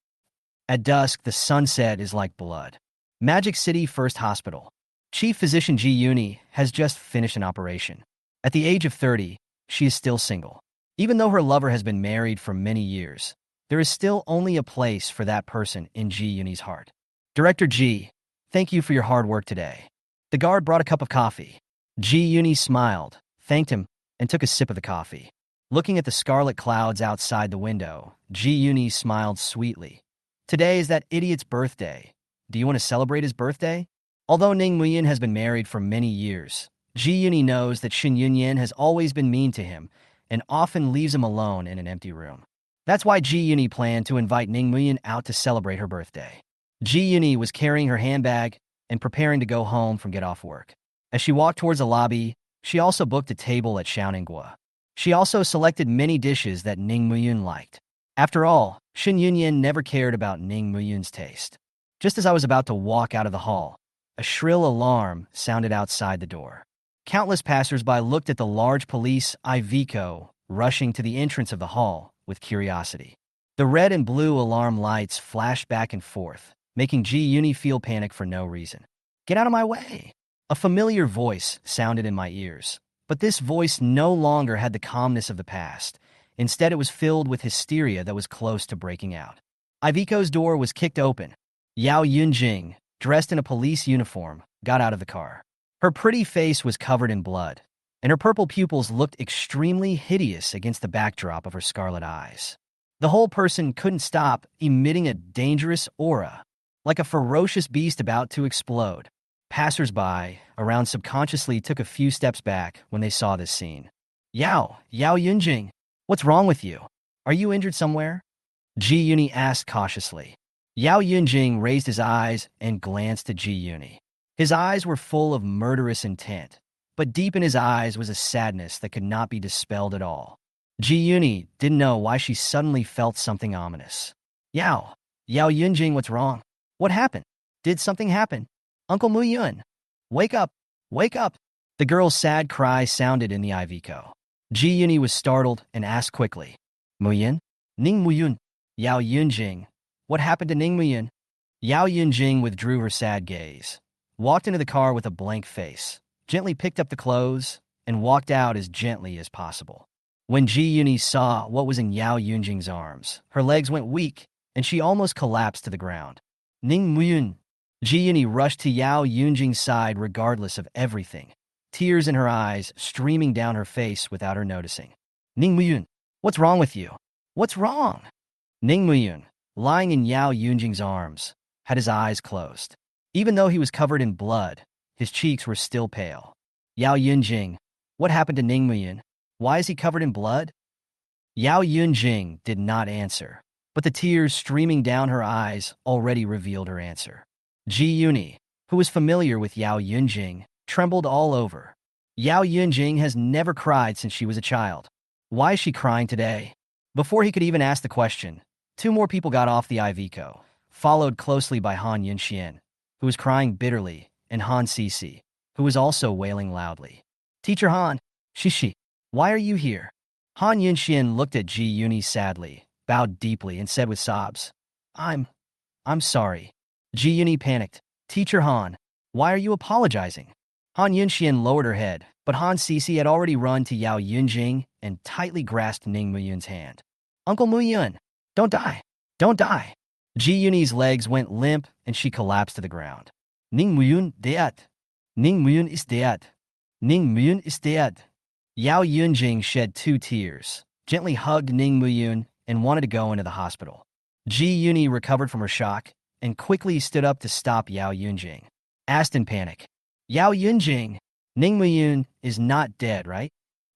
At dusk, the sunset is like blood. Magic City First Hospital. Chief physician Ji Yooni has just finished an operation. At the age of 30, she is still single. Even though her lover has been married for many years, there is still only a place for that person in Ji Yooni's heart. Director Ji, thank you for your hard work today. The guard brought a cup of coffee. Ji Yooni smiled, thanked him, and took a sip of the coffee. Looking at the scarlet clouds outside the window, Ji Yooni smiled sweetly. Today is that idiot's birthday. Do you want to celebrate his birthday? Although Ning Muyin has been married for many years, Ji Yooni knows that Shin Yunyan has always been mean to him and often leaves him alone in an empty room. That's why Ji Yooni planned to invite Ning Muyin out to celebrate her birthday. Ji Yooni was carrying her handbag and preparing to go home from get off work. As she walked towards the lobby, she also booked a table at Xiaoningguo. She also selected many dishes that Ning Muyin liked. After all, Shin Yunyan never cared about Ning Muyun's taste. Just as I was about to walk out of the hall, a shrill alarm sounded outside the door. Countless passersby looked at the large police Iveco rushing to the entrance of the hall with curiosity. The red and blue alarm lights flashed back and forth, making Ji Yooni feel panic for no reason. Get out of my way! A familiar voice sounded in my ears, but this voice no longer had the calmness of the past. Instead, it was filled with hysteria that was close to breaking out. Iveco's door was kicked open. Yao Yunjing, dressed in a police uniform, got out of the car. Her pretty face was covered in blood, and her purple pupils looked extremely hideous against the backdrop of her scarlet eyes. The whole person couldn't stop emitting a dangerous aura, like a ferocious beast about to explode. Passersby around subconsciously took a few steps back when they saw this scene. Yao Yunjing, what's wrong with you? Are you injured somewhere? Ji Yooni asked cautiously. Yao Yunjing raised his eyes and glanced at Ji Yooni. His eyes were full of murderous intent, but deep in his eyes was a sadness that could not be dispelled at all. Ji Yooni didn't know why she suddenly felt something ominous. Yao Yunjing, what's wrong? What happened? Did something happen? Uncle Mu Yun, wake up, wake up. The girl's sad cry sounded in the Iveco. Ji Yooni was startled and asked quickly, Mu Yun? Ning Mu Yun? Yao Yunjing, what happened to Ning Mu Yun? Yao Yunjing withdrew her sad gaze, walked into the car with a blank face, gently picked up the clothes, and walked out as gently as possible. When Ji Yooni saw what was in Yao Yunjing's arms, her legs went weak, and she almost collapsed to the ground. Ning Mu Yun. Ji Yooni rushed to Yao Yunjing's side regardless of everything, tears in her eyes streaming down her face without her noticing. Ning Mu Yun, what's wrong with you? What's wrong? Ning Mu Yun, lying in Yao Yunjing's arms, had his eyes closed. Even though he was covered in blood, his cheeks were still pale. Yao Yunjing, what happened to Ning Mu Yun? Why is he covered in blood? Yao Yunjing did not answer, but the tears streaming down her eyes already revealed her answer. Ji Yooni, who was familiar with Yao Yunjing, trembled all over. Yao Yunjing has never cried since she was a child. Why is she crying today? Before he could even ask the question, two more people got off the Iveco, followed closely by Han Yunxian, who was crying bitterly, and Han Cece, who was also wailing loudly. Teacher Han, Shishi, why are you here? Han Yunxian looked at Ji Yooni sadly, bowed deeply, and said with sobs, I'm sorry. Ji Yooni panicked. Teacher Han, why are you apologizing? Han Yunxian lowered her head, but Han Cece had already run to Yao Yunjing and tightly grasped Ning Mu Yun's hand. Uncle Mu Yun, don't die. Don't die. Ji Yooni's legs went limp and she collapsed to the ground. Ning Mu Yun dead. Ning Mu Yun is dead. Ning Mu Yun is dead. Yao Yunjing shed 2 tears, gently hugged Ning Mu Yun, and wanted to go into the hospital. Ji Yooni recovered from her shock and quickly stood up to stop Yao Yunjing. Asked in panic, Yao Yunjing, Ning Mu Yun is not dead, right?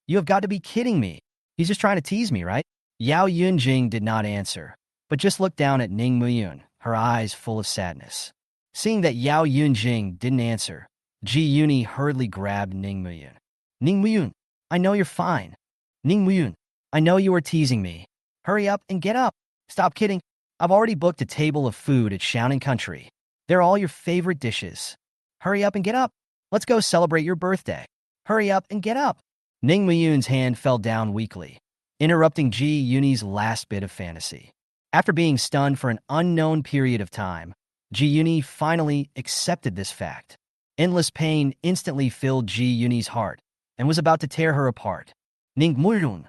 You have got to be kidding me. He's just trying to tease me, right? Yao Yunjing did not answer, but just looked down at Ning Mu Yun, her eyes full of sadness. Seeing that Yao Yunjing didn't answer, Ji Yooni hurriedly grabbed Ning Mu Yun. Ning Mu Yun, I know you're fine. Ning Mu Yun, I know you are teasing me. Hurry up and get up. Stop kidding. I've already booked a table of food at Xiaoning Country. They're all your favorite dishes. Hurry up and get up. Let's go celebrate your birthday. Hurry up and get up. Ning Mu Yun's hand fell down weakly, interrupting Ji Yooni's last bit of fantasy. After being stunned for an unknown period of time, Ji Yooni finally accepted this fact. Endless pain instantly filled Ji Yuni's heart and was about to tear her apart. Ning Muyun.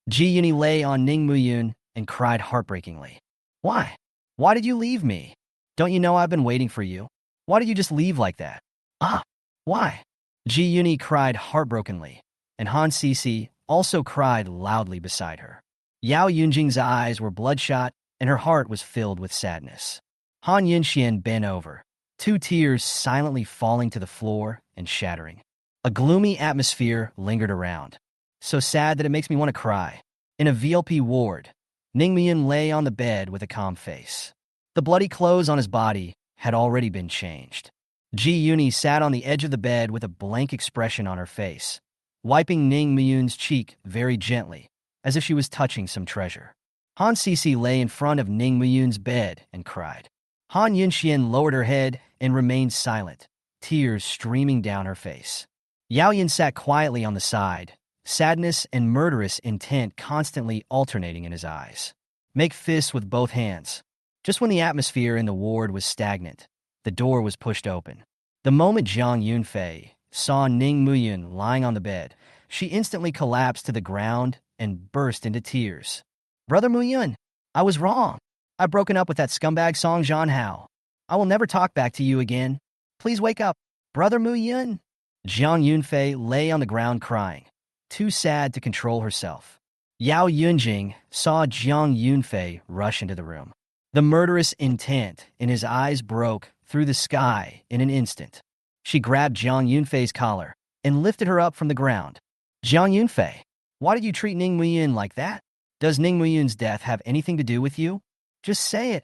Ji Yuni lay on Ning Muyun and cried heartbreakingly. Why? Why did you leave me? Don't you know I've been waiting for you? Why did you just leave like that? Ah, why? Ji Yuni cried heartbrokenly, and Han Sisi also cried loudly beside her. Yao Yunjing's eyes were bloodshot, and her heart was filled with sadness. Han Yunxian bent over, two tears silently falling to the floor and shattering. A gloomy atmosphere lingered around, so sad that it makes me want to cry. In a VLP ward, Ning Muyun lay on the bed with a calm face. The bloody clothes on his body had already been changed. Ji Yuni sat on the edge of the bed with a blank expression on her face, wiping Ning Muyun's cheek very gently, as if she was touching some treasure. Han Sisi lay in front of Ning Muyun's bed and cried. Han Yunxian lowered her head and remained silent, tears streaming down her face. Yao Yin sat quietly on the side, sadness and murderous intent constantly alternating in his eyes. Make fists with both hands. Just when the atmosphere in the ward was stagnant, the door was pushed open. The moment Jiang Yunfei saw Ning Muyun lying on the bed, she instantly collapsed to the ground and burst into tears. Brother Muyun, I was wrong. I've broken up with that scumbag Song Zhan Hao. I will never talk back to you again. Please wake up. Brother Muyun. Jiang Yunfei lay on the ground crying, too sad to control herself. Yao Yunjing saw Jiang Yunfei rush into the room. The murderous intent in his eyes broke through the sky in an instant. She grabbed Jiang Yunfei's collar and lifted her up from the ground. Jiang Yunfei, why did you treat Ning Muyun like that? Does Ning Muyun's death have anything to do with you? Just say it.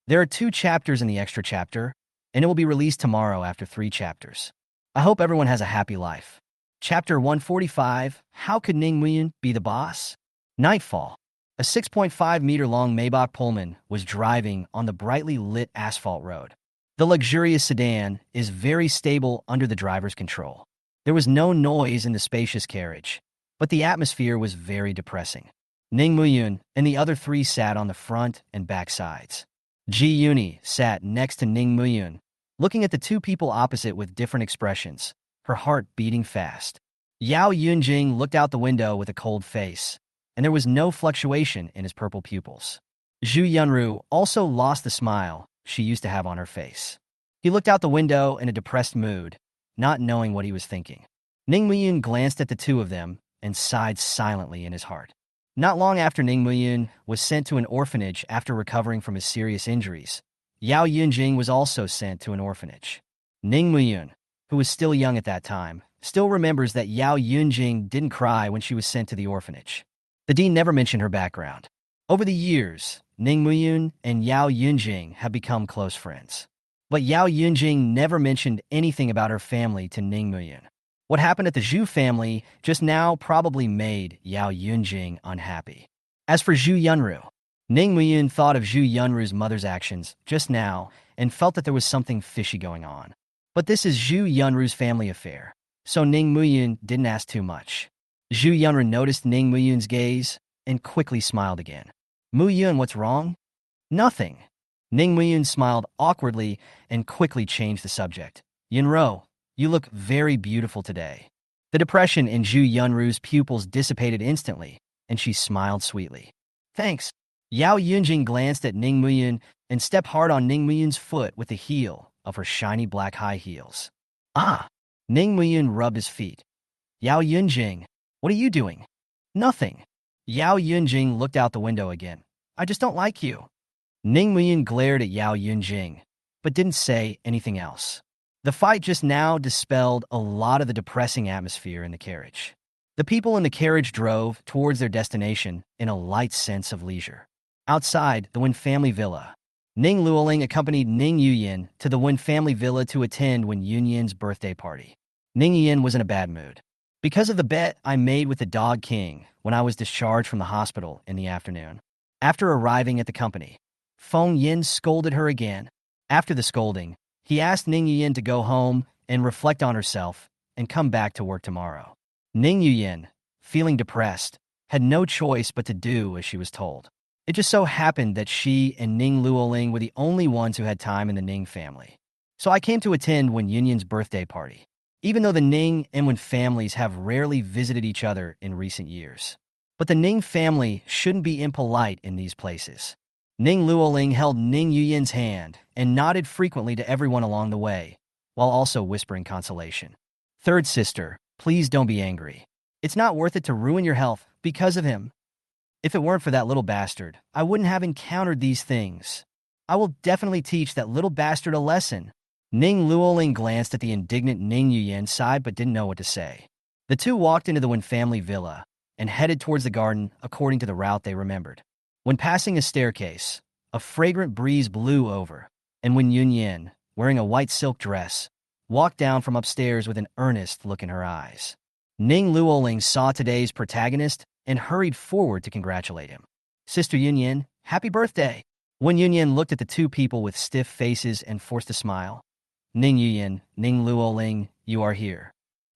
There are 2 chapters in the extra chapter, and it will be released tomorrow after 3 chapters. I hope everyone has a happy life. Chapter 145, How Could Ning Muyun Be the Boss? Nightfall. A 6.5-meter-long Maybach Pullman was driving on the brightly lit asphalt road. The luxurious sedan is very stable under the driver's control. There was no noise in the spacious carriage, but the atmosphere was very depressing. Ning Muyun and the other 3 sat on the front and back sides. Ji Yuni sat next to Ning Muyun, looking at the 2 people opposite with different expressions, her heart beating fast. Yao Yunjing looked out the window with a cold face, and there was no fluctuation in his purple pupils. Zhu Yunru also lost the smile she used to have on her face. He looked out the window in a depressed mood, not knowing what he was thinking. Ning Muyun glanced at the 2 of them and sighed silently in his heart. Not long after Ning Muyun was sent to an orphanage after recovering from his serious injuries, Yao Yunjing was also sent to an orphanage. Ning Muyun, who was still young at that time, still remembers that Yao Yunjing didn't cry when she was sent to the orphanage. The dean never mentioned her background. Over the years, Ning Muyun and Yao Yunjing have become close friends. But Yao Yunjing never mentioned anything about her family to Ning Muyun. What happened at the Zhu family just now probably made Yao Yunjing unhappy. As for Zhu Yunru, Ning Muyun thought of Zhu Yunru's mother's actions just now and felt that there was something fishy going on. But this is Zhu Yunru's family affair, so Ning Muyun didn't ask too much. Zhu Yunru noticed Ning Muyun's gaze and quickly smiled again. Muyun, what's wrong? Nothing. Ning Muyun smiled awkwardly and quickly changed the subject. Yunro, you look very beautiful today. The depression in Zhu Yunru's pupils dissipated instantly, and she smiled sweetly. Thanks. Yao Yunjing glanced at Ning Muyun and stepped hard on Ning Muyun's foot with the heel of her shiny black high heels. Ah! Ning Muyun rubbed his feet. Yao Yunjing, what are you doing? Nothing. Yao Yunjing looked out the window again. I just don't like you. Ning Muyun glared at Yao Yunjing, but didn't say anything else. The fight just now dispelled a lot of the depressing atmosphere in the carriage. The people in the carriage drove towards their destination in a light sense of leisure. Outside the Wen family villa, Ning Luoling accompanied Ning Yuyin to the Wen family villa to attend Wen Yunyin's birthday party. Ning Yuyin was in a bad mood. Because of the bet I made with the Dog King when I was discharged from the hospital in the afternoon. After arriving at the company, Feng Yin scolded her again. After the scolding, he asked Ning Yuyin to go home and reflect on herself and come back to work tomorrow. Ning Yuyin, feeling depressed, had no choice but to do as she was told. It just so happened that she and Ning Luoling were the only ones who had time in the Ning family. So I came to attend Wen Yunyin's birthday party, even though the Ning and Wen families have rarely visited each other in recent years. But the Ning family shouldn't be impolite in these places. Ning Luoling held Ning Yuyin's hand and nodded frequently to everyone along the way, while also whispering consolation. Third sister, please don't be angry. It's not worth it to ruin your health because of him. If it weren't for that little bastard, I wouldn't have encountered these things. I will definitely teach that little bastard a lesson. Ning Luoling glanced at the indignant Ning Yuyin, sighed but didn't know what to say. The two walked into the Wen family villa and headed towards the garden according to the route they remembered. When passing a staircase, a fragrant breeze blew over, and Wen Yunyin, wearing a white silk dress, walked down from upstairs with an earnest look in her eyes. Ning Luoling saw today's protagonist and hurried forward to congratulate him. Sister Yunyin, happy birthday! Wen Yunyin looked at the two people with stiff faces and forced a smile. Ning Yuyin, Ning Luoling, you are here.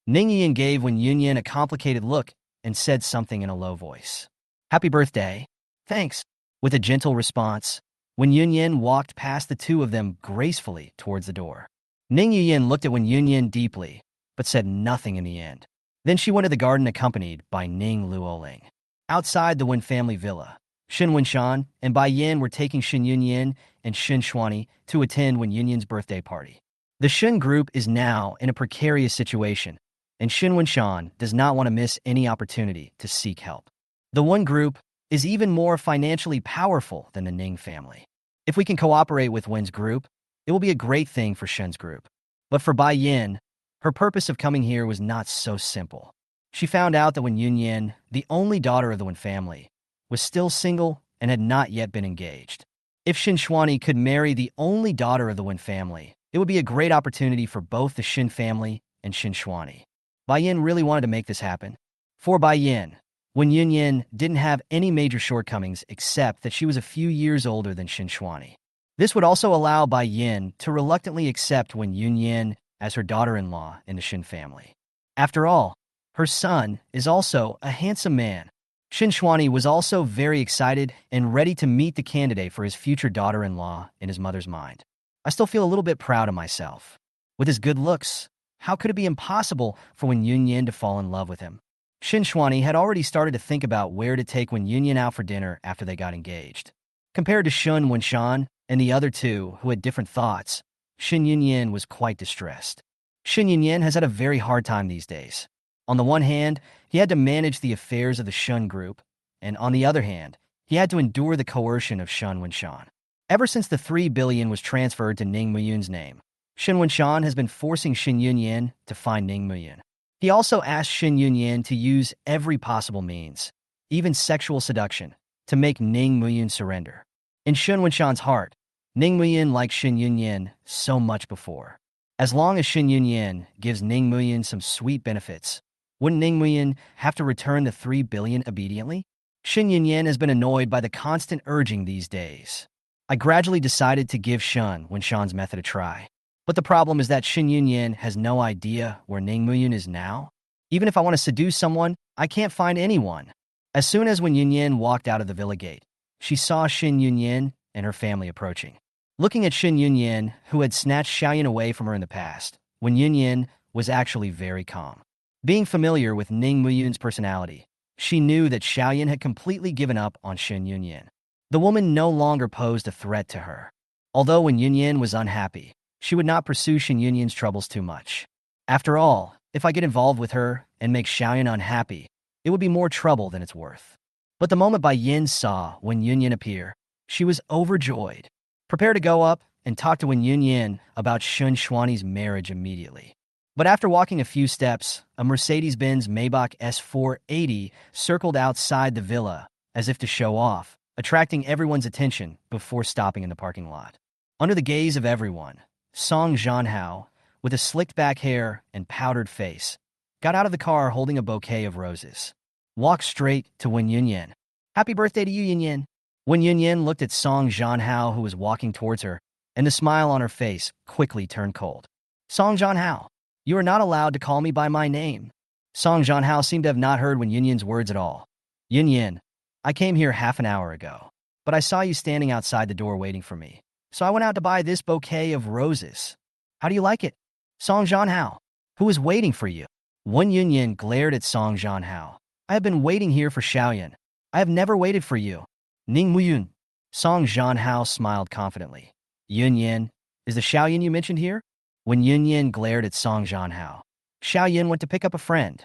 Ning Yuyin gave Wen Yunyin a complicated look and said something in a low voice. Happy birthday. Thanks. With a gentle response, Wen Yunyin walked past the two of them gracefully towards the door. Ning Yuyin looked at Wen Yunyin deeply, but said nothing in the end. Then she went to the garden accompanied by Ning Luoling. Outside the Wen family villa, Shen Wenshan and Bai Yin were taking Shen Yunyin and Shen Shuani to attend Wen Yunyin's birthday party. The Shen group is now in a precarious situation, and Shen Wenshan does not want to miss any opportunity to seek help. The Wen group is even more financially powerful than the Ning family. If we can cooperate with Wen's group, it will be a great thing for Shen's group. But for Bai Yin, her purpose of coming here was not so simple. She found out that Wen Yunyin, the only daughter of the Wen family, was still single and had not yet been engaged. If Shen Shuani could marry the only daughter of the Wen family, it would be a great opportunity for both the Shen family and Shen Shuani. Bai Yin really wanted to make this happen. For Bai Yin, Wen Yunyin didn't have any major shortcomings except that she was a few years older than Shen Shuani. This would also allow Bai Yin to reluctantly accept Wen Yunyin as her daughter-in-law in the Shen family. After all, her son is also a handsome man. Shen Shuani was also very excited and ready to meet the candidate for his future daughter-in-law in his mother's mind. I still feel a little bit proud of myself. With his good looks, how could it be impossible for Wen Yunyin to fall in love with him? Shen Shuani had already started to think about where to take Wen Yunyin out for dinner after they got engaged. Compared to Shen Wenshan and the other two who had different thoughts, Shen Yunyin was quite distressed. Shen Yunyin has had a very hard time these days. On the one hand, he had to manage the affairs of the Shen group, and on the other hand, he had to endure the coercion of Shen Wenshan. Ever since the 3 billion was transferred to Ning Muyun's name, Shen Wenshan has been forcing Shen Yunyin to find Ning Muyun. He also asked Shen Yunyin to use every possible means, even sexual seduction, to make Ning Muyun surrender. In Shen Wenshan's heart, Ning Muyun liked Shen Yunyin so much before. As long as Shen Yunyin gives Ning Muyun some sweet benefits, wouldn't Ning Muyun have to return the 3 billion obediently? Shen Yunyin has been annoyed by the constant urging these days. I gradually decided to give Shen Wenshan's method a try. But the problem is that Shen Yunyin has no idea where Ning Muyun is now. Even if I want to seduce someone, I can't find anyone. As soon as Wen Yunyin walked out of the villa gate, she saw Shen Yunyin and her family approaching. Looking at Shen Yunyin, who had snatched Xiaoyan away from her in the past, Wen Yunyin was actually very calm. Being familiar with Ning Muyun's personality, she knew that Xiaoyan had completely given up on Shen Yunyin. The woman no longer posed a threat to her. Although Wen Yunyin was unhappy, she would not pursue Shen Yunyin's troubles too much. After all, if I get involved with her and make Xiaoyan unhappy, it would be more trouble than it's worth. But the moment Bai Yin saw Wen Yunyin appear, she was overjoyed. Prepare to go up and talk to Wen Yunyin about Shen Shuani's marriage immediately. But after walking a few steps, a Mercedes-Benz Maybach S480 circled outside the villa as if to show off, attracting everyone's attention before stopping in the parking lot. Under the gaze of everyone, Song Zhanhao, with a slicked-back hair and powdered face, got out of the car holding a bouquet of roses. Walked straight to Wen Yunyin. Happy birthday to you, Yunyin. Wen Yunyin looked at Song Zhanhao, who was walking towards her, and the smile on her face quickly turned cold. Song Zhanhao, you are not allowed to call me by my name. Song Zhanhao seemed to have not heard Wen Yunyin's words at all. Yunyin, I came here half an hour ago, but I saw you standing outside the door waiting for me, so I went out to buy this bouquet of roses. How do you like it? Song Jianhao, who is waiting for you? Wen Yunyan glared at Song Jianhao. I have been waiting here for Xiaoyan. I have never waited for you. Ning Muyun. Song Jianhao smiled confidently. Yunyan, is the Xiaoyan you mentioned here? When Yunyan glared at Song Jianhao. Xiaoyan went to pick up a friend.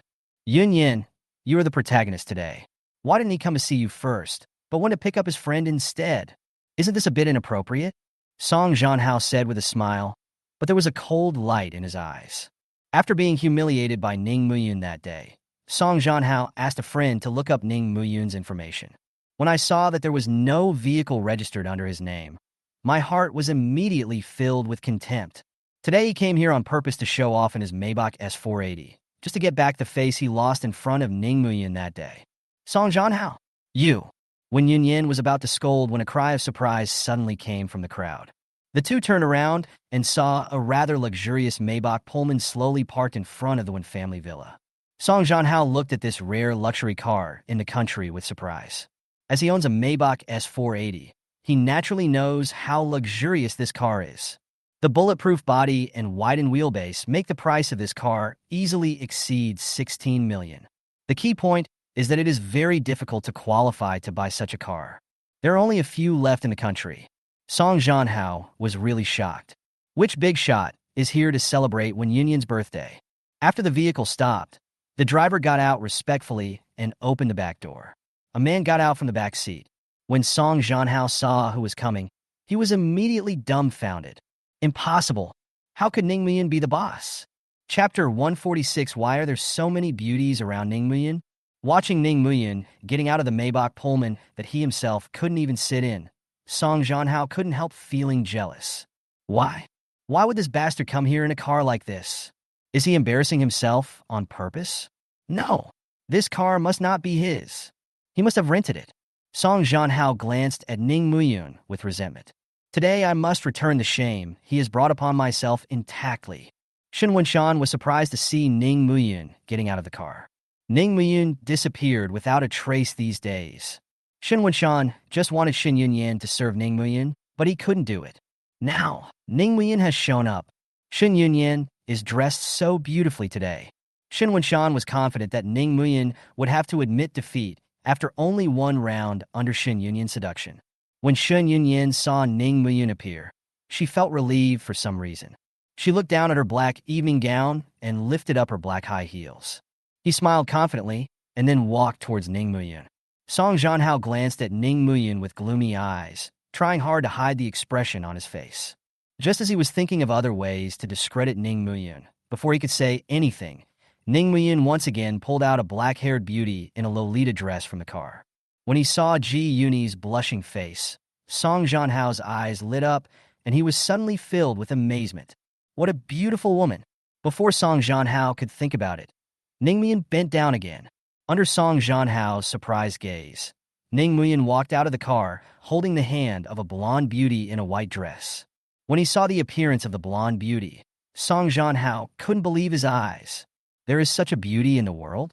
Yunyan, you are the protagonist today. Why didn't he come to see you first, but went to pick up his friend instead? Isn't this a bit inappropriate? Song Jianhao said with a smile, but there was a cold light in his eyes. After being humiliated by Ning Muyun that day, Song Jianhao asked a friend to look up Ning Muyun's information. When I saw that there was no vehicle registered under his name, my heart was immediately filled with contempt. Today he came here on purpose to show off in his Maybach S480, just to get back the face he lost in front of Ning Muyun that day. Song Jianhao, you. When Yunyan was about to scold when a cry of surprise suddenly came from the crowd. The two turned around and saw a rather luxurious Maybach Pullman slowly parked in front of the Wen family villa. Song Jianhao looked at this rare luxury car in the country with surprise. As he owns a Maybach S480, he naturally knows how luxurious this car is. The bulletproof body and widened wheelbase make the price of this car easily exceed 16 million. The key point is that it is very difficult to qualify to buy such a car. There are only a few left in the country. Song Jianhao was really shocked. Which big shot is here to celebrate Wen Yunyan's birthday? After the vehicle stopped, the driver got out respectfully and opened the back door. A man got out from the back seat. When Song Jianhao saw who was coming, he was immediately dumbfounded. Impossible. How could Ning Muyun be the boss? Chapter 146. Why are there so many beauties around Ning Muyun? Watching Ning Muyun getting out of the Maybach Pullman that he himself couldn't even sit in, Song Jianhao couldn't help feeling jealous. Why? Why would this bastard come here in a car like this? Is he embarrassing himself on purpose? No. This car must not be his. He must have rented it. Song Jianhao glanced at Ning Muyun with resentment. Today I must return the shame he has brought upon myself intactly. Shen Wenshan was surprised to see Ning Muyun getting out of the car. Ning Muyun disappeared without a trace these days. Shen Wenshan just wanted Shen Yunyan to serve Ning Muyun, but he couldn't do it. Now, Ning Muyun has shown up. Shen Yunyan is dressed so beautifully today. Shen Wenshan was confident that Ning Muyun would have to admit defeat after only one round under Shen Yunyan's seduction. When Shen Yunyan saw Ning Muyun appear, she felt relieved for some reason. She looked down at her black evening gown and lifted up her black high heels. He smiled confidently and then walked towards Ning Muyun. Song Jianhao glanced at Ning Muyun with gloomy eyes, trying hard to hide the expression on his face. Just as he was thinking of other ways to discredit Ning Muyun, before he could say anything, Ning Muyun once again pulled out a black-haired beauty in a Lolita dress from the car. When he saw Ji Yuni's blushing face, Song Jianhao's eyes lit up and he was suddenly filled with amazement. What a beautiful woman! Before Song Jianhao could think about it, Ning Muyun bent down again. Under Song Jianhao's surprised gaze, Ning Muyun walked out of the car, holding the hand of a blonde beauty in a white dress. When he saw the appearance of the blonde beauty, Song Jianhao couldn't believe his eyes. There is such a beauty in the world?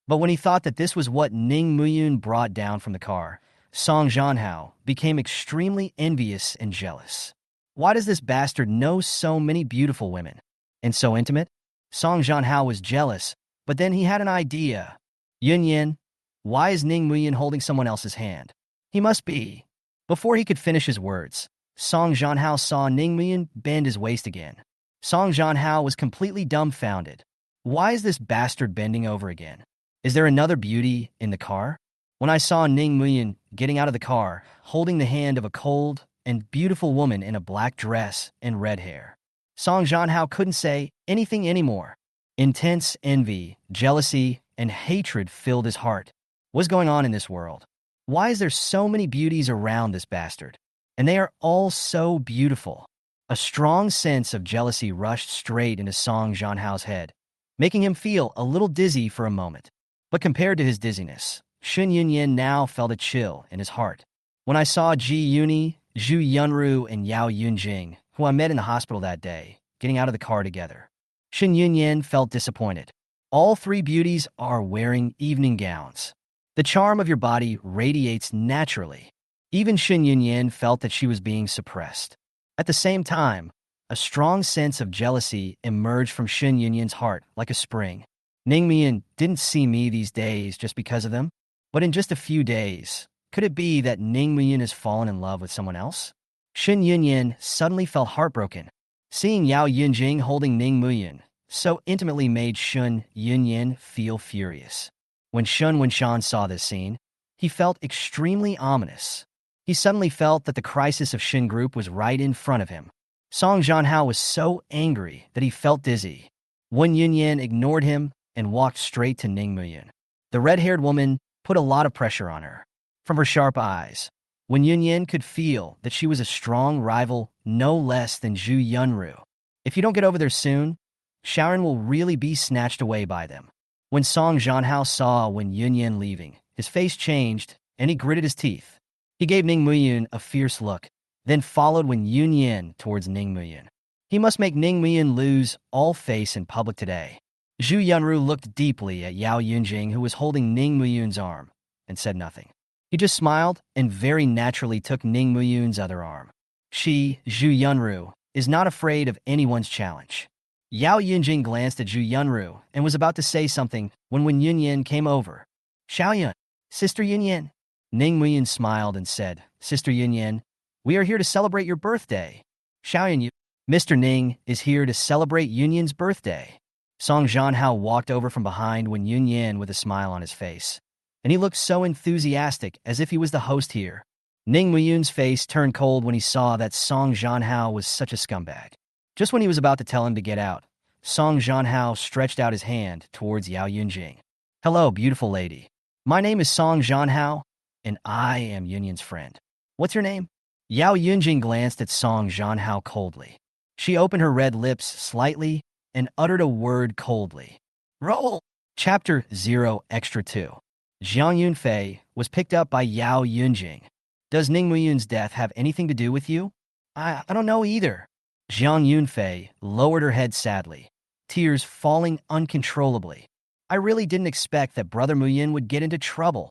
But when he thought that this was what Ning Muyun brought down from the car, Song Jianhao became extremely envious and jealous. Why does this bastard know so many beautiful women? And so intimate? Song Jianhao was jealous, but then he had an idea. Yunyan, why is Ning Muyun holding someone else's hand? He must be. Before he could finish his words, Song Jianhao saw Ning Muyun bend his waist again. Song Jianhao was completely dumbfounded. Why is this bastard bending over again? Is there another beauty in the car? When I saw Ning Muyun getting out of the car, holding the hand of a cold and beautiful woman in a black dress and red hair, Song Jianhao couldn't say anything anymore. Intense envy, jealousy, and hatred filled his heart. What's going on in this world? Why is there so many beauties around this bastard? And they are all so beautiful. A strong sense of jealousy rushed straight into Song Jianhao's head, making him feel a little dizzy for a moment. But compared to his dizziness, Shen Yunyan now felt a chill in his heart. When I saw Ji Yuni, Zhu Yunru, and Yao Yunjing, who I met in the hospital that day, getting out of the car together, Shen Yunyan felt disappointed. All three beauties are wearing evening gowns. The charm of your body radiates naturally. Even Shen Yunyan felt that she was being suppressed. At the same time, A strong sense of jealousy emerged from Shin Yunyan's heart like a spring. Ning Muyun didn't see me these days just because of them, but in just a few days, could it be that Ning Muyun has fallen in love with someone else? Shin Yunyan suddenly felt heartbroken. Seeing Yao Yunjing holding Ning Muyun so intimately made Shun Yunyan feel furious. When Shun Wenshan saw this scene, he felt extremely ominous. He suddenly felt that the crisis of Shin Group was right in front of him. Song Jianhao was so angry that he felt dizzy. Wen Yunyan ignored him and walked straight to Ning Muyun. The red-haired woman put a lot of pressure on her. From her sharp eyes, Wen Yunyan could feel that she was a strong rival no less than Zhu Yunru. If you don't get over there soon, Sharon will really be snatched away by them. When Song Jianhao saw Wen Yunyan leaving, his face changed and he gritted his teeth. He gave Ning Muyun a fierce look, then followed Wen Yunyan towards Ning Muyun. He must make Ning Muyun lose all face in public today. Zhu Yunru looked deeply at Yao Yunjing, who was holding Ning Muyun's arm, and said nothing. He just smiled and very naturally took Ning Muyun's other arm. She, Zhu Yunru, is not afraid of anyone's challenge. Yao Yunjing glanced at Zhu Yunru and was about to say something when Wen Yunyan came over. Xiaoyun, Sister Yunyan. Ning Muyun smiled and said, Sister Yunyan, we are here to celebrate your birthday. Xiaoyun, Mr. Ning is here to celebrate Yunyan's birthday. Song Jianhao walked over from behind Wen Yunyan with a smile on his face, and he looked so enthusiastic as if he was the host here. Ning Muyun's face turned cold when he saw that Song Jianhao was such a scumbag. Just when he was about to tell him to get out, Song Jianhao stretched out his hand towards Yao Yunjing. Hello, beautiful lady. My name is Song Jianhao, and I am Yunyan's friend. What's your name? Yao Yunjing glanced at Song Jianhao coldly. She opened her red lips slightly and uttered a word coldly. Roll! Chapter 0 Extra 2. Jiang Yunfei was picked up by Yao Yunjing. Does Ning Muyun's death have anything to do with you? I don't know either. Jiang Yunfei lowered her head sadly, tears falling uncontrollably. I really didn't expect that Brother Muyun would get into trouble.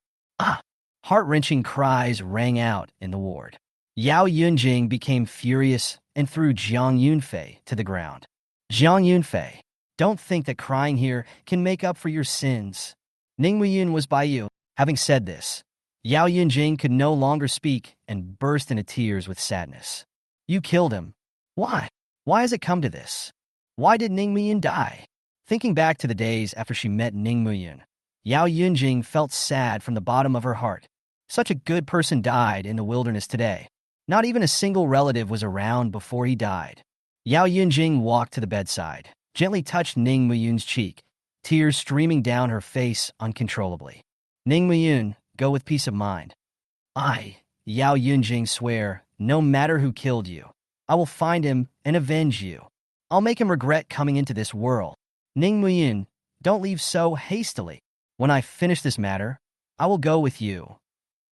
Heart-wrenching cries rang out in the ward. Yao Yunjing became furious and threw Jiang Yunfei to the ground. Jiang Yunfei, don't think that crying here can make up for your sins. Ning Muyun was by you. Having said this, Yao Yunjing could no longer speak and burst into tears with sadness. You killed him. Why? Why has it come to this? Why did Ning Muyun die? Thinking back to the days after she met Ning Muyun, Yao Yunjing felt sad from the bottom of her heart. Such a good person died in the wilderness today. Not even a single relative was around before he died. Yao Yunjing walked to the bedside, gently touched Ning Muyun's cheek, tears streaming down her face uncontrollably. Ning Muyun, go with peace of mind. Yao Yunjing, swear, no matter who killed you, I will find him and avenge you. I'll make him regret coming into this world. Ning Muyun, don't leave so hastily. When I finish this matter, I will go with you.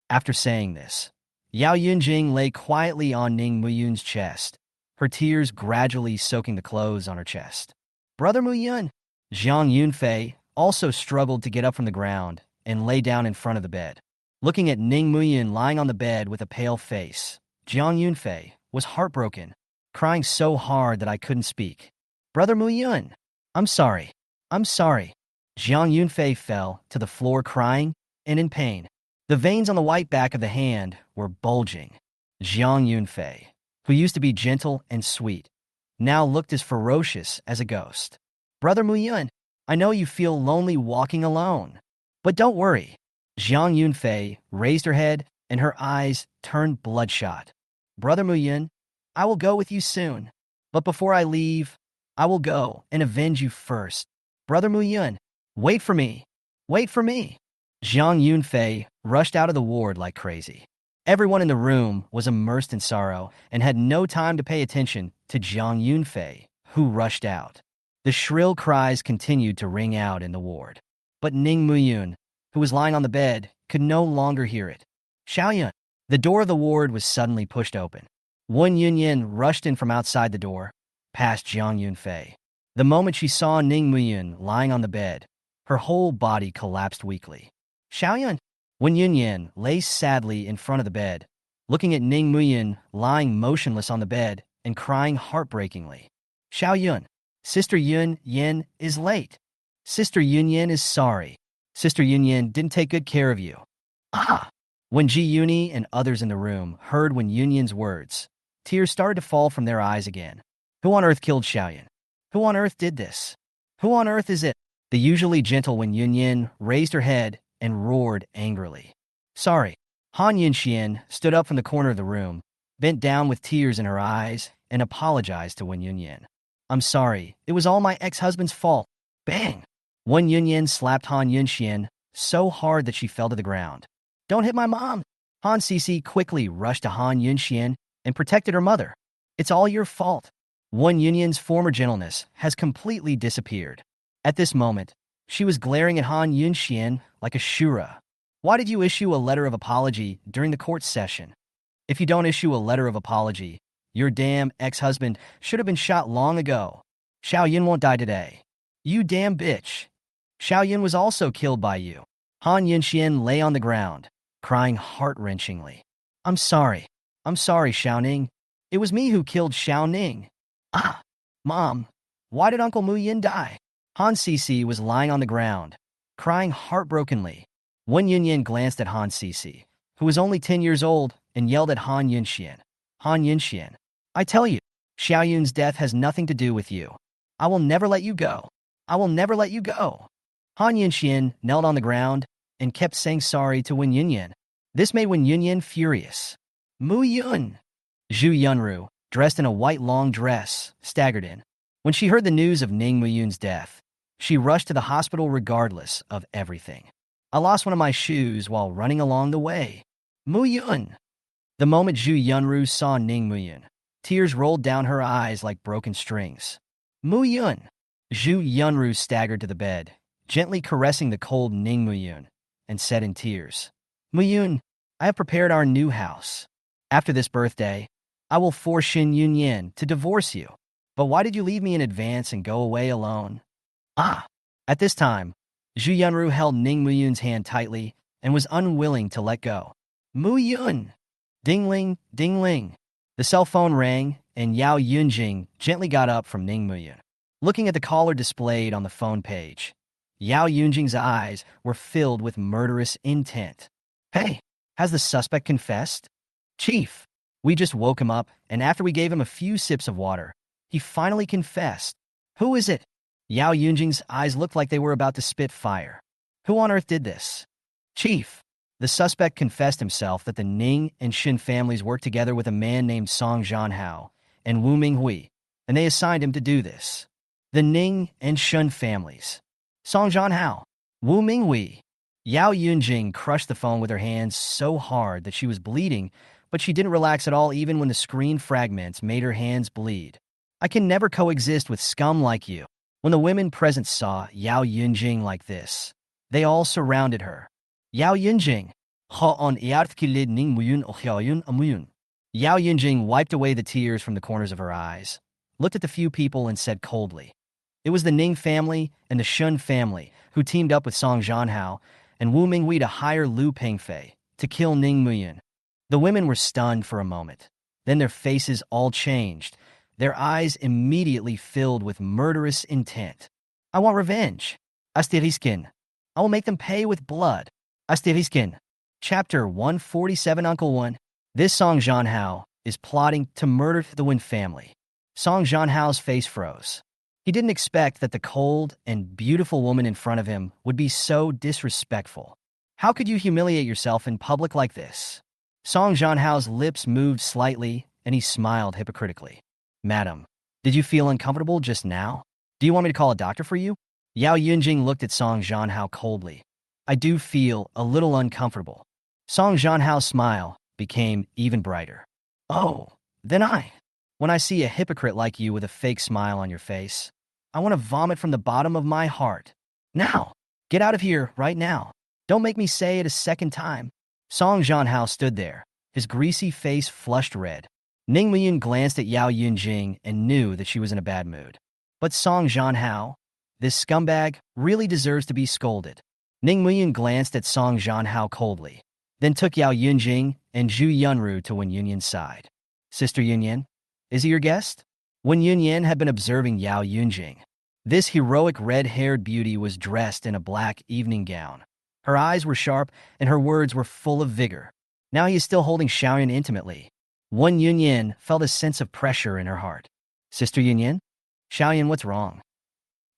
After saying this, Yao Yunjing lay quietly on Ning Muyun's chest, her tears gradually soaking the clothes on her chest. Brother Muyun! Jiang Yunfei also struggled to get up from the ground and lay down in front of the bed. Looking at Ning Muyun lying on the bed with a pale face, Jiang Yunfei was heartbroken, crying so hard that I couldn't speak. Brother Muyun! I'm sorry. I'm sorry. Jiang Yunfei fell to the floor crying and in pain. The veins on the white back of the hand were bulging. Jiang Yunfei, who used to be gentle and sweet, now looked as ferocious as a ghost. Brother Muyun, I know you feel lonely walking alone. But don't worry. Jiang Yunfei raised her head and her eyes turned bloodshot. Brother Muyun, I will go with you soon. But before I leave, I will go and avenge you first. Brother Muyun, wait for me. Wait for me. Jiang Yunfei rushed out of the ward like crazy. Everyone in the room was immersed in sorrow and had no time to pay attention to Jiang Yunfei, who rushed out. The shrill cries continued to ring out in the ward. But Ning Muyun, who was lying on the bed, could no longer hear it. Xiaoyun! The door of the ward was suddenly pushed open. Wen Yunyan rushed in from outside the door, past Jiang Yunfei. The moment she saw Ning Muyun lying on the bed, her whole body collapsed weakly. Xiaoyun! Wen Yunyan lay sadly in front of the bed, looking at Ning Muyun lying motionless on the bed and crying heartbreakingly. Xiao Yun. Sister Yun Yin is late. Sister Yun Yin is sorry. Sister Yun Yin didn't take good care of you. Ah! When Ji Yuni and others in the room heard Wen Yunyin's words, tears started to fall from their eyes again. Who on earth killed Xiaoyun? Who on earth did this? Who on earth is it? The usually gentle Wen Yunyin raised her head and roared angrily. Sorry. Han Yunxian stood up from the corner of the room, bent down with tears in her eyes, and apologized to Wen Yunyin. I'm sorry. It was all my ex-husband's fault. Bang! Wen Yunyin slapped Han Yunxian so hard that she fell to the ground. Don't hit my mom! Han Sisi quickly rushed to Han Yunxian and protected her mother. It's all your fault. Wen Yunyin's former gentleness has completely disappeared. At this moment, she was glaring at Han Yunxian like a shura. Why did you issue a letter of apology during the court session? If you don't issue a letter of apology, your damn ex-husband should have been shot long ago. Xiao Yun won't die today. You damn bitch. Xiao Yun was also killed by you. Han Yunxian lay on the ground, crying heart-wrenchingly. I'm sorry, Xiao Ning. It was me who killed Xiao Ning. Ah, Mom, why did Uncle Mu Yin die? Han Sisi was lying on the ground, crying heartbrokenly. Wen Yunyin glanced at Han Sisi, who was only 10 years old, and yelled at Han Yunxian. Han Yunxian, I tell you, Xiao Yun's death has nothing to do with you. I will never let you go. I will never let you go. Han Yunxian knelt on the ground and kept saying sorry to Wen Yunyin. This made Wen Yunyin furious. Mu Yun. Zhu Yunru, dressed in a white long dress, staggered in. When she heard the news of Ning Muyun's death, she rushed to the hospital regardless of everything. I lost one of my shoes while running along the way. Mu Yun. The moment Zhu Yunru saw Ning Muyun, tears rolled down her eyes like broken strings. Mu Yun. Zhu Yunru staggered to the bed, gently caressing the cold Ning Muyun, and said in tears, Muyun, I have prepared our new house. After this birthday, I will force Xin Yunyin to divorce you. But why did you leave me in advance and go away alone? Ah! At this time, Zhu Yunru held Ning Muyun's hand tightly and was unwilling to let go. Muyun! Ding-ling, ding-ling. The cell phone rang, and Yao Yunjing gently got up from Ning Muyun. Looking at the caller displayed on the phone page, Yao Yunjing's eyes were filled with murderous intent. Hey, has the suspect confessed? Chief, we just woke him up, and after we gave him a few sips of water, he finally confessed. Who is it? Yao Yunjing's eyes looked like they were about to spit fire. Who on earth did this? Chief, the suspect confessed himself that the Ning and Shin families worked together with a man named Song Zhanhao and Wu Minghui, and they assigned him to do this. The Ning and Shun families. Song Zhanhao, Wu Minghui. Yao Yunjing crushed the phone with her hands so hard that she was bleeding, but she didn't relax at all even when the screen fragments made her hands bleed. I can never coexist with scum like you. When the women present saw Yao Yunjing like this, they all surrounded her. Yao Yunjing. Yao Yunjing wiped away the tears from the corners of her eyes, looked at the few people and said coldly, it was the Ning family and the Shun family who teamed up with Song Zhanhao and Wu Minghui to hire Lu Pengfei to kill Ning Muyun. The women were stunned for a moment. Then their faces all changed, their eyes immediately filled with murderous intent. I want revenge. Asteriskin. I will make them pay with blood. Asteriskin. Chapter 147 Uncle Wen. This Song Zhanhao is plotting to murder the Wen family. Song Zhanhao's face froze. He didn't expect that the cold and beautiful woman in front of him would be so disrespectful. How could you humiliate yourself in public like this? Song Zhanhao's lips moved slightly, and he smiled hypocritically. Madam, did you feel uncomfortable just now? Do you want me to call a doctor for you? Yao Yunjing looked at Song Zhanhao coldly. I do feel a little uncomfortable. Song Zhanhao's smile became even brighter. Oh, then when I see a hypocrite like you with a fake smile on your face, I want to vomit from the bottom of my heart. Now, get out of here right now. Don't make me say it a second time. Song Zhanhao stood there, his greasy face flushed red. Ning Muyun glanced at Yao Yunjing and knew that she was in a bad mood. But Song Zhanhao, this scumbag, really deserves to be scolded. Ning Muyun glanced at Song Zhanhao coldly, then took Yao Yunjing and Zhu Yunru to Wen Yunyin's side. Sister Yunyin, is he your guest? Wen Yunyan had been observing Yao Yunjing. This heroic red-haired beauty was dressed in a black evening gown. Her eyes were sharp, and her words were full of vigor. Now he is still holding Xiaoyan intimately. Wen Yunyan felt a sense of pressure in her heart. Sister Yunyan? Xiaoyan, what's wrong?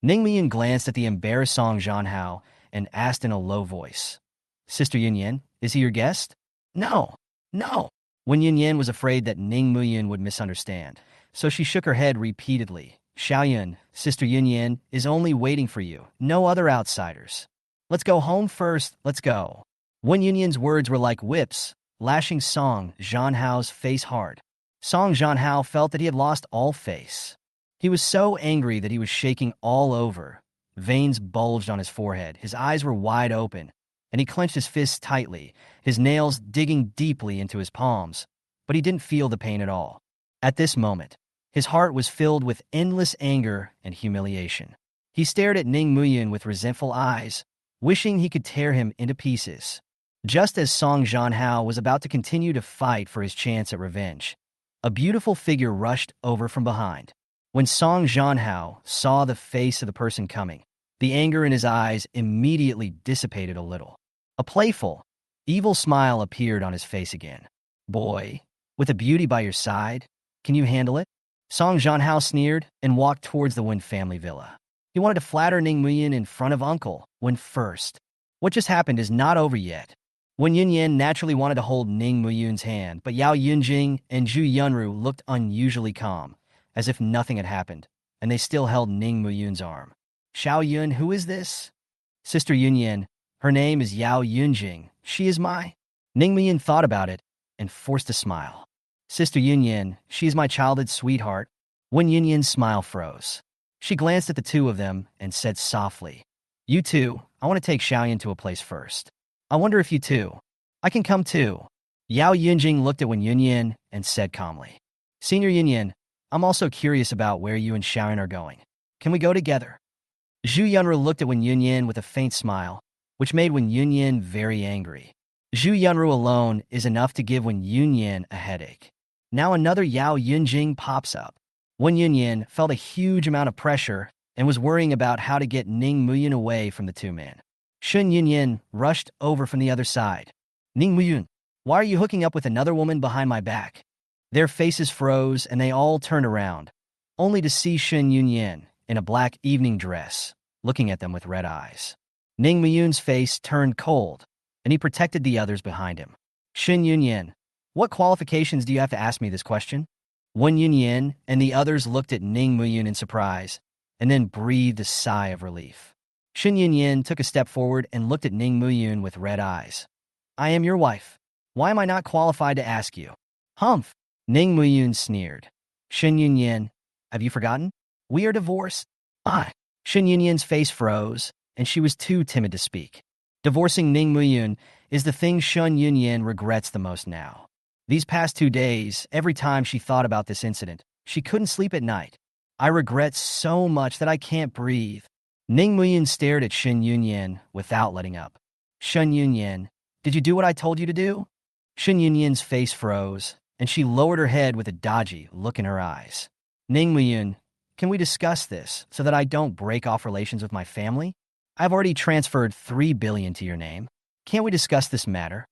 Ning Miyun glanced at the embarrassed Song Zhanhao and asked in a low voice. Sister Yunyan, is he your guest? No, no. Wen Yunyan was afraid that Ning Miyun would misunderstand, so she shook her head repeatedly. Xiaoyan, Sister Yunyan is only waiting for you, no other outsiders. Let's go home first, let's go. Wen Yunyan's words were like whips, lashing Song Zhanhao's face hard. Song Zhanhao felt that he had lost all face. He was so angry that he was shaking all over. Veins bulged on his forehead, his eyes were wide open, and he clenched his fists tightly, his nails digging deeply into his palms. But he didn't feel the pain at all. At this moment, his heart was filled with endless anger and humiliation. He stared at Ning Muyun with resentful eyes, wishing he could tear him into pieces. Just as Song Zhanhao was about to continue to fight for his chance at revenge, a beautiful figure rushed over from behind. When Song Zhanhao saw the face of the person coming, the anger in his eyes immediately dissipated a little. A playful, evil smile appeared on his face again. Boy, with a beauty by your side, can you handle it? Song Zhanhao sneered and walked towards the Wen family villa. He wanted to flatter Ning Muyin in front of Uncle Wen first. What just happened is not over yet. Wen Yunyan naturally wanted to hold Ning Muyun's hand, but Yao Yunjing and Zhu Yunru looked unusually calm, as if nothing had happened, and they still held Ning Muyun's arm. Xiao Yun, who is this? Sister Yunyan, her name is Yao Yunjing. She is my... Ning Muyun thought about it and forced a smile. Sister Yunyan, she is my childhood sweetheart. Wen Yunyan's smile froze. She glanced at the two of them and said softly, You two, I want to take Xiaoyan to a place first. I wonder if you too. I can come too. Yao Yunjing looked at Wen Yunyan and said calmly, Senior Yunyan, I'm also curious about where you and Xiaoyan are going. Can we go together? Zhu Yunru looked at Wen Yunyan with a faint smile, which made Wen Yunyan very angry. Zhu Yunru alone is enough to give Wen Yunyan a headache. Now another Yao Yunjing pops up. Wen Yunyan felt a huge amount of pressure and was worrying about how to get Ning Muyun away from the two men. Shun Yunyan rushed over from the other side. Ning Muyun, why are you hooking up with another woman behind my back? Their faces froze and they all turned around, only to see Shun Yunyan in a black evening dress, looking at them with red eyes. Ning Muyun's face turned cold, and he protected the others behind him. Shun Yunyan, what qualifications do you have to ask me this question? Wen Yunyan and the others looked at Ning Muyun in surprise, and then breathed a sigh of relief. Shun Yunyan took a step forward and looked at Ning Muyun with red eyes. I am your wife. Why am I not qualified to ask you? Humph! Ning Muyun sneered. Shun Yunyan, have you forgotten? We are divorced. Shun Yunyan's face froze, and she was too timid to speak. Divorcing Ning Muyun is the thing Shun Yunyan regrets the most now. These past 2 days, every time she thought about this incident, she couldn't sleep at night. I regret so much that I can't breathe. Ning Muyun stared at Shun Yunyan without letting up. Shun Yunyan, did you do what I told you to do? Shun Yunyan's face froze, and she lowered her head with a dodgy look in her eyes. Ning Muyun, can we discuss this so that I don't break off relations with my family? I've already transferred 3 billion to your name. Can't we discuss this matter?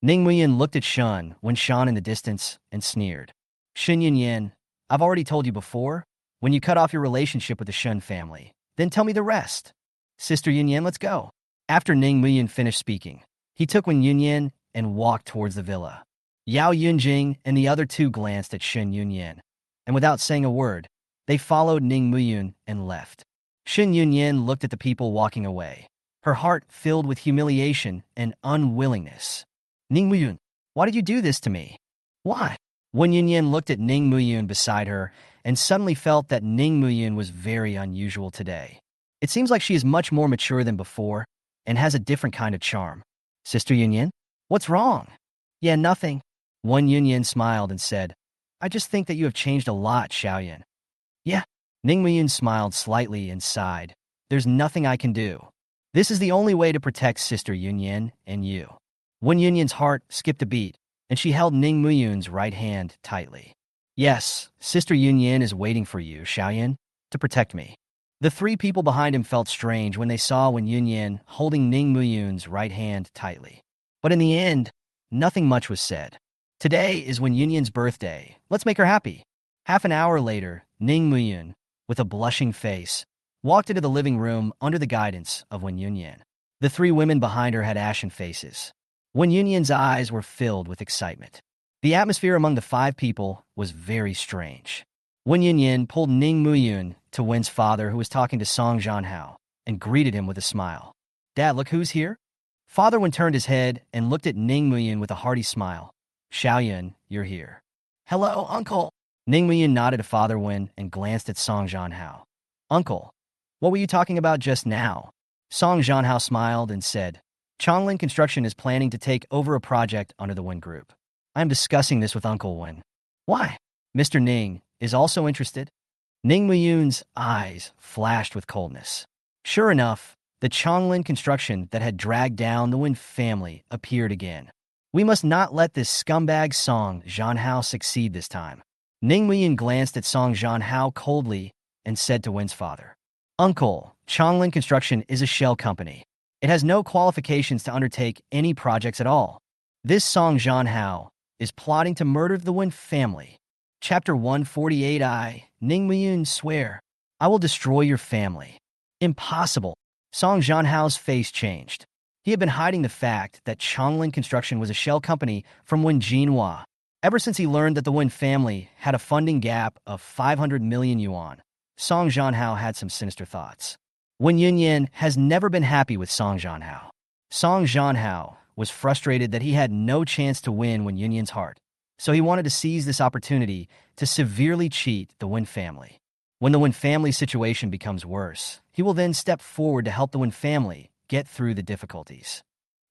Ning Muyun looked at Shun in the distance and sneered. Shun Yunyan, I've already told you before, when you cut off your relationship with the Shun family, then tell me the rest. Sister Yunyan, let's go. After Ning Muyun finished speaking, he took Wen Yunyan and walked towards the villa. Yao Yunjing and the other two glanced at Shun Yunyan, and without saying a word, they followed Ning Muyun and left. Shun Yunyan looked at the people walking away, her heart filled with humiliation and unwillingness. Ning Muyun, why did you do this to me? Why? Wen Yunyan looked at Ning Muyun beside her and suddenly felt that Ning Muyun was very unusual today. It seems like she is much more mature than before and has a different kind of charm. Sister Yunyan, what's wrong? Yeah, nothing. Wen Yunyan smiled and said, I just think that you have changed a lot, Xiaoyan. Yeah. Ning Muyun smiled slightly and sighed. There's nothing I can do. This is the only way to protect Sister Yunyan and you. Wen Yunyan's heart skipped a beat, and she held Ning Muyun's right hand tightly. Yes, Sister Yunyin is waiting for you, Xiaoyan, to protect me. The three people behind him felt strange when they saw Wen Yunyin holding Ning Muyun's right hand tightly. But in the end, nothing much was said. Today is Wen Yunyin's birthday. Let's make her happy. Half an hour later, Ning Muyun, with a blushing face, walked into the living room under the guidance of Wen Yunyin. The three women behind her had ashen faces. Wen Yunyin's eyes were filled with excitement. The atmosphere among the five people was very strange. Wen Yunyin pulled Ning Muyun to Wen's father, who was talking to Song Jianhao, and greeted him with a smile. "Dad, look who's here." Father Wen turned his head and looked at Ning Muyun with a hearty smile. "Xiaoyan, you're here." "Hello, Uncle." Ning Muyun nodded to Father Wen and glanced at Song Jianhao. "Uncle, what were you talking about just now?" Song Jianhao smiled and said, "Chonglin Construction is planning to take over a project under the Wen Group. I am discussing this with Uncle Wen." "Why?" Mr. Ning is also interested. Ning Muyun's eyes flashed with coldness. Sure enough, the Chonglin construction that had dragged down the Wen family appeared again. "We must not let this scumbag Song Jianhao succeed this time." Ning Muyun glanced at Song Jianhao coldly and said to Wen's father, "Uncle, Chonglin Construction is a shell company. It has no qualifications to undertake any projects at all. This Song Jianhao is plotting to murder the Wen family." Chapter 148. Ning Muyun swear, "I will destroy your family." "Impossible." Song Jianhao's face changed. He had been hiding the fact that Chonglin Construction was a shell company from Wen Jinhua. Ever since he learned that the Wen family had a funding gap of 500 million yuan, Song Jianhao had some sinister thoughts. Wen Yunyin has never been happy with Song Jianhao. Song Jianhao was frustrated that he had no chance to win Wen Yunyin's heart, so he wanted to seize this opportunity to severely cheat the Wen family. When the Wen family situation becomes worse, he will then step forward to help the Wen family get through the difficulties.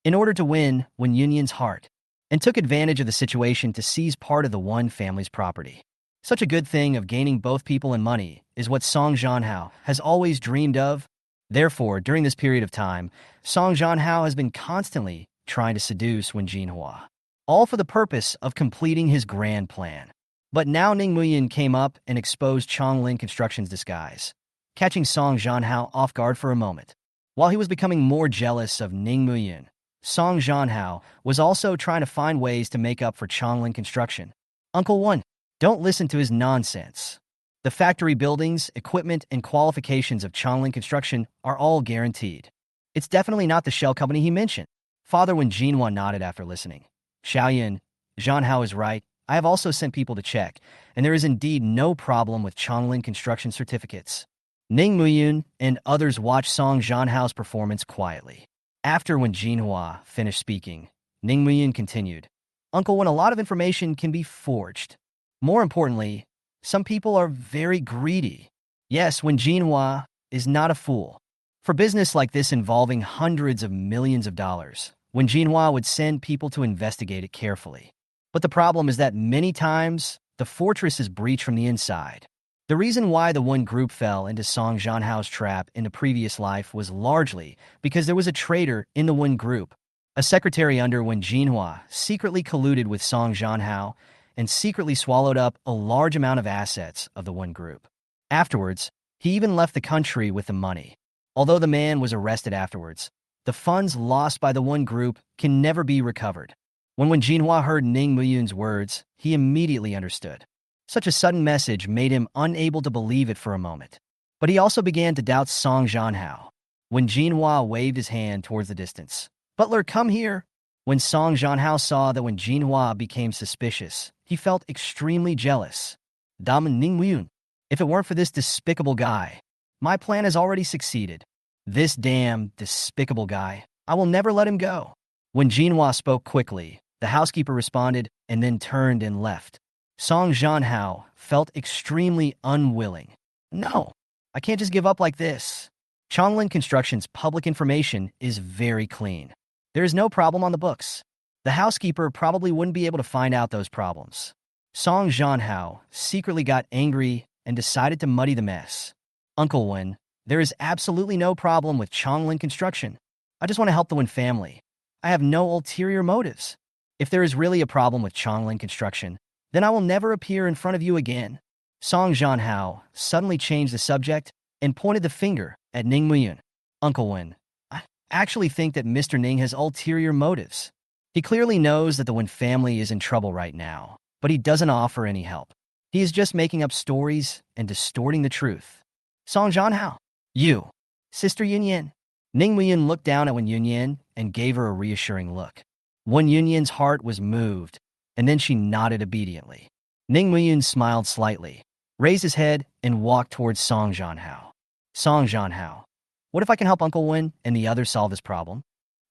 In order to win Wen Yunyin's heart, and took advantage of the situation to seize part of the Wen family's property. Such a good thing of gaining both people and money is what Song Jianhao has always dreamed of. Therefore, during this period of time, Song Jianhao has been constantly trying to seduce Wen Jinhua, all for the purpose of completing his grand plan. But now Ning Muyun came up and exposed Chonglin Construction's disguise, catching Song Jianhao off guard for a moment. While he was becoming more jealous of Ning Muyun, Song Jianhao was also trying to find ways to make up for Chonglin Construction. "Uncle Wen, don't listen to his nonsense. The factory buildings, equipment, and qualifications of Chonglin Construction are all guaranteed. It's definitely not the shell company he mentioned." Father Wen Jinhua nodded after listening. "Xiaoyan, Jianhao is right. I have also sent people to check, and there is indeed no problem with Chonglin Construction certificates." Ning Muyun and others watched Song Jianhao's performance quietly. After Wen Jinhua finished speaking, Ning Muyun continued, "Uncle, when a lot of information can be forged. More importantly, some people are very greedy. Yes, Wen Jinhua is not a fool. For business like this involving hundreds of millions of dollars, Wen Jinhua would send people to investigate it carefully. But the problem is that many times, the fortress is breached from the inside. The reason why the Wen group fell into Song Jianhao's trap in the previous life was largely because there was a traitor in the Wen group. A secretary under Wen Jinhua secretly colluded with Song Jianhao and secretly swallowed up a large amount of assets of the Wen group. Afterwards, he even left the country with the money. Although the man was arrested afterwards, the funds lost by the Wen group can never be recovered. When Wen Jinhua heard Ning Muyun's words, he immediately understood. Such a sudden message made him unable to believe it for a moment. But he also began to doubt Song Jianhao. When Jinhua waved his hand towards the distance, "Butler, come here." When Song Jianhao saw that when Jinhua became suspicious, he felt extremely jealous. "Daman Ning Muyun, if it weren't for this despicable guy, my plan has already succeeded. This damn despicable guy, I will never let him go." When Jinhua spoke quickly, the housekeeper responded and then turned and left. Song Jianhao felt extremely unwilling. "No, I can't just give up like this. Chonglin Construction's public information is very clean. There is no problem on the books. The housekeeper probably wouldn't be able to find out those problems." Song Jianhao secretly got angry and decided to muddy the mess. "Uncle Wen, there is absolutely no problem with Chonglin Construction. I just want to help the Wen family. I have no ulterior motives. If there is really a problem with Chonglin Construction, then I will never appear in front of you again. Song Jianhao suddenly changed the subject and pointed the finger at Ning Muyun. Uncle Wen, I actually think that Mr. Ning has ulterior motives. He clearly knows that the Wen family is in trouble right now, but he doesn't offer any help. He is just making up stories and distorting the truth. Song Jianhao, you, Sister Yunyan. Ning Muyun looked down at Wen Yunyan and gave her a reassuring look. Wen Yunyan's heart was moved, and then she nodded obediently. Ning Muyun smiled slightly, raised his head, and walked towards Song Jianhao. Song Jianhao, what if I can help Uncle Wen and the others solve this problem?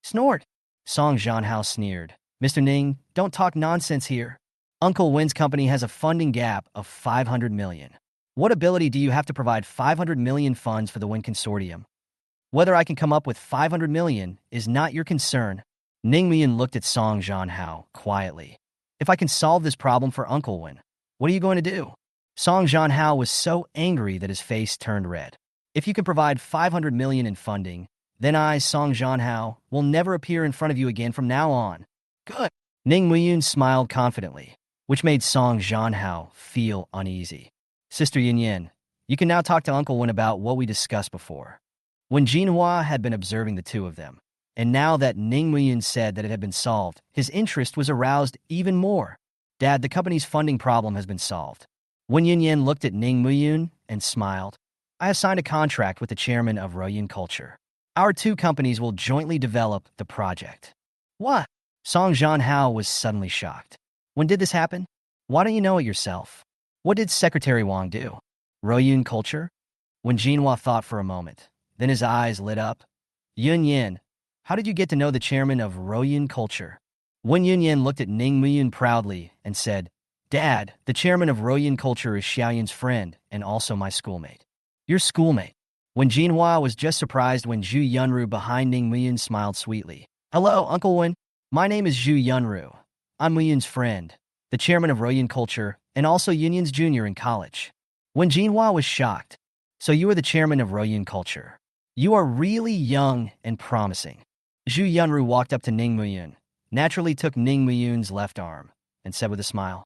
Snort. Song Jianhao sneered. Mr. Ning, don't talk nonsense here. Uncle Wen's company has a funding gap of 500 million. What ability do you have to provide 500 million funds for the Wen Consortium? Whether I can come up with 500 million is not your concern. Ning Muyun looked at Song Jianhao quietly. If I can solve this problem for Uncle Wen, what are you going to do? Song Jianhao was so angry that his face turned red. If you can provide 500 million in funding, then I, Song Jianhao, will never appear in front of you again from now on. Good. Ning Muyun smiled confidently, which made Song Jianhao feel uneasy. Sister Yunyan, you can now talk to Uncle Wen about what we discussed before. When Jinhua had been observing the two of them, and now that Ning Muyun said that it had been solved, his interest was aroused even more. Dad, the company's funding problem has been solved. Wen Yunyan looked at Ning Muyun and smiled. I have signed a contract with the chairman of Royun Culture. Our two companies will jointly develop the project. What? Song Jianhao was suddenly shocked. When did this happen? Why don't you know it yourself? What did Secretary Wang do? Royun Culture? When Jinhua thought for a moment, then his eyes lit up. Yunyan, how did you get to know the chairman of Royun Culture? Wen Yunyan looked at Ning Muyun proudly and said, Dad, the chairman of Royun Culture is Xiaoyun's friend and also my schoolmate. Your schoolmate? When Jinhua was just surprised when Zhu Yunru behind Ning Muyun smiled sweetly. Hello, Uncle Wen. My name is Zhu Yunru. I'm Muyun's friend, the chairman of Royun Culture, and also Yunyan's junior in college. When Jinhua was shocked, so you are the chairman of Royun Culture. You are really young and promising. Zhu Yunru walked up to Ning Muyun, naturally took Ning Muyun's left arm, and said with a smile,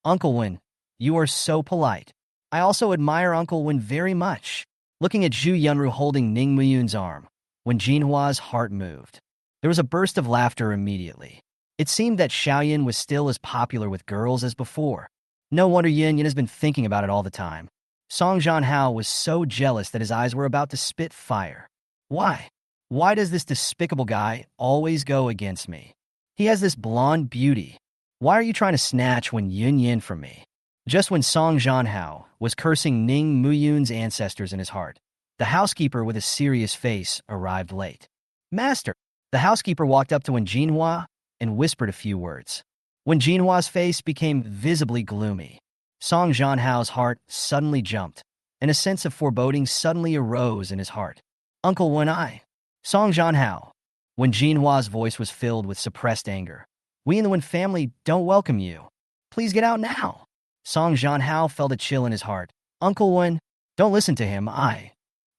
Uncle Wen, you are so polite. I also admire Uncle Wen very much. Looking at Zhu Yunru holding Ning Muyun's arm, when Jinhua's heart moved. There was a burst of laughter immediately. It seemed that Xiaoyun was still as popular with girls as before. No wonder Yunyan has been thinking about it all the time. Song Jianhao was so jealous that his eyes were about to spit fire. Why? Why does this despicable guy always go against me? He has this blonde beauty. Why are you trying to snatch Wen Yunyan from me? Just when Song Jianhao was cursing Ning Muyun's ancestors in his heart, the housekeeper with a serious face arrived late. Master! The housekeeper walked up to Wen Jinhua and whispered a few words. When Jinhua's face became visibly gloomy, Song Jianhao's heart suddenly jumped, and a sense of foreboding suddenly arose in his heart. Uncle Wen, Song Jianhao. When Jinhua's voice was filled with suppressed anger. We in the Wen family don't welcome you. Please get out now. Song Jianhao felt a chill in his heart. Uncle Wen, don't listen to him,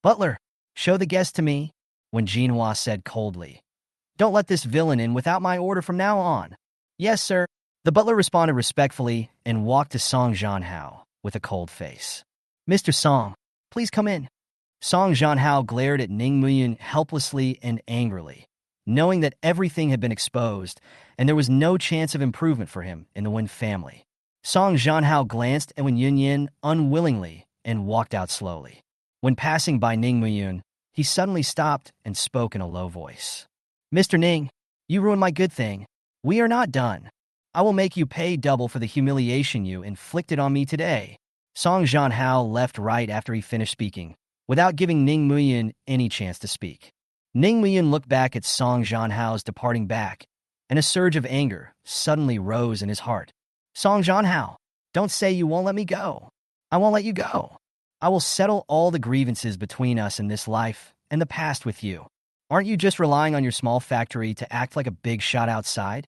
Butler, show the guest to me, when Jinhua said coldly. Don't let this villain in without my order from now on. Yes, sir. The butler responded respectfully and walked to Song Jianhao with a cold face. Mr. Song, please come in. Song Jianhao glared at Ning Muyun helplessly and angrily, knowing that everything had been exposed and there was no chance of improvement for him in the Wen family. Song Jianhao glanced at Wen Yunyan unwillingly and walked out slowly. When passing by Ning Muyun, he suddenly stopped and spoke in a low voice. Mr. Ning, you ruined my good thing. We are not done. I will make you pay double for the humiliation you inflicted on me today. Song Jianhao left right after he finished speaking, without giving Ning Muyun any chance to speak. Ning Muyun looked back at Song Jianhao's departing back, and a surge of anger suddenly rose in his heart. Song Jianhao, don't say you won't let me go. I won't let you go. I will settle all the grievances between us in this life and the past with you. Aren't you just relying on your small factory to act like a big shot outside?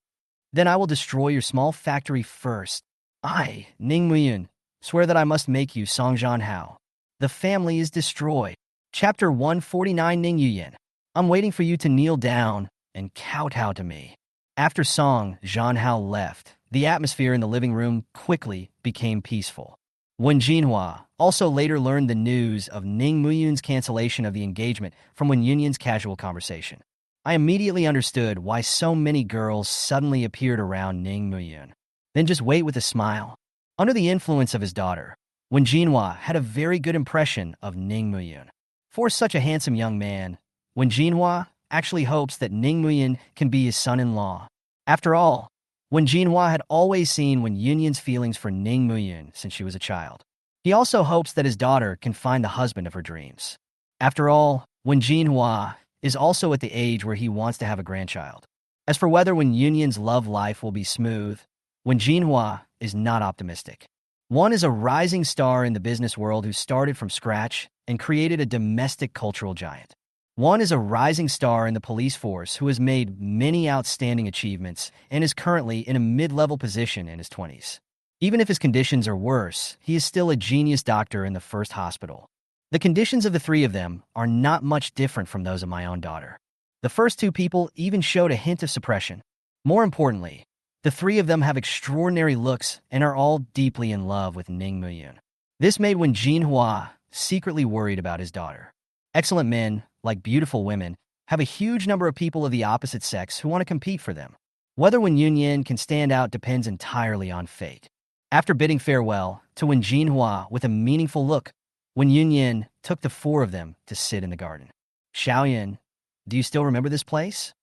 Then I will destroy your small factory first. I, Ning Muyun, swear that I must make you Song Jianhao. The family is destroyed. Chapter 149 Ning Yuyan. I'm waiting for you to kneel down and kowtow to me. After Song Jianhao left, The atmosphere in the living room quickly became peaceful. When Jinhua also later learned the news of Ning Muyun's cancellation of the engagement from Wen Yunyun's casual conversation, I immediately understood why so many girls suddenly appeared around Ning Muyun. Then just wait with a smile. Under the influence of his daughter, Wen Jinhua had a very good impression of Ning Muyun. For such a handsome young man, Wen Jinhua actually hopes that Ning Muyun can be his son-in-law. After all, Wen Jinhua had always seen Wen Yunyun's feelings for Ning Muyun since she was a child. He also hopes that his daughter can find the husband of her dreams. After all, Wen Jinhua is also at the age where he wants to have a grandchild. As for whether Wen Yunyun's love life will be smooth, Wen Jinhua is not optimistic. One is a rising star in the business world who started from scratch and created a domestic cultural giant. One is a rising star in the police force who has made many outstanding achievements and is currently in a mid-level position in his 20s. Even if his conditions are worse, he is still a genius doctor in the first hospital. The conditions of the three of them are not much different from those of my own daughter. The first two people even showed a hint of suppression. More importantly, the three of them have extraordinary looks and are all deeply in love with Ning Muyun. This made Wen Jinhua secretly worried about his daughter. Excellent men, like beautiful women, have a huge number of people of the opposite sex who want to compete for them. Whether Wen Yunyun can stand out depends entirely on fate. After bidding farewell to Wen Jinhua with a meaningful look, Wen Yunyun took the four of them to sit in the garden. Xiaoyan, do you still remember this place?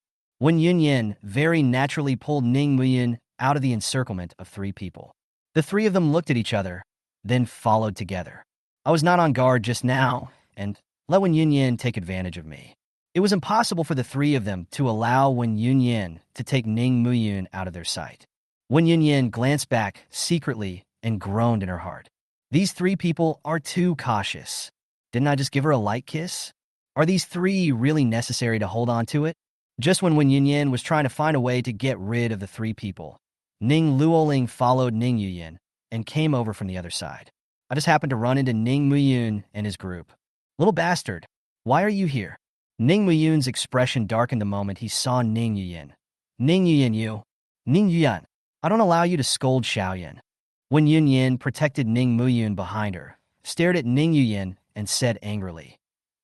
Wen Yunyun very naturally pulled Ning Muyun out of the encirclement of three people. The three of them looked at each other, then followed together. I was not on guard just now, and let Wen Yunyun take advantage of me. It was impossible for the three of them to allow Wen Yunyun to take Ning Muyun out of their sight. Wen Yunyun glanced back secretly and groaned in her heart. These three people are too cautious. Didn't I just give her a light kiss? Are these three really necessary to hold on to it? Just when Wen Yunyun was trying to find a way to get rid of the three people, Ning Luoling followed Ning Yuyin and came over from the other side. I just happened to run into Ning Muyun and his group. Little bastard, why are you here? Ning Muyun's expression darkened the moment he saw Ning Yuyin. Ning Yuyin, you. Ning Yuyan, I don't allow you to scold Xiaoyan. Wen Yunyun protected Ning Muyun behind her, stared at Ning Yuyin, and said angrily,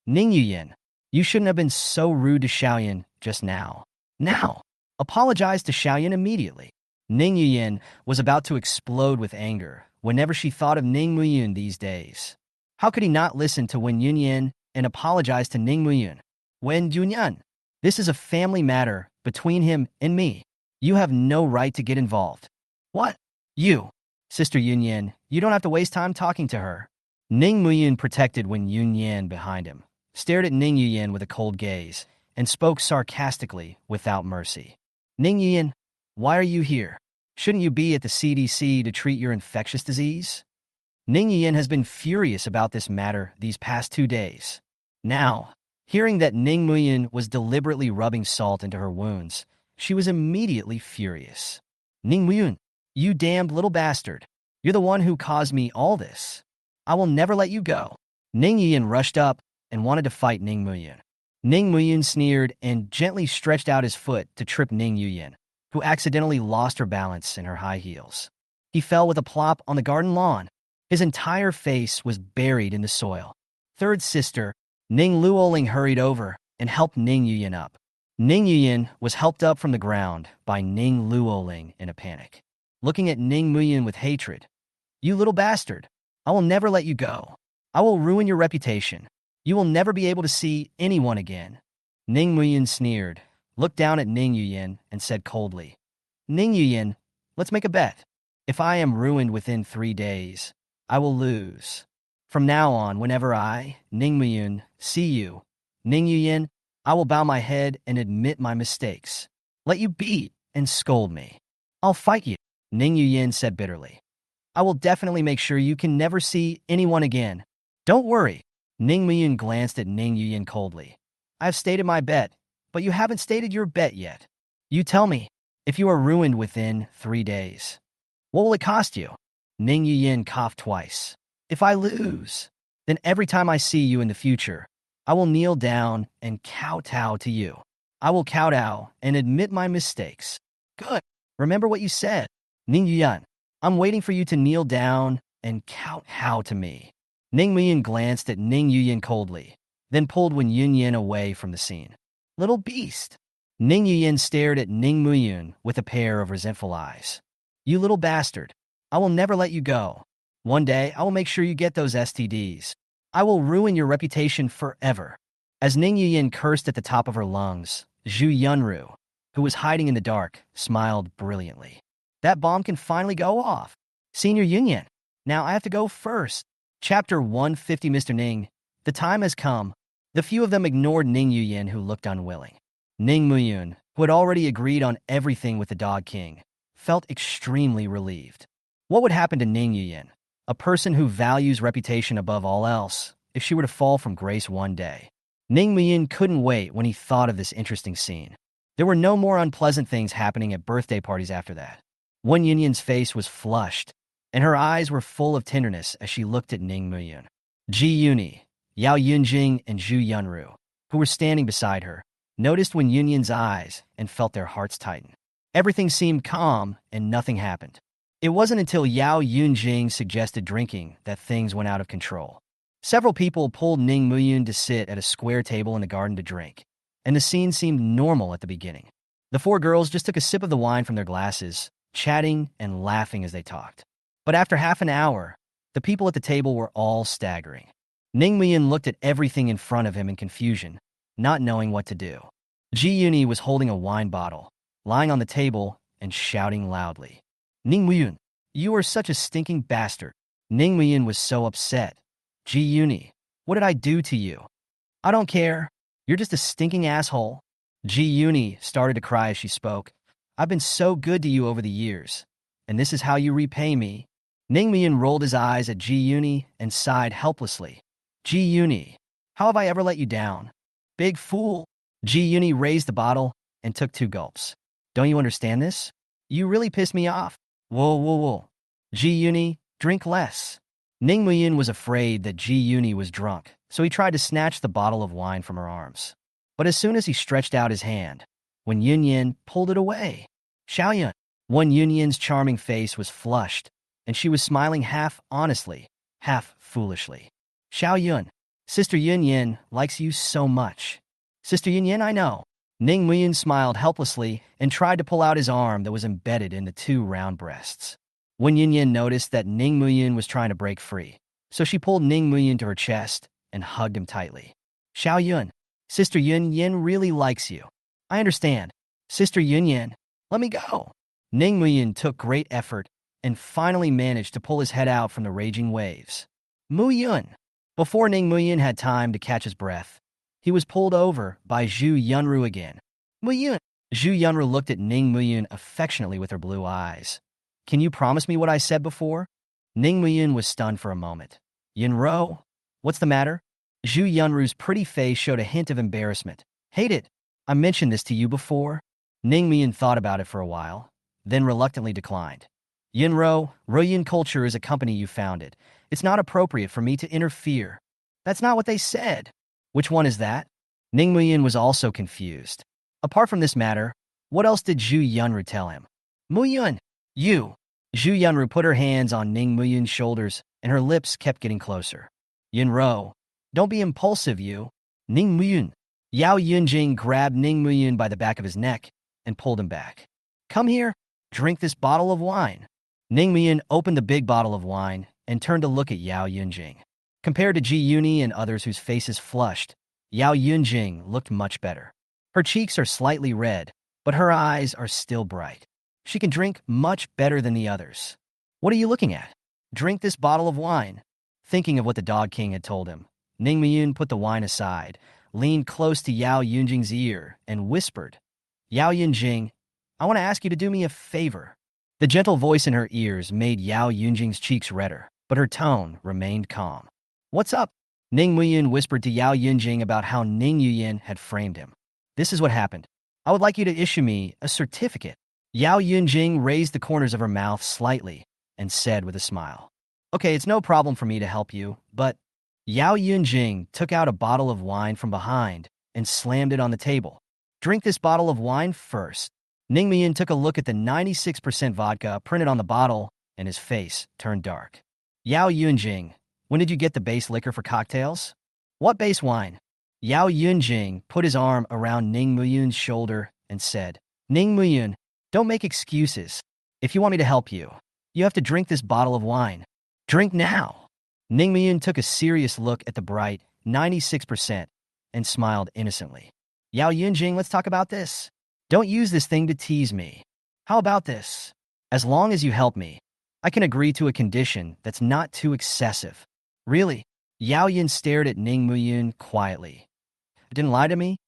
Ning Yuyin, you shouldn't have been so rude to Xiaoyan just now. Now, apologize to Xiaoyan immediately. Ning Yuyin was about to explode with anger whenever she thought of Ning Muyun these days. How could he not listen to Wen Yunyun and apologize to Ning Muyun? Wen Yunyun, this is a family matter between him and me. You have no right to get involved. What? You? Sister Yunyun, you don't have to waste time talking to her. Ning Muyun protected Wen Yunyun behind him, stared at Ning Yuyin with a cold gaze, and spoke sarcastically without mercy. Ning Yuyin, why are you here? Shouldn't you be at the CDC to treat your infectious disease? Ning Yuyin has been furious about this matter these past 2 days. Now, hearing that Ning Muyun was deliberately rubbing salt into her wounds, she was immediately furious. Ning Muyun, you damned little bastard. You're the one who caused me all this. I will never let you go. Ning Yuyin rushed up and wanted to fight Ning Muyun. Ning Muyun sneered and gently stretched out his foot to trip Ning Yuyin, who accidentally lost her balance in her high heels. He fell with a plop on the garden lawn. His entire face was buried in the soil. Third sister, Ning Luoling, hurried over and helped Ning Yuyin up. Ning Yuyin was helped up from the ground by Ning Luoling in a panic. Looking at Ning Muyun with hatred, you little bastard, I will never let you go. I will ruin your reputation. You will never be able to see anyone again. Ning Muyun sneered, looked down at Ning Yuyin, and said coldly, Ning Yuyin, let's make a bet. If I am ruined within 3 days, I will lose. From now on, whenever I, Ning Muyun, see you, Ning Yuyin, I will bow my head and admit my mistakes. Let you beat and scold me. I'll fight you, Ning Yuyin said bitterly. I will definitely make sure you can never see anyone again. Don't worry. Ning Muyun glanced at Ning Yuyin coldly. I've stated my bet, but you haven't stated your bet yet. You tell me, if you are ruined within 3 days, what will it cost you? Ning Yuyin coughed twice. If I lose, then every time I see you in the future, I will kneel down and kowtow to you. I will kowtow and admit my mistakes. Good. Remember what you said. Ning Yuyan, I'm waiting for you to kneel down and count how to me. Ning Muyin glanced at Ning Yuyan coldly, then pulled Wen Yunyan away from the scene. Little beast. Ning Yuyan stared at Ning Muyin with a pair of resentful eyes. You little bastard. I will never let you go. One day, I will make sure you get those STDs. I will ruin your reputation forever. As Ning Yuyan cursed at the top of her lungs, Zhu Yunru, who was hiding in the dark, smiled brilliantly. That bomb can finally go off. Senior Yunyan, now I have to go first. Chapter 150. Mr. Ning, the time has come. The few of them ignored Ning Yuyan, who looked unwilling. Ning Muyun, who had already agreed on everything with the Dog King, felt extremely relieved. What would happen to Ning Yuyan, a person who values reputation above all else, if she were to fall from grace one day? Ning Muyun couldn't wait when he thought of this interesting scene. There were no more unpleasant things happening at birthday parties after that. Wen Yunyan's face was flushed, and her eyes were full of tenderness as she looked at Ning Muyun. Ji Yuni, Yao Yunjing, and Zhu Yunru, who were standing beside her, noticed Wen Yunyan's eyes and felt their hearts tighten. Everything seemed calm and nothing happened. It wasn't until Yao Yunjing suggested drinking that things went out of control. Several people pulled Ning Muyun to sit at a square table in the garden to drink, and the scene seemed normal at the beginning. The four girls just took a sip of the wine from their glasses, chatting and laughing as they talked. But after half an hour, the people at the table were all staggering. Ning Muyun looked at everything in front of him in confusion, not knowing what to do. Ji Yuni was holding a wine bottle, lying on the table, and shouting loudly. Ning Muyun, you are such a stinking bastard. Ning Muyun was so upset. Ji Yuni, what did I do to you? I don't care. You're just a stinking asshole. Ji Yuni started to cry as she spoke. I've been so good to you over the years, and this is how you repay me. Ning Muyun rolled his eyes at Ji Yuni and sighed helplessly. Ji Yuni, how have I ever let you down? Big fool. Ji Yuni raised the bottle and took 2 gulps. Don't you understand this? You really pissed me off. Whoa. Ji Yuni, drink less. Ning Muyun was afraid that Ji Yuni was drunk, so he tried to snatch the bottle of wine from her arms. But as soon as he stretched out his hand, Wen Yunyan pulled it away. Xiaoyun. Wen Yunyan's charming face was flushed, and she was smiling half honestly, half foolishly. Xiaoyun, Sister Yunyan likes you so much. Sister Yunyan, I know. Ning Muyun smiled helplessly and tried to pull out his arm that was embedded in the 2 round breasts. Wen Yunyan noticed that Ning Muyun was trying to break free, so she pulled Ning Muyun to her chest and hugged him tightly. Xiaoyun, Sister Yunyan really likes you. I understand. Sister Yunyan, let me go. Ning Muyun took great effort and finally managed to pull his head out from the raging waves. Muyun. Before Ning Muyun had time to catch his breath, he was pulled over by Zhu Yunru again. Muyun. Zhu Yunru looked at Ning Muyun affectionately with her blue eyes. Can you promise me what I said before? Ning Muyun was stunned for a moment. Yunro, what's the matter? Zhu Yunru's pretty face showed a hint of embarrassment. Hate it. I mentioned this to you before. Ning Muyun thought about it for a while, then reluctantly declined. Yunro, Royun Culture is a company you founded. It's not appropriate for me to interfere. That's not what they said. Which one is that? Ning Muyun was also confused. Apart from this matter, what else did Zhu Yunru tell him? Muyun, you. Zhu Yunru put her hands on Ning Muyun's shoulders, and her lips kept getting closer. Yunro, don't be impulsive, you. Ning Muyun. Yao Yunjing grabbed Ning Muyun by the back of his neck and pulled him back. Come here, drink this bottle of wine. Ning Muyun opened the big bottle of wine and turned to look at Yao Yunjing. Compared to Ji Yuni and others whose faces flushed, Yao Yunjing looked much better. Her cheeks are slightly red, but her eyes are still bright. She can drink much better than the others. What are you looking at? Drink this bottle of wine. Thinking of what the Dog King had told him, Ning Muyun put the wine aside, leaned close to Yao Yunjing's ear, and whispered, Yao Yunjing, I want to ask you to do me a favor. The gentle voice in her ears made Yao Yunjing's cheeks redder, but her tone remained calm. What's up? Ning Muyun whispered to Yao Yunjing about how Ning Yuyan had framed him. This is what happened. I would like you to issue me a certificate. Yao Yunjing raised the corners of her mouth slightly and said with a smile, Okay, it's no problem for me to help you, but Yao Yunjing took out a bottle of wine from behind and slammed it on the table. Drink this bottle of wine first. Ning Muyun took a look at the 96% vodka printed on the bottle, and his face turned dark. Yao Yunjing, when did you get the base liquor for cocktails? What base wine? Yao Yunjing put his arm around Ning Muyun's shoulder and said, Ning Muyun, don't make excuses. If you want me to help you, you have to drink this bottle of wine. Drink now. Ning Muyun took a serious look at the bright 96% and smiled innocently. Yao Yunjing, let's talk about this. Don't use this thing to tease me. How about this? As long as you help me, I can agree to a condition that's not too excessive. Really? Yao Yun stared at Ning Muyun quietly. Didn't lie to me?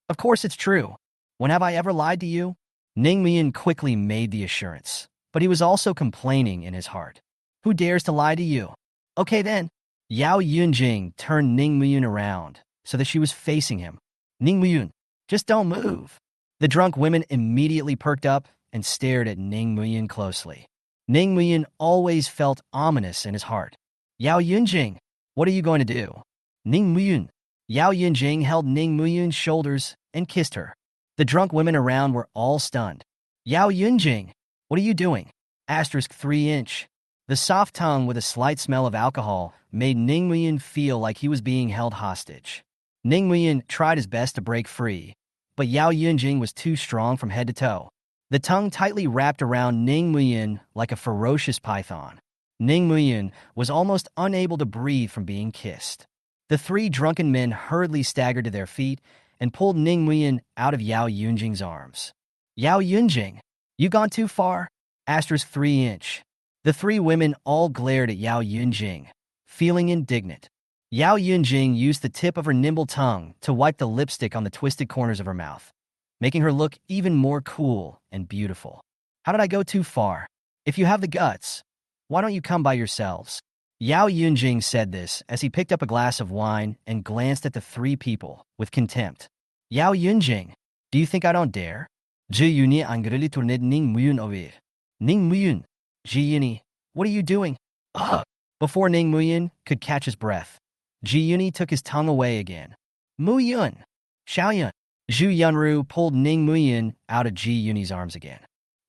Of course it's true. When have I ever lied to you? Ning Muyun quickly made the assurance, but he was also complaining in his heart. Who dares to lie to you? Okay then. Yao Yunjing turned Ning Muyun around so that she was facing him. Ning Muyun, just don't move. The drunk women immediately perked up and stared at Ning Muyun closely. Ning Muyun always felt ominous in his heart. Yao Yunjing, what are you going to do? Ning Muyun. Yao Yunjing held Ning Muyun's shoulders and kissed her. The drunk women around were all stunned. Yao Yunjing, what are you doing? Asterisk 3-inch. The soft tongue with a slight smell of alcohol made Ning Muyun feel like he was being held hostage. Ning Muyun tried his best to break free, but Yao Yunjing was too strong from head to toe. The tongue tightly wrapped around Ning Muyun like a ferocious python. Ning Muyun was almost unable to breathe from being kissed. The three drunken men hurriedly staggered to their feet and pulled Ning Muyun out of Yao Yunjing's arms. Yao Yunjing, you gone too far? Asterisk 3-inch. The three women all glared at Yao Yunjing, feeling indignant. Yao Yunjing used the tip of her nimble tongue to wipe the lipstick on the twisted corners of her mouth, making her look even more cool and beautiful. How did I go too far? If you have the guts, why don't you come by yourselves? Yao Yunjing said this as he picked up a glass of wine and glanced at the three people with contempt. Yao Yunjing, do you think I don't dare? Je Yuni angrili tourned Ning Muyun over. Ning Muyun, Ji Yuni, what are you doing? Ugh! Before Ning Muyun could catch his breath, Ji Yuni took his tongue away again. Muyun, Xiaoyun. Zhu Yunru pulled Ning Muyun out of Ji Yuni's arms again.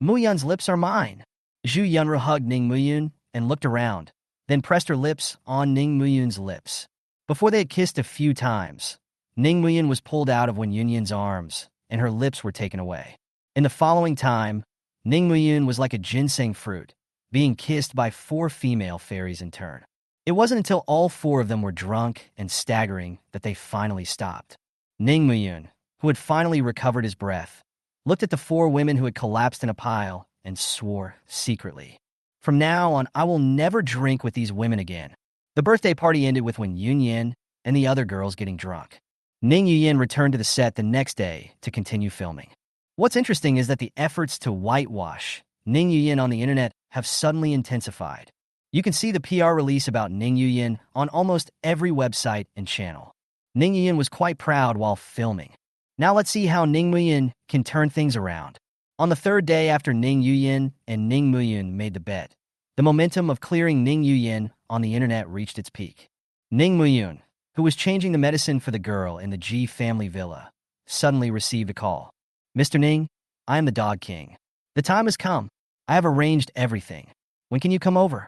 Muyun's lips are mine. Zhu Yunru hugged Ning Muyun and looked around, then pressed her lips on Ning Muyun's lips. Before they had kissed a few times, Ning Muyun was pulled out of Wen Yunyun's arms, and her lips were taken away. In the following time, Ning Muyun was like a ginseng fruit, being kissed by 4 female fairies in turn. It wasn't until all 4 of them were drunk and staggering that they finally stopped. Ning Muyun, who had finally recovered his breath, looked at the 4 women who had collapsed in a pile and swore secretly. From now on, I will never drink with these women again. The birthday party ended with Wen Yunyan and the other girls getting drunk. Ning Yuyin returned to the set the next day to continue filming. What's interesting is that the efforts to whitewash Ning Yuyin on the internet have suddenly intensified. You can see the PR release about Ning Yuyin on almost every website and channel. Ning Yuyin was quite proud while filming. Now let's see how Ning Yuyin can turn things around. On the 3rd day after Ning Yuyin and Ning Muyun made the bet, the momentum of clearing Ning Yuyin on the internet reached its peak. Ning Muyun, who was changing the medicine for the girl in the G family villa, suddenly received a call. Mr. Ning, I am the Dog King. The time has come. I have arranged everything. When can you come over?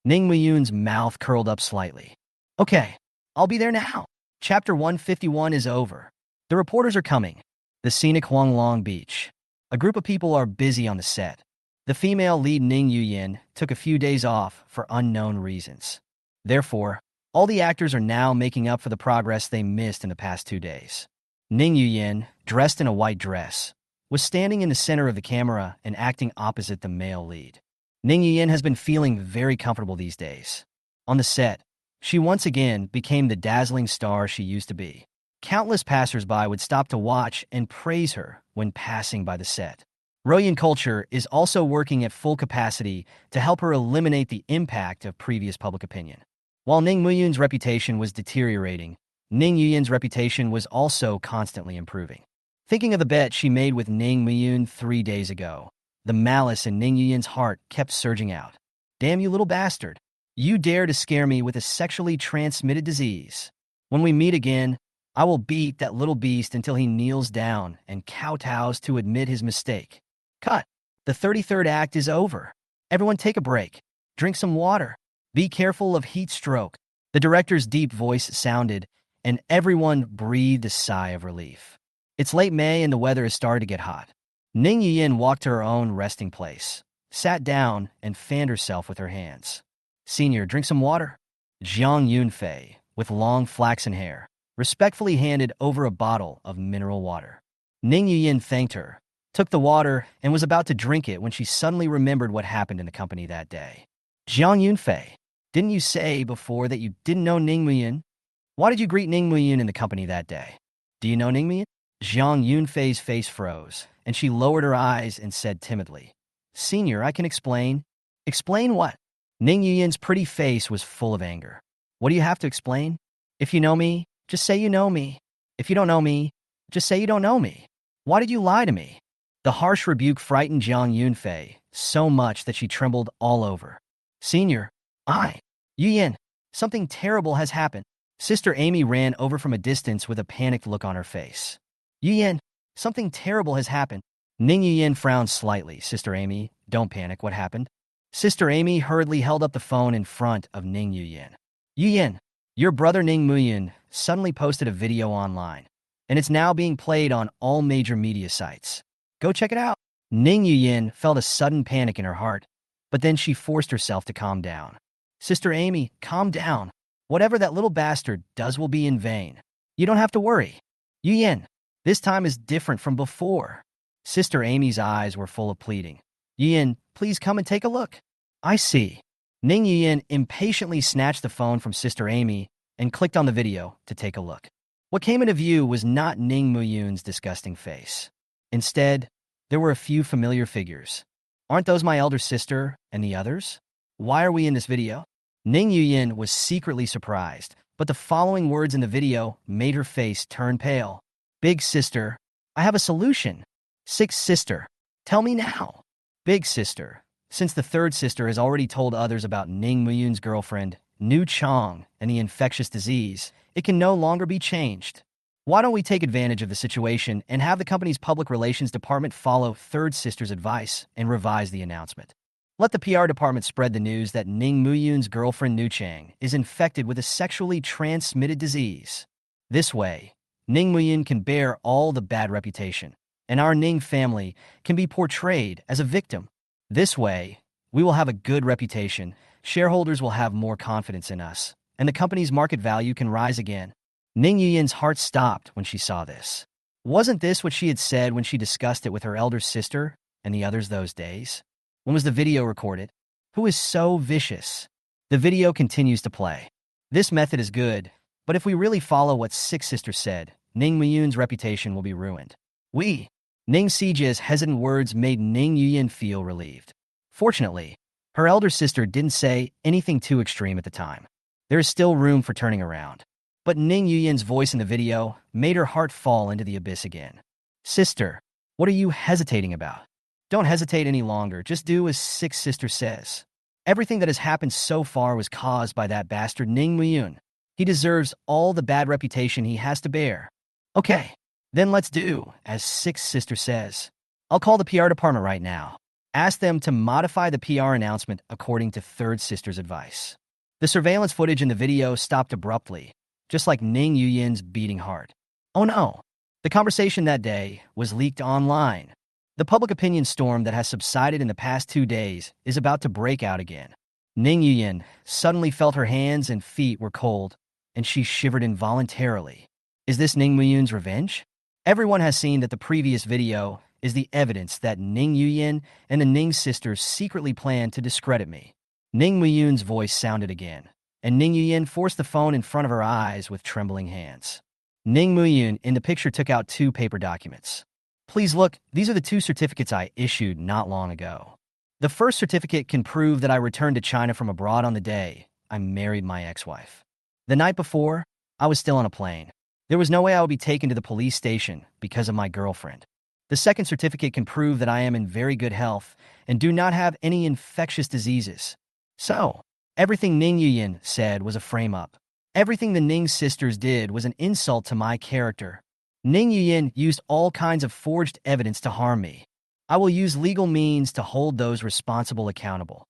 Ning Muyun's mouth curled up slightly. Okay, I'll be there now. Chapter 151 is over. The reporters are coming. The scenic Huanglong Beach. A group of people are busy on the set. The female lead Ning Yuyin took a few days off for unknown reasons. Therefore, all the actors are now making up for the progress they missed in the past 2 days. Ning Yuyin, dressed in a white dress, was standing in the center of the camera and acting opposite the male lead. Ning Yuyin has been feeling very comfortable these days. On the set, she once again became the dazzling star she used to be. Countless passersby would stop to watch and praise her when passing by the set. Royan Culture is also working at full capacity to help her eliminate the impact of previous public opinion. While Ning Muyun's reputation was deteriorating, Ning Yuyin's reputation was also constantly improving. Thinking of the bet she made with Ning Muyun 3 days ago, the malice in Ning Yuyin's heart kept surging out. Damn you little bastard. You dare to scare me with a sexually transmitted disease. When we meet again, I will beat that little beast until he kneels down and kowtows to admit his mistake. Cut. The 33rd act is over. Everyone take a break. Drink some water. Be careful of heat stroke. The director's deep voice sounded, and everyone breathed a sigh of relief. It's late May and the weather has started to get hot. Ning Yuyin walked to her own resting place, sat down, and fanned herself with her hands. Senior, drink some water. Jiang Yunfei, with long flaxen hair, respectfully handed over a bottle of mineral water. Ning Yuyin thanked her, took the water, and was about to drink it when she suddenly remembered what happened in the company that day. Jiang Yunfei, didn't you say before that you didn't know Ning Muyin? Why did you greet Ning Muyin in the company that day? Do you know Ning Muyin? Jiang Yunfei's face froze, and she lowered her eyes and said timidly, Senior, I can explain. Explain what? Ning Yuyin's pretty face was full of anger. What do you have to explain? If you know me, just say you know me. If you don't know me, just say you don't know me. Why did you lie to me? The harsh rebuke frightened Jiang Yunfei so much that she trembled all over. Senior, Yuyin, something terrible has happened. Sister Amy ran over from a distance with a panicked look on her face. Yuyin, something terrible has happened. Ning Yuyin frowned slightly. Sister Amy, don't panic. What happened? Sister Amy hurriedly held up the phone in front of Ning Yuyin. Yuyin, your brother Ning Muyin suddenly posted a video online, and it's now being played on all major media sites. Go check it out. Ning Yuyin felt a sudden panic in her heart, but then she forced herself to calm down. Sister Amy, calm down. Whatever that little bastard does will be in vain. You don't have to worry. Yuyin, this time is different from before. Sister Amy's eyes were full of pleading. Yuyin, please come and take a look. I see. Ning Yuyin impatiently snatched the phone from Sister Amy and clicked on the video to take a look. What came into view was not Ning Muyun's disgusting face. Instead, there were a few familiar figures. Aren't those my elder sister and the others? Why are we in this video? Ning Yuyin was secretly surprised, but the following words in the video made her face turn pale. Big sister, I have a solution. Sixth sister, tell me now. Big sister, since the third sister has already told others about Ning Muyun's girlfriend, Nu Chong, and the infectious disease, it can no longer be changed. Why don't we take advantage of the situation and have the company's public relations department follow third sister's advice and revise the announcement? Let the PR department spread the news that Ning Muyun's girlfriend Nu Chang is infected with a sexually transmitted disease. This way, Ning Muyun can bear all the bad reputation, and our Ning family can be portrayed as a victim. This way, we will have a good reputation, shareholders will have more confidence in us, and the company's market value can rise again. Ning Yuyin's heart stopped when she saw this. Wasn't this what she had said when she discussed it with her elder sister and the others those days? When was the video recorded? Who is so vicious? The video continues to play. This method is good, but if we really follow what Sixth Sister said, Ning Muyun's reputation will be ruined. Ning Sijia's hesitant words made Ning Yuyin feel relieved. Fortunately, her elder sister didn't say anything too extreme at the time. There is still room for turning around. But Ning Yuyin's voice in the video made her heart fall into the abyss again. Sister, what are you hesitating about? Don't hesitate any longer, just do as Sixth Sister says. Everything that has happened so far was caused by that bastard Ning Muyun. He deserves all the bad reputation he has to bear. Okay, then let's do as Sixth Sister says. I'll call the PR department right now. Ask them to modify the PR announcement according to Third Sister's advice. The surveillance footage in the video stopped abruptly, just like Ning Yuyin's beating heart. Oh no, the conversation that day was leaked online. The public opinion storm that has subsided in the past 2 days is about to break out again. Ning Yuyin suddenly felt her hands and feet were cold, and she shivered involuntarily. Is this Ning Muyun's revenge? Everyone has seen that the previous video is the evidence that Ning Yuyin and the Ning sisters secretly planned to discredit me. Ning Muyun's voice sounded again, and Ning Yuyin forced the phone in front of her eyes with trembling hands. Ning Muyun in the picture took out 2 paper documents. Please look, these are the 2 certificates I issued not long ago. The first certificate can prove that I returned to China from abroad on the day I married my ex-wife. The night before, I was still on a plane. There was no way I would be taken to the police station because of my girlfriend. The second certificate can prove that I am in very good health and do not have any infectious diseases. So, everything Ning Yuyin said was a frame-up. Everything the Ning sisters did was an insult to my character. Ning Yuyin used all kinds of forged evidence to harm me. I will use legal means to hold those responsible accountable.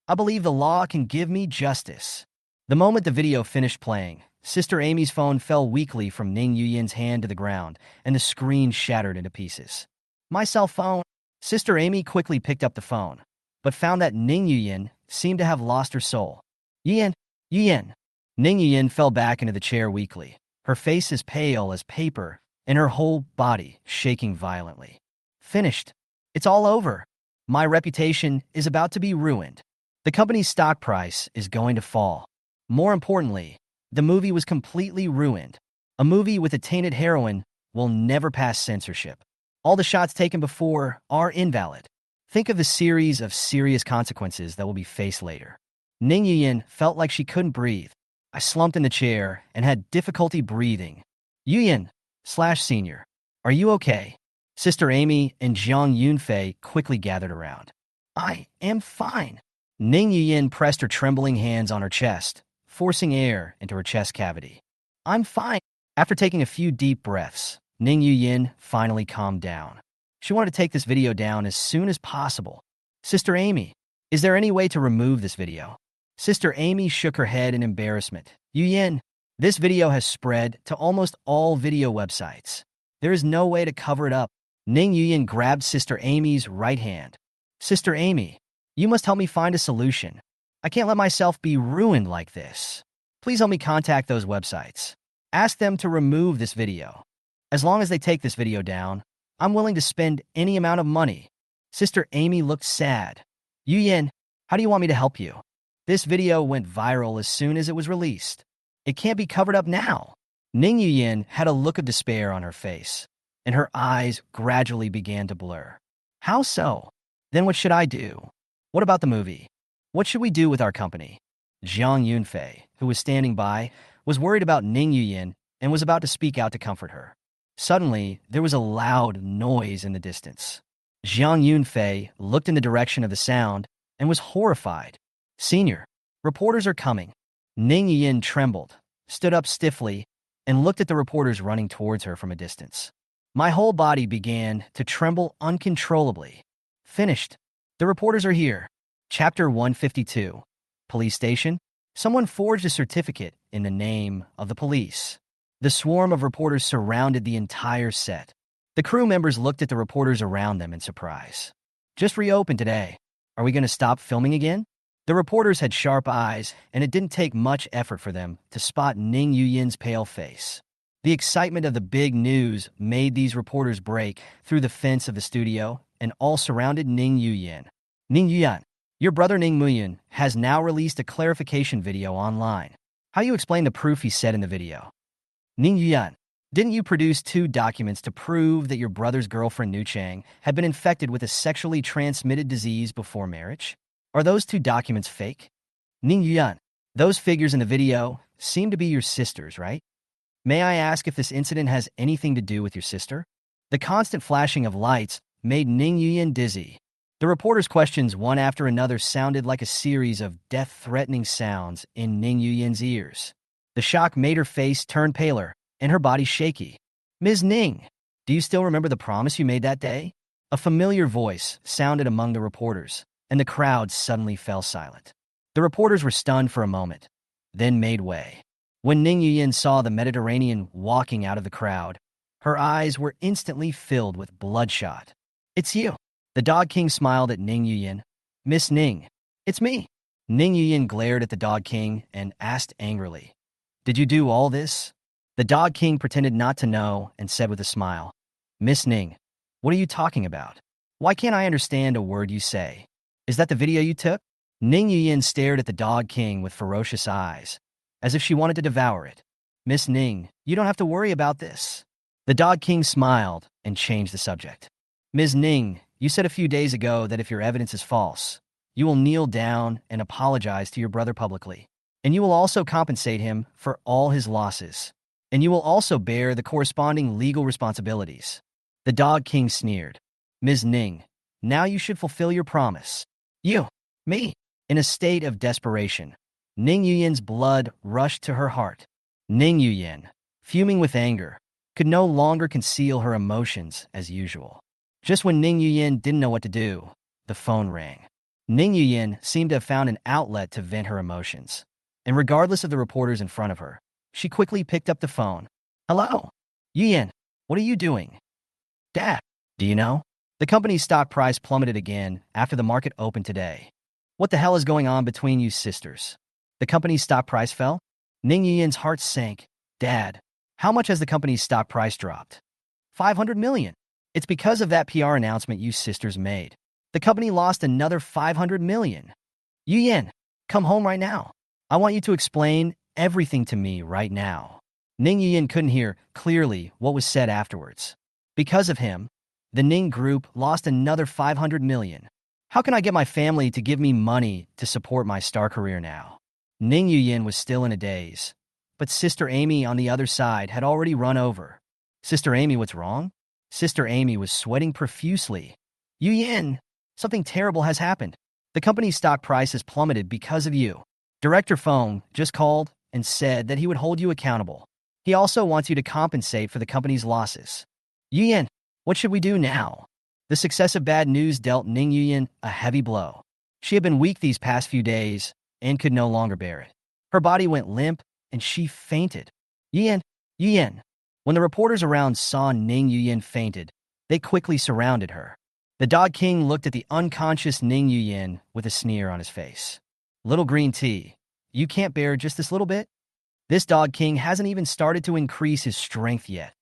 I believe the law can give me justice. The moment the video finished playing, Sister Amy's phone fell weakly from Ning Yuyin's hand to the ground, and the screen shattered into pieces. My cell phone. Sister Amy quickly picked up the phone, but found that Ning Yuyin seemed to have lost her soul. Yuyin, Yuyin. Ning Yuyin fell back into the chair weakly, her face as pale as paper, and her whole body shaking violently. Finished. It's all over. My reputation is about to be ruined. The company's stock price is going to fall. More importantly, the movie was completely ruined. A movie with a tainted heroine will never pass censorship. All the shots taken before are invalid. Think of the series of serious consequences that will be faced later. Ning Yuyin felt like she couldn't breathe. I slumped in the chair and had difficulty breathing. Yuyin/Senior, are you okay? Sister Amy and Jiang Yunfei quickly gathered around. I am fine. Ning Yuyin pressed her trembling hands on her chest, forcing air into her chest cavity. I'm fine. After taking a few deep breaths, Ning Yuyin finally calmed down. She wanted to take this video down as soon as possible. Sister Amy, is there any way to remove this video? Sister Amy shook her head in embarrassment. Yuyin, this video has spread to almost all video websites. There is no way to cover it up. Ning Yuyin grabbed Sister Amy's right hand. Sister Amy, you must help me find a solution. I can't let myself be ruined like this. Please help me contact those websites. Ask them to remove this video. As long as they take this video down, I'm willing to spend any amount of money. Sister Amy looked sad. Yuyin, how do you want me to help you? This video went viral as soon as it was released. It can't be covered up now. Ning Yuyin had a look of despair on her face, and her eyes gradually began to blur. How so? Then what should I do? What about the movie? What should we do with our company? Jiang Yunfei, who was standing by, was worried about Ning Yuyin and was about to speak out to comfort her. Suddenly, there was a loud noise in the distance. Jiang Yunfei looked in the direction of the sound and was horrified. Senior, reporters are coming. Ning Yuyin trembled, stood up stiffly, and looked at the reporters running towards her from a distance. My whole body began to tremble uncontrollably. Finished. The reporters are here. Chapter 152. Police station. Someone forged a certificate in the name of the police. The swarm of reporters surrounded the entire set. The crew members looked at the reporters around them in surprise. Just reopened today. Are we going to stop filming again? The reporters had sharp eyes, and it didn't take much effort for them to spot Ning Yuyin's pale face. The excitement of the big news made these reporters break through the fence of the studio and all surrounded Ning Yuyin. Ning Yuyin, your brother Ning Yuyin has now released a clarification video online. How do you explain the proof he said in the video? Ning Yuyan, didn't you produce 2 documents to prove that your brother's girlfriend Nu Chang had been infected with a sexually transmitted disease before marriage? Are those 2 documents fake? Ning Yuyan, those figures in the video seem to be your sisters, right? May I ask if this incident has anything to do with your sister? The constant flashing of lights made Ning Yuyan dizzy. The reporters' questions one after another sounded like a series of death-threatening sounds in Ning Yuyan's ears. The shock made her face turn paler and her body shaky. Ms. Ning, do you still remember the promise you made that day? A familiar voice sounded among the reporters, and the crowd suddenly fell silent. The reporters were stunned for a moment, then made way. When Ning Yuyin saw the Mediterranean walking out of the crowd, her eyes were instantly filled with bloodshot. It's you. The Dog King smiled at Ning Yuyin. Miss Ning, it's me. Ning Yuyin glared at the Dog King and asked angrily, did you do all this? The Dog King pretended not to know and said with a smile, Miss Ning, what are you talking about? Why can't I understand a word you say? Is that the video you took? Ning Yuyin stared at the Dog King with ferocious eyes, as if she wanted to devour it. Miss Ning, you don't have to worry about this. The Dog King smiled and changed the subject. Ms. Ning, you said a few days ago that if your evidence is false, you will kneel down and apologize to your brother publicly. And you will also compensate him for all his losses. And you will also bear the corresponding legal responsibilities. The Dog King sneered. Ms. Ning, now you should fulfill your promise. You, me. In a state of desperation, Ning Yuyin's blood rushed to her heart. Ning Yuyin, fuming with anger, could no longer conceal her emotions as usual. Just when Ning Yuyin didn't know what to do, the phone rang. Ning Yuyin seemed to have found an outlet to vent her emotions. And regardless of the reporters in front of her, she quickly picked up the phone. Hello? Yuyin, what are you doing? Dad, do you know? The company's stock price plummeted again after the market opened today. What the hell is going on between you sisters? The company's stock price fell? Ning Yuyin's heart sank. Dad, how much has the company's stock price dropped? 500 million. It's because of that PR announcement you sisters made. The company lost another 500 million. Yuyin, come home right now. I want you to explain everything to me right now. Ning Yuyin couldn't hear clearly what was said afterwards. Because of him, the Ning Group lost another 500 million. How can I get my family to give me money to support my star career now? Ning Yuyin was still in a daze, but Sister Amy on the other side had already run over. Sister Amy, what's wrong? Sister Amy was sweating profusely. Yuyin, something terrible has happened. The company's stock price has plummeted because of you. Director Feng just called and said that he would hold you accountable. He also wants you to compensate for the company's losses. Yuyin, what should we do now? The successive bad news dealt Ning Yuyin a heavy blow. She had been weak these past few days and could no longer bear it. Her body went limp and she fainted. Yuyin. When the reporters around saw Ning Yuyin fainted, they quickly surrounded her. The Dog King looked at the unconscious Ning Yuyin with a sneer on his face. Little green tea, you can't bear just this little bit? This Dog King hasn't even started to increase his strength yet.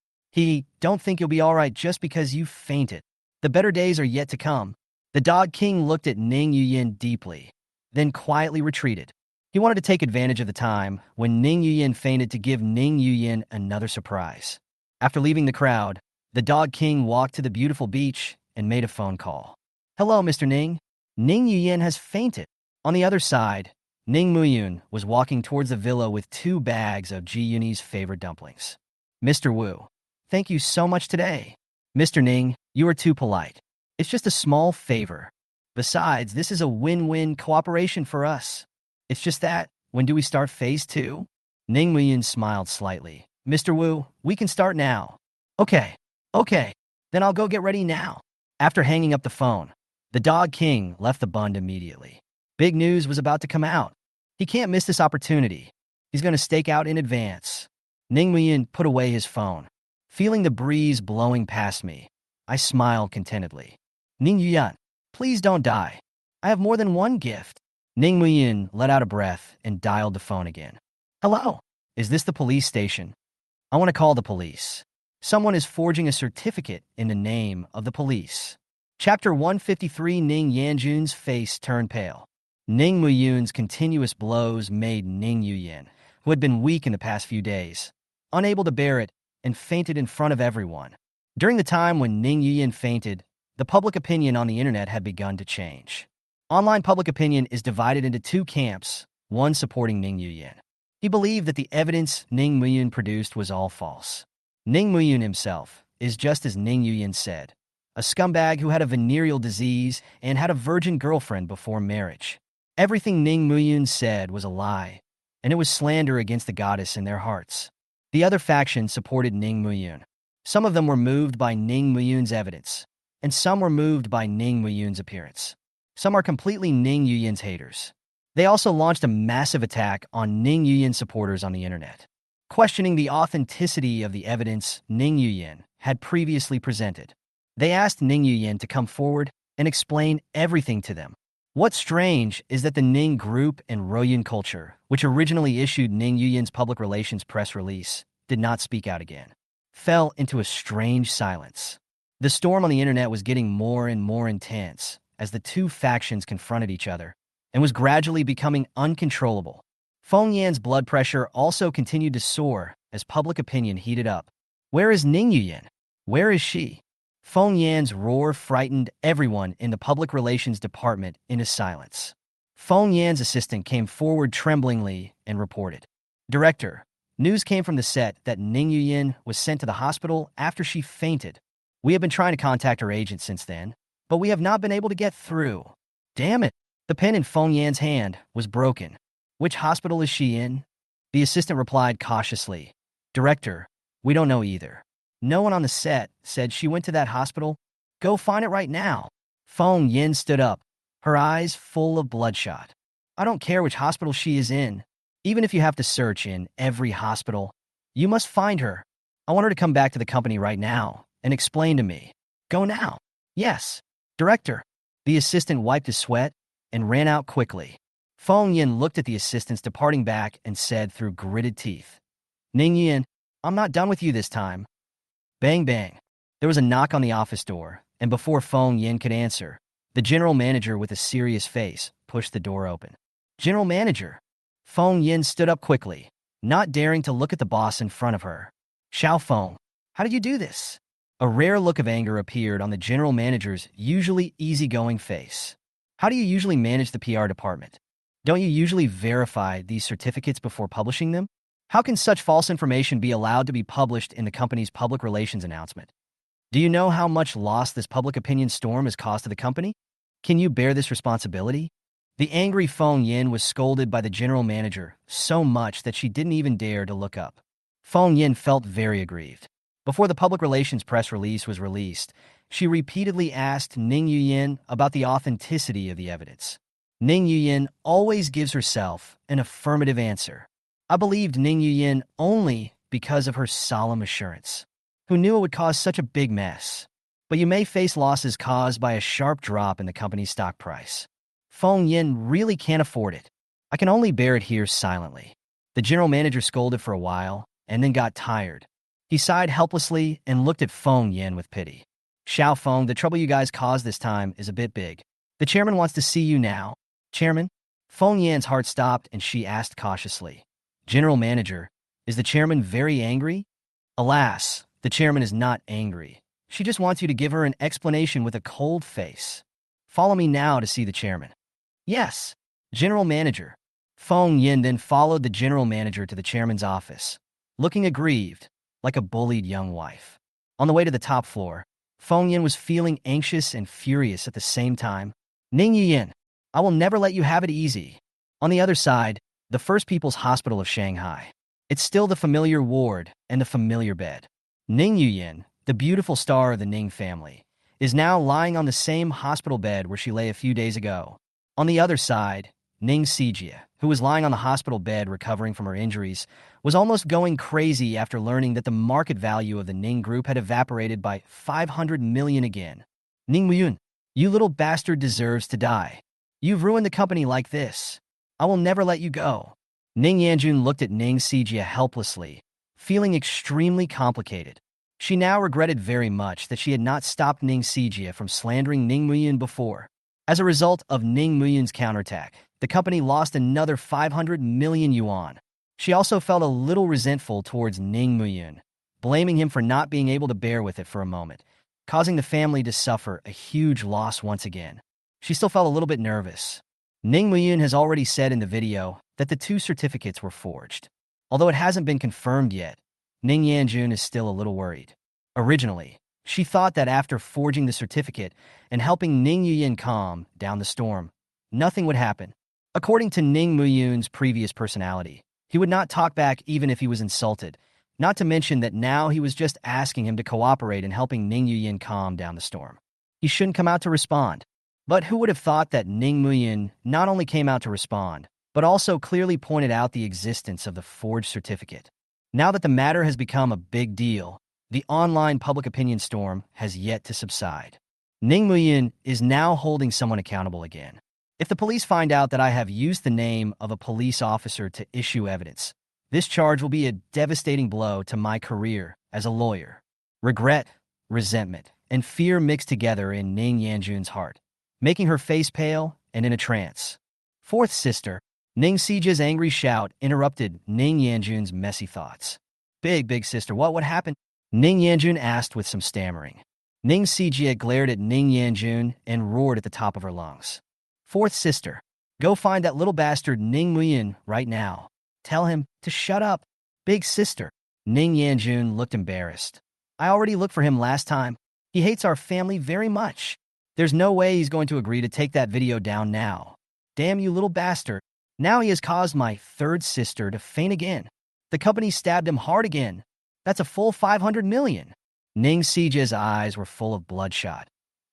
Don't think you'll be all right just because you fainted. The better days are yet to come. The Dog King looked at Ning Yuyin deeply, then quietly retreated. He wanted to take advantage of the time when Ning Yuyin fainted to give Ning Yuyin another surprise. After leaving the crowd, the Dog King walked to the beautiful beach and made a phone call. Hello, Mr. Ning. Ning Yuyin has fainted. On the other side, Ning Muyun was walking towards the villa with 2 bags of Ji Yuni's favorite dumplings. Mr. Wu, thank you so much today. Mr. Ning, you are too polite. It's just a small favor. Besides, this is a win-win cooperation for us. It's just that, when do we start phase 2? Ning Muyun smiled slightly. Mr. Wu, we can start now. Okay, then I'll go get ready now. After hanging up the phone, the Dog King left the bund immediately. Big news was about to come out. He can't miss this opportunity. He's going to stake out in advance. Ning Muyun put away his phone. Feeling the breeze blowing past me, I smiled contentedly. Ning Yuyan, please don't die. I have more than one gift. Ning Muyun let out a breath and dialed the phone again. Hello, is this the police station? I want to call the police. Someone is forging a certificate in the name of the police. Chapter 153. Ning Yanjun's face turned pale. Ning Muyun's continuous blows made Ning Yuyin, who had been weak in the past few days, unable to bear it and fainted in front of everyone. During the time when Ning Yuyin fainted, the public opinion on the internet had begun to change. Online public opinion is divided into 2 camps, one supporting Ning Yuyin. He believed that the evidence Ning Muyun produced was all false. Ning Muyun himself is just as Ning Yuyin said, a scumbag who had a venereal disease and had a virgin girlfriend before marriage. Everything Ning Muyun said was a lie, and it was slander against the goddess in their hearts. The other faction supported Ning Muyun. Some of them were moved by Ning Muyun's evidence, and some were moved by Ning Muyun's appearance. Some are completely Ning Yuyin's haters. They also launched a massive attack on Ning Yuyin supporters on the internet, questioning the authenticity of the evidence Ning Yuyin had previously presented. They asked Ning Yuyin to come forward and explain everything to them. What's strange is that the Ning Group and Royun Culture, which originally issued Ning Yuyin's public relations press release, did not speak out again, fell into a strange silence. The storm on the internet was getting more and more intense as the 2 factions confronted each other and was gradually becoming uncontrollable. Feng Yan's blood pressure also continued to soar as public opinion heated up. Where is Ning Yuyin? Where is she? Feng Yan's roar frightened everyone in the public relations department into silence. Feng Yan's assistant came forward tremblingly and reported. Director, news came from the set that Ning Yuyin was sent to the hospital after she fainted. We have been trying to contact her agent since then, but we have not been able to get through. Damn it. The pen in Feng Yan's hand was broken. Which hospital is she in? The assistant replied cautiously. Director, we don't know either. No one on the set said she went to that hospital. Go find it right now. Feng Yin stood up, her eyes full of bloodshot. I don't care which hospital she is in. Even if you have to search in every hospital, you must find her. I want her to come back to the company right now and explain to me. Go now. Yes. Director. The assistant wiped his sweat and ran out quickly. Feng Yin looked at the assistants departing back and said through gritted teeth, Ning Yin, I'm not done with you this time. Bang bang. There was a knock on the office door, and before Feng Yin could answer, the general manager with a serious face pushed the door open. General manager. Feng Yin stood up quickly, not daring to look at the boss in front of her. Xiao Feng, how did you do this? A rare look of anger appeared on the general manager's usually easygoing face. How do you usually manage the PR department? Don't you usually verify these certificates before publishing them? How can such false information be allowed to be published in the company's public relations announcement? Do you know how much loss this public opinion storm has caused to the company? Can you bear this responsibility? The angry Feng Yin was scolded by the general manager so much that she didn't even dare to look up. Feng Yin felt very aggrieved. Before the public relations press release was released, she repeatedly asked Ning Yuyin about the authenticity of the evidence. Ning Yuyin always gives herself an affirmative answer. I believed Ning Yuyin only because of her solemn assurance. Who knew it would cause such a big mess? But you may face losses caused by a sharp drop in the company's stock price. Feng Yin really can't afford it. I can only bear it here silently. The general manager scolded for a while and then got tired. He sighed helplessly and looked at Feng Yin with pity. Xiao Feng, the trouble you guys caused this time is a bit big. The chairman wants to see you now. Chairman? Feng Yin's heart stopped and she asked cautiously. General manager, is the chairman very angry? Alas, the chairman is not angry. She just wants you to give her an explanation with a cold face. Follow me now to see the chairman. Yes, general manager. Feng Yin then followed the general manager to the chairman's office, looking aggrieved, like a bullied young wife. On the way to the top floor, Feng Yin was feeling anxious and furious at the same time. Ning Yin, I will never let you have it easy. On the other side, the First People's Hospital of Shanghai. It's still the familiar ward and the familiar bed. Ning Yin, the beautiful star of the Ning family, is now lying on the same hospital bed where she lay a few days ago. On the other side, Ning Sijia, who was lying on the hospital bed recovering from her injuries, was almost going crazy after learning that the market value of the Ning group had evaporated by 500 million again. Ning Muyun, you little bastard deserves to die. You've ruined the company like this. I will never let you go. Ning Yanjun looked at Ning Sijia helplessly, feeling extremely complicated. She now regretted very much that she had not stopped Ning Sijia from slandering Ning Muyun before. As a result of Ning Muyun's counterattack, the company lost another 500 million yuan. She also felt a little resentful towards Ning Muyun, blaming him for not being able to bear with it for a moment, causing the family to suffer a huge loss once again. She still felt a little bit nervous. Ning Muyun has already said in the video that the two certificates were forged. Although it hasn't been confirmed yet, Ning Yanjun is still a little worried. Originally, she thought that after forging the certificate and helping Ning Yuyin calm down the storm, nothing would happen. According to Ning Muyun's previous personality, he would not talk back even if he was insulted, not to mention that now he was just asking him to cooperate in helping Ning Yuyin calm down the storm. He shouldn't come out to respond. But who would have thought that Ning Muyun not only came out to respond, but also clearly pointed out the existence of the forged certificate. Now that the matter has become a big deal, the online public opinion storm has yet to subside. Ning Muyun is now holding someone accountable again. If the police find out that I have used the name of a police officer to issue evidence, this charge will be a devastating blow to my career as a lawyer. Regret, resentment, and fear mixed together in Ning Yanjun's heart, making her face pale and in a trance. Fourth sister, Ning Sijia's angry shout interrupted Ning Yanjun's messy thoughts. Big sister, what happened? Ning Yanjun asked with some stammering. Ning Sijia glared at Ning Yanjun and roared at the top of her lungs. Fourth sister, go find that little bastard Ning Muyun right now. Tell him to shut up. Big sister. Ning Yanjun looked embarrassed. I already looked for him last time. He hates our family very much. There's no way he's going to agree to take that video down now. Damn you little bastard. Now he has caused my third sister to faint again. The company stabbed him hard again. That's a full 500 million. Ning Sijia's eyes were full of bloodshot.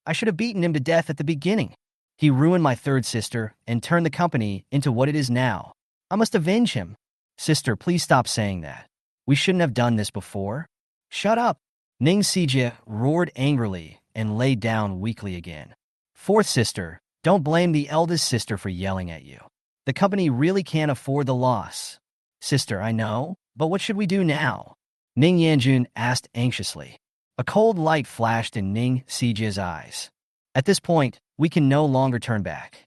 I should have beaten him to death at the beginning. He ruined my third sister and turned the company into what it is now. I must avenge him. Sister, please stop saying that. We shouldn't have done this before. Shut up. Ning Sijie roared angrily and lay down weakly again. Fourth sister, don't blame the eldest sister for yelling at you. The company really can't afford the loss. Sister, I know, but what should we do now? Ning Yanjun asked anxiously. A cold light flashed in Ning Sijie's eyes. At this point, we can no longer turn back.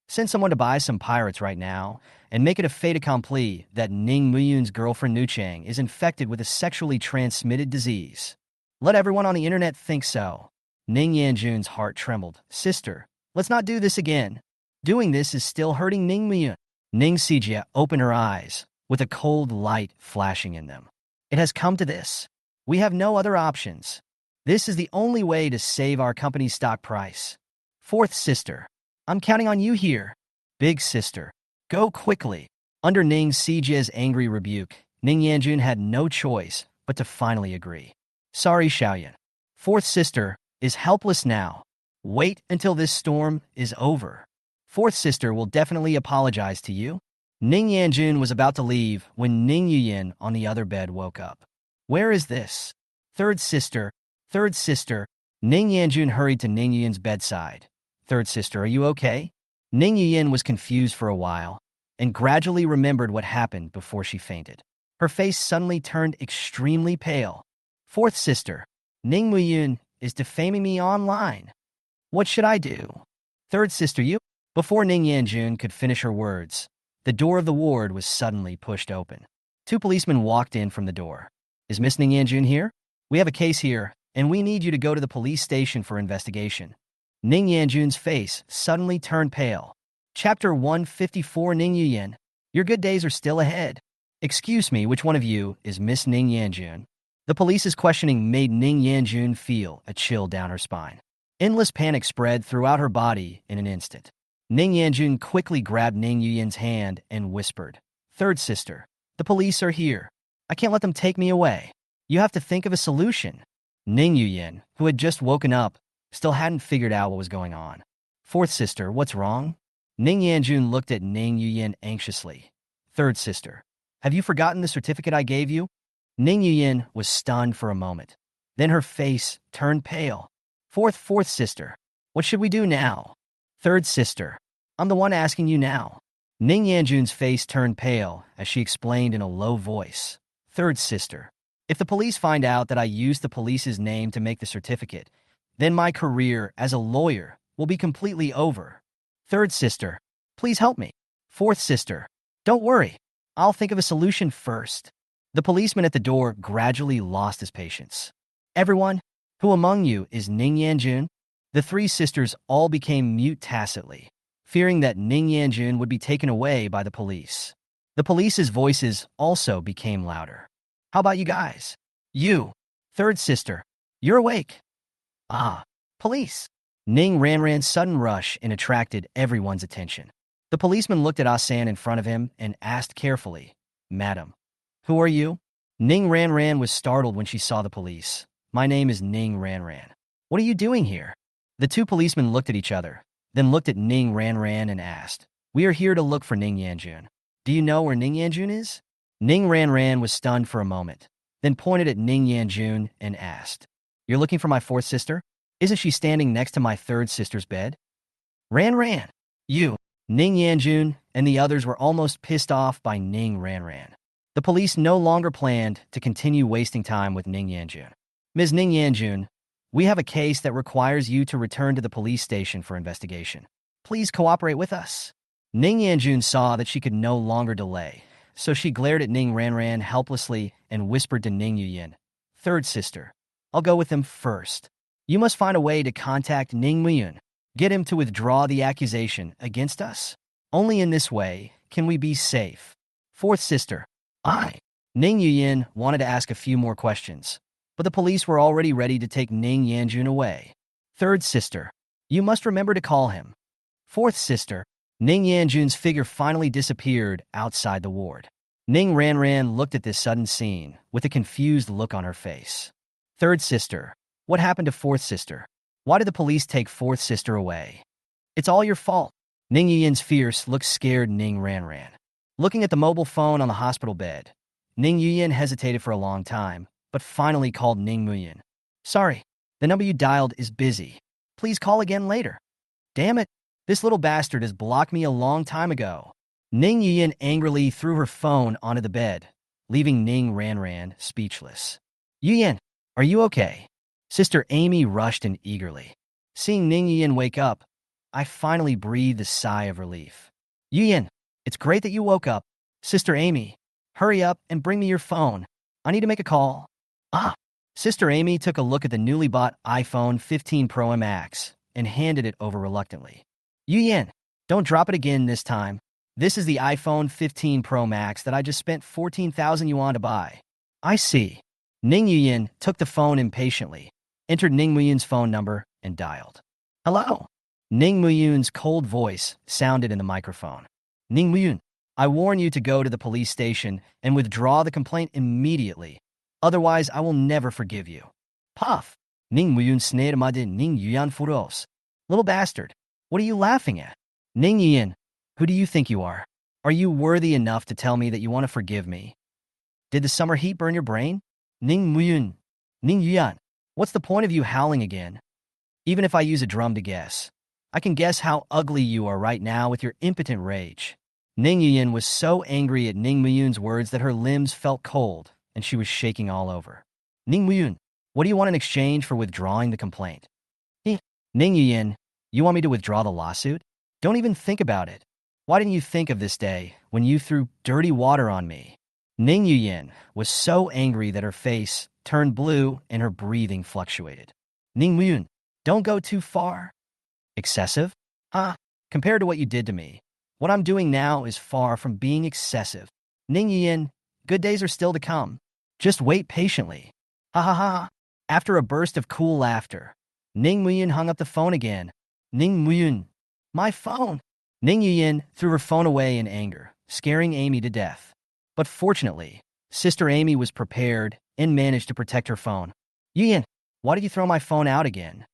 Send someone to buy some pirates right now and make it a fait accompli that Ning Muyun's girlfriend Nu Chang is infected with a sexually transmitted disease. Let everyone on the internet think so. Ning Yanjun's heart trembled. Sister, let's not do this again. Doing this is still hurting Ning Muyun. Ning Sijie opened her eyes, with a cold light flashing in them. It has come to this. We have no other options. This is the only way to save our company's stock price. Fourth sister, I'm counting on you here. Big sister, go quickly. Under Ning Sijie's angry rebuke, Ning Yanjun had no choice but to finally agree. Sorry, Xiaoyan. Fourth sister is helpless now. Wait until this storm is over. Fourth sister will definitely apologize to you. Ning Yanjun was about to leave when Ning Yuyin on the other bed woke up. Where is this? Third sister. Ning Yanjun hurried to Ning Yuyin's bedside. Third sister, are you okay? Ning Yuyin was confused for a while and gradually remembered what happened before she fainted. Her face suddenly turned extremely pale. Fourth sister, Ning Muyun is defaming me online. What should I do? Third sister, you? Before Ning Yanjun could finish her words, the door of the ward was suddenly pushed open. Two policemen walked in from the door. Is Miss Ning Yanjun here? We have a case here, and we need you to go to the police station for investigation. Ning Yanjun's face suddenly turned pale. Chapter 154. Ning Yuyin, your good days are still ahead. Excuse me, which one of you is Miss Ning Yanjun? The police's questioning made Ning Yanjun feel a chill down her spine. Endless panic spread throughout her body in an instant. Ning Yanjun quickly grabbed Ning Yuyin's hand and whispered, Third sister, the police are here. I can't let them take me away. You have to think of a solution. Ning Yuyin, who had just woken up, still hadn't figured out what was going on. Fourth sister, what's wrong? Ning Yanjun looked at Ning Yuyin anxiously. Third sister, have you forgotten the certificate I gave you? Ning Yuyin was stunned for a moment. Then her face turned pale. Fourth sister, what should we do now? Third sister, I'm the one asking you now. Ning Yanjun's face turned pale as she explained in a low voice. Third sister, if the police find out that I used the police's name to make the certificate, then my career as a lawyer will be completely over. Third sister, please help me. Fourth sister, don't worry. I'll think of a solution first. The policeman at the door gradually lost his patience. Everyone, who among you is Ning Yanjun? The three sisters all became mute tacitly, fearing that Ning Yanjun would be taken away by the police. The police's voices also became louder. How about you guys? You, third sister, you're awake. Ah, police. Ning Ranran's sudden rush and attracted everyone's attention. The policeman looked at Asan in front of him and asked carefully, Madam, who are you? Ning Ranran was startled when she saw the police. My name is Ning Ranran. What are you doing here? The two policemen looked at each other, then looked at Ning Ranran and asked, We are here to look for Ning Yanjun. Do you know where Ning Yanjun is? Ning Ranran was stunned for a moment, then pointed at Ning Yanjun and asked, You're looking for my fourth sister? Isn't she standing next to my third sister's bed? Ranran, you, Ning Yanjun, and the others were almost pissed off by Ning Ranran. The police no longer planned to continue wasting time with Ning Yanjun. Ms. Ning Yanjun, we have a case that requires you to return to the police station for investigation. Please cooperate with us. Ning Yanjun saw that she could no longer delay, so she glared at Ning Ranran helplessly and whispered to Ning Yuyin, Third sister, I'll go with him first. You must find a way to contact Ning Muyun. Get him to withdraw the accusation against us. Only in this way can we be safe. Fourth sister, Ning Yuyin wanted to ask a few more questions, but the police were already ready to take Ning Yanjun away. Third sister, you must remember to call him. Fourth sister, Ning Yanjun's figure finally disappeared outside the ward. Ning Ranran looked at this sudden scene with a confused look on her face. Third sister, what happened to fourth sister? Why did the police take fourth sister away? It's all your fault. Ning Yin's fierce, looked scared Ning ran. Looking at the mobile phone on the hospital bed, Ning Yin hesitated for a long time, but finally called Ning Muyin. Sorry, the number you dialed is busy. Please call again later. Damn it, this little bastard has blocked me a long time ago. Ning Yin angrily threw her phone onto the bed, leaving Ning ran speechless. Yin, are you okay? Sister Amy rushed in eagerly. Seeing Ning Yin wake up, I finally breathed a sigh of relief. Yin, it's great that you woke up. Sister Amy, hurry up and bring me your phone. I need to make a call. Ah. Sister Amy took a look at the newly bought iPhone 15 Pro Max and handed it over reluctantly. Yin, don't drop it again this time. This is the iPhone 15 Pro Max that I just spent 14,000 yuan to buy. I see. Ning Yin took the phone impatiently, entered Ning Muyun's phone number, and dialed. Hello? Ning Muyun's cold voice sounded in the microphone. Ning Muyun, I warn you to go to the police station and withdraw the complaint immediately. Otherwise, I will never forgive you. Puff. Ning Muyun sneermade Ning Yuan furos. Little bastard, what are you laughing at? Ning Yin, who do you think you are? Are you worthy enough to tell me that you want to forgive me? Did the summer heat burn your brain? Ning Muyun. Ning Yuan, what's the point of you howling again? Even if I use a drum to guess, I can guess how ugly you are right now with your impotent rage. Ning Yin was so angry at Ning Muyun's words that her limbs felt cold, and she was shaking all over. Ning Muyun, what do you want in exchange for withdrawing the complaint? Ning Yin, you want me to withdraw the lawsuit? Don't even think about it. Why didn't you think of this day when you threw dirty water on me? Ning Yin was so angry that her face turned blue and her breathing fluctuated. Ning Muyun, don't go too far. Excessive? Compared to what you did to me, what I'm doing now is far from being excessive. Ning Yin, good days are still to come. Just wait patiently. Ha ha ha. After a burst of cool laughter, Ning Muyun hung up the phone again. Ning Muyun, my phone. Ning Yin threw her phone away in anger, scaring Amy to death. But fortunately, Sister Amy was prepared and managed to protect her phone. Yin, why did you throw my phone out again?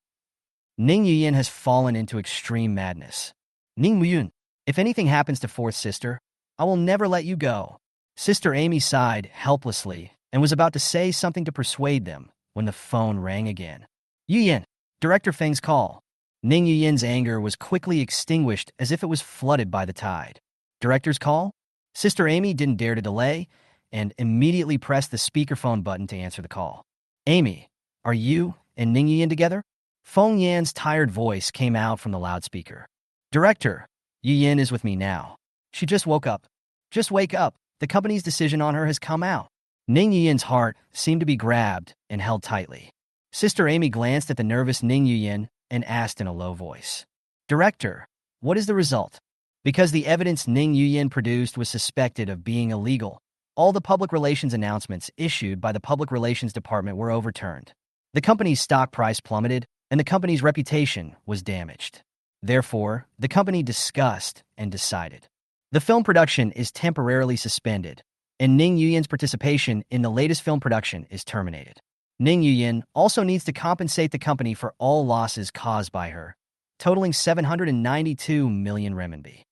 Ning Yin has fallen into extreme madness. Ning Muyun, if anything happens to fourth sister, I will never let you go. Sister Amy sighed helplessly and was about to say something to persuade them when the phone rang again. Yin, Director Feng's call. Ning Yin's anger was quickly extinguished as if it was flooded by the tide. Director's call? Sister Amy didn't dare to delay and immediately pressed the speakerphone button to answer the call. Amy, are you and Ning Yin together? Feng Yan's tired voice came out from the loudspeaker. Director, Yin is with me now. She just woke up. Just wake up. The company's decision on her has come out. Ning Yin's heart seemed to be grabbed and held tightly. Sister Amy glanced at the nervous Ning Yin and asked in a low voice. Director, what is the result? Because the evidence Ning Yin produced was suspected of being illegal, all the public relations announcements issued by the Public Relations Department were overturned. The company's stock price plummeted, and the company's reputation was damaged. Therefore, the company discussed and decided. The film production is temporarily suspended, and Ning Yin's participation in the latest film production is terminated. Ning Yin also needs to compensate the company for all losses caused by her, totaling 792 million renminbi.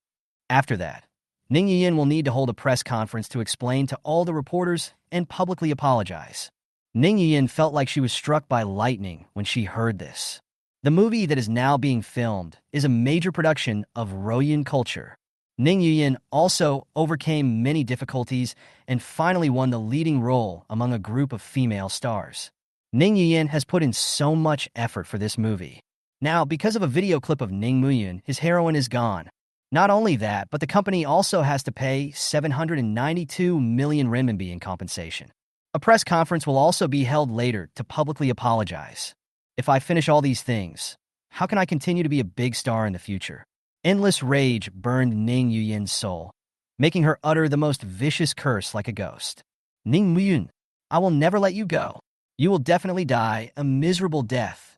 After that, Ning Yin will need to hold a press conference to explain to all the reporters and publicly apologize. Ning Yin felt like she was struck by lightning when she heard this. The movie that is now being filmed is a major production of Royuan culture. Ning Yin also overcame many difficulties and finally won the leading role among a group of female stars. Ning Yin has put in so much effort for this movie. Now, because of a video clip of Ning Muyun, his heroine is gone. Not only that, but the company also has to pay 792 million renminbi in compensation. A press conference will also be held later to publicly apologize. If I finish all these things, how can I continue to be a big star in the future? Endless rage burned Ning Yin's soul, making her utter the most vicious curse like a ghost. Ning Muyun, I will never let you go. You will definitely die a miserable death.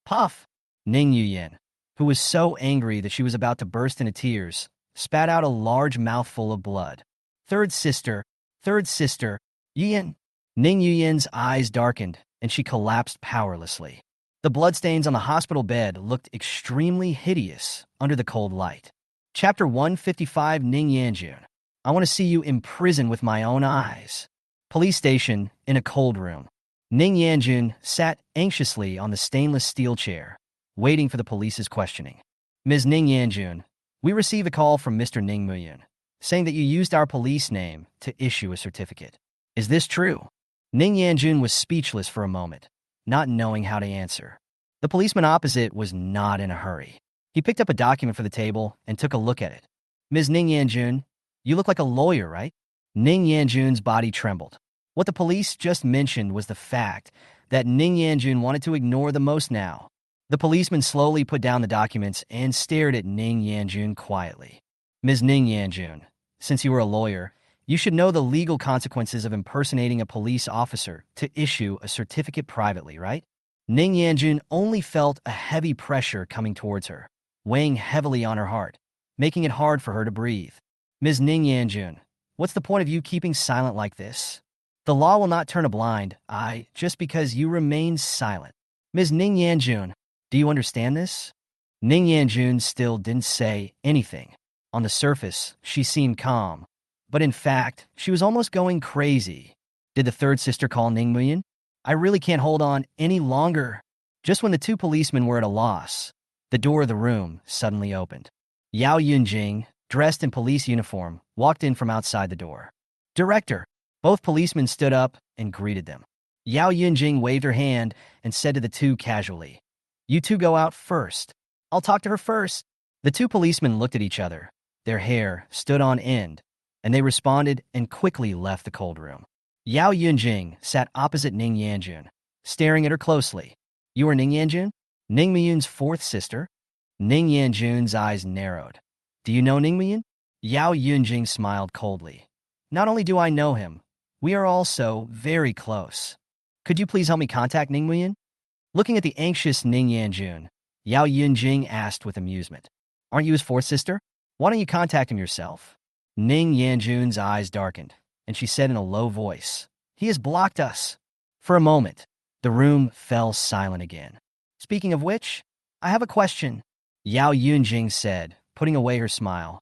Puff! Ning Yin, who was so angry that she was about to burst into tears, spat out a large mouthful of blood. Third sister, Yin. Ning Yin's eyes darkened, and she collapsed powerlessly. The bloodstains on the hospital bed looked extremely hideous under the cold light. Chapter 155 Ning Yanjun. I want to see you in prison with my own eyes. Police station in a cold room. Ning Yanjun sat anxiously on the stainless steel chair, waiting for the police's questioning. Ms. Ning Yanjun, we receive a call from Mr. Ning Muyun, saying that you used our police name to issue a certificate. Is this true? Ning Yanjun was speechless for a moment, not knowing how to answer. The policeman opposite was not in a hurry. He picked up a document for the table and took a look at it. Ms. Ning Yanjun, you look like a lawyer, right? Ning Yanjun's body trembled. What the police just mentioned was the fact that Ning Yanjun wanted to ignore the most now. The policeman slowly put down the documents and stared at Ning Yanjun quietly. Ms. Ning Yanjun, since you were a lawyer, you should know the legal consequences of impersonating a police officer to issue a certificate privately, right? Ning Yanjun only felt a heavy pressure coming towards her, weighing heavily on her heart, making it hard for her to breathe. Ms. Ning Yanjun, what's the point of you keeping silent like this? The law will not turn a blind eye just because you remain silent. Ms. Ning Yanjun, do you understand this? Ning Yanjun still didn't say anything. On the surface, she seemed calm, but in fact, she was almost going crazy. Did the third sister call Ning Muyun? I really can't hold on any longer. Just when the two policemen were at a loss, the door of the room suddenly opened. Yao Yunjing, dressed in police uniform, walked in from outside the door. Director! Both policemen stood up and greeted them. Yao Yunjing waved her hand and said to the two casually, "You two go out first. I'll talk to her first." The two policemen looked at each other. Their hair stood on end, and they responded and quickly left the cold room. Yao Yunjing sat opposite Ning Yanjun, staring at her closely. "You are Ning Yanjun? Ning Muyun's fourth sister?" Ning Yanjun's eyes narrowed. "Do you know Ning Muyun?" Yao Yunjing smiled coldly. "Not only do I know him, we are also very close. Could you please help me contact Ning Muyun?" Looking at the anxious Ning Yanjun, Yao Yunjing asked with amusement, "Aren't you his fourth sister? Why don't you contact him yourself?" Ning Yanjun's eyes darkened, and she said in a low voice, "He has blocked us." For a moment, the room fell silent again. "Speaking of which, I have a question," Yao Yunjing said, putting away her smile.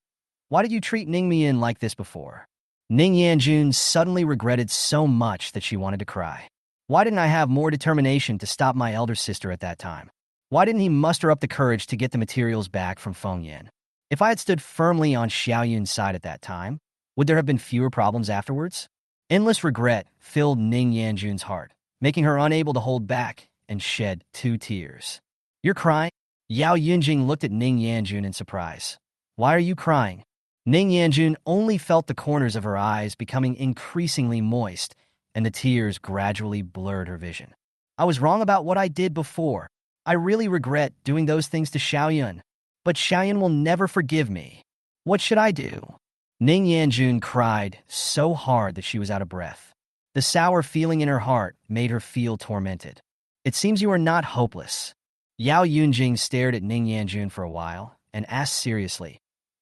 "Why did you treat Ning Muyun like this before?" Ning Yanjun suddenly regretted so much that she wanted to cry. Why didn't I have more determination to stop my elder sister at that time? Why didn't he muster up the courage to get the materials back from Feng Yan? If I had stood firmly on Xiaoyun's side at that time, would there have been fewer problems afterwards? Endless regret filled Ning Yanjun's heart, making her unable to hold back and shed 2 tears. "You're crying?" Yao Yunjing looked at Ning Yanjun in surprise. "Why are you crying?" Ning Yanjun only felt the corners of her eyes becoming increasingly moist, and the tears gradually blurred her vision. "I was wrong about what I did before. I really regret doing those things to Xiaoyun, but Xiaoyun will never forgive me. What should I do?" Ning Yanjun cried so hard that she was out of breath. The sour feeling in her heart made her feel tormented. "It seems you are not hopeless." Yao Yunjing stared at Ning Yanjun for a while and asked seriously,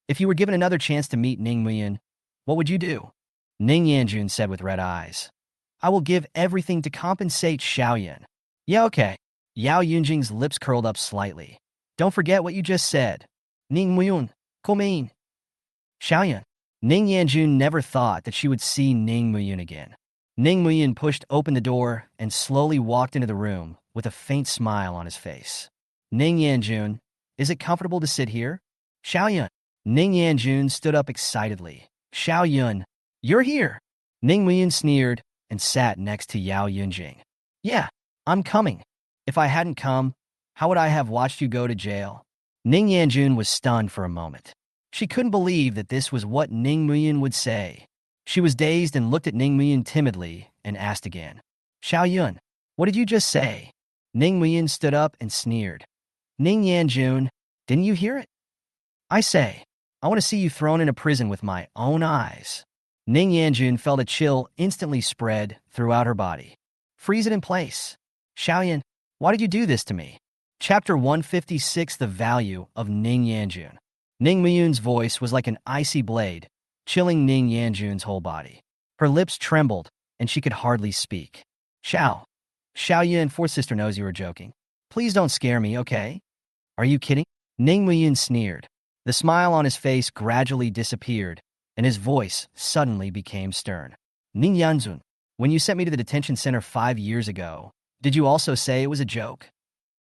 "If you were given another chance to meet Ning Muyun, what would you do?" Ning Yanjun said with red eyes, "I will give everything to compensate Xiaoyun." "Yeah, okay." Yao Yunjing's lips curled up slightly. "Don't forget what you just said. Ning Muyun, Komein." Xiaoyun. Ning Yanjun never thought that she would see Ning Muyun again. Ning Muyun pushed open the door and slowly walked into the room with a faint smile on his face. "Ning Yanjun, is it comfortable to sit here?" "Xiaoyun." Ning Yanjun stood up excitedly. "Xiaoyun, you're here!" Ning Muyun sneered and sat next to Yao Yunjing. "Yeah, I'm coming. If I hadn't come, how would I have watched you go to jail?" Ning Yanjun was stunned for a moment. She couldn't believe that this was what Ning Muyun would say. She was dazed and looked at Ning Muyun timidly and asked again, "Xiaoyun, what did you just say?" Ning Muyun stood up and sneered. "Ning Yanjun, didn't you hear it? I say, I want to see you thrown in a prison with my own eyes." Ning Yanjun felt a chill instantly spread throughout her body. "Freeze it in place. Xiaoyun, why did you do this to me?" Chapter 156 The Value of Ning Yanjun. Ning Muyun's voice was like an icy blade, chilling Ning Yanjun's whole body. Her lips trembled, and she could hardly speak. Xiaoyun, fourth sister knows you were joking. Please don't scare me, okay? Are you kidding? Ning Muyin sneered. The smile on his face gradually disappeared, and his voice suddenly became stern. Ning Yanjun, when you sent me to the detention center 5 years ago, did you also say it was a joke?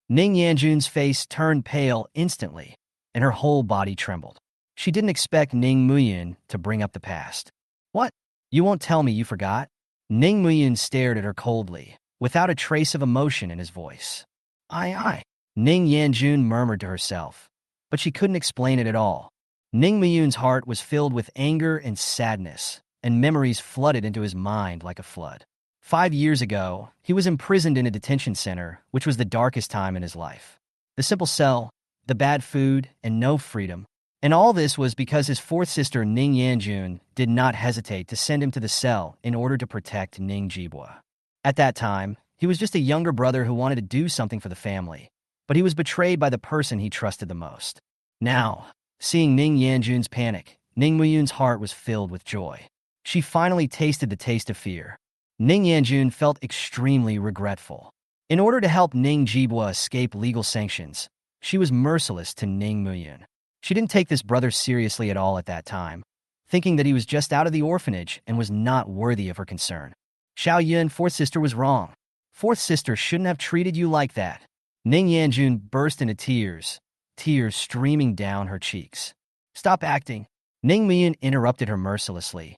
Ning Yanjun's face turned pale instantly, and her whole body trembled. She didn't expect Ning Muyin to bring up the past. What? You won't tell me you forgot? Ning Muyin stared at her coldly, without a trace of emotion in his voice. I. Ning Yanjun murmured to herself, but she couldn't explain it at all. Ning Muyun's heart was filled with anger and sadness, and memories flooded into his mind like a flood. 5 years ago, he was imprisoned in a detention center, which was the darkest time in his life. The simple cell, the bad food, and no freedom. And all this was because his fourth sister Ning Yanjun did not hesitate to send him to the cell in order to protect Ning Jibwa. At that time, he was just a younger brother who wanted to do something for the family, but he was betrayed by the person he trusted the most. Now, seeing Ning Yanjun's panic, Ning Muyun's heart was filled with joy. She finally tasted the taste of fear. Ning Yanjun felt extremely regretful. In order to help Ning Jibwa escape legal sanctions, she was merciless to Ning Muyun. She didn't take this brother seriously at all at that time, thinking that he was just out of the orphanage and was not worthy of her concern. Xiao Yun, fourth sister, was wrong. Fourth sister shouldn't have treated you like that. Ning Yanjun burst into tears, tears streaming down her cheeks. Stop acting. Ning Muyun interrupted her mercilessly.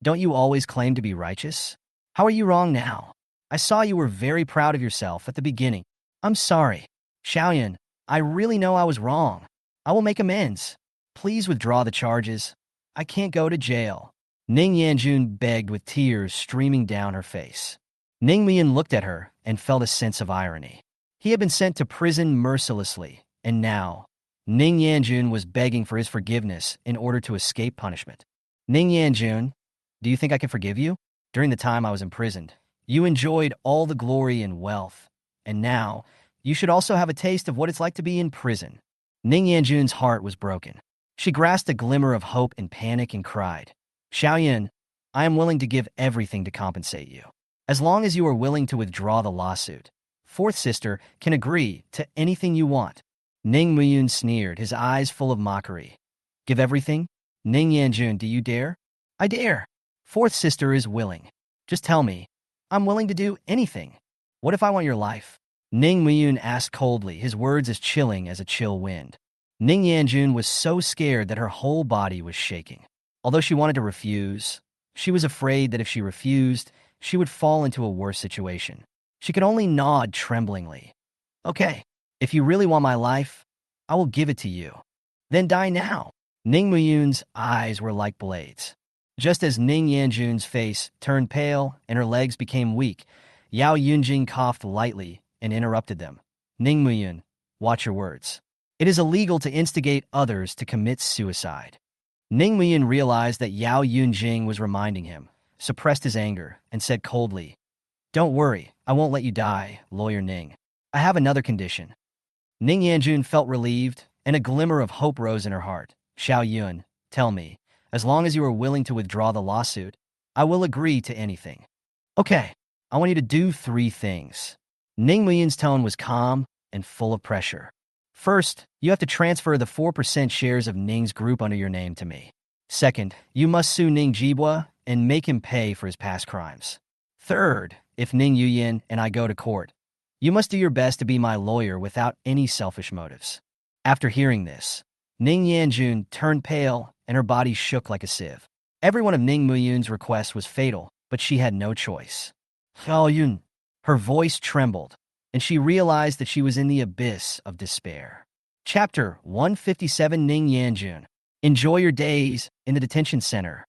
Don't you always claim to be righteous? How are you wrong now? I saw you were very proud of yourself at the beginning. I'm sorry. Xiaoyan, I really know I was wrong. I will make amends. Please withdraw the charges. I can't go to jail. Ning Yanjun begged with tears streaming down her face. Ning Muyun looked at her and felt a sense of irony. He had been sent to prison mercilessly, and now, Ning Yanjun was begging for his forgiveness in order to escape punishment. Ning Yanjun, do you think I can forgive you? During the time I was imprisoned, you enjoyed all the glory and wealth, and now, you should also have a taste of what it's like to be in prison. Ning Yanjun's heart was broken. She grasped a glimmer of hope and panic and cried, Xiaoyan, I am willing to give everything to compensate you. As long as you are willing to withdraw the lawsuit, fourth sister can agree to anything you want. Ning Muyun sneered, his eyes full of mockery. Give everything? Ning Yanjun, do you dare? I dare. Fourth sister is willing. Just tell me. I'm willing to do anything. What if I want your life? Ning Muyun asked coldly, his words as chilling as a chill wind. Ning Yanjun was so scared that her whole body was shaking. Although she wanted to refuse, she was afraid that if she refused, she would fall into a worse situation. She could only nod tremblingly. Okay, if you really want my life, I will give it to you. Then die now. Ning Muyun's eyes were like blades. Just as Ning Yanjun's face turned pale and her legs became weak, Yao Yunjing coughed lightly and interrupted them. Ning Muyun, watch your words. It is illegal to instigate others to commit suicide. Ning Muyun realized that Yao Yunjing was reminding him, suppressed his anger, and said coldly, Don't worry, I won't let you die, Lawyer Ning. I have another condition. Ning Yanjun felt relieved, and a glimmer of hope rose in her heart. Xiao Yun, tell me, as long as you are willing to withdraw the lawsuit, I will agree to anything. Okay, I want you to do 3 things. Ning Muyun's tone was calm and full of pressure. First, you have to transfer the 4% shares of Ning's group under your name to me. Second, you must sue Ning Jibwa and make him pay for his past crimes. Third, if Ning Yuyin and I go to court, you must do your best to be my lawyer without any selfish motives. After hearing this, Ning Yanjun turned pale and her body shook like a sieve. Every one of Ning Muyun's requests was fatal, but she had no choice. Xiao Yun. Her voice trembled, and she realized that she was in the abyss of despair. Chapter 157. Ning Yanjun. Enjoy your days in the detention center.